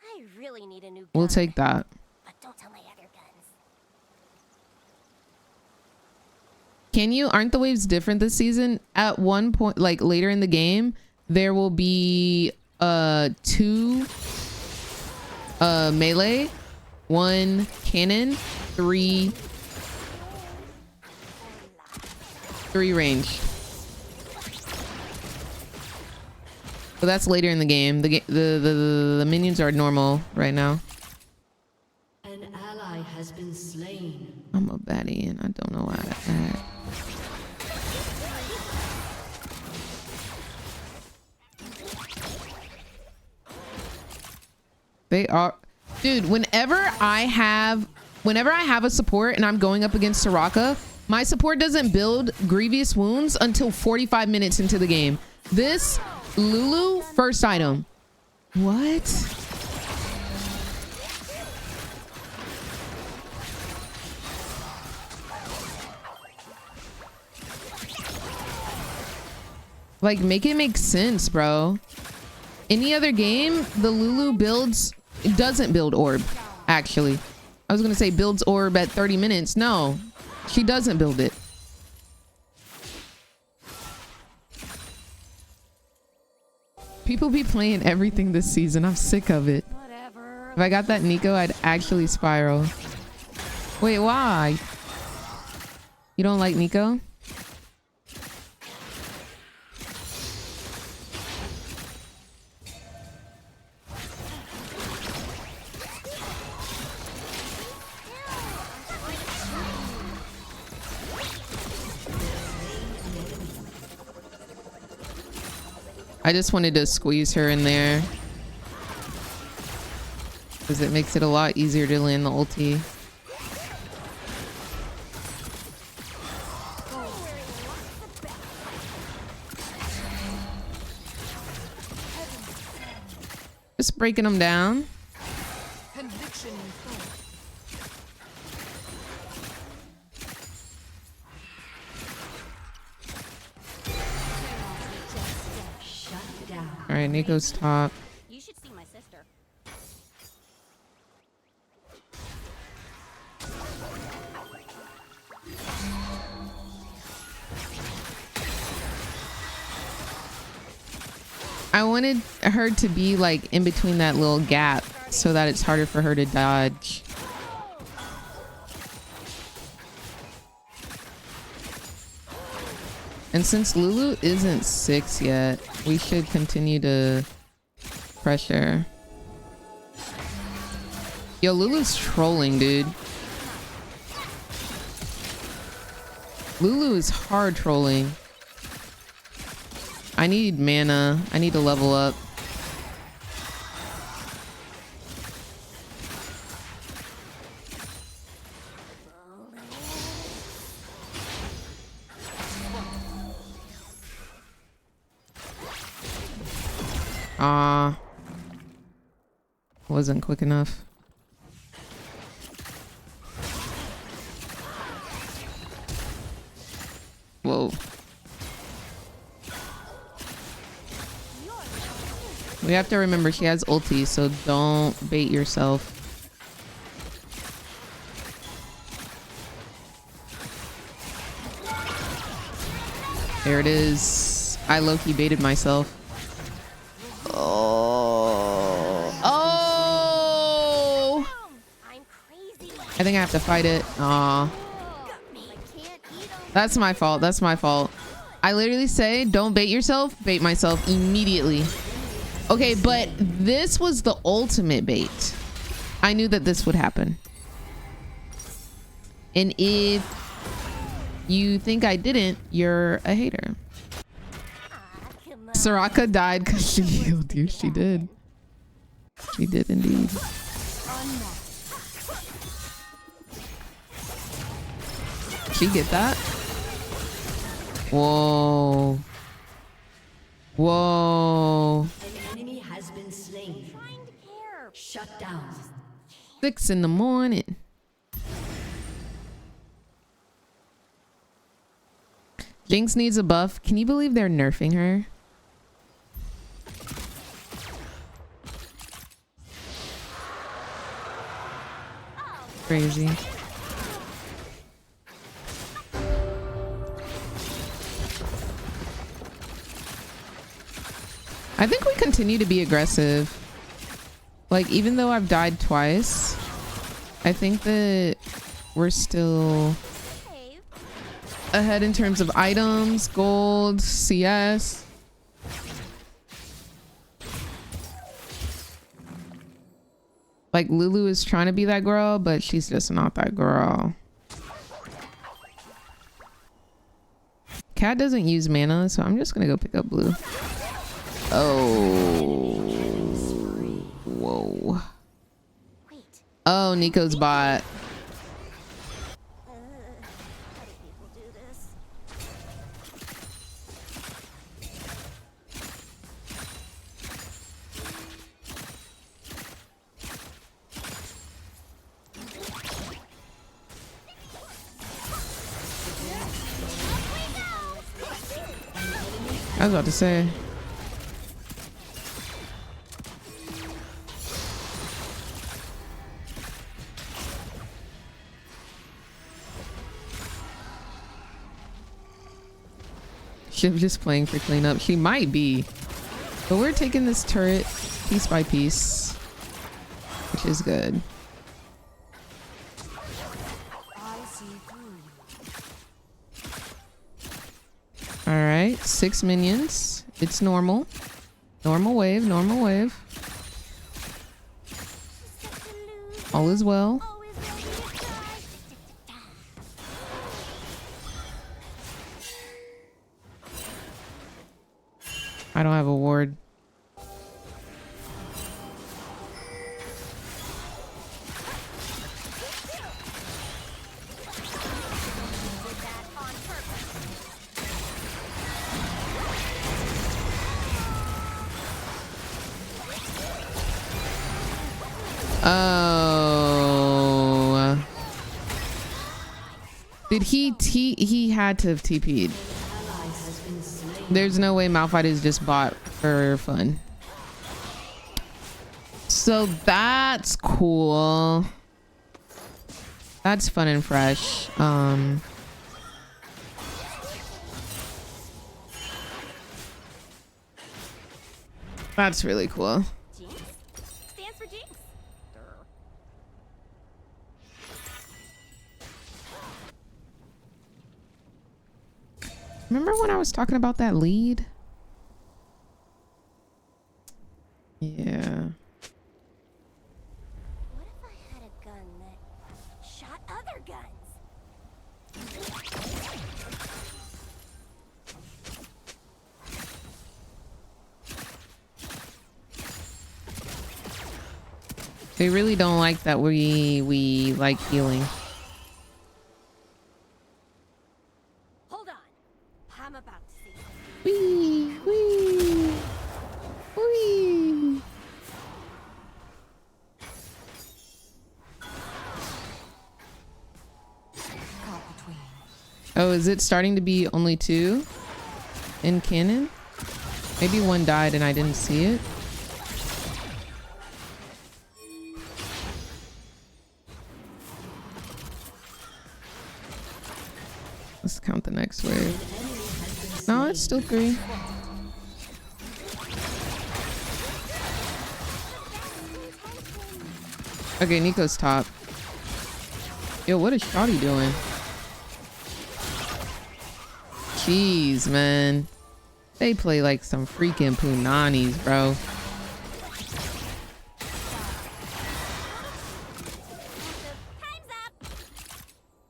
I really need a new gun. we'll take that. But don't tell my other guns. Can you? Aren't the waves different this season? At one point, like later in the game, there will be 2 melee, 1 cannon, 3 range. So that's later in the game. The minions are normal right now. An ally has been slain. I'm a baddie and I don't know why that. They are, dude. Whenever I have a support and I'm going up against Soraka, my support doesn't build grievous wounds until 45 minutes into the game. This Lulu first item. What? Like, make it make sense, bro. Any other game, the Lulu doesn't build orb, actually. I was gonna say builds orb at 30 minutes. No, she doesn't build it. People be playing everything this season. I'm sick of it. If I got that Nico, I'd actually spiral. Wait, why? You don't like Nico? I just wanted to squeeze her in there because it makes it a lot easier to land the ulti. Just breaking them down. Conviction in full. All right, Nico's top. You should see my sister. I wanted her to be like in between that little gap so that it's harder for her to dodge. And since Lulu isn't 6 yet, we should continue to pressure. Yo, Lulu's trolling, dude. Lulu is hard trolling. I need mana. I need to level up. Wasn't quick enough. Whoa. We have to remember she has ulti, so don't bait yourself. There it is. I low-key baited myself. I think I have to fight it. Aw. That's my fault. That's my fault. I literally say, don't bait yourself. Bait myself immediately. Okay, but this was the ultimate bait. I knew that this would happen. And if you think I didn't, you're a hater. Soraka died because she healed you. She did. She did indeed. She get that? Whoa. Whoa. An enemy has been slain. Shut down. 6 in the morning. Jinx needs a buff. Can you believe they're nerfing her? Crazy. I think we continue to be aggressive. Like, even though I've died twice, I think that we're still ahead in terms of items, gold, CS. Like, Lulu is trying to be that girl, but she's just not that girl. Cat doesn't use mana, so I'm just gonna go pick up blue. Oh. Whoa. Oh, Nico's bot. I was about to say. Shiv just playing for cleanup. She might be. But we're taking this turret piece by piece, which is good. All right, 6 minions. It's normal. Normal wave, normal wave. All is well. I don't have a ward. Oh. Did he had to have TP'd. There's no way Malphite is just bought for fun. So that's cool. That's fun and fresh. That's really cool. Jinx stands for Jinx. Remember when I was talking about that lead? Yeah. What if I had a gun that shot other guns? They really don't like that we like healing. Hold on. I'm about to see. Wee, wee, wee. Oh, is it starting to be only 2 in canon? Maybe 1 died and I didn't see it. Let's count the next wave. No, it's still 3. Okay, Nico's top. Yo, what is Shawty doing? Jeez, man. They play like some freaking punanis, bro.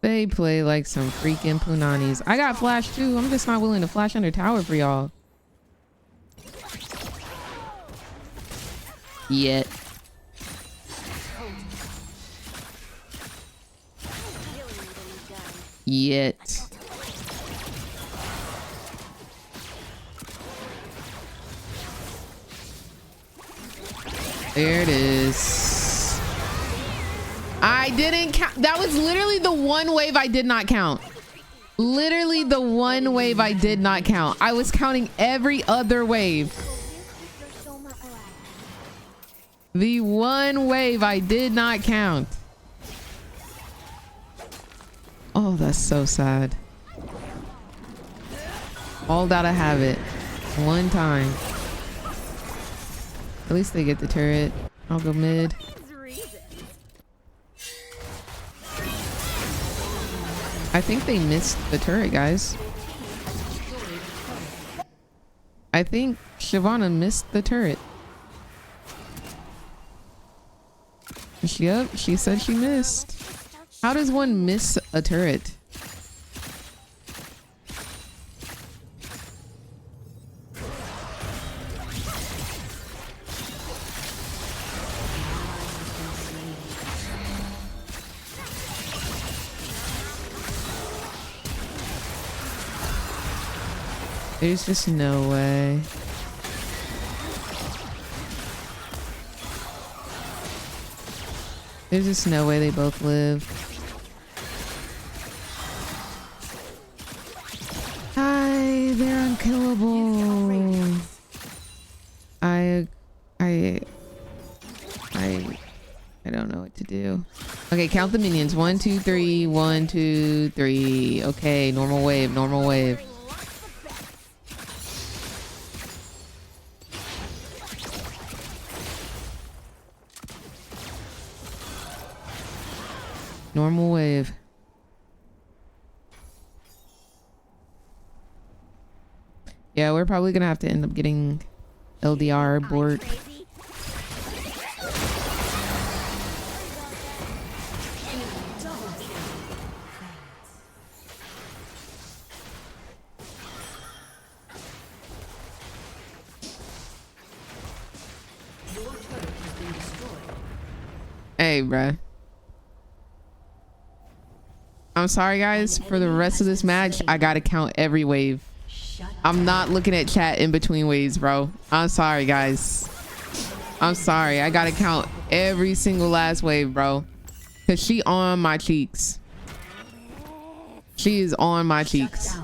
They play like some freaking punanis. I got flash too. I'm just not willing to flash under tower for y'all. Yet. Yet. There it is. I didn't count. That was literally the one wave I did not count. Literally the one wave I did not count. I was counting every other wave. The one wave I did not count. Oh, that's so sad. All that I have it. One time. At least they get the turret. I'll go mid. I think they missed the turret, guys. I think Shyvana missed the turret. Yep, she said she missed. How does one miss a turret? There's just no way. There's just no way they both live. Hi, they're unkillable. I don't know what to do. Okay, count the minions. 1, 2, 3. 1, 2, 3. Okay, normal wave, normal wave. Normal wave. Yeah, we're probably gonna have to end up getting LDR board. Hey, bruh. I'm sorry, guys. For the rest of this match, I gotta count every wave. I'm not looking at chat in between waves, bro. I'm sorry, guys. I'm sorry. I gotta count every single last wave, bro. Cause she on my cheeks. She is on my cheeks.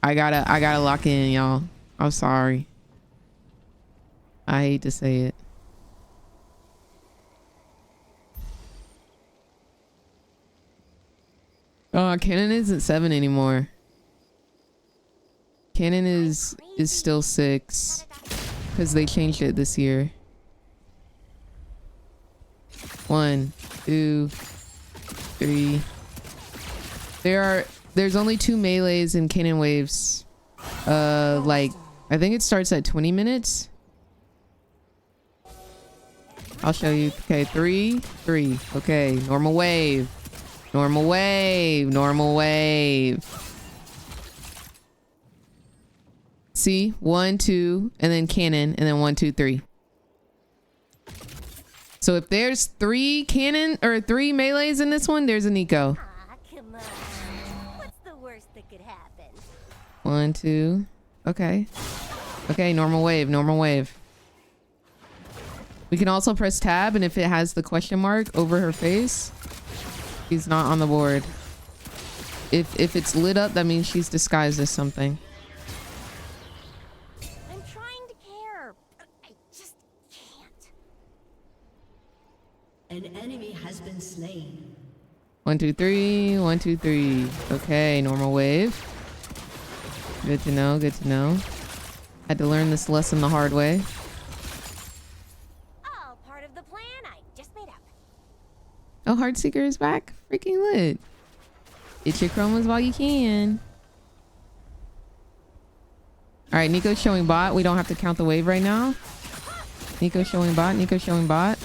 I gotta lock in, y'all. I'm sorry. I hate to say it. Canon isn't 7 anymore. Canon is still 6 because they changed it this year. 1, 2, 3. There's only 2 melees in Canon waves. Like I think it starts at 20 minutes. I'll show you. Okay, 3, 3. Okay, normal wave. Normal wave, normal wave. See, 1, 2, and then cannon, and then 1, 2, 3. So if there's 3 cannon or 3 melees in this one, there's a Nico. Come on. What's the worst that could happen? 1, 2. Okay. Okay, normal wave, normal wave. We can also press tab, and if it has the question mark over her face, she's not on the board. If it's lit up, that means she's disguised as something. I'm trying to care, but I just can't. An enemy has been slain. 1, 2, 3. 1, 2, 3. Okay, normal wave. Good to know. Good to know. Had to learn this lesson the hard way. All part of the plan I just made up. Oh, Heartseeker is back. Freaking lit. Get your chromas while you can. All right, Nico's showing bot. We don't have to count the wave right now. Nico's showing bot. Nico's showing bot.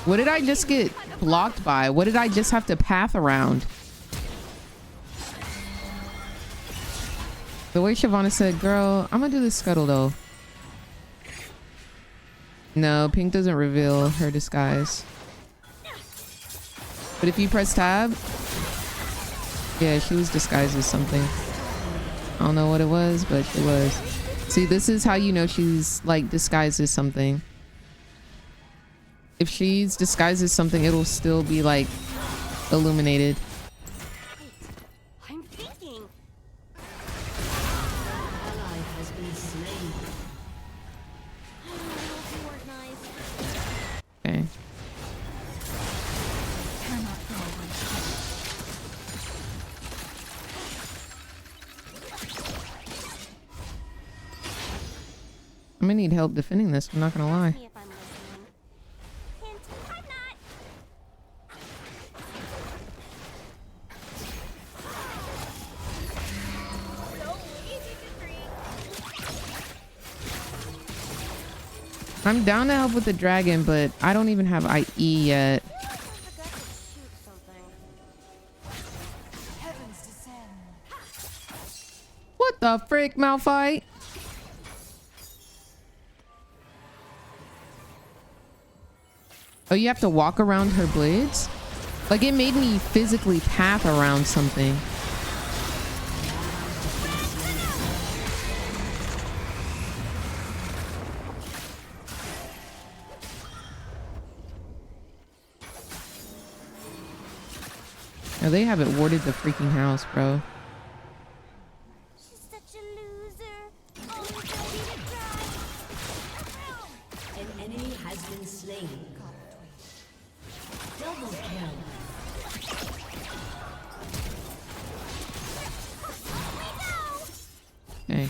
What did I just get blocked by? What did I just have to path around? The way Shyvana said, girl, I'm gonna do this scuttle though. No, pink doesn't reveal her disguise. But if you press tab, yeah, she was disguised as something. I don't know what it was, but she was. See, this is how you know she's like disguised as something. If she's disguised as something, it'll still be like illuminated. I'm thinking. Ally has been slain. Okay. I'm gonna need help defending this. I'm not gonna lie. I'm down to help with the dragon, but I don't even have IE yet. What the frick, Malphite? Oh, you have to walk around her blades? Like, it made me physically path around something. Oh, they haven't warded the freaking house, bro. She's such a loser. Always ready to cry. An enemy has been slain. Double kill. Okay.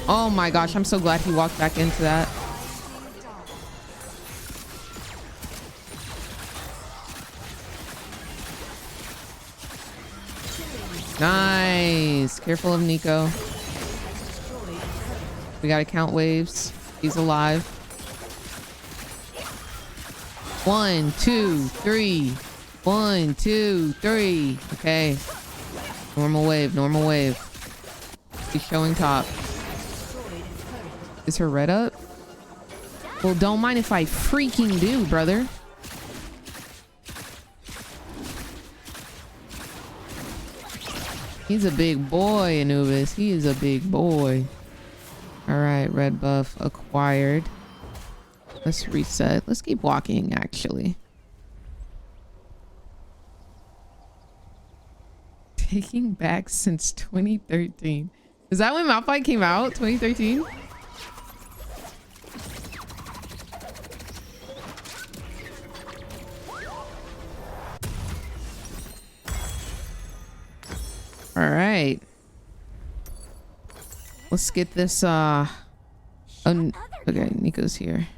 Oh my gosh, I'm so glad he walked back into that. Nice. Careful of Nico. We gotta count waves. He's alive. 1, 2, 3. 1, 2, 3. Okay. Normal wave. Normal wave. He's showing top. Is her red up? Well, don't mind if I freaking do, brother. He's a big boy, Anubis. He is a big boy. All right, red buff acquired. Let's reset. Let's keep walking, actually. Taking back since 2013. Is that when Malphite came out? 2013? All right. Let's get this okay, Nico's here.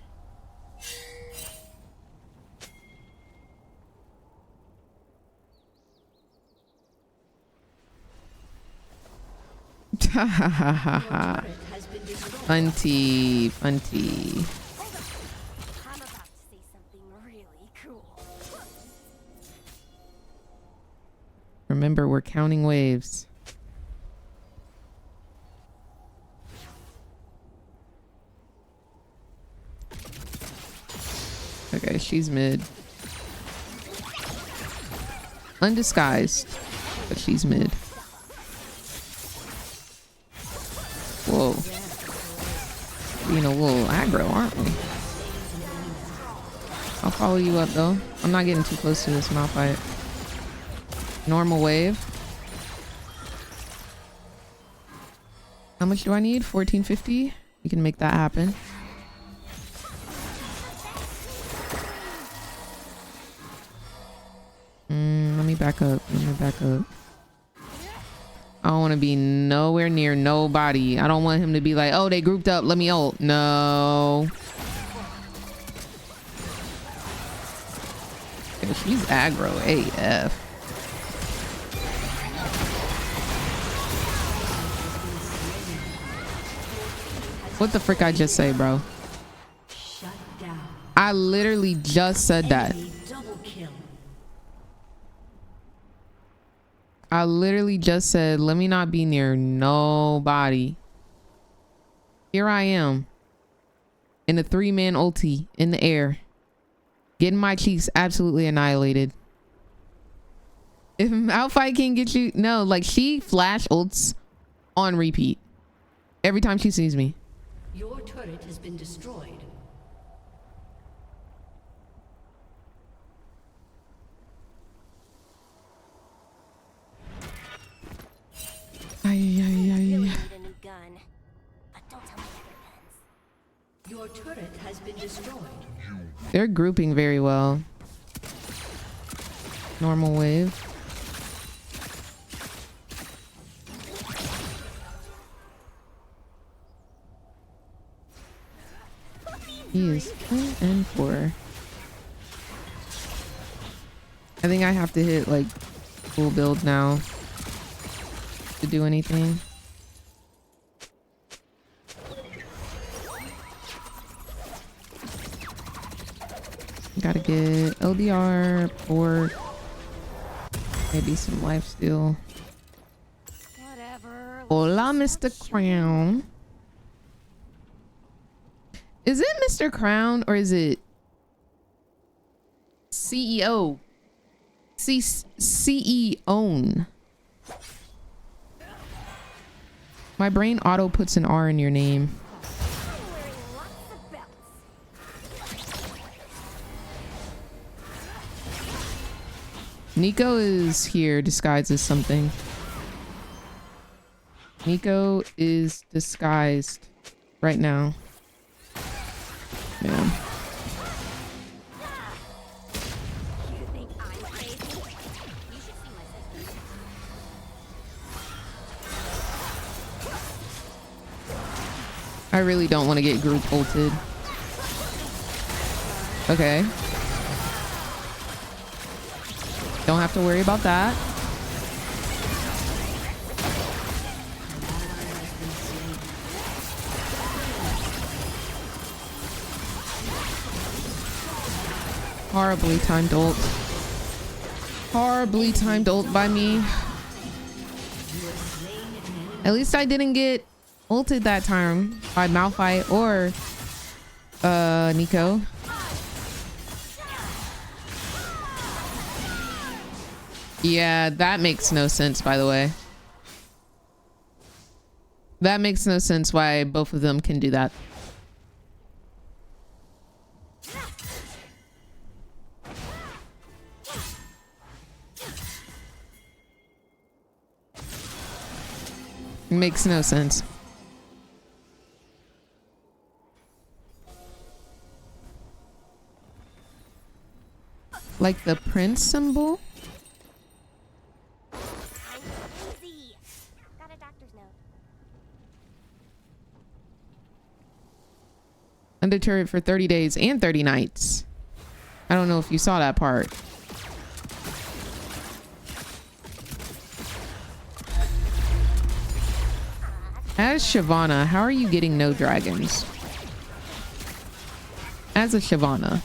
Ha ha ha ha ha. Funty, funty. I'm about to say something really cool. Remember, we're counting waves. Okay, she's mid. Undisguised, but she's mid. Whoa. Being a little aggro, aren't we? I'll follow you up though. I'm not getting too close to this mouth fight. Normal wave. How much do I need? 1450? We can make that happen. Let me back up. Let me back up. I don't want to be nowhere near nobody. I don't want him to be like, oh, they grouped up. Let me ult. No. Yeah, she's aggro AF. What the frick I just say, bro? I literally just said that. I literally just said, let me not be near nobody. Here I am in a 3-man ulti in the air, getting my cheeks absolutely annihilated. If Malphite can get you, no, like she flash ults on repeat every time she sees me. Your turret has been destroyed. Your turret has been destroyed. They're grouping very well. Normal wave. He is 3 and 4. I think I have to hit like full build now to do anything. Gotta get LDR, port, maybe some lifesteal. Whatever. Hola, Mr. Crown. Is it Mr. Crown or is it CEO? CEO. My brain auto puts an R in your name. Nico is here disguised as something. Nico is disguised right now. Yeah. I really don't want to get group ulted. Okay. Don't have to worry about that. Horribly timed ult. Horribly timed ult by me. At least I didn't get ulted that time by Malphite or Nico. Yeah, that makes no sense, by the way. That makes no sense why both of them can do that. Makes no sense. Like the prince symbol? Under turret for 30 days and 30 nights. I don't know if you saw that part. As Shyvana, how are you getting no dragons? As a Shyvana.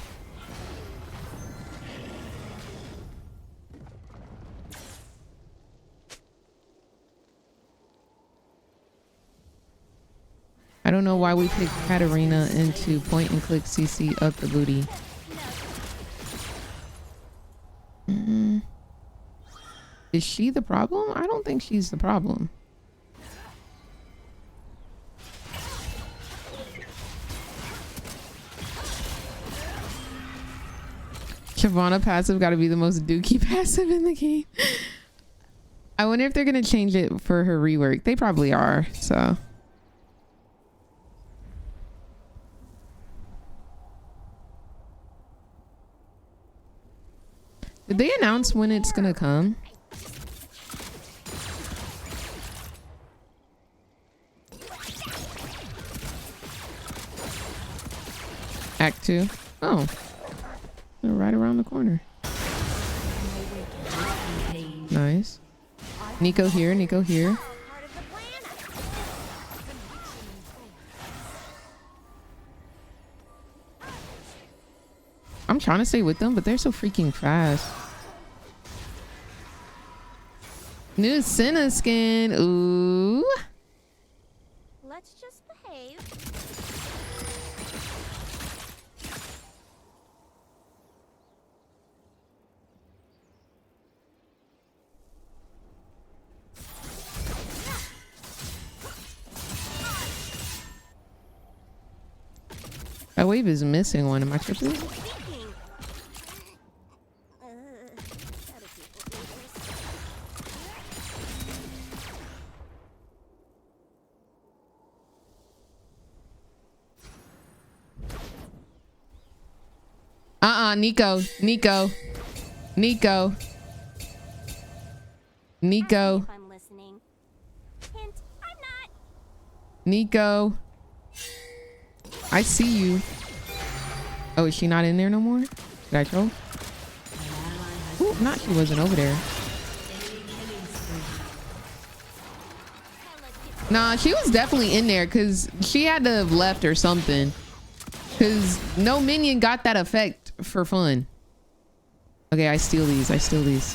I don't know why we picked Katarina into point and click CC up the booty. Is she the problem? I don't think she's the problem. Shyvana passive got to be the most dookie passive in the game. I wonder if they're going to change it for her rework. They probably are, so. Did they announce when it's going to come? Act 2. Oh. They're right around the corner. Nice. Nico here, Nico here. I'm trying to stay with them, but they're so freaking fast. New Senna skin. Ooh. Let's just behave. That wave is missing one. Am I tripping? Nico. Nico. Nico. Nico. I'm listening. Hint, I'm not. Nico. I see you. Oh, is she not in there no more? Did I troll? Ooh, not she wasn't over there. Nah, she was definitely in there because she had to have left or something. Because no minion got that effect for fun. Okay, I steal these. I steal these.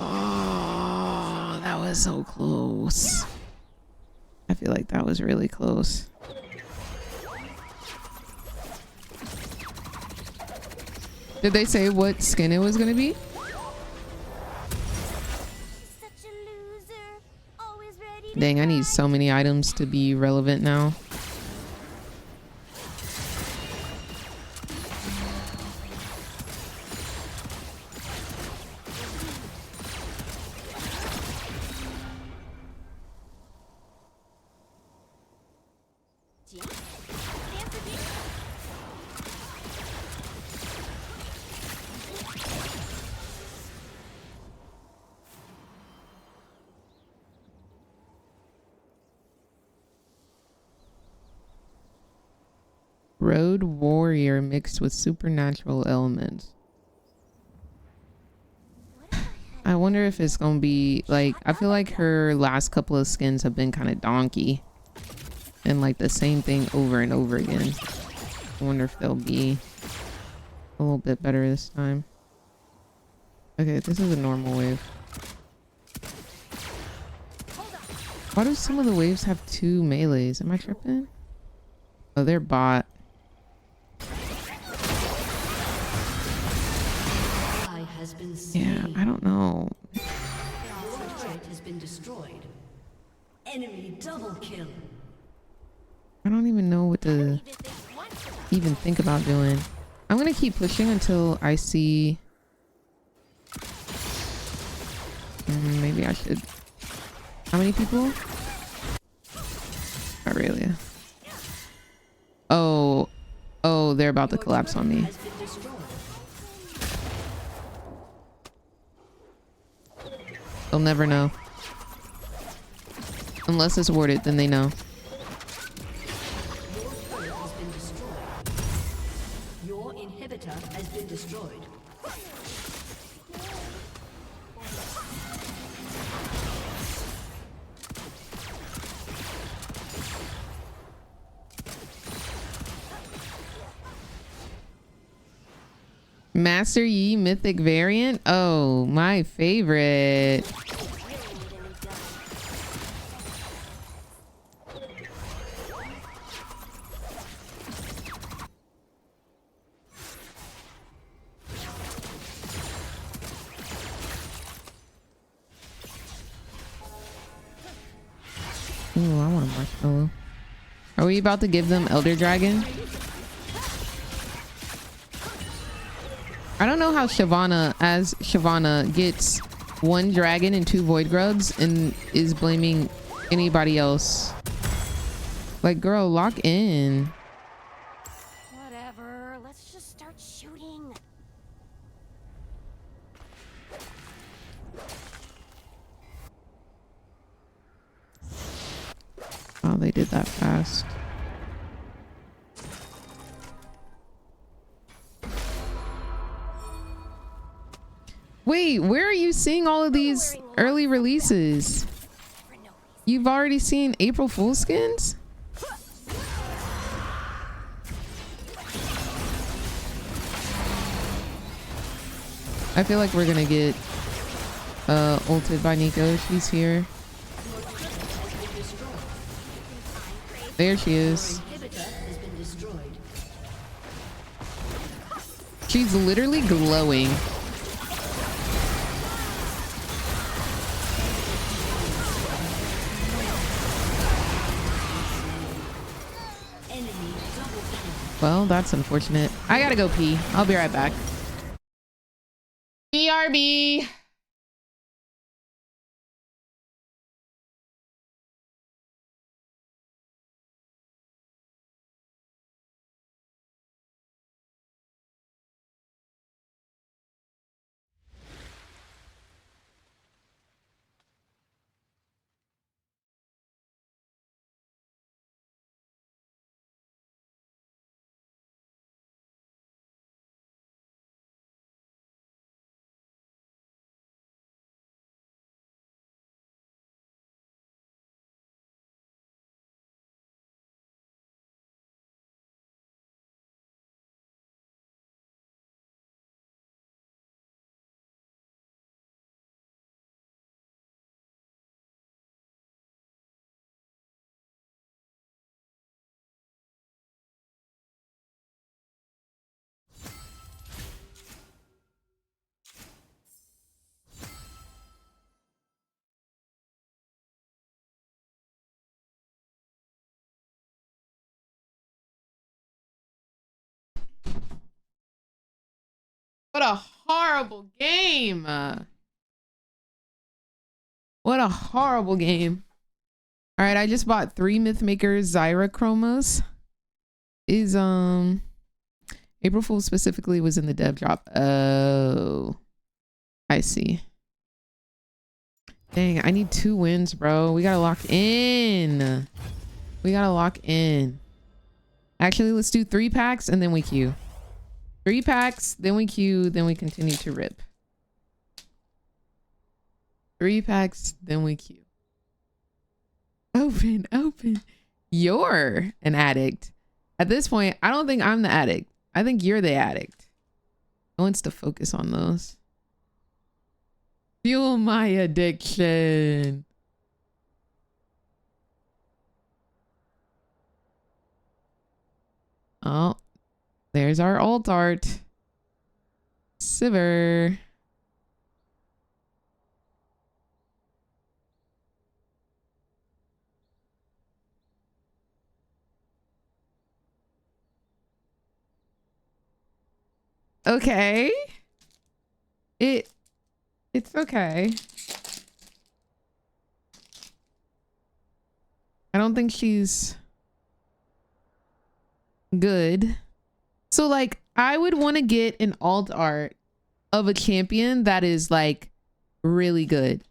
Oh, that was so close. I feel like that was really close. Did they say what skin it was gonna be? Dang, I need so many items to be relevant now. Road warrior mixed with supernatural elements. I wonder if it's gonna be like, I feel like her last couple of skins have been kind of donkey and like the same thing over and over again. I wonder if they'll be a little bit better this time. Okay, this is a normal wave. Why do some of the waves have 2 melees? Am I tripping? Oh, they're bot. Yeah, I don't know. Your turret has been destroyed. Enemy double kill. I don't even know what to even think about doing. I'm gonna keep pushing until I see. Maybe I should. How many people? Aurelia. Oh, they're about to collapse on me. They'll never know. Unless it's warded, then they know. Your inhibitor has been destroyed. Master Yi mythic variant. Oh, my favorite. Ooh, I want a marshmallow. Are we about to give them Elder Dragon? I don't know how Shyvana, as Shyvana, gets 1 dragon and 2 void grubs and is blaming anybody else. Like, girl, lock in. Whatever. Let's just start shooting. Oh, they did that fast. Wait, where are you seeing all of these early releases? You've already seen April Fool's skins? I feel like we're gonna get ulted by Nico. She's here. There she is. She's literally glowing. Well, that's unfortunate. I gotta go pee. I'll be right back. BRB. What a horrible game. What a horrible game. All right, I just bought 3 Mythmaker Zyra chromos. Is April Fool specifically was in the dev drop. Oh, I see. Dang, I need 2 wins, bro. We gotta lock in. We gotta lock in. Actually, let's do 3 packs and then we queue. 3 packs, then we queue, then we continue to rip. 3 packs, then we queue. Open, open. You're an addict. At this point, I don't think I'm the addict. I think you're the addict. No one's to focus on those. Fuel my addiction. Oh, there's our alt art. Sivir. Okay. It's okay. I don't think she's good. So like I would want to get an alt art of a champion that is like really good.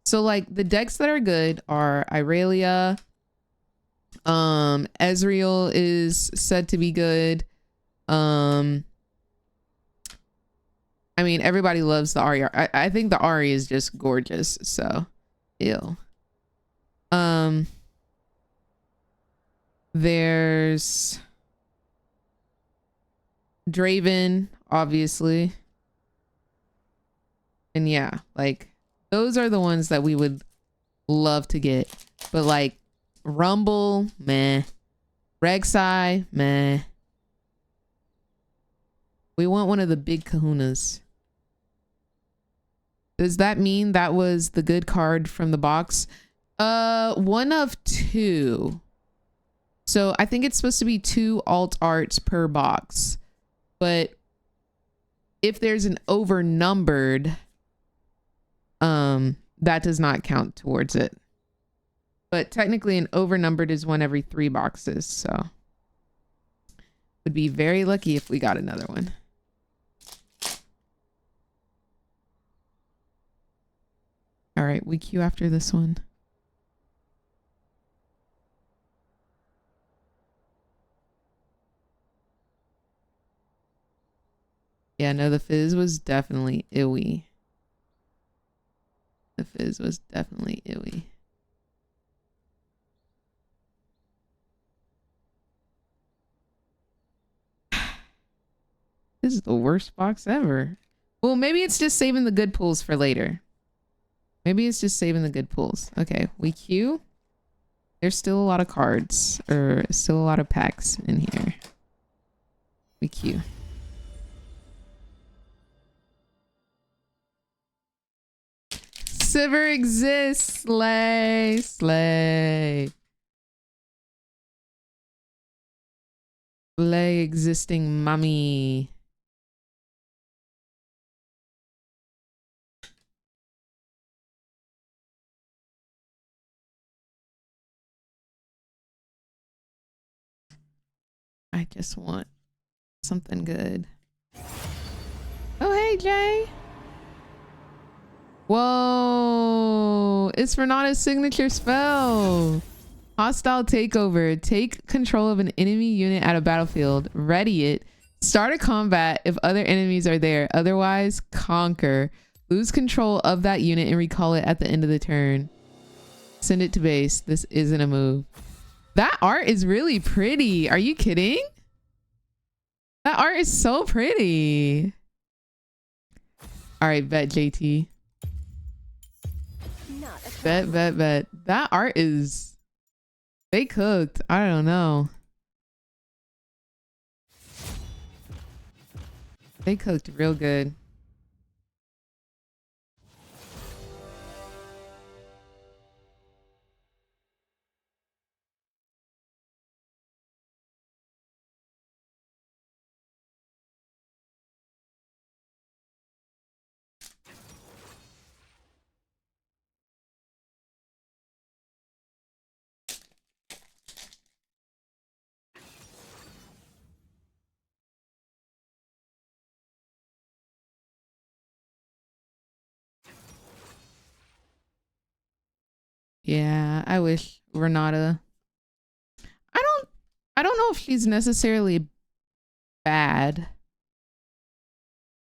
So like the decks that are good are Irelia. Ezreal is said to be good. I mean, everybody loves the Ahri. I think the Ahri is just gorgeous. So, ew. There's Draven, obviously. And yeah, like those are the ones that we would love to get. But like Rumble, meh. Rek'Sai, meh. We want one of the big kahunas. Does that mean that was the good card from the box? One of two. So I think it's supposed to be 2 alt arts per box. But if there's an overnumbered, that does not count towards it. But technically an overnumbered is 1 every 3 boxes, so would be very lucky if we got another one. All right, we queue after this one. Yeah, no, the fizz was definitely ewy. The fizz was definitely ewy. This is the worst box ever. Well, maybe it's just saving the good pulls for later. Maybe it's just saving the good pulls. Okay, we queue. There's still a lot of cards, or still a lot of packs in here. We queue. Sivir exists. Slay. Slay. Slay existing mummy. I just want something good. Oh, hey, Jay. Whoa. It's Renata's signature spell. Hostile takeover. Take control of an enemy unit at a battlefield. Ready it. Start a combat if other enemies are there. Otherwise, conquer. Lose control of that unit and recall it at the end of the turn. Send it to base. This isn't a move. That art is really pretty. Are you kidding? That art is so pretty. All right, bet, JT. Bet. That art is... They cooked. I don't know. They cooked real good. Yeah, I wish Renata. I don't know if she's necessarily bad,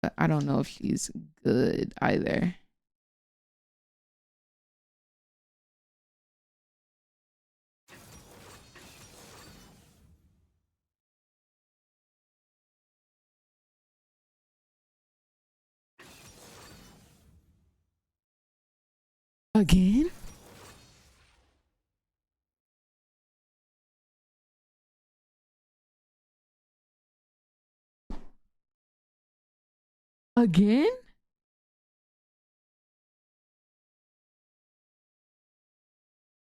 but I don't know if she's good either. Again? Again?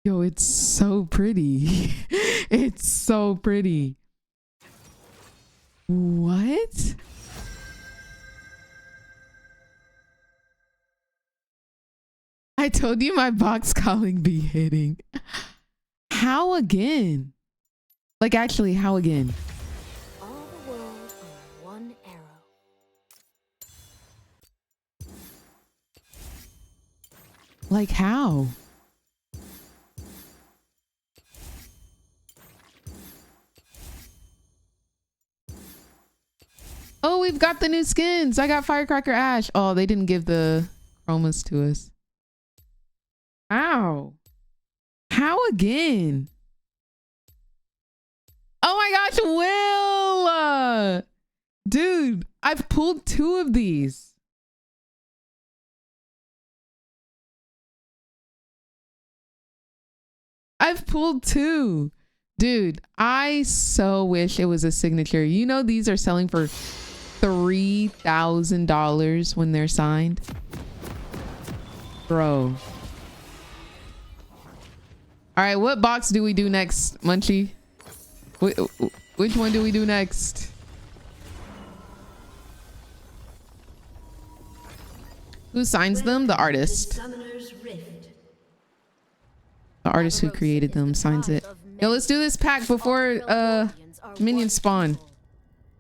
Yo, it's so pretty. It's so pretty. What? I told you my box calling be hitting. How again? Like, actually, how again? All the world on one arrow. Like, how? Oh, we've got the new skins. I got Firecracker Ash. Oh, they didn't give the chromas to us. Ow. How again? Oh my gosh, Will! Dude, I've pulled 2 of these. I've pulled 2. Dude, I so wish it was a signature. You know, these are selling for $3,000 when they're signed. Bro. All right, what box do we do next, Munchie? Which one do we do next? Who signs them? The artist. The artist who created them signs it. Yo, let's do this pack before minions spawn.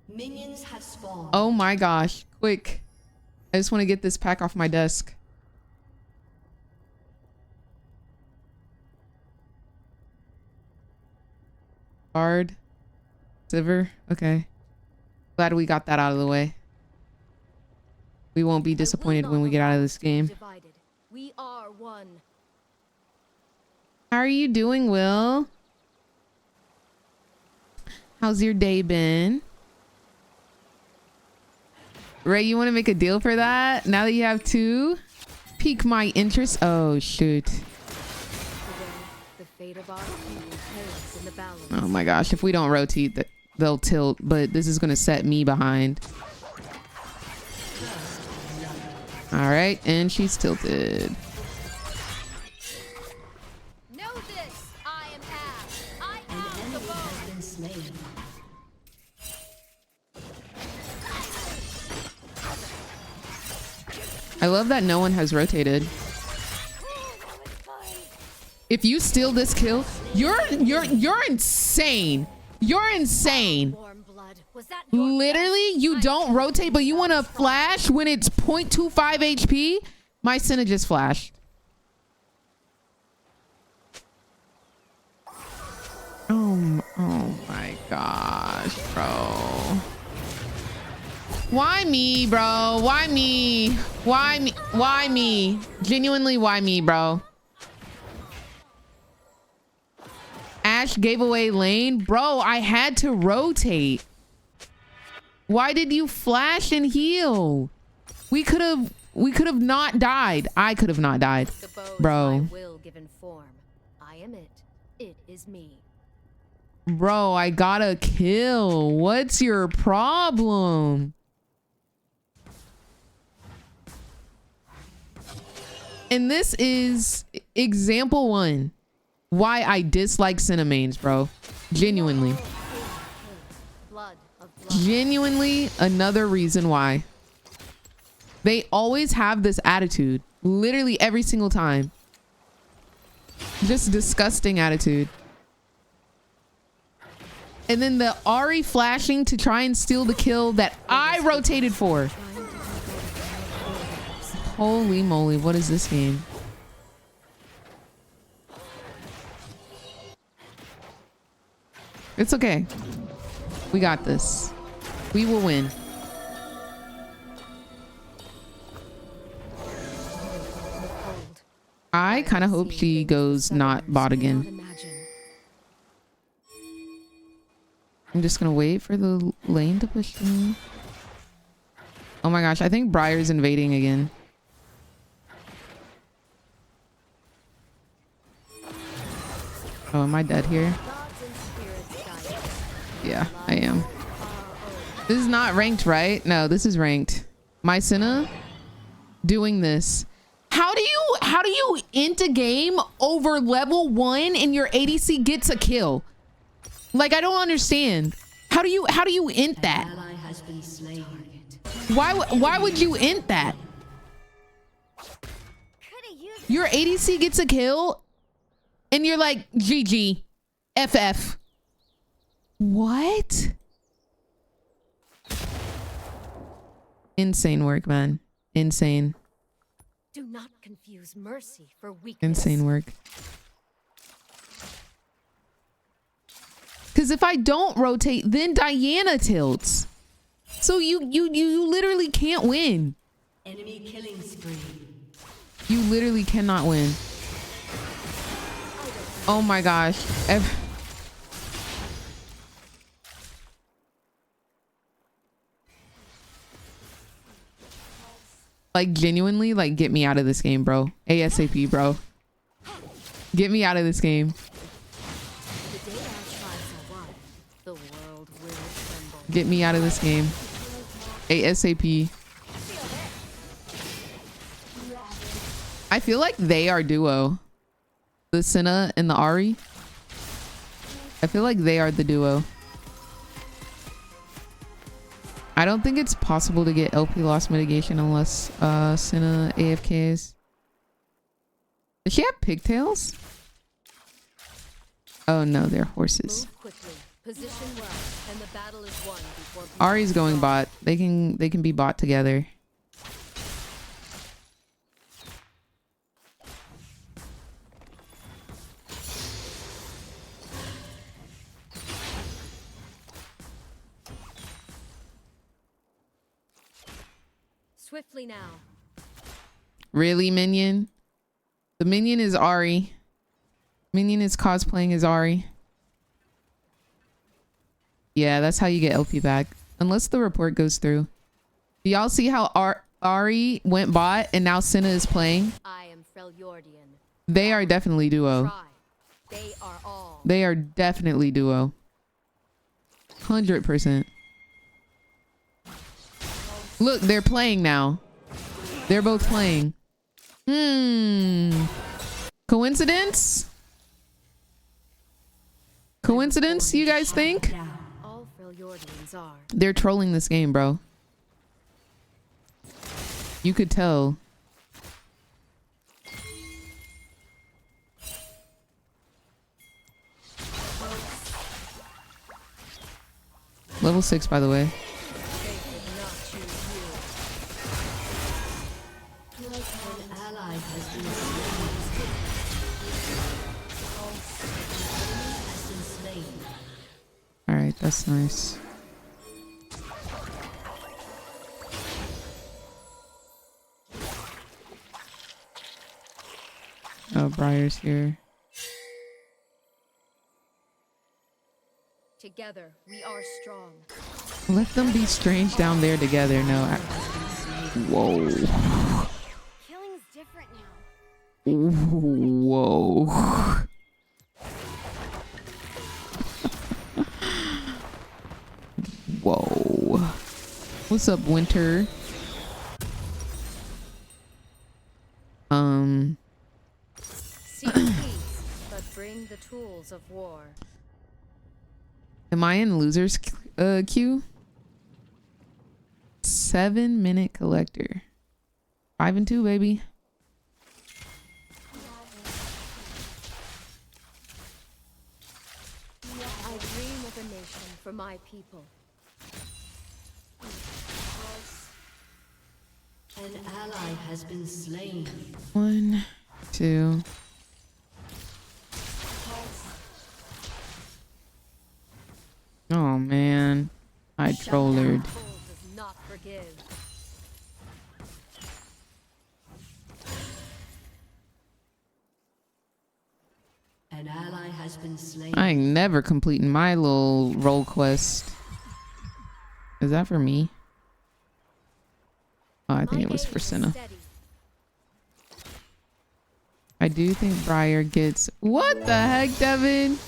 Minions have spawned. Oh my gosh, quick. I just want to get this pack off my desk. Bard. Sivir. Okay. Glad we got that out of the way. We won't be disappointed when we get out of this game. We are one. How are you doing, Will? How's your day been? Ray, you want to make a deal for that? Now that you have 2? Pique my interest. Oh, shoot. The fate of our people hangs in the balance. Oh my gosh. If we don't rotate, they'll tilt. But this is going to set me behind. All right. And she's tilted. Know this. I am Ash. I am the bone. I love that no one has rotated. If you steal this kill, you're insane. You're insane. Literally, you don't rotate, but you want to flash when it's 0.25 HP? My Senna just flashed. Oh my gosh, bro. Why me, bro? Why me? Why me? Why me? Genuinely, why me, bro? Ash gave away lane. Bro, I had to rotate. Why did you flash and heal? We could have not died. I could have not died. Bro. Will given form. I am it. It is me. Bro, I got a kill. What's your problem? And this is example 1 why I dislike Cinemains, bro. Genuinely. Genuinely another reason why. They always have this attitude. Literally every single time. Just disgusting attitude. And then the Ahri flashing to try and steal the kill that I rotated for. Holy moly, what is this game? It's okay. We got this. We will win. I kind of hope she goes not bot again. I'm just gonna wait for the lane to push through. Oh my gosh, I think Briar's invading again. Oh, am I dead here? Yeah, I am. This is not ranked, right? No, this is ranked. My Senna doing this. How do you int a game over level 1 and your ADC gets a kill? Like, I don't understand. How do you int that? Why would you int that? Your ADC gets a kill and you're like, GG, FF. What? Insane work, man. Insane. Do not confuse mercy for weakness. Insane work. Because if I don't rotate, then Diana tilts. So you literally can't win. Enemy killing spree. You literally cannot win. Oh my gosh. Like genuinely, like get me out of this game, bro. ASAP, bro. Get me out of this game. Get me out of this game. ASAP. I feel like they are duo. The Senna and the Ari. I feel like they are the duo. I don't think it's possible to get LP loss mitigation unless Senna AFKs. Does she have pigtails? Oh no, they're horses. Ari's going bot. They can be bot together. Swiftly now. Really, minion? The minion is Ari. Minion is cosplaying as Ari. Yeah, that's how you get LP back. Unless the report goes through. Do y'all see how Ari went bot and now Senna is playing? I am Freljordian. They are definitely duo. They are all. They are definitely duo. 100%. Look, they're playing now. They're both playing. Coincidence? Coincidence, you guys think? All Freljordians are. They're trolling this game, bro. You could tell. Level 6, by the way. All right, that's nice. Oh, Briar's here. Together, we are strong. Let them be strange down there together. No. Whoa. Killing's different now. Whoa. Whoa. What's up, Winter? Seek peace, but bring the tools of war. Am I in losers queue? 7-minute collector. 5 and 2, baby. I dream of a nation for my people. An ally has been slain. 1, 2. Oh man, I trollered. Does not forgive. An ally has been slain. I ain't never completing my little role quest. Is that for me? Oh, I think it was for Senna. I do think Briar gets... What the heck, Devin?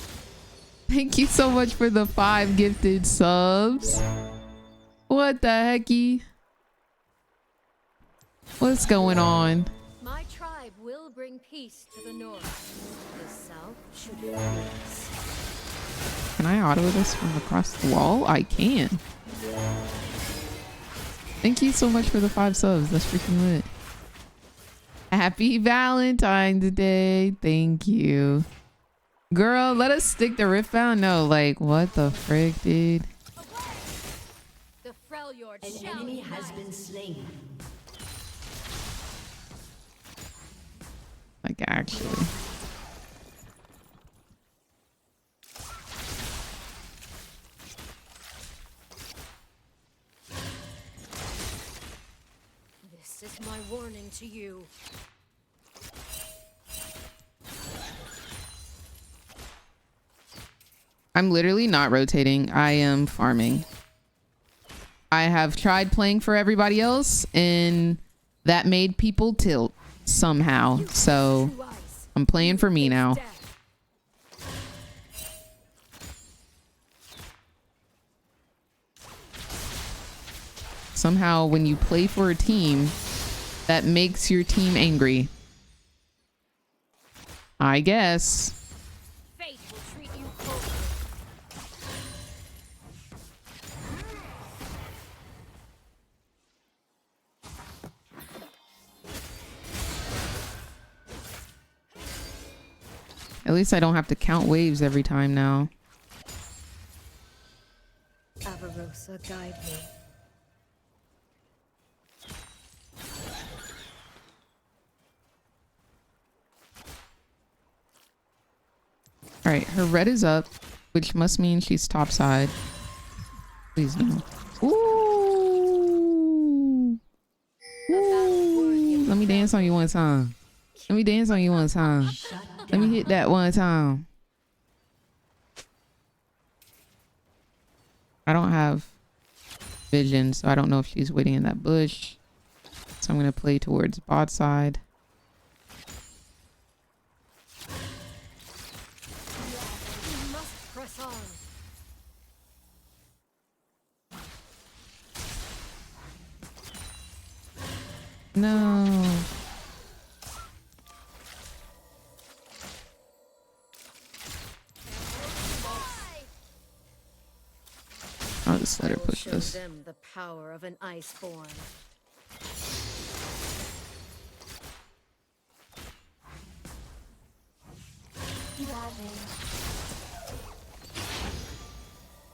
Thank you so much for the 5 gifted subs. What the hecky? What's going on? My tribe will bring peace to the north. The south should freeze. Can I auto this from across the wall? I can. Thank you so much for the 5 subs. That's freaking lit. Happy Valentine's Day. Thank you. Girl, let us stick to Riftbound. No, like, what the frick, dude? The Freljord An enemy has been slain. Like, actually. This is my warning to you. I'm literally not rotating. I am farming. I have tried playing for everybody else, and That made people tilt somehow. So I'm playing for me now. Somehow when you play for a team, that makes your team angry. I guess. Fate will treat you coldly. At least I don't have to count waves every time now. Avarosa, guide me. All right, her red is up, which must mean she's topside. Please no. Ooh. Ooh. Let me dance on you one time. Let me dance on you one time. Let me hit that one time. I don't have vision, so I don't know if she's waiting in that bush. So I'm going to play towards bot side. Press on. No. I'll just let her push Show this. them the power of an iceborn.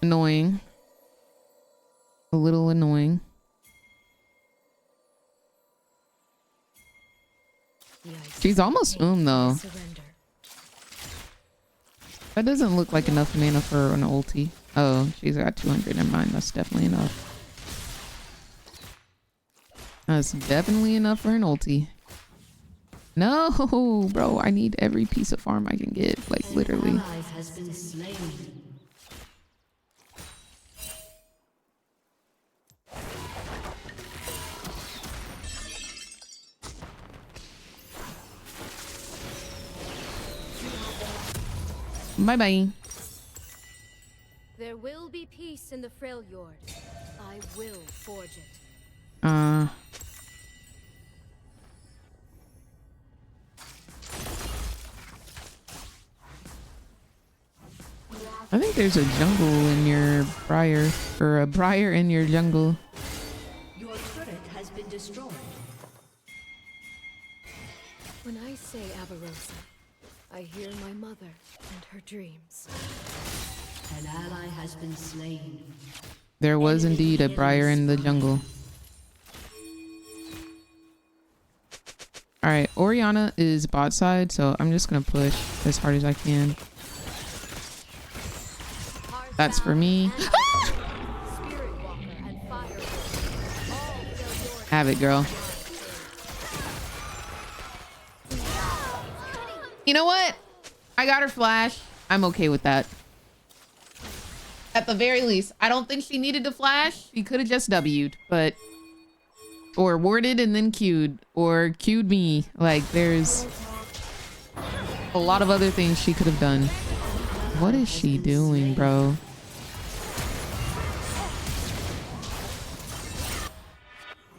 Annoying. A little annoying. She's almost though. That doesn't look like enough mana for an ulti. Oh, she's got 200. Never mind. That's definitely enough. That's definitely enough for an ulti. No, bro. I need every piece of farm I can get. Like, literally. Has been slain. Bye-bye. There will be peace in the Freljord. I will forge it. I think there's a jungle in your briar, or a briar in your jungle. Your turret has been destroyed. When I say Avarosa, I hear my mother and her dreams. An ally has been slain. There was indeed a briar in the jungle. Alright, Orianna is bot side, so I'm just gonna push as hard as I can. That's for me. Have it, girl. You know what? I got her flash. I'm okay with that. At the very least, I don't think she needed to flash. She could have just W'd, but... Or warded and then Q'd. Or Q'd me. Like, there's... a lot of other things she could have done. What is she doing, bro?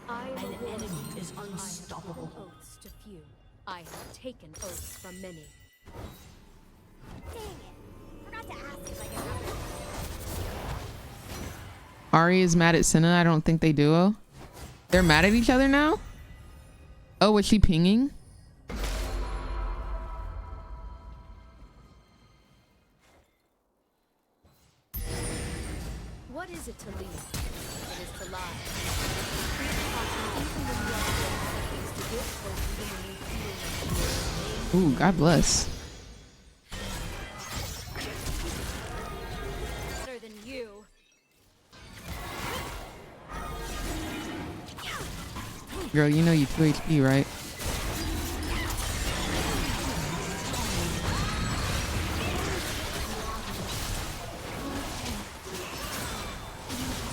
An enemy is unstoppable. Oaths to few. I have taken oaths from many. Dang it. Forgot to ask if I could have it. Ari is mad at Senna. I don't think they duo. They're mad at each other now? Oh, was she pinging? What is it to lead? It is to lie. Even when you are things to give hope, even when you feel Ooh, God bless. better than you. Girl, you know you 2 HP, right?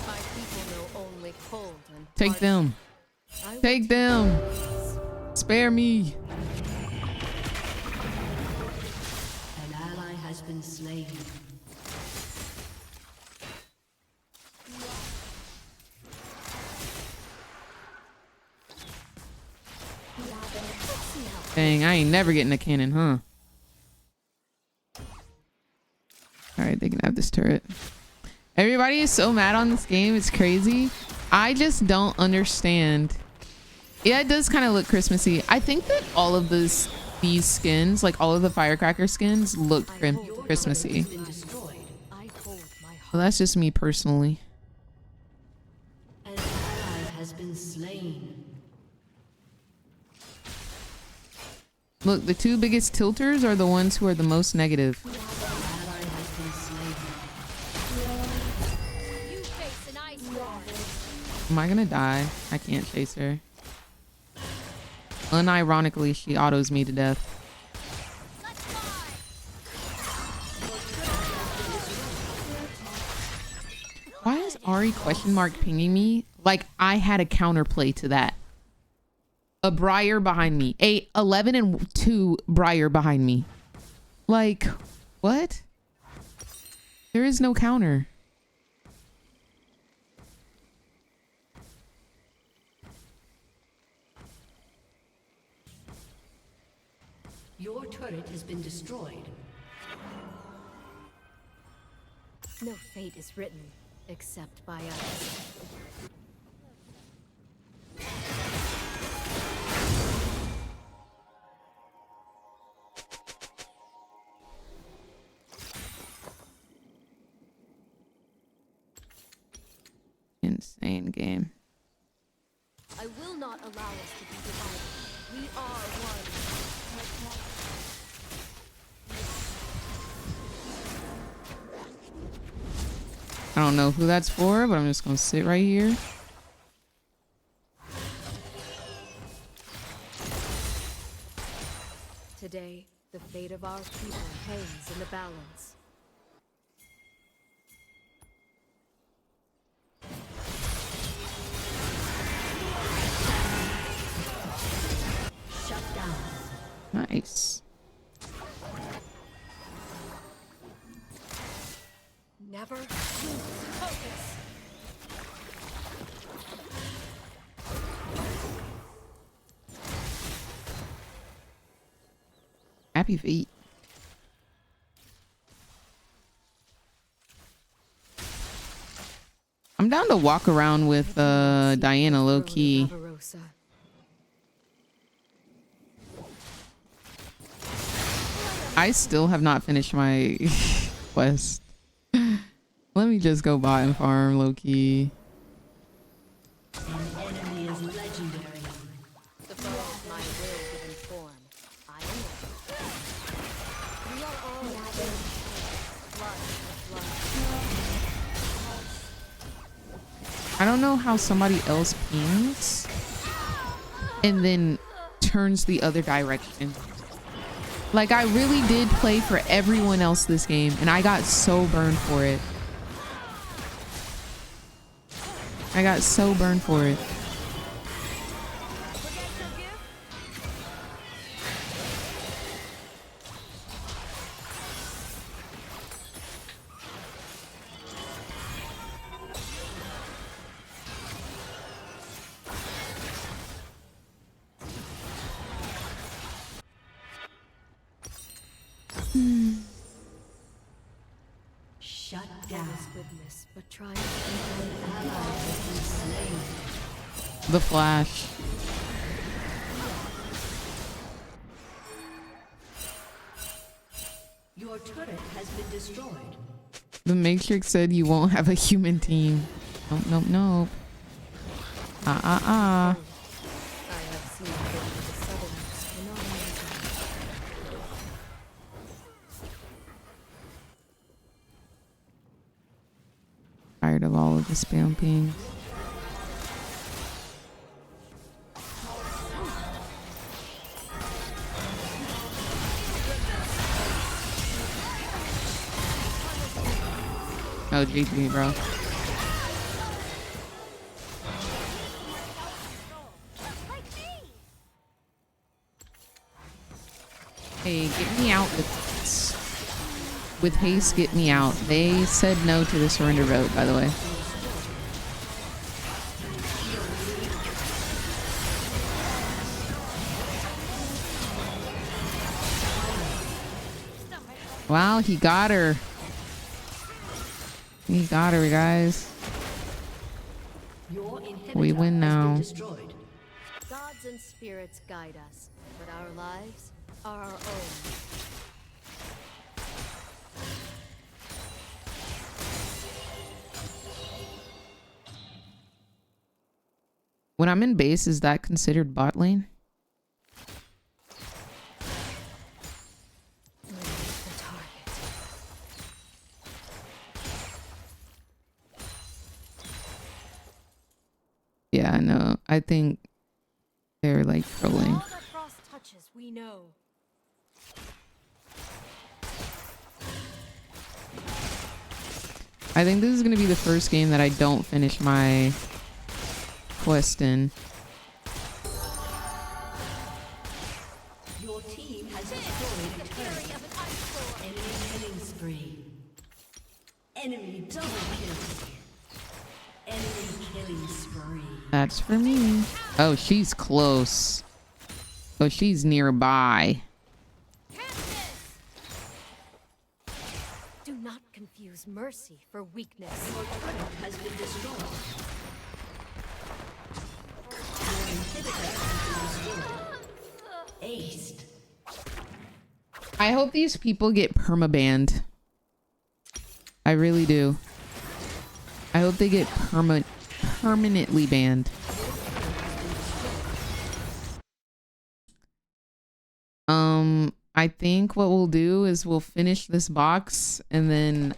My people know only cold and Take them. Take them. Spare me. An ally has been slain. Dang, I ain't never getting a cannon, huh? Alright, they can have this turret. Everybody is so mad on this game. It's crazy. I just don't understand. Yeah, it does kind of look Christmassy. I think that all of these skins, like all of the firecracker skins, look Christmassy. Well, that's just me personally. An ally has been slain. Look, the two biggest tilters are the ones who are the most negative. Am I gonna die? I can't chase her. Unironically, she autos me to death. Why is Ari question mark pinging me? Like I had a counterplay to that. A Briar behind me. A 11 and 2 Briar behind me. Like, what? There is no counter. Your turret has been destroyed. No fate is written except by us. Insane game. I will not allow us to be divided. We are one. I don't know who that's for, but I'm just gonna sit right here. Today, the fate of our people hangs in the balance. Shut down. Nice. Never lose focus. Happy feet. I'm down to walk around with Diana low key. I still have not finished my quest. Let me just go buy and farm low key. An enemy is legendary. The foe of my will given form. I am it. We are all one. Blood of blood. I don't know how somebody else pings and then turns the other direction. Like I really did play for everyone else this game and I got so burned for it. I got so burned for it. Shut down. Goodness, but try An ally has been slain. The Flash. Your turret has been destroyed. The Matrix said you won't have a human team. Nope, nope, nope. I have seen what the Southerners cannot imagine. Tired of all of the spam pings. Oh, GG, bro. Hey, get me out with haste, get me out. They said no to the surrender vote, by the way. Wow, he got her. He got her, guys. We win now. Gods and spirits guide us, but our lives are our own. When I'm in base, is that considered bot lane? Yeah, no, I think they're like trolling. All that Frost touches, we know. I think this is gonna be the first game that I don't finish my quest in. Your team has destroyed a turret. Enemy killing spree. Enemy double kill. Enemy killing spree. That's for me. Oh, she's close. Oh, she's nearby. Do not confuse mercy for weakness. Your turret has been destroyed. Your inhibitor has been destroyed. Aced. I hope these people get permabanned. I really do. I hope they get permanently banned. I think what we'll do is we'll finish this box and then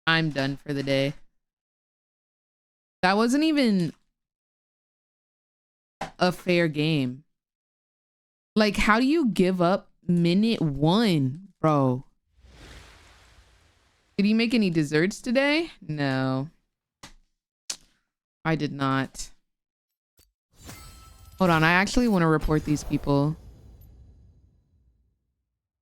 I'm done for the day. That wasn't even a fair game. Like, how do you give up minute 1, bro? Did he make any desserts today? No. I did not. Hold on, I actually want to report these people.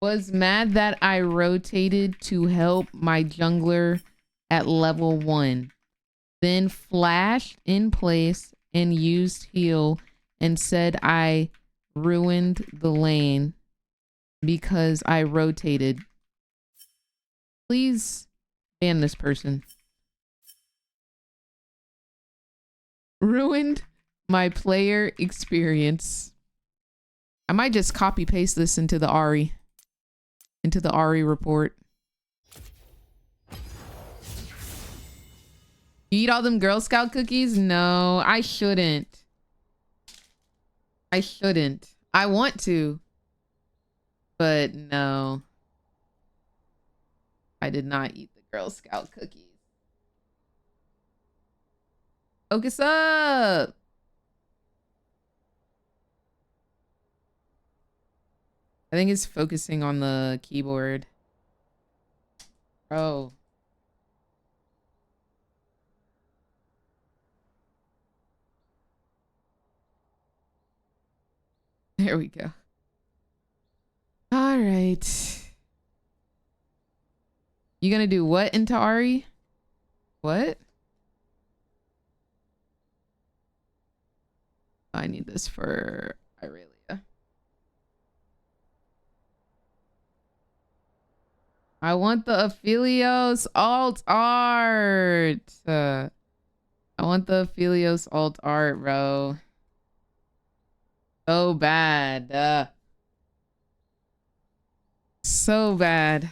Was mad that I rotated to help my jungler at level 1. Then flashed in place and used heal and said I ruined the lane because I rotated. Please ban this person. Ruined my player experience. I might just copy paste this into the Ari. Into the Ari report. You eat all them Girl Scout cookies? No, I shouldn't. I shouldn't. I want to. But no. I did not eat the Girl Scout cookies. Focus up. I think it's focusing on the keyboard. Bro. There we go. All right. You gonna do what into Ari? What? I need this for Irelia. I want the Aphelios alt art. I want the Aphelios alt art, bro. So bad. So bad.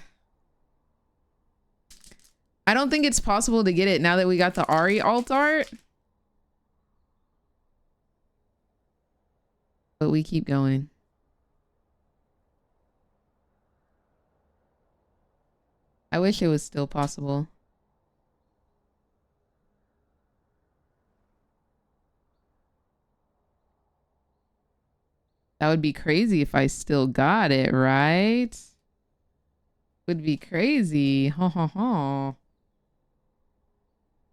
I don't think it's possible to get it now that we got the Ari alt art. But we keep going. I wish it was still possible. That would be crazy if I still got it, right? Would be crazy. Ha ha ha.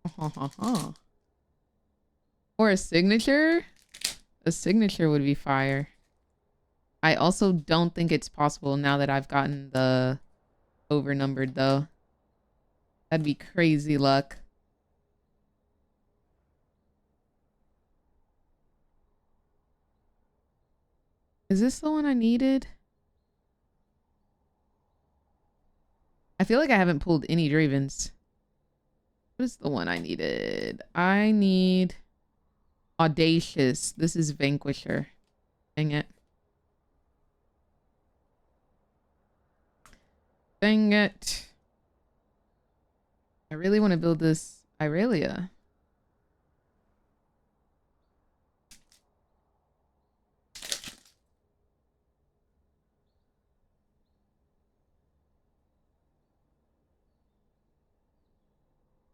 Ha ha ha. Or a signature? A signature would be fire. I also don't think it's possible now that I've gotten the overnumbered though. That'd be crazy luck. Is this the one I needed? I feel like I haven't pulled any Dravens. What is the one I needed? I need Audacious. This is Vanquisher. Dang it. Dang it. I really want to build this Irelia.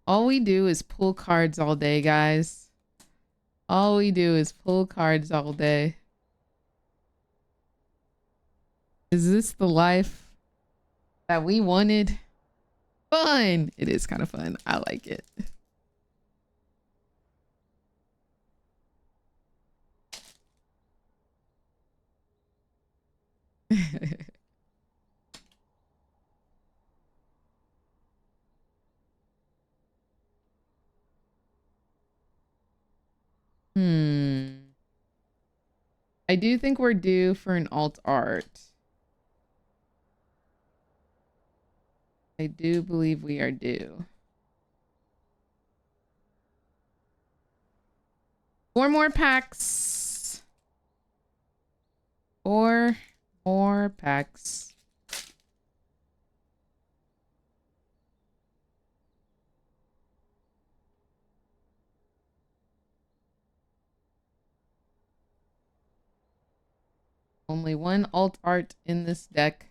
All we do is pull cards all day, guys. All we do is pull cards all day. Is this the life that we wanted? Fun! It is kind of fun. I like it. I do think we're due for an alt art. I do believe we are due. 4 more packs. 4 more packs. Only one alt art in this deck.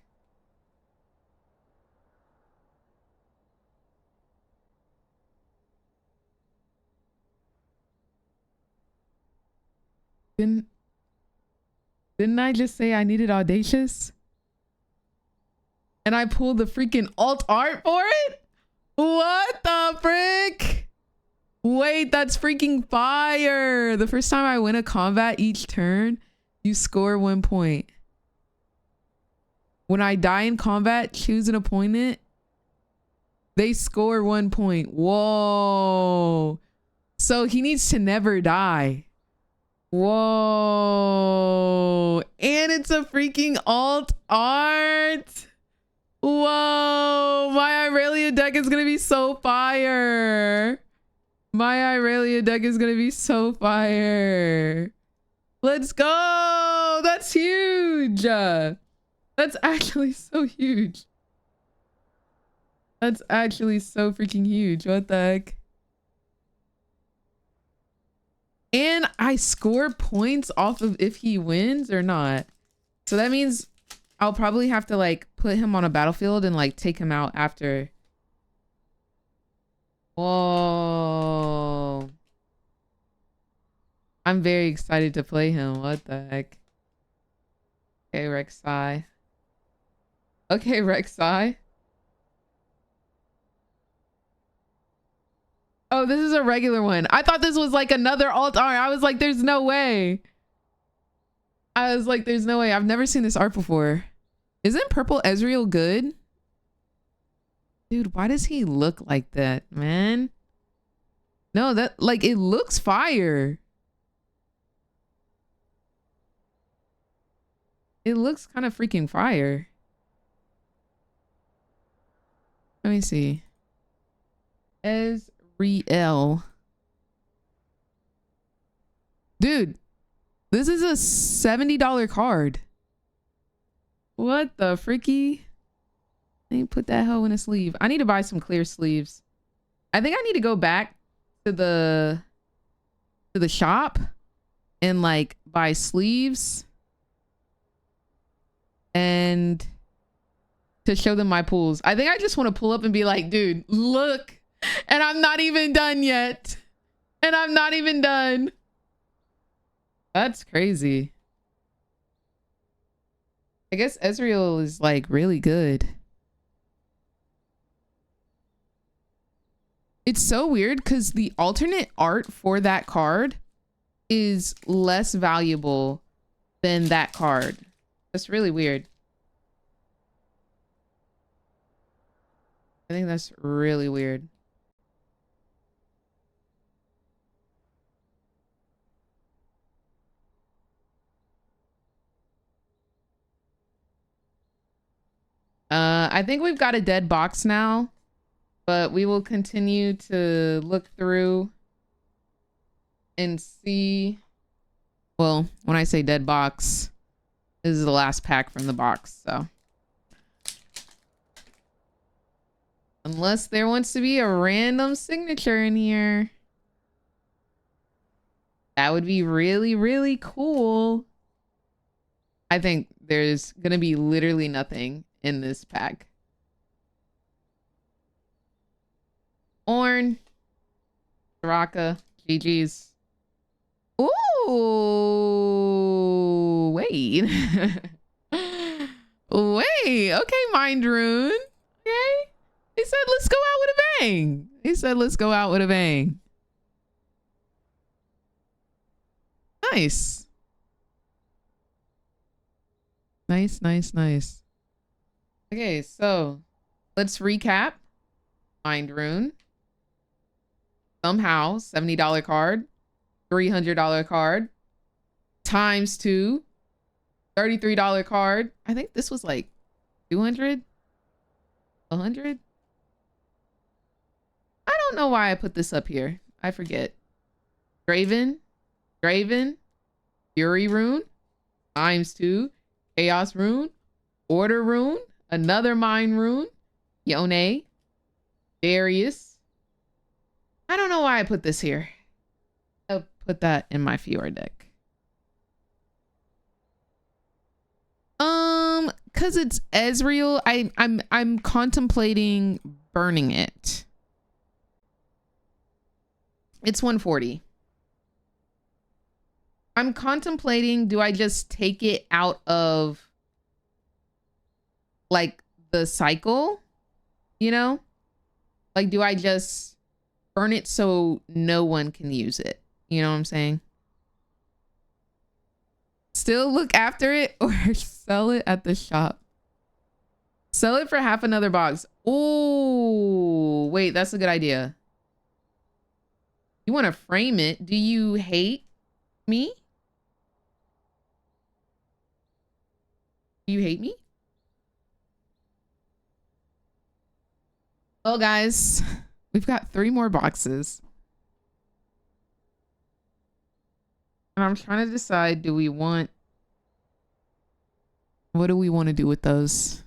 Didn't I just say I needed Audacious? And I pulled the freaking alt art for it? What the frick? Wait, that's freaking fire. The first time I win a combat each turn, you score 1 point. When I die in combat, choose an opponent, they score 1 point. Whoa. So he needs to never die. Whoa. And it's a freaking alt art. Whoa. My Irelia deck is going to be so fire. My Irelia deck is going to be so fire. Let's go. That's huge. That's actually so huge. That's actually so freaking huge. What the heck? And I score points off of if he wins or not. So that means I'll probably have to like put him on a battlefield and like take him out after. Whoa. I'm very excited to play him. What the heck? Okay, Rek'Sai. Okay, Rek'Sai. Oh, this is a regular one. I thought this was like another alt art. I was like, there's no way. I was like, there's no way. I've never seen this art before. Isn't purple Ezreal good? Dude, why does he look like that, man? No, that like it looks fire. It looks kind of freaking fire. Let me see. Ezreal. Dude, this is a $70 card. What the freaky? Let me put that hoe in a sleeve. I need to buy some clear sleeves. I think I need to go back to the shop and like buy sleeves and to show them my pulls. I think I just want to pull up and be like, dude, look. And I'm not even done yet. And I'm not even done. That's crazy. I guess Ezreal is like really good. It's so weird because the alternate art for that card is less valuable than that card. That's really weird. I think that's really weird. I think we've got a dead box now, but we will continue to look through and see. Well, when I say dead box, this is the last pack from the box, so. Unless there wants to be a random signature in here. That would be really, really cool. I think there's gonna be literally nothing in this pack. Ornn, Soraka, GG's. Ooh, wait. Wait, okay, Mind Rune. Okay. He said, let's go out with a bang. He said, let's go out with a bang. Nice. Nice, nice, nice. Okay, so let's recap. Mind Rune. Somehow, $70 card. $300 card. ×2. $33 card. I think this was like 200? 100? I don't know why I put this up here. I forget. Draven. Fury Rune. ×2. Chaos Rune. Order Rune. Another Mind Rune. Yone. Darius. I don't know why I put this here. I'll put that in my Fiora deck. Cause it's Ezreal. I'm contemplating burning it. It's 140. I'm contemplating, do I just take it out of like the cycle? You know? Like, do I just burn it so no one can use it? You know what I'm saying? Still look after it or sell it at the shop. Sell it for half another box. Oh, wait, that's a good idea. You want to frame it? Do you hate me? Do you hate me? Well, guys, we've got 3 more boxes. And I'm trying to decide, do we want... What do we want to do with those?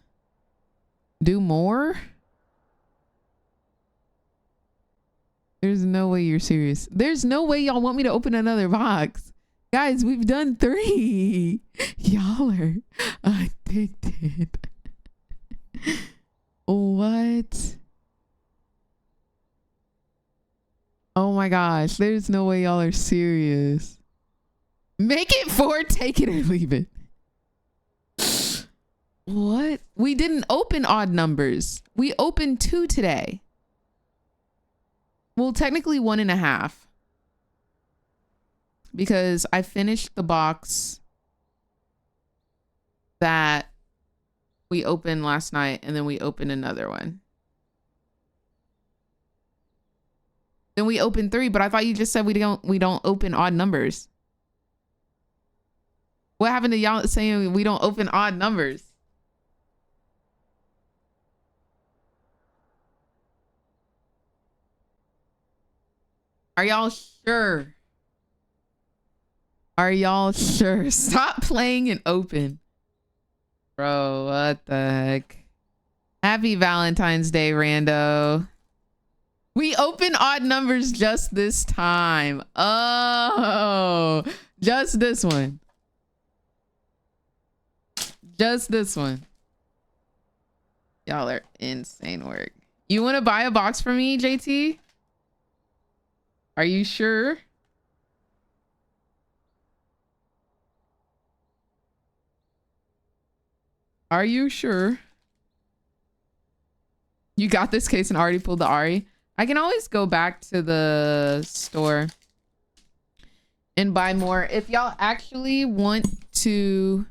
Do more? There's no way you're serious. There's no way y'all want me to open another box. Guys, we've done 3. Y'all are addicted. What? Oh my gosh. There's no way y'all are serious. Make it 4, take it or leave it. What? We didn't open odd numbers. We opened 2 today. Well, technically 1.5. Because I finished the box that we opened last night and then we opened another one. Then we opened 3, but I thought you just said we don't open odd numbers. What happened to y'all saying we don't open odd numbers? Are y'all sure? Are y'all sure? Stop playing and open. Bro, what the heck? Happy Valentine's Day, rando. We open odd numbers just this time. Oh, just this one. Just this one. Y'all are insane work. You want to buy a box for me, JT? Are you sure? Are you sure? You got this case and already pulled the Ari? I can always go back to the store and buy more. If y'all actually want to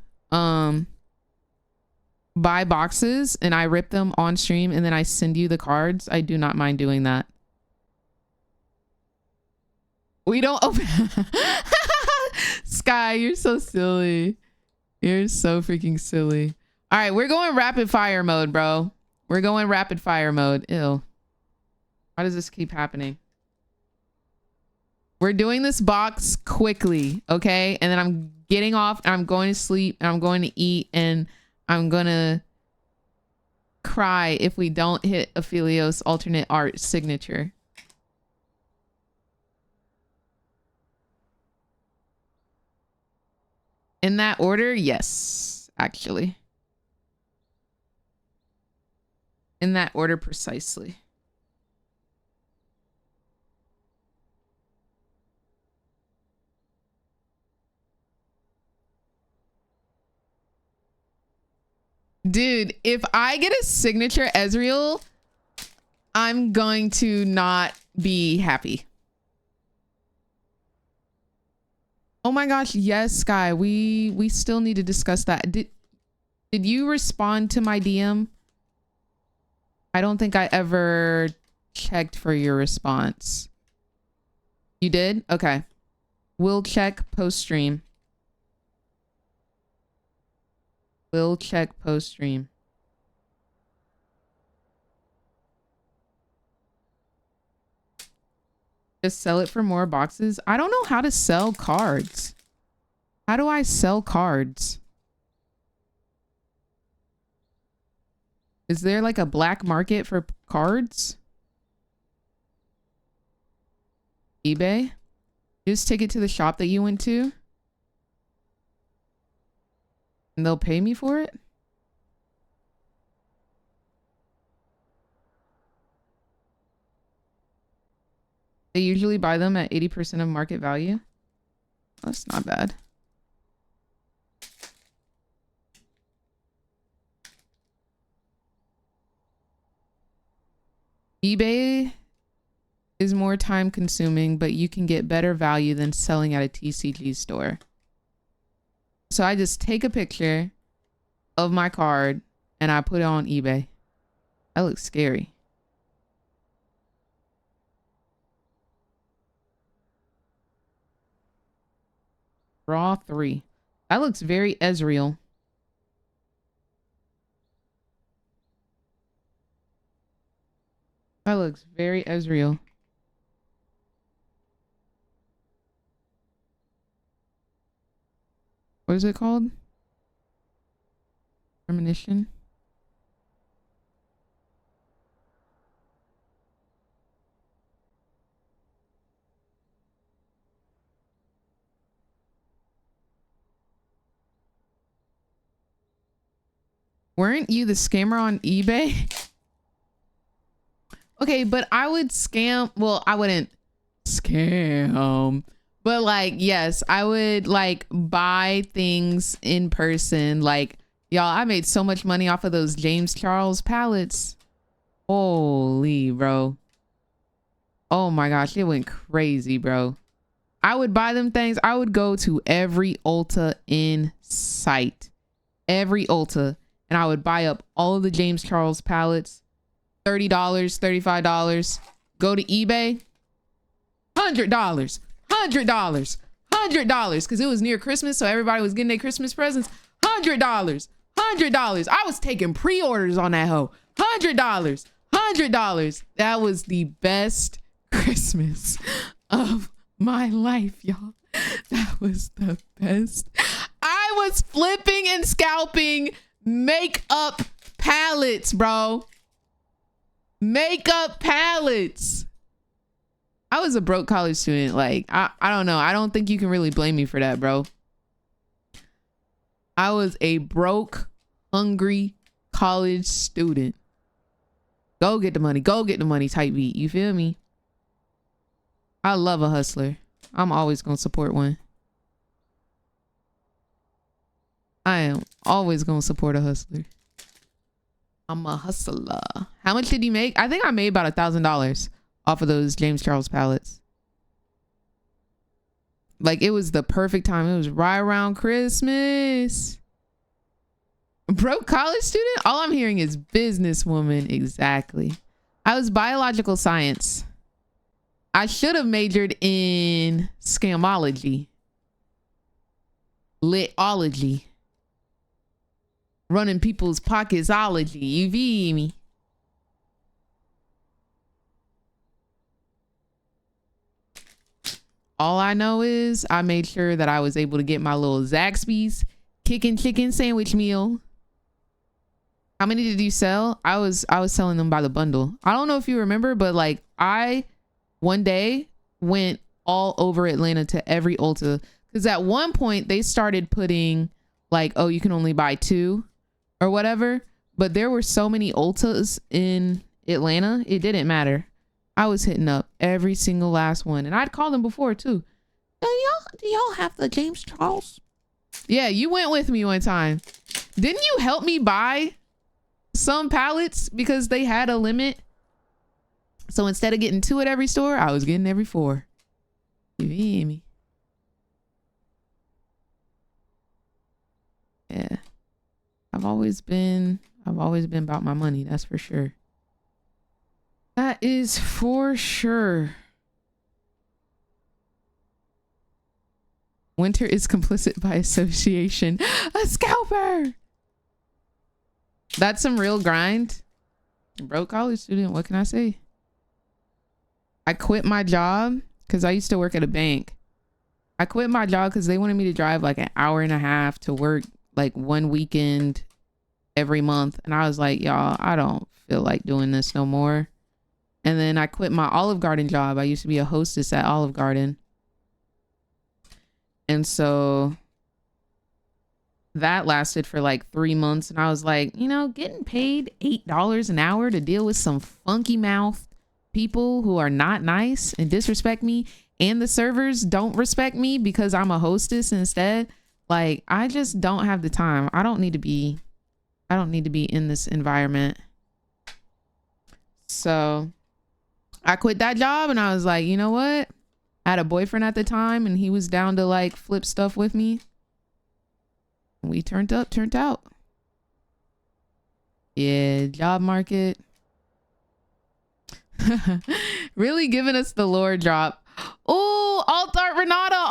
buy boxes and I rip them on stream and then I send you the cards, I do not mind doing that. We don't open. Sky, you're so silly. You're so freaking silly. All right, we're going rapid fire mode, bro. We're going rapid fire mode. Ew. Why does this keep happening? We're doing this box quickly, okay? And then I'm getting off and I'm going to sleep and I'm going to eat and I'm gonna cry if we don't hit Aphelios alternate art signature. In that order, yes, actually. In that order precisely. Dude, if I get a signature Ezreal, I'm going to not be happy. Oh my gosh, yes, Sky. We still need to discuss that. Did you respond to my DM? I don't think I ever checked for your response. You did? Okay. We'll check post stream. We'll check post stream. Just sell it for more boxes. I don't know how to sell cards. How do I sell cards? Is there like a black market for cards? eBay? Just take it to the shop that you went to and they'll pay me for it? They usually buy them at 80% of market value. That's not bad. eBay is more time consuming, but you can get better value than selling at a TCG store. So I just take a picture of my card and I put it on eBay. That looks scary. Raw 3. That looks very Ezreal. That looks very Ezreal. What is it called? Premonition. Weren't you the scammer on eBay? Okay, but I would scam. Well, I wouldn't scam. But like, yes, I would like buy things in person. Like, y'all, I made so much money off of those James Charles palettes. Holy, bro. Oh my gosh, it went crazy, bro. I would buy them things. I would go to every Ulta in sight. Every Ulta. And I would buy up all of the James Charles palettes. $30, $35. Go to eBay. $100. $100. $100. Because it was near Christmas, so everybody was getting their Christmas presents. $100. $100. I was taking pre-orders on that hoe. $100. $100. That was the best Christmas of my life, y'all. That was the best. I was flipping and scalping makeup palettes, bro. Makeup palettes. I was a broke college student. Like, I don't know. I don't think you can really blame me for that, bro. I was a broke, hungry college student. Go get the money. Go get the money type beat. You feel me? I love a hustler. I'm always going to support one. I am always going to support a hustler. I'm a hustler. How much did you make? I think I made about $1,000 off of those James Charles palettes. Like, it was the perfect time. It was right around Christmas. Broke college student? All I'm hearing is businesswoman. Exactly. I was biological science. I should have majored in scamology. Litology. Running people's pocketsology. You feel me? All I know is I made sure that I was able to get my little Zaxby's kicking chicken sandwich meal. How many did you sell? I was selling them by the bundle. I don't know if you remember, but like I one day went all over Atlanta to every Ulta, because at one point they started putting like, oh, you can only buy 2 or whatever, but there were so many Ultas in Atlanta, it didn't matter. I was hitting up every single last one, and I'd called them before too. Do y'all have the James Charles? Yeah, you went with me one time. Didn't you help me buy some pallets because they had a limit? So instead of getting 2 at every store, I was getting every 4. You feel me? Yeah. I've always been about my money, that's for sure. That is for sure. Winter is complicit by association. A scalper! That's some real grind. Broke college student, what can I say? I quit my job because I used to work at a bank. I quit my job because they wanted me to drive like an hour and a half to work like one weekend every month. And I was like, y'all, I don't feel like doing this no more. And then I quit my Olive Garden job. I used to be a hostess at Olive Garden. And so that lasted for like 3 months. And I was like, you know, getting paid $8 an hour to deal with some funky mouth people who are not nice and disrespect me, and the servers don't respect me because I'm a hostess instead. Like, I just don't have the time. I don't need to be in this environment. So I quit that job and I was like, you know what? I had a boyfriend at the time and he was down to like flip stuff with me. We turned out. Yeah, job market. Really giving us the lore drop. Oh, Alt Art Renata.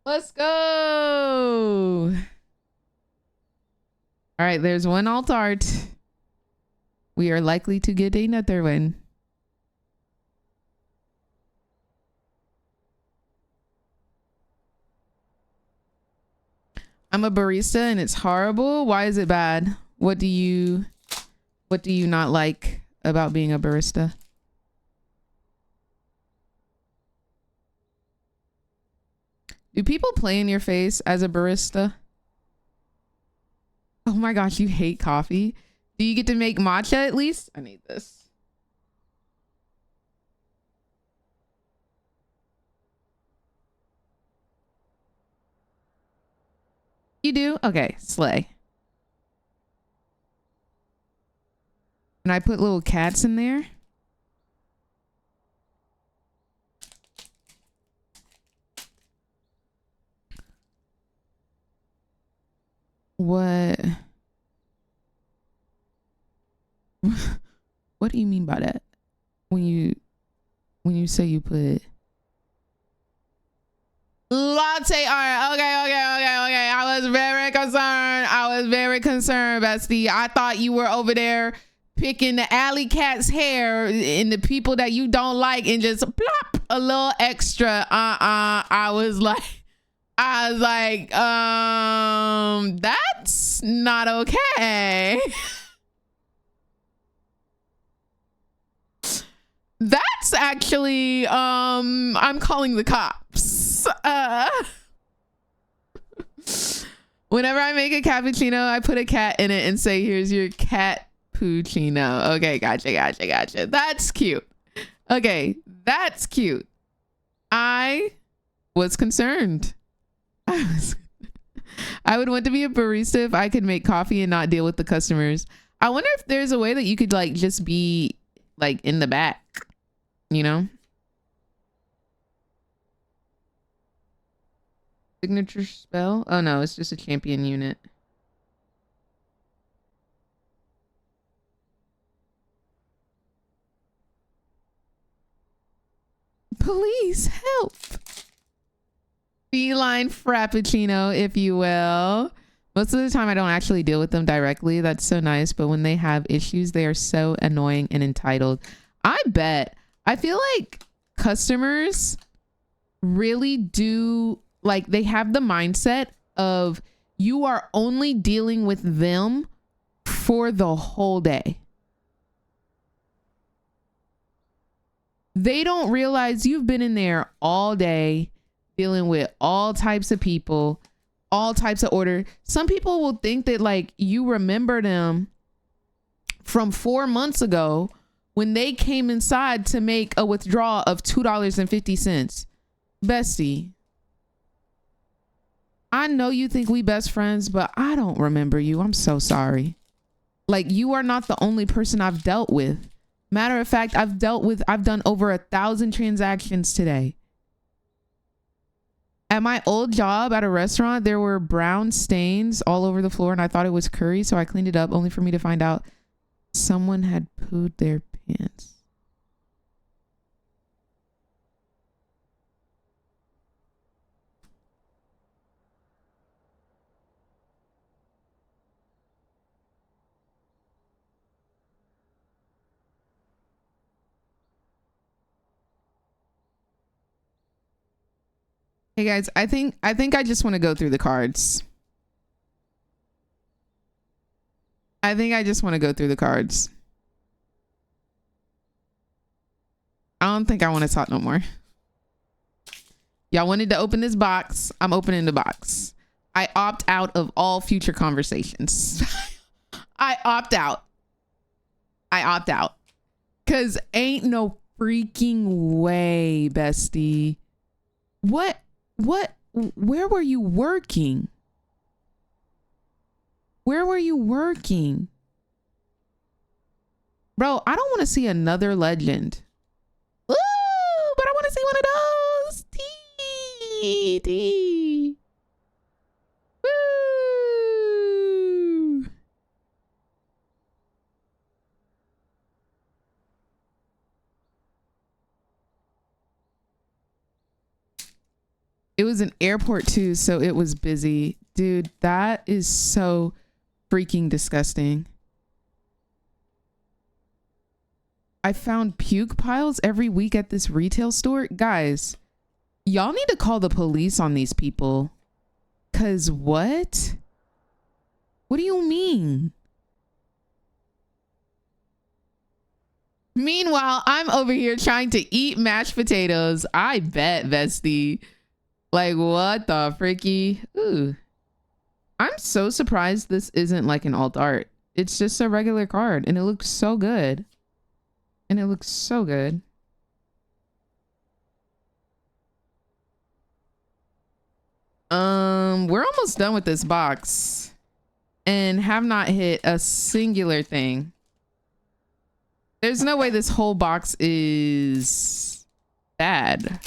Let's go. All right, there's one alt art. We are likely to get another one. I'm a barista and it's horrible. Why is it bad? What do you not like about being a barista? Do people play in your face as a barista? Oh my gosh, you hate coffee. Do you get to make matcha at least? I need this. You do? Okay, slay. And I put little cats in there. What? What do you mean by that? When you say you put latte art? Okay. I was very concerned, bestie. I thought you were over there picking the alley cat's hair and the people that you don't like and just plop a little extra. I was like, that's not okay. That's actually, I'm calling the cops. Whenever I make a cappuccino, I put a cat in it and say, here's your cat puccino. Okay, gotcha. That's cute. Okay, that's cute. I was concerned. I would want to be a barista if I could make coffee and not deal with the customers. I wonder if there's a way that you could like just be like in the back, you know? Signature spell? Oh no, it's just a champion unit. Please help. Feline frappuccino, if you will. Most of the time I don't actually deal with them directly. That's so nice. But when they have issues, they are so annoying and entitled. I bet. I feel like customers really do, like, they have the mindset of you are only dealing with them for the whole day. They don't realize you've been in there all day dealing with all types of people, all types of order. Some people will think that like you remember them from 4 months ago when they came inside to make a withdrawal of $2.50. Bestie, I know you think we best friends, but I don't remember you. I'm so sorry. Like, you are not the only person I've dealt with. Matter of fact, I've done over 1,000 transactions today. At my old job at a restaurant, there were brown stains all over the floor and I thought it was curry, so I cleaned it up only for me to find out someone had pooed their pants. Hey guys, I think I just want to go through the cards. I think I just want to go through the cards. I don't think I want to talk no more. Y'all wanted to open this box. I'm opening the box. I opt out of all future conversations. I opt out. I opt out. Cause ain't no freaking way, bestie. What, where were you working? Where were you working? Bro, I don't want to see another legend. Ooh, but I want to see one of those. T. Woo. It was an airport too, so it was busy. Dude, that is so freaking disgusting. I found puke piles every week at this retail store. Guys, y'all need to call the police on these people. 'Cause what? What do you mean? Meanwhile, I'm over here trying to eat mashed potatoes. I bet, bestie. Like, what the freaky? Ooh. I'm so surprised this isn't like an alt art. It's just a regular card and it looks so good. And it looks so good. We're almost done with this box and have not hit a singular thing. There's no way this whole box is bad,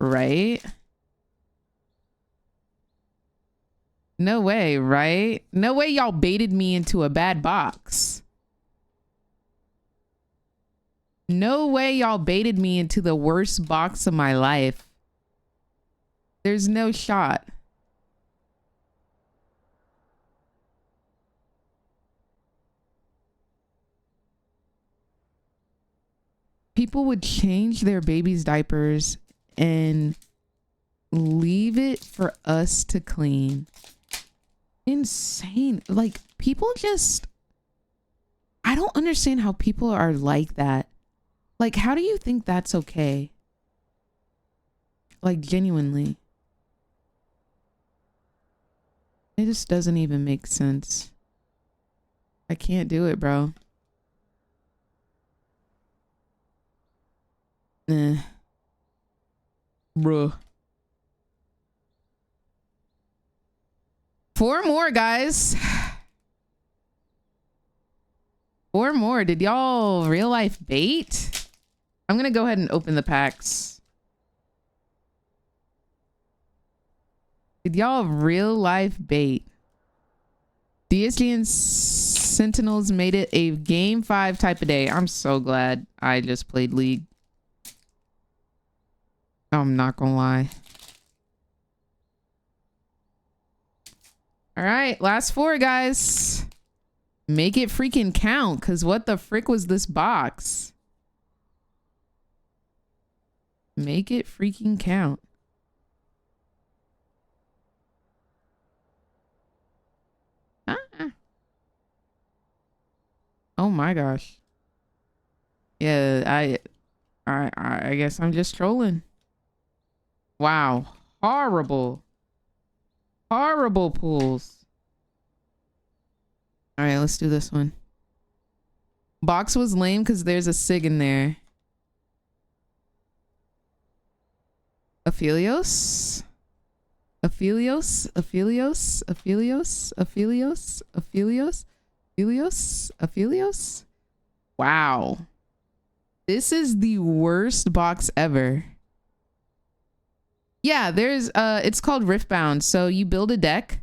right? No way, right? No way y'all baited me into a bad box. No way y'all baited me into the worst box of my life. There's no shot. People would change their baby's diapers and leave it for us to clean. Insane. Like, people just, I don't understand how people are like that. Like, how do you think that's okay? Like, genuinely. It just doesn't even make sense. I can't do it, bro. Bruh. 4 more, guys. 4 more. Did y'all real life bait? I'm gonna go ahead and open the packs. Did y'all real life bait? DSG and Sentinels made it a game 5 type of day. I'm so glad I just played League. I'm not gonna lie. All right, last 4, guys. Make it freaking count, because what the frick was this box? Make it freaking count. Oh my gosh. Yeah, I guess I'm just trolling. Wow. Horrible. Horrible pulls. All right, let's do this one. Box was lame because there's a SIG in there. Aphelios? Aphelios? Aphelios? Aphelios? Aphelios? Aphelios? Aphelios? Aphelios? Wow. This is the worst box ever. Yeah, there's it's called RIFTBOUND. So you build a deck.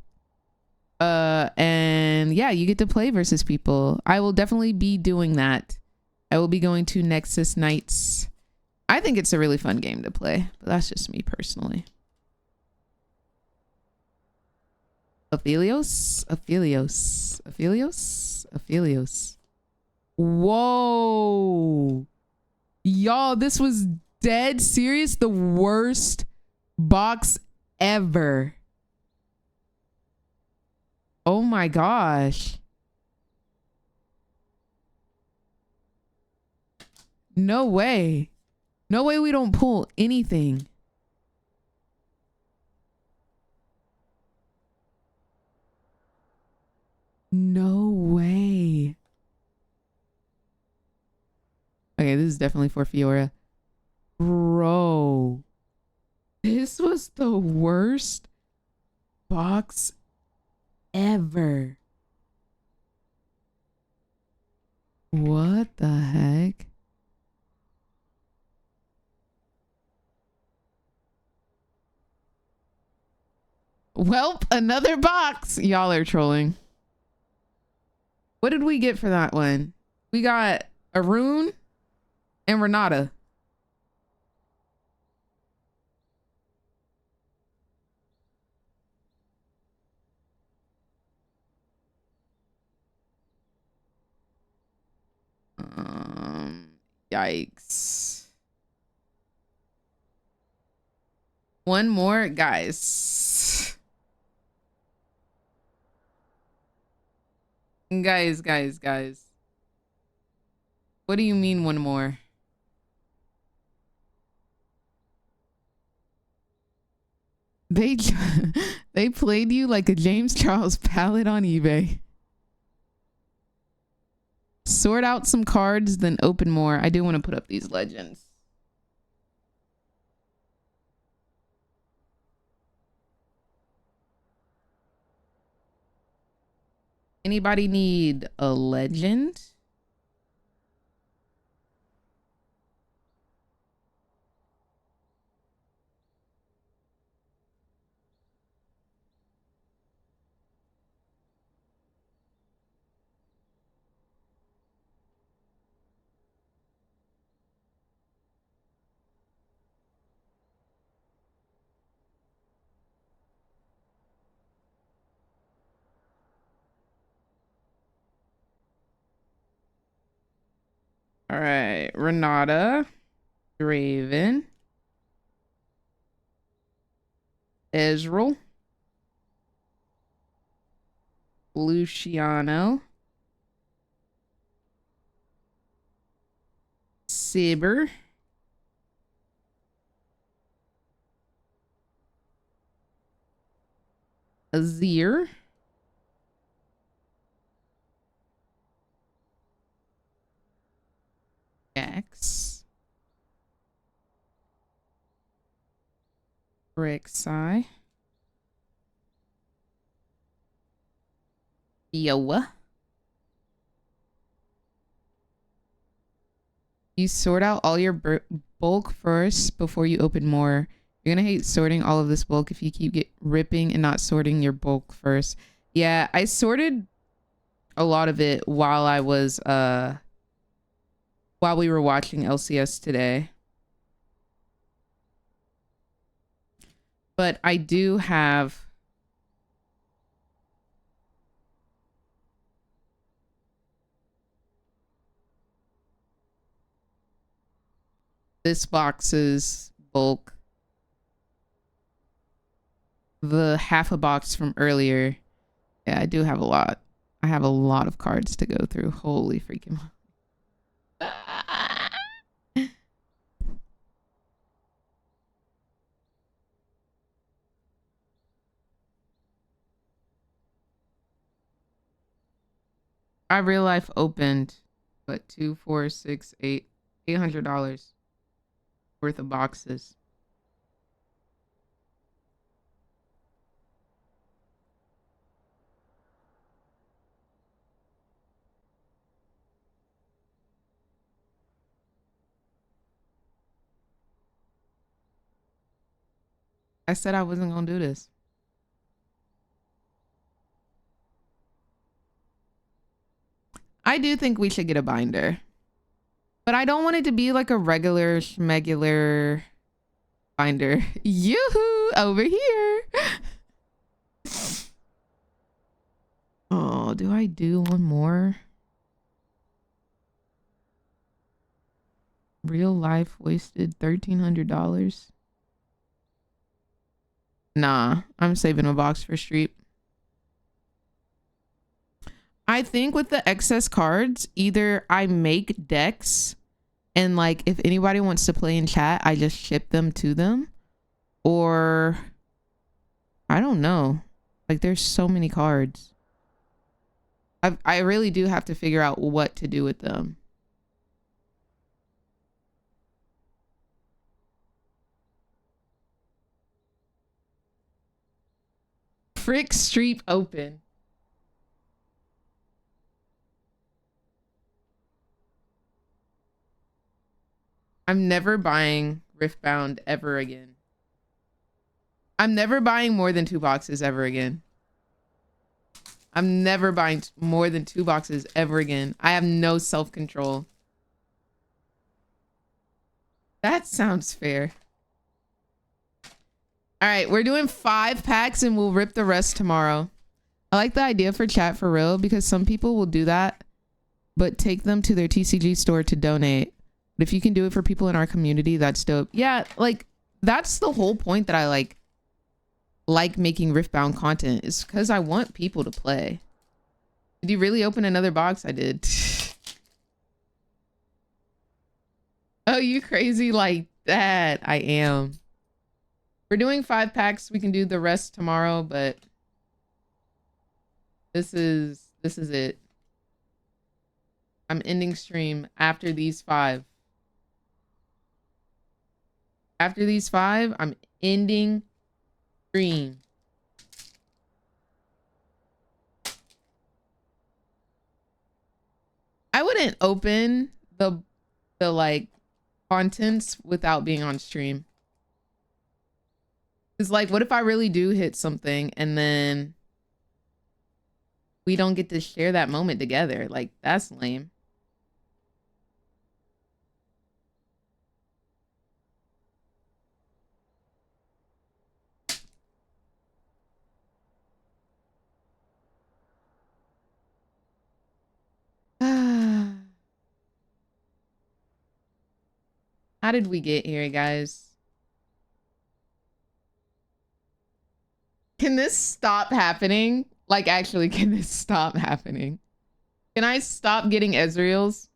And yeah, you get to play versus people. I will definitely be doing that. I will be going to Nexus Nights. I think it's a really fun game to play, but that's just me personally. Aphelios, Aphelios, Aphelios, Aphelios. Whoa. Y'all, this was dead serious. The worst box ever. Oh my gosh. No way. No way we don't pull anything. No way. Okay, this is definitely for Fiora. Bro. This was the worst box ever. What the heck? Welp, another box. Y'all are trolling. What did we get for that one? We got Arun and Renata. Yikes. One more, guys. Guys. What do you mean one more? They played you like a James Charles palette on eBay. Sort out some cards, then open more. I do want to put up these legends. Anybody need a legend? All right, Renata, Draven, Ezreal, Luciano, Saber, Azir, X, Rek'Sai, Yoa. You sort out all your bulk first before you open more. You're gonna hate sorting all of this bulk if you keep ripping and not sorting your bulk first. Yeah, I sorted a lot of it while I was while we were watching LCS today. But I do have this box's bulk, the half a box from earlier. Yeah, I do have a lot. I have a lot of cards to go through. Holy freaking. I real life opened, what, $2, $4, $6, $8, $800 worth of boxes. I said I wasn't gonna do this. I do think we should get a binder. But I don't want it to be like a regular schmegular binder. Yoo-hoo! Over here! Oh, do I do one more? Real life wasted $1,300. Nah, I'm saving a box for street. I think with the excess cards, either I make decks and like if anybody wants to play in chat, I just ship them to them, or I don't know. Like there's so many cards. I really do have to figure out what to do with them. Frick Street open. I'm never buying RIFTBOUND ever again. I'm never buying more than 2 boxes ever again. I'm never buying more than 2 boxes ever again. I have no self-control. That sounds fair. All right, we're doing 5 packs and we'll rip the rest tomorrow. I like the idea for chat for real because some people will do that, but take them to their TCG store to donate. But if you can do it for people in our community, that's dope. Yeah, like that's the whole point that I like making RIFTBOUND content, is because I want people to play. Did you really open another box? I did. Oh, you crazy like that? I am. We're doing 5 packs. We can do the rest tomorrow, but this is it. I'm ending stream after these 5. After these 5, I'm ending stream. I wouldn't open the like contents without being on stream. It's like, what if I really do hit something and then we don't get to share that moment together? Like, that's lame. How did we get here, guys? Can this stop happening? Like, actually, can this stop happening? Can I stop getting Ezreals?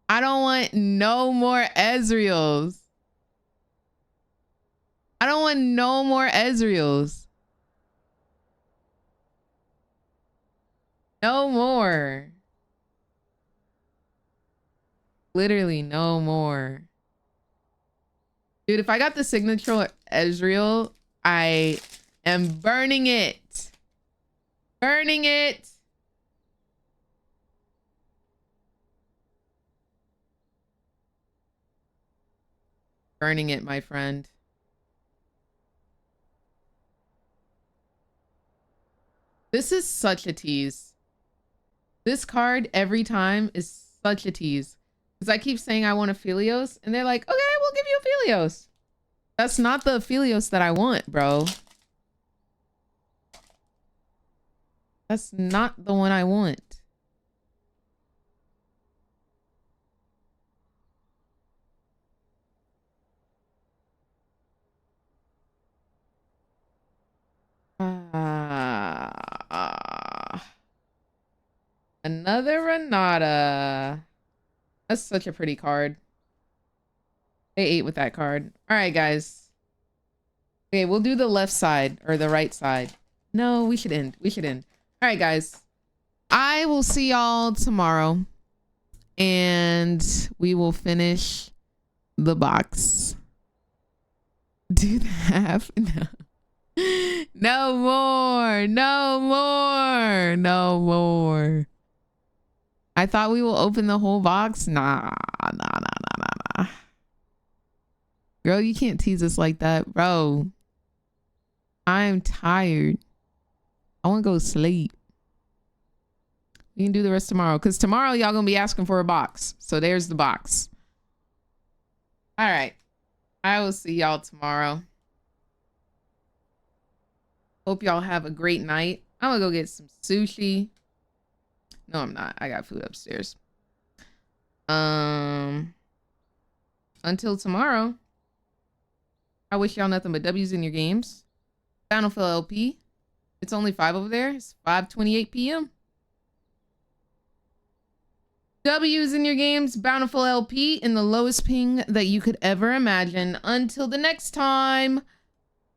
I don't want no more Ezreals. I don't want no more Ezreals. No more. Literally no more. Dude, if I got the signature Ezreal, I am burning it. Burning it. Burning it, my friend. This is such a tease. This card every time is such a tease. Because I keep saying I want a Philios, and they're like, okay, we'll give you a Philios. That's not the Philios that I want, bro. That's not the one I want. Another Renata. That's such a pretty card. They ate with that card. All right, guys. Okay, we'll do the left side or the right side. No, we should end. We should end. All right, guys. I will see y'all tomorrow. And we will finish the box. Do the half? No. No more. No more. No more. I thought we will open the whole box. Nah. Girl, you can't tease us like that, bro. I'm tired. I want to go sleep. We can do the rest tomorrow. Because tomorrow, y'all going to be asking for a box. So there's the box. All right. I will see y'all tomorrow. Hope y'all have a great night. I'm going to go get some sushi. No, I'm not. I got food upstairs. Until tomorrow, I wish y'all nothing but W's in your games. Bountiful LP. It's only 5 over there. It's 5:28 p.m. W's in your games. Bountiful LP in the lowest ping that you could ever imagine. Until the next time.